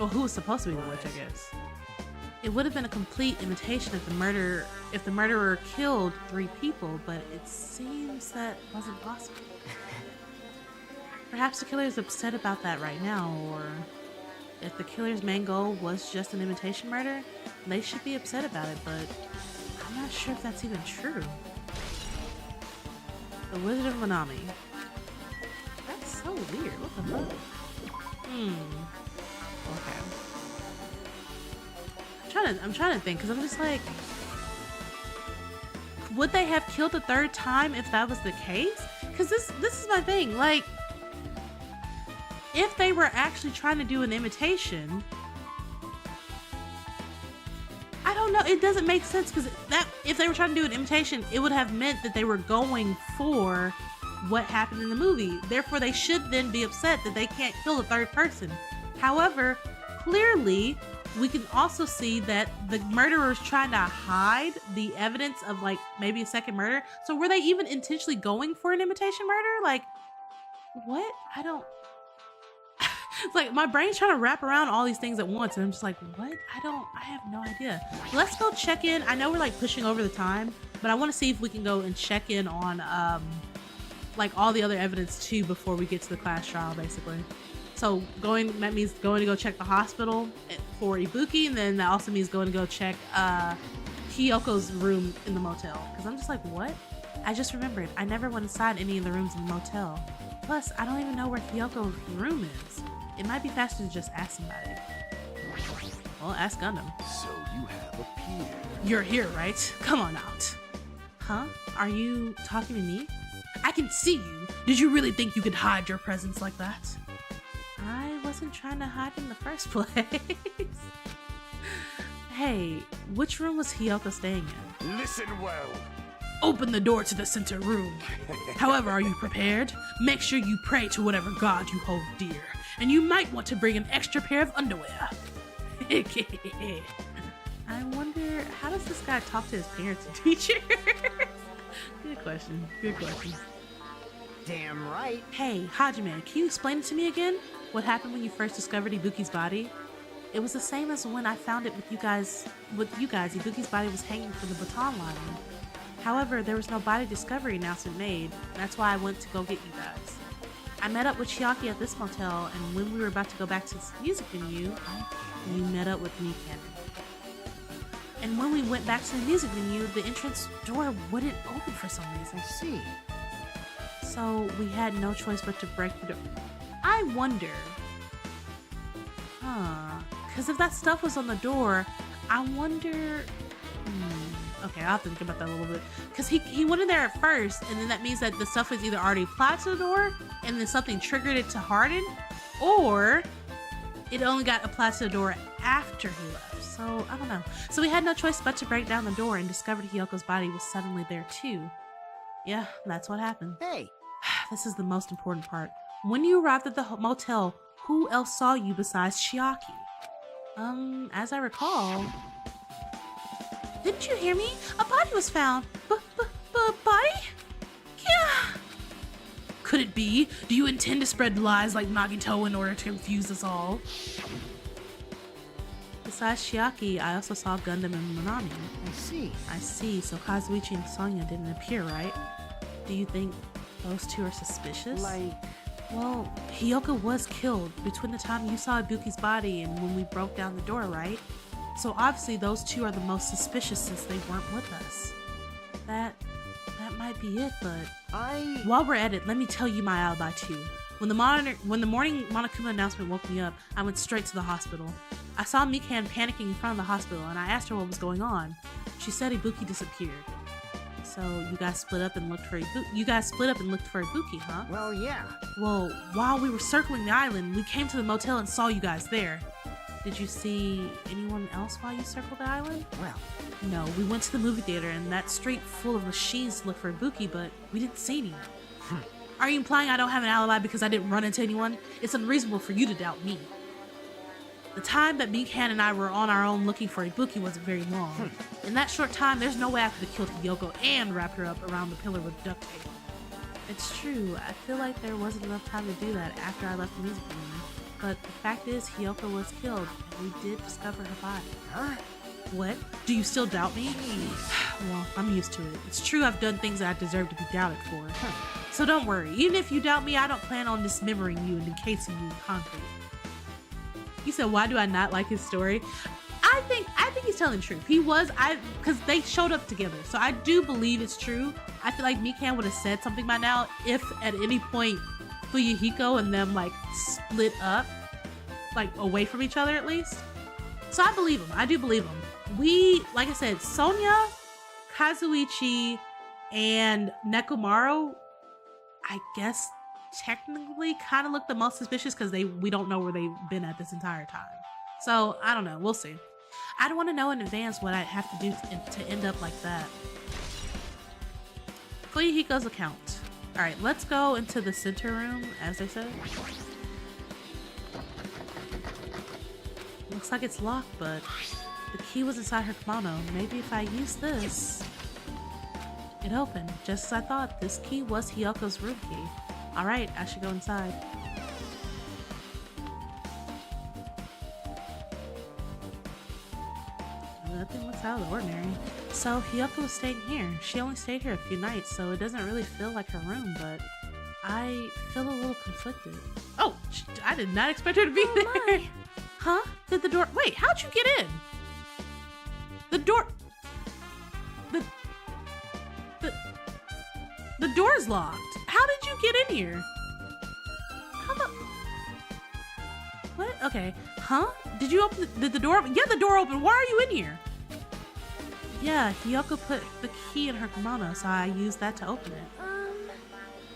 Well, who was supposed to be the witch, I guess. It would have been a complete imitation if the murderer killed 3 people, but it seems that wasn't possible. Perhaps the killer is upset about that right now, or if the killer's main goal was just an imitation murder, they should be upset about it, but I'm not sure if that's even true. The Wizard of Monami. That's so weird. What the fuck? Okay. I'm trying to think, because I'm just like, would they have killed a third time if that was the case? Because this is my thing. Like, if they were actually trying to do an imitation, I don't know. It doesn't make sense, because that if they were trying to do an imitation, it would have meant that they were going for what happened in the movie. Therefore, they should then be upset that they can't kill a third person. However, clearly, we can also see that the murderer's trying to hide the evidence of, like, maybe a second murder. So were they even intentionally going for an imitation murder? Like, what? I don't... It's like my brain's trying to wrap around all these things at once, and I'm just like, what? I have no idea. Let's go check in. I know we're like pushing over the time, but I want to see if we can go and check in on like all the other evidence too before we get to the class trial, basically. So that means going to go check the hospital for Ibuki, and then that also means going to go check Hiyoko's room in the motel. Because I'm just like, what? I just remembered, I never went inside any of the rooms in the motel. Plus, I don't even know where Hiyoko's room is. It might be faster to just ask somebody. Well, ask Gundam. So you have appeared. You're here, right? Come on out. Huh? Are you talking to me? I can see you. Did you really think you could hide your presence like that? I wasn't trying to hide in the first place. Hey, which room was Hiyoko staying in? Listen well. Open the door to the center room. However, are you prepared? Make sure you pray to whatever god you hold dear. And you might want to bring an extra pair of underwear. I wonder, how does this guy talk to his parents and teachers? Good question. Good question. Damn right. Hey, Hajime, can you explain it to me again? What happened when you first discovered Ibuki's body? It was the same as when I found it with you guys. Ibuki's body was hanging from the baton line. However, there was no body discovery announcement made. That's why I went to go get you guys. I met up with Chiaki at this motel, and when we were about to go back to this music venue, we met up with Mikan. And when we went back to the music venue, the entrance door wouldn't open for some reason. I see. So we had no choice but to break the door. I wonder, because if that stuff was on the door, I wonder, okay, I'll have to think about that a little bit. Because he went in there at first, and then that means that the stuff was either already applied to the door, and then something triggered it to harden, or it only got applied to the door after he left. So, I don't know. So we had no choice but to break down the door and discovered Hiyoko's body was suddenly there too. Yeah, that's what happened. Hey. This is the most important part. When you arrived at the motel, who else saw you besides Chiaki? As I recall... Didn't you hear me? A body was found. Body? Yeah. Could it be? Do you intend to spread lies like Nagito in order to confuse us all? Besides Chiaki, I also saw Gundam and Monami. I see. So Kazuichi and Sonya didn't appear, right? Do you think those two are suspicious? Well, Hiyoko was killed between the time you saw Ibuki's body and when we broke down the door, right? So obviously those two are the most suspicious since they weren't with us. That might be it, but while we're at it, let me tell you my alibi too. When the morning Monokuma announcement woke me up, I went straight to the hospital. I saw Mikan panicking in front of the hospital, and I asked her what was going on. She said Ibuki disappeared. So you guys split up and looked for Ibuki, huh? Well, yeah. Well, while we were circling the island, we came to the motel and saw you guys there. Did you see anyone else while you circled the island? Well, no, we went to the movie theater and that street full of machines to look for Ibuki, but we didn't see anyone. Are you implying I don't have an alibi because I didn't run into anyone? It's unreasonable for you to doubt me. The time that Mikan and I were on our own looking for Ibuki wasn't very long. In that short time, there's no way I could have killed Hiyoko and wrapped her up around the pillar with duct tape. It's true, I feel like there wasn't enough time to do that after I left the music venue. But the fact is, Hiyoko was killed, and we did discover her body. Huh? What? Do you still doubt me? Well, I'm used to it. It's true I've done things that I deserve to be doubted for. So don't worry. Even if you doubt me, I don't plan on dismembering you and encasing you in concrete. You said, why do I not like his story? I think he's telling the truth. He was, because they showed up together. So I do believe it's true. I feel like Mikan would have said something by now if at any point Fuyuhiko and them like split up, like away from each other at least. So I believe him. I do believe him. We, like I said, Sonia, Kazuichi, and Nekomaru, I guess technically kind of look the most suspicious because we don't know where they've been at this entire time. So I don't know. We'll see. I don't want to know in advance what I'd have to do to end up like that. Fuyuhiko's account. All right, let's go into the center room, as they said. Looks like it's locked, but the key was inside her kimono. Maybe if I use this. It opened, just as I thought. This key was Hiyoko's room key. All right, I should go inside. Nothing looks out of the ordinary. So Hiyoko was staying here. She only stayed here a few nights, so it doesn't really feel like her room, but I feel a little conflicted. Oh, I did not expect her to be there. My. Huh? Did the door... Wait, how'd you get in? The door... The door's locked. How did you get in here? How the... What? Okay. Huh? Did you open did the door open? Yeah, the door open. Why are you in here? Yeah, Hiyoko put the key in her kimono, so I used that to open it.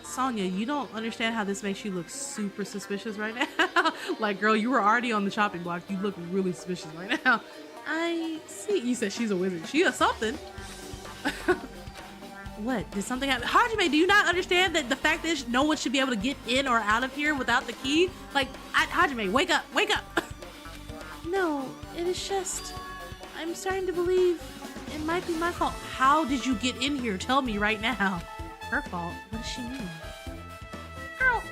Sonia, you don't understand how this makes you look super suspicious right now. Like, girl, you were already on the chopping block. You look really suspicious right now. I see. You said she's a wizard. She is something. What? Did something happen? Hajime, do you not understand that the fact that no one should be able to get in or out of here without the key? Like, Hajime, wake up, wake up. No, it is just, I'm starting to believe it might be my fault. How did you get in here? Tell me right now. Her fault? What does she mean? Ow.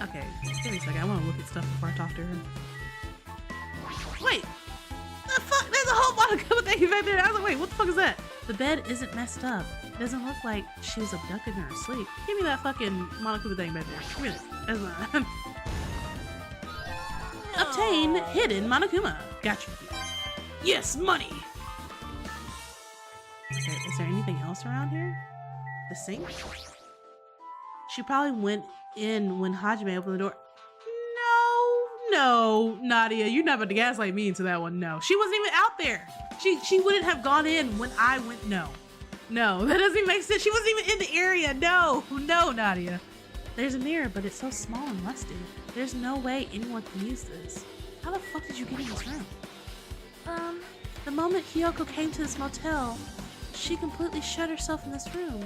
Okay, give me a second. I want to look at stuff before I talk to her. Wait, the fuck? There's a whole Monokuma thing back there. I was like, wait, what the fuck is that? The bed isn't messed up. It doesn't look like she was abducted in her sleep. Give me that fucking Monokuma thing back there. Give me that. That's mine. Obtain hidden Monokuma. Gotcha. Yes, money. Okay, is there anything else around here? The sink? She probably went in when Hajime opened the door. No, Nadia, you're not about to gaslight me into that one. No, she wasn't even out there. She wouldn't have gone in when I went. No, that doesn't even make sense. She wasn't even in the area. No, Nadia. There's a mirror, but it's so small and musty. There's no way anyone can use this. How the fuck did you get in this room? The moment Hiyoko came to this motel, she completely shut herself in this room.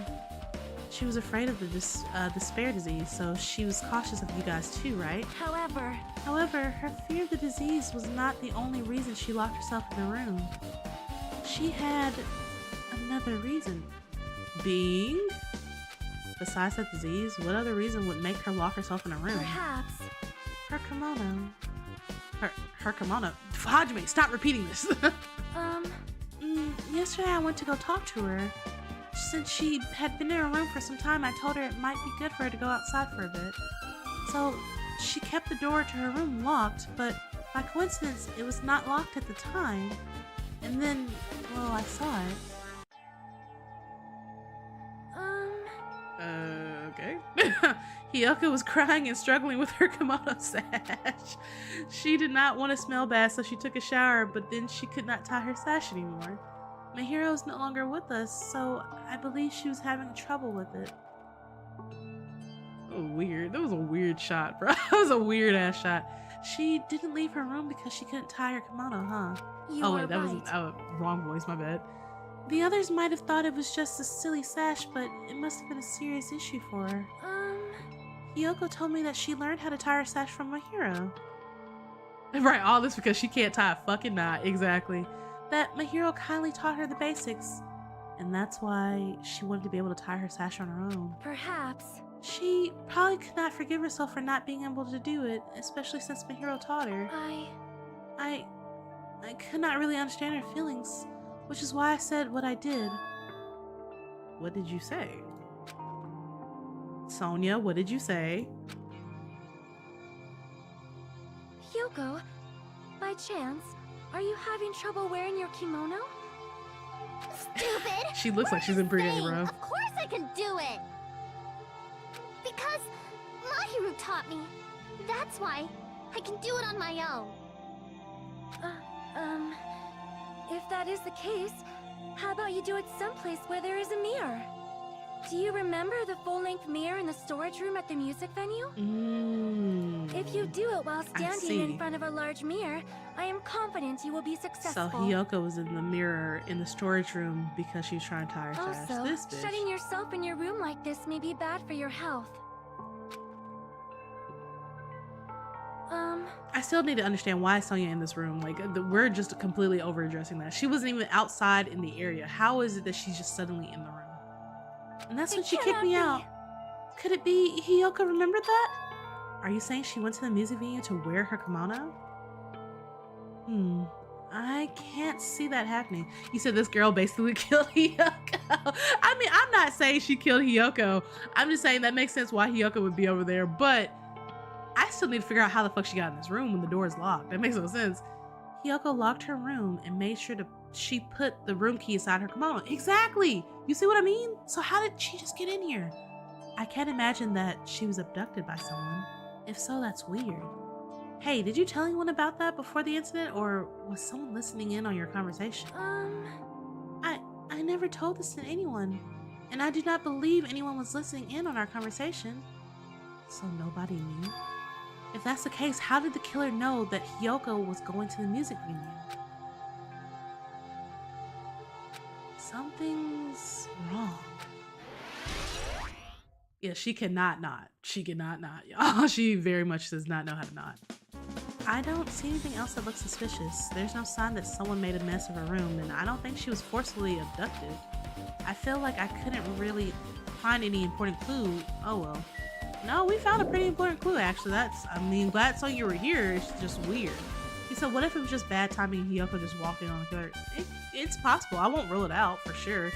She was afraid of the despair disease, so she was cautious of you guys too, right? However, her fear of the disease was not the only reason she locked herself in the room. She had another reason. Being? Besides that disease, what other reason would make her lock herself in a room? Perhaps. Her kimono. Her kimono? Hajime, stop repeating this. Yesterday I went to go talk to her. Since she had been in her room for some time, I told her it might be good for her to go outside for a bit. So she kept the door to her room locked, but by coincidence, it was not locked at the time. And then, well, I saw it. Okay. Hiyoko was crying and struggling with her kimono sash. She did not want to smell bad, so she took a shower, but then she could not tie her sash anymore. Mahiro is no longer with us, so I believe she was having trouble with it. Oh, weird. That was a weird shot, bro. That was a weird ass shot. She didn't leave her room because she couldn't tie her kimono, huh? Oh wait, that was wrong voice, my bad. The others might have thought it was just a silly sash, but it must have been a serious issue for her. Hiyoko told me that she learned how to tie her sash from Mahiro. Right, all this because she can't tie a fucking knot. Exactly. That Mahiro kindly taught her the basics. And that's why she wanted to be able to tie her sash on her own. Perhaps. She probably could not forgive herself for not being able to do it, especially since Mahiro taught her. I could not really understand her feelings, which is why I said what I did. What did you say? Sonia, what did you say? Hyoko, by chance, are you having trouble wearing your kimono? Stupid! She looks like she's in pregame, bro. Of course I can do it! Because Mahiru taught me. That's why I can do it on my own. If that is the case, how about you do it someplace where there is a mirror? Do you remember the full-length mirror in the storage room at the music venue? If you do it while standing in front of a large mirror, I am confident you will be successful. So Hyoko was in the mirror in the storage room because she was trying to tire her fast. Also, This bitch. shutting yourself in your room like this may be bad for your health. I still need to understand why is Sonia in this room. Like, we're just completely over addressing that. She wasn't even outside in the area. How is it that she's just suddenly in the room? And that's when she kicked me out. Could it be Hyoko remembered that? Are you saying she went to the music venue to wear her kimono? I can't see that happening. You said this girl basically killed Hyoko. I mean, I'm not saying she killed Hyoko. I'm just saying that makes sense why Hyoko would be over there, but I still need to figure out how the fuck she got in this room when the door is locked. That makes no sense. Hyoko locked her room and made sure she put the room key inside her kimono. Exactly! You see what I mean? So how did she just get in here? I can't imagine that she was abducted by someone. If so, that's weird. Hey, did you tell anyone about that before the incident, or was someone listening in on your conversation? I never told this to anyone, and I do not believe anyone was listening in on our conversation. So nobody knew? If that's the case, how did the killer know that Hyoko was going to the music venue? Something's wrong. Yeah, she cannot not. She cannot not, y'all. She very much does not know how to not. I don't see anything else that looks suspicious. There's no sign that someone made a mess of her room, and I don't think she was forcibly abducted. I feel like I couldn't really find any important clue. Oh well. No, we found a pretty important clue actually. I mean, glad Sonya you were here. It's just weird. He said, what if it was just bad timing and Hyoko just walked in on the killer? It's possible. I won't rule it out for sure.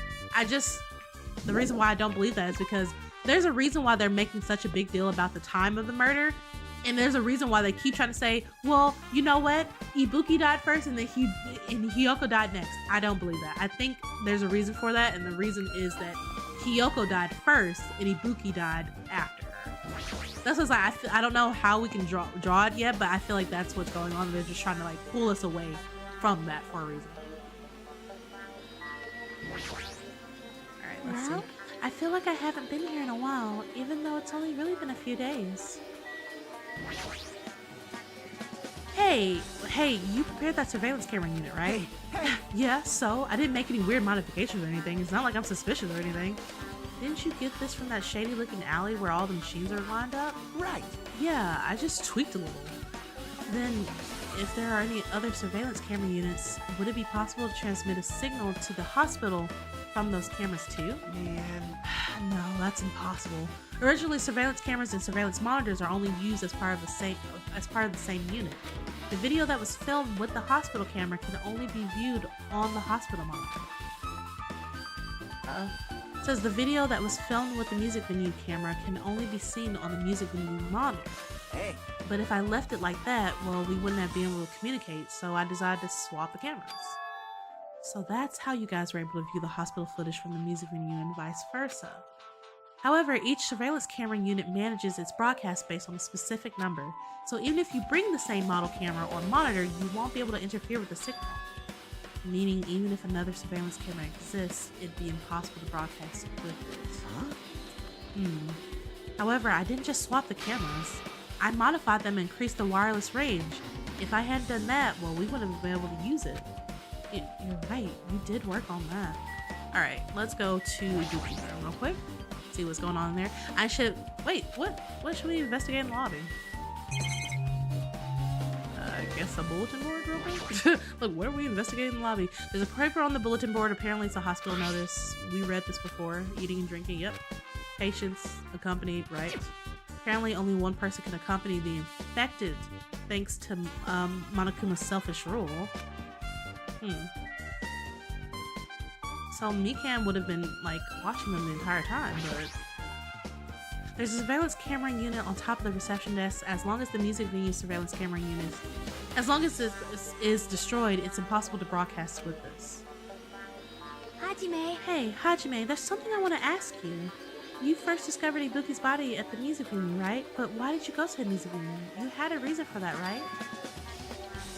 The reason why I don't believe that is because there's a reason why they're making such a big deal about the time of the murder. And there's a reason why they keep trying to say, well, you know what? Ibuki died first and then Hyoko died next. I don't believe that. I think there's a reason for that. And the reason is that Hyoko died first and Ibuki died after her. That's what's like, I don't know how we can draw it yet, but I feel like that's what's going on. They're just trying to like pull us away from that for a reason. All right, let's see. I feel like I haven't been here in a while, even though it's only really been a few days. Hey, you prepared that surveillance camera unit, right? Hey. Yeah, so I didn't make any weird modifications or anything. It's not like I'm suspicious or anything. Didn't you get this from that shady looking alley where all the machines are lined up? Right. Yeah, I just tweaked a little. Then, if there are any other surveillance camera units, would it be possible to transmit a signal to the hospital from those cameras too? Man. No, that's impossible. Originally, surveillance cameras and surveillance monitors are only used as part of the same unit. The video that was filmed with the hospital camera can only be viewed on the hospital monitor. It says the video that was filmed with the music venue camera can only be seen on the music venue monitor. Hey. But if I left it like that, well, we wouldn't have been able to communicate, so I decided to swap the cameras. So that's how you guys were able to view the hospital footage from the music venue and vice versa. However, each surveillance camera unit manages its broadcast based on a specific number, so even if you bring the same model camera or monitor, you won't be able to interfere with the signal. Meaning, even if another surveillance camera exists, it'd be impossible to broadcast with it. However, I didn't just swap the cameras. I modified them and increased the wireless range. If I hadn't done that, well, we wouldn't have been able to use it. You're right, you did work on that. Alright, let's go to Ibuki's room real quick. See what's going on in there. Wait, what should we investigate in the lobby? I guess a bulletin board real quick? Look, where are we investigating in the lobby? There's a paper on the bulletin board. Apparently it's a hospital notice. We read this before. Eating and drinking, yep. Patients accompanied, right? Apparently only one person can accompany the infected thanks to Monokuma's selfish rule. So Mikan would have been like watching them the entire time, but there's a surveillance camera unit on top of the reception desk. As long as the music venue surveillance camera unit, as long as it is destroyed, it's impossible to broadcast with this. Hajime. Hey, Hajime, there's something I want to ask you. You first discovered Ibuki's body at the music venue, right? But why did you go to the music venue? You had a reason for that, right?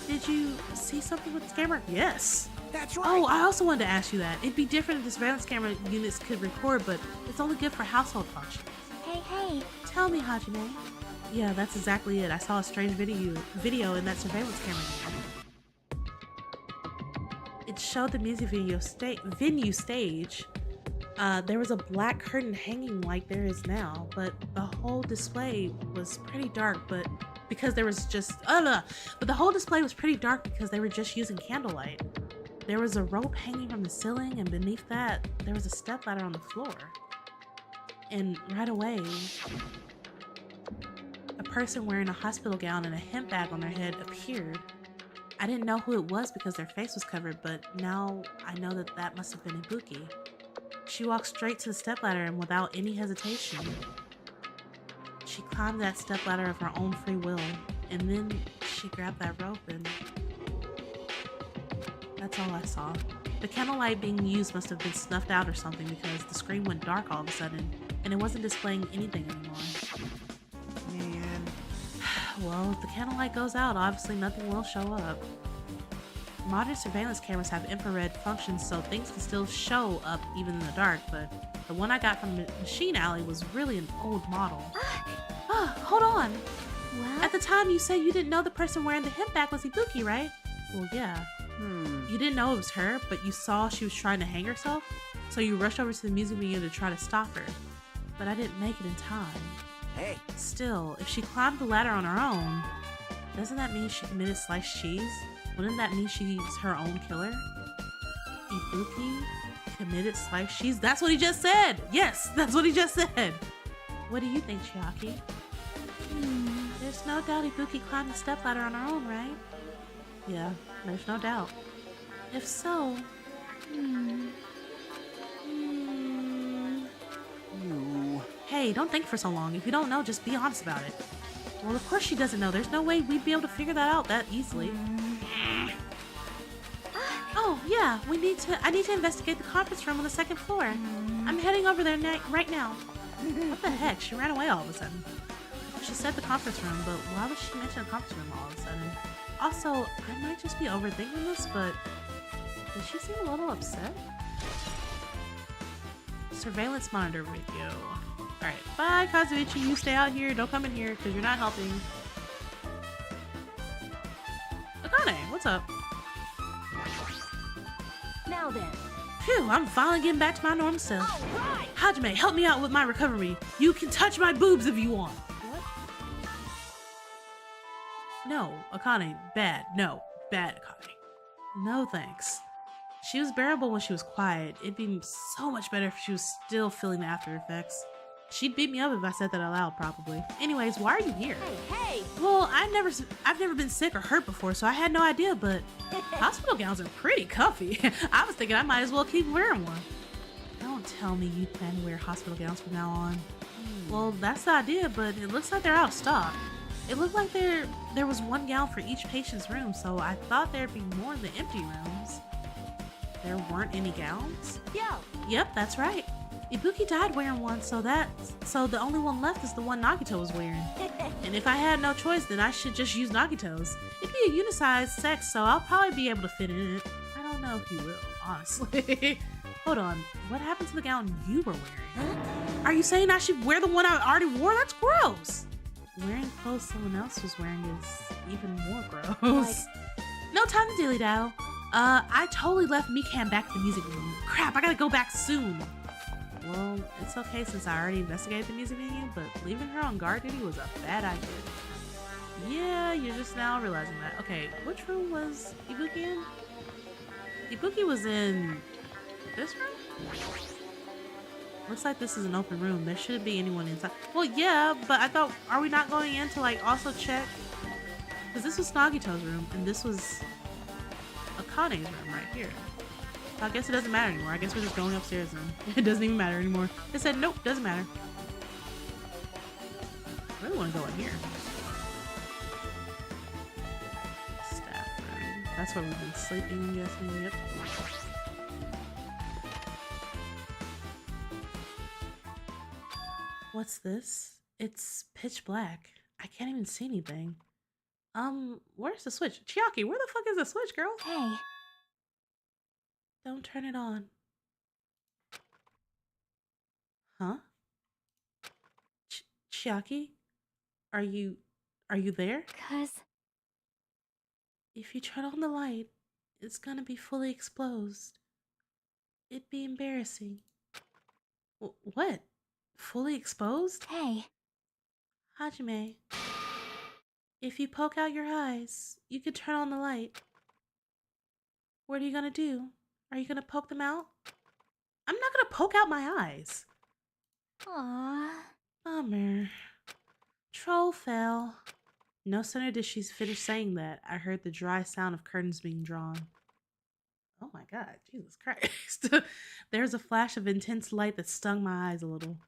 Did you see something with the camera? Yes. That's right. Oh, I also wanted to ask you that. It'd be different if the surveillance camera units could record, but it's only good for household functions. Hey. Tell me, Hajime. Yeah, that's exactly it. I saw a strange video in that surveillance camera unit. It showed the music venue stage. There was a black curtain hanging like there is now, but the whole display was pretty dark. But because there was just but the whole display was pretty dark because they were just using candlelight. There was a rope hanging from the ceiling, and beneath that, there was a stepladder on the floor. And right away, a person wearing a hospital gown and a hemp bag on their head appeared. I didn't know who it was because their face was covered, but now I know that that must have been Ibuki. She walked straight to the stepladder and without any hesitation, she climbed that stepladder of her own free will, and then she grabbed that rope, and that's all I saw. The candlelight being used must have been snuffed out or something because the screen went dark all of a sudden, and it wasn't displaying anything anymore. Man. Well, if the candlelight goes out, obviously nothing will show up. Modern surveillance cameras have infrared functions, so things can still show up even in the dark, but the one I got from the Machine Alley was really an old model. Hold on! Well, At the time you said you didn't know the person wearing the hemp bag was Ibuki, right? Well, yeah. You didn't know it was her, but you saw she was trying to hang herself, so you rushed over to the music venue to try to stop her. But I didn't make it in time. Hey. Still, if she climbed the ladder on her own, doesn't that mean she committed sliced cheese? Wouldn't that mean she's her own killer? Ibuki committed sliced cheese? That's what he just said! Yes, that's what he just said! What do you think, Chiaki? There's no doubt Ibuki climbed the stepladder on her own, right? Yeah, there's no doubt. If so, You. Hey, don't think for so long. If you don't know, just be honest about it. Well, of course she doesn't know. There's no way we'd be able to figure that out that easily. Oh, yeah, I need to investigate the conference room on the second floor. I'm heading over there right now. What the heck? She ran away all of a sudden. She said the conference room, but why would she mention the conference room all of a sudden? Also, I might just be overthinking this, but does she seem a little upset? Surveillance monitor video. Alright, bye Kazuichi, you stay out here, don't come in here, because you're not helping. Akane, what's up? Now then. Phew, I'm finally getting back to my normal self. All right. Hajime, help me out with my recovery. You can touch my boobs if you want. What? No, Akane, bad. No, bad Akane. No thanks. She was bearable when she was quiet. It'd be so much better if she was still feeling the after effects. She'd beat me up if I said that out loud, probably. Anyways, why are you here? Hey. Well, I've never been sick or hurt before, so I had no idea, but hospital gowns are pretty comfy. I was thinking I might as well keep wearing one. Don't tell me you plan to wear hospital gowns from now on. Well, that's the idea, but it looks like they're out of stock. It looked like there was one gown for each patient's room, so I thought there'd be more in the empty rooms. There weren't any gowns? Yo. Yep, that's right. Ibuki died wearing one, so the only one left is the one Nagito was wearing. And if I had no choice, then I should just use Nagito's. It'd be a unisized sex, so I'll probably be able to fit in it. I don't know if you will, honestly. Hold on, what happened to the gown you were wearing? Are you saying I should wear the one I already wore? That's gross! Wearing clothes someone else was wearing is even more gross. No time to dilly-dally. I totally left Mikan back at the music room. Crap, I gotta go back soon. Well, it's okay since I already investigated the music venue, but leaving her on guard duty was a bad idea. Yeah, you're just now realizing that. Okay, which room was Ibuki in? Ibuki was in this room? Looks like this is an open room. There shouldn't be anyone inside. Well, yeah, but I thought, are we not going in to like also check? Because this was Nagito's room, and this was Kane's room right here. So I guess it doesn't matter anymore. I guess we're just going upstairs then. It doesn't even matter anymore. It said, nope, doesn't matter. I really want to go in here. Staff room. That's where we've been sleeping, I'm guessing. Yep. What's this? It's pitch black. I can't even see anything. Where's the switch? Chiaki, where the fuck is the switch, girl? Hey, Don't turn it on. Huh? Chiaki? Are you there? 'cause If you turn on the light, it's gonna be fully exposed. It'd be embarrassing. What? Fully exposed? hey, Hajime. If you poke out your eyes, you could turn on the light. What are you gonna do? Are you gonna poke them out? I'm not gonna poke out my eyes. aww. Bummer. Troll fell. No sooner did she finish saying that, I heard the dry sound of curtains being drawn. Oh my god, Jesus Christ. There was a flash of intense light that stung my eyes a little.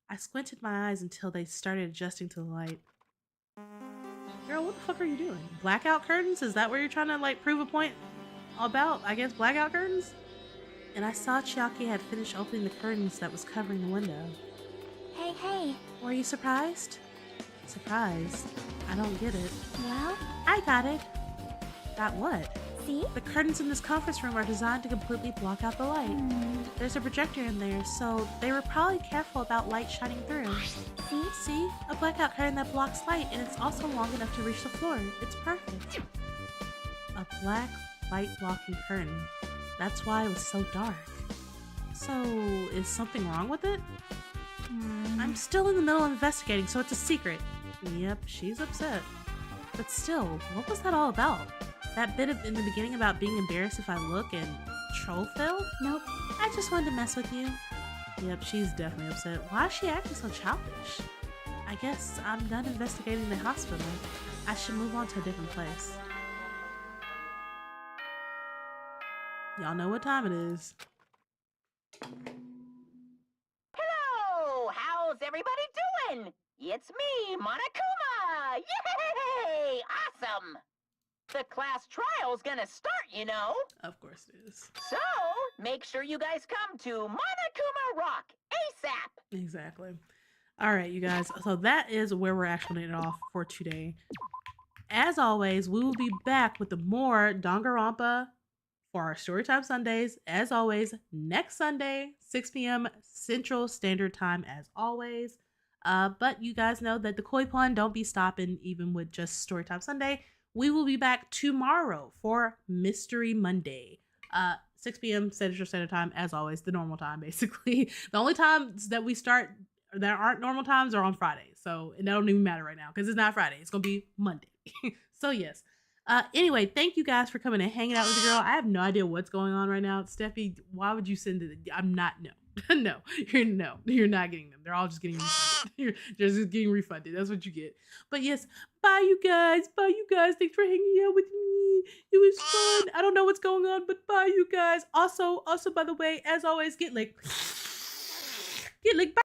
I squinted my eyes until they started adjusting to the light. Girl, what the fuck are you doing? Blackout curtains? Is that where you're trying to like prove a point about, I guess, blackout curtains? And I saw Chiaki had finished opening the curtains that was covering the window. Hey, Were you surprised? Surprised? I don't get it. well, I got it. Got what? see? The curtains in this conference room are designed to completely block out the light. There's a projector in there, so they were probably careful about light shining through. See? See? A blackout curtain that blocks light, and it's also long enough to reach the floor. It's perfect. A black light blocking curtain. That's why it was so dark. So, is something wrong with it? I'm still in the middle of investigating, so it's a secret. Yep, she's upset. But still, what was that all about? That bit in the beginning about being embarrassed if I look and troll Phil? Nope. I just wanted to mess with you. Yep, she's definitely upset. Why is she acting so childish? I guess I'm done investigating the hospital. I should move on to a different place. Y'all know what time it is. Hello! How's everybody doing? It's me, Monokuma! Yay! Awesome! The class trial's gonna start, you know. Of course it is. So, make sure you guys come to Monokuma Rock ASAP! Exactly. All right, you guys. So that is where we're actually ending off for today. As always, we will be back with the more Danganronpa for our Storytime Sundays. As always, next Sunday, 6 p.m. Central Standard Time, as always. But you guys know that the koi pun don't be stopping even with just Storytime Sunday. We will be back tomorrow for Mystery Monday. 6 p.m. Central Standard Time, as always, the normal time, basically. The only times that we start that aren't normal times are on Fridays. So it don't even matter right now because it's not Friday. It's going to be Monday. So yes. Anyway, thank you guys for coming and hanging out with the girl. I have no idea what's going on right now. Steffi, why would you send it? I'm not, no. No, you're not getting them. They're all just getting refunded. You're just getting refunded. That's what you get. But yes, bye you guys. Bye you guys. Thanks for hanging out with me. It was fun. I don't know what's going on, but bye you guys. Also, by the way, as always, get licked. Get licked. Bye.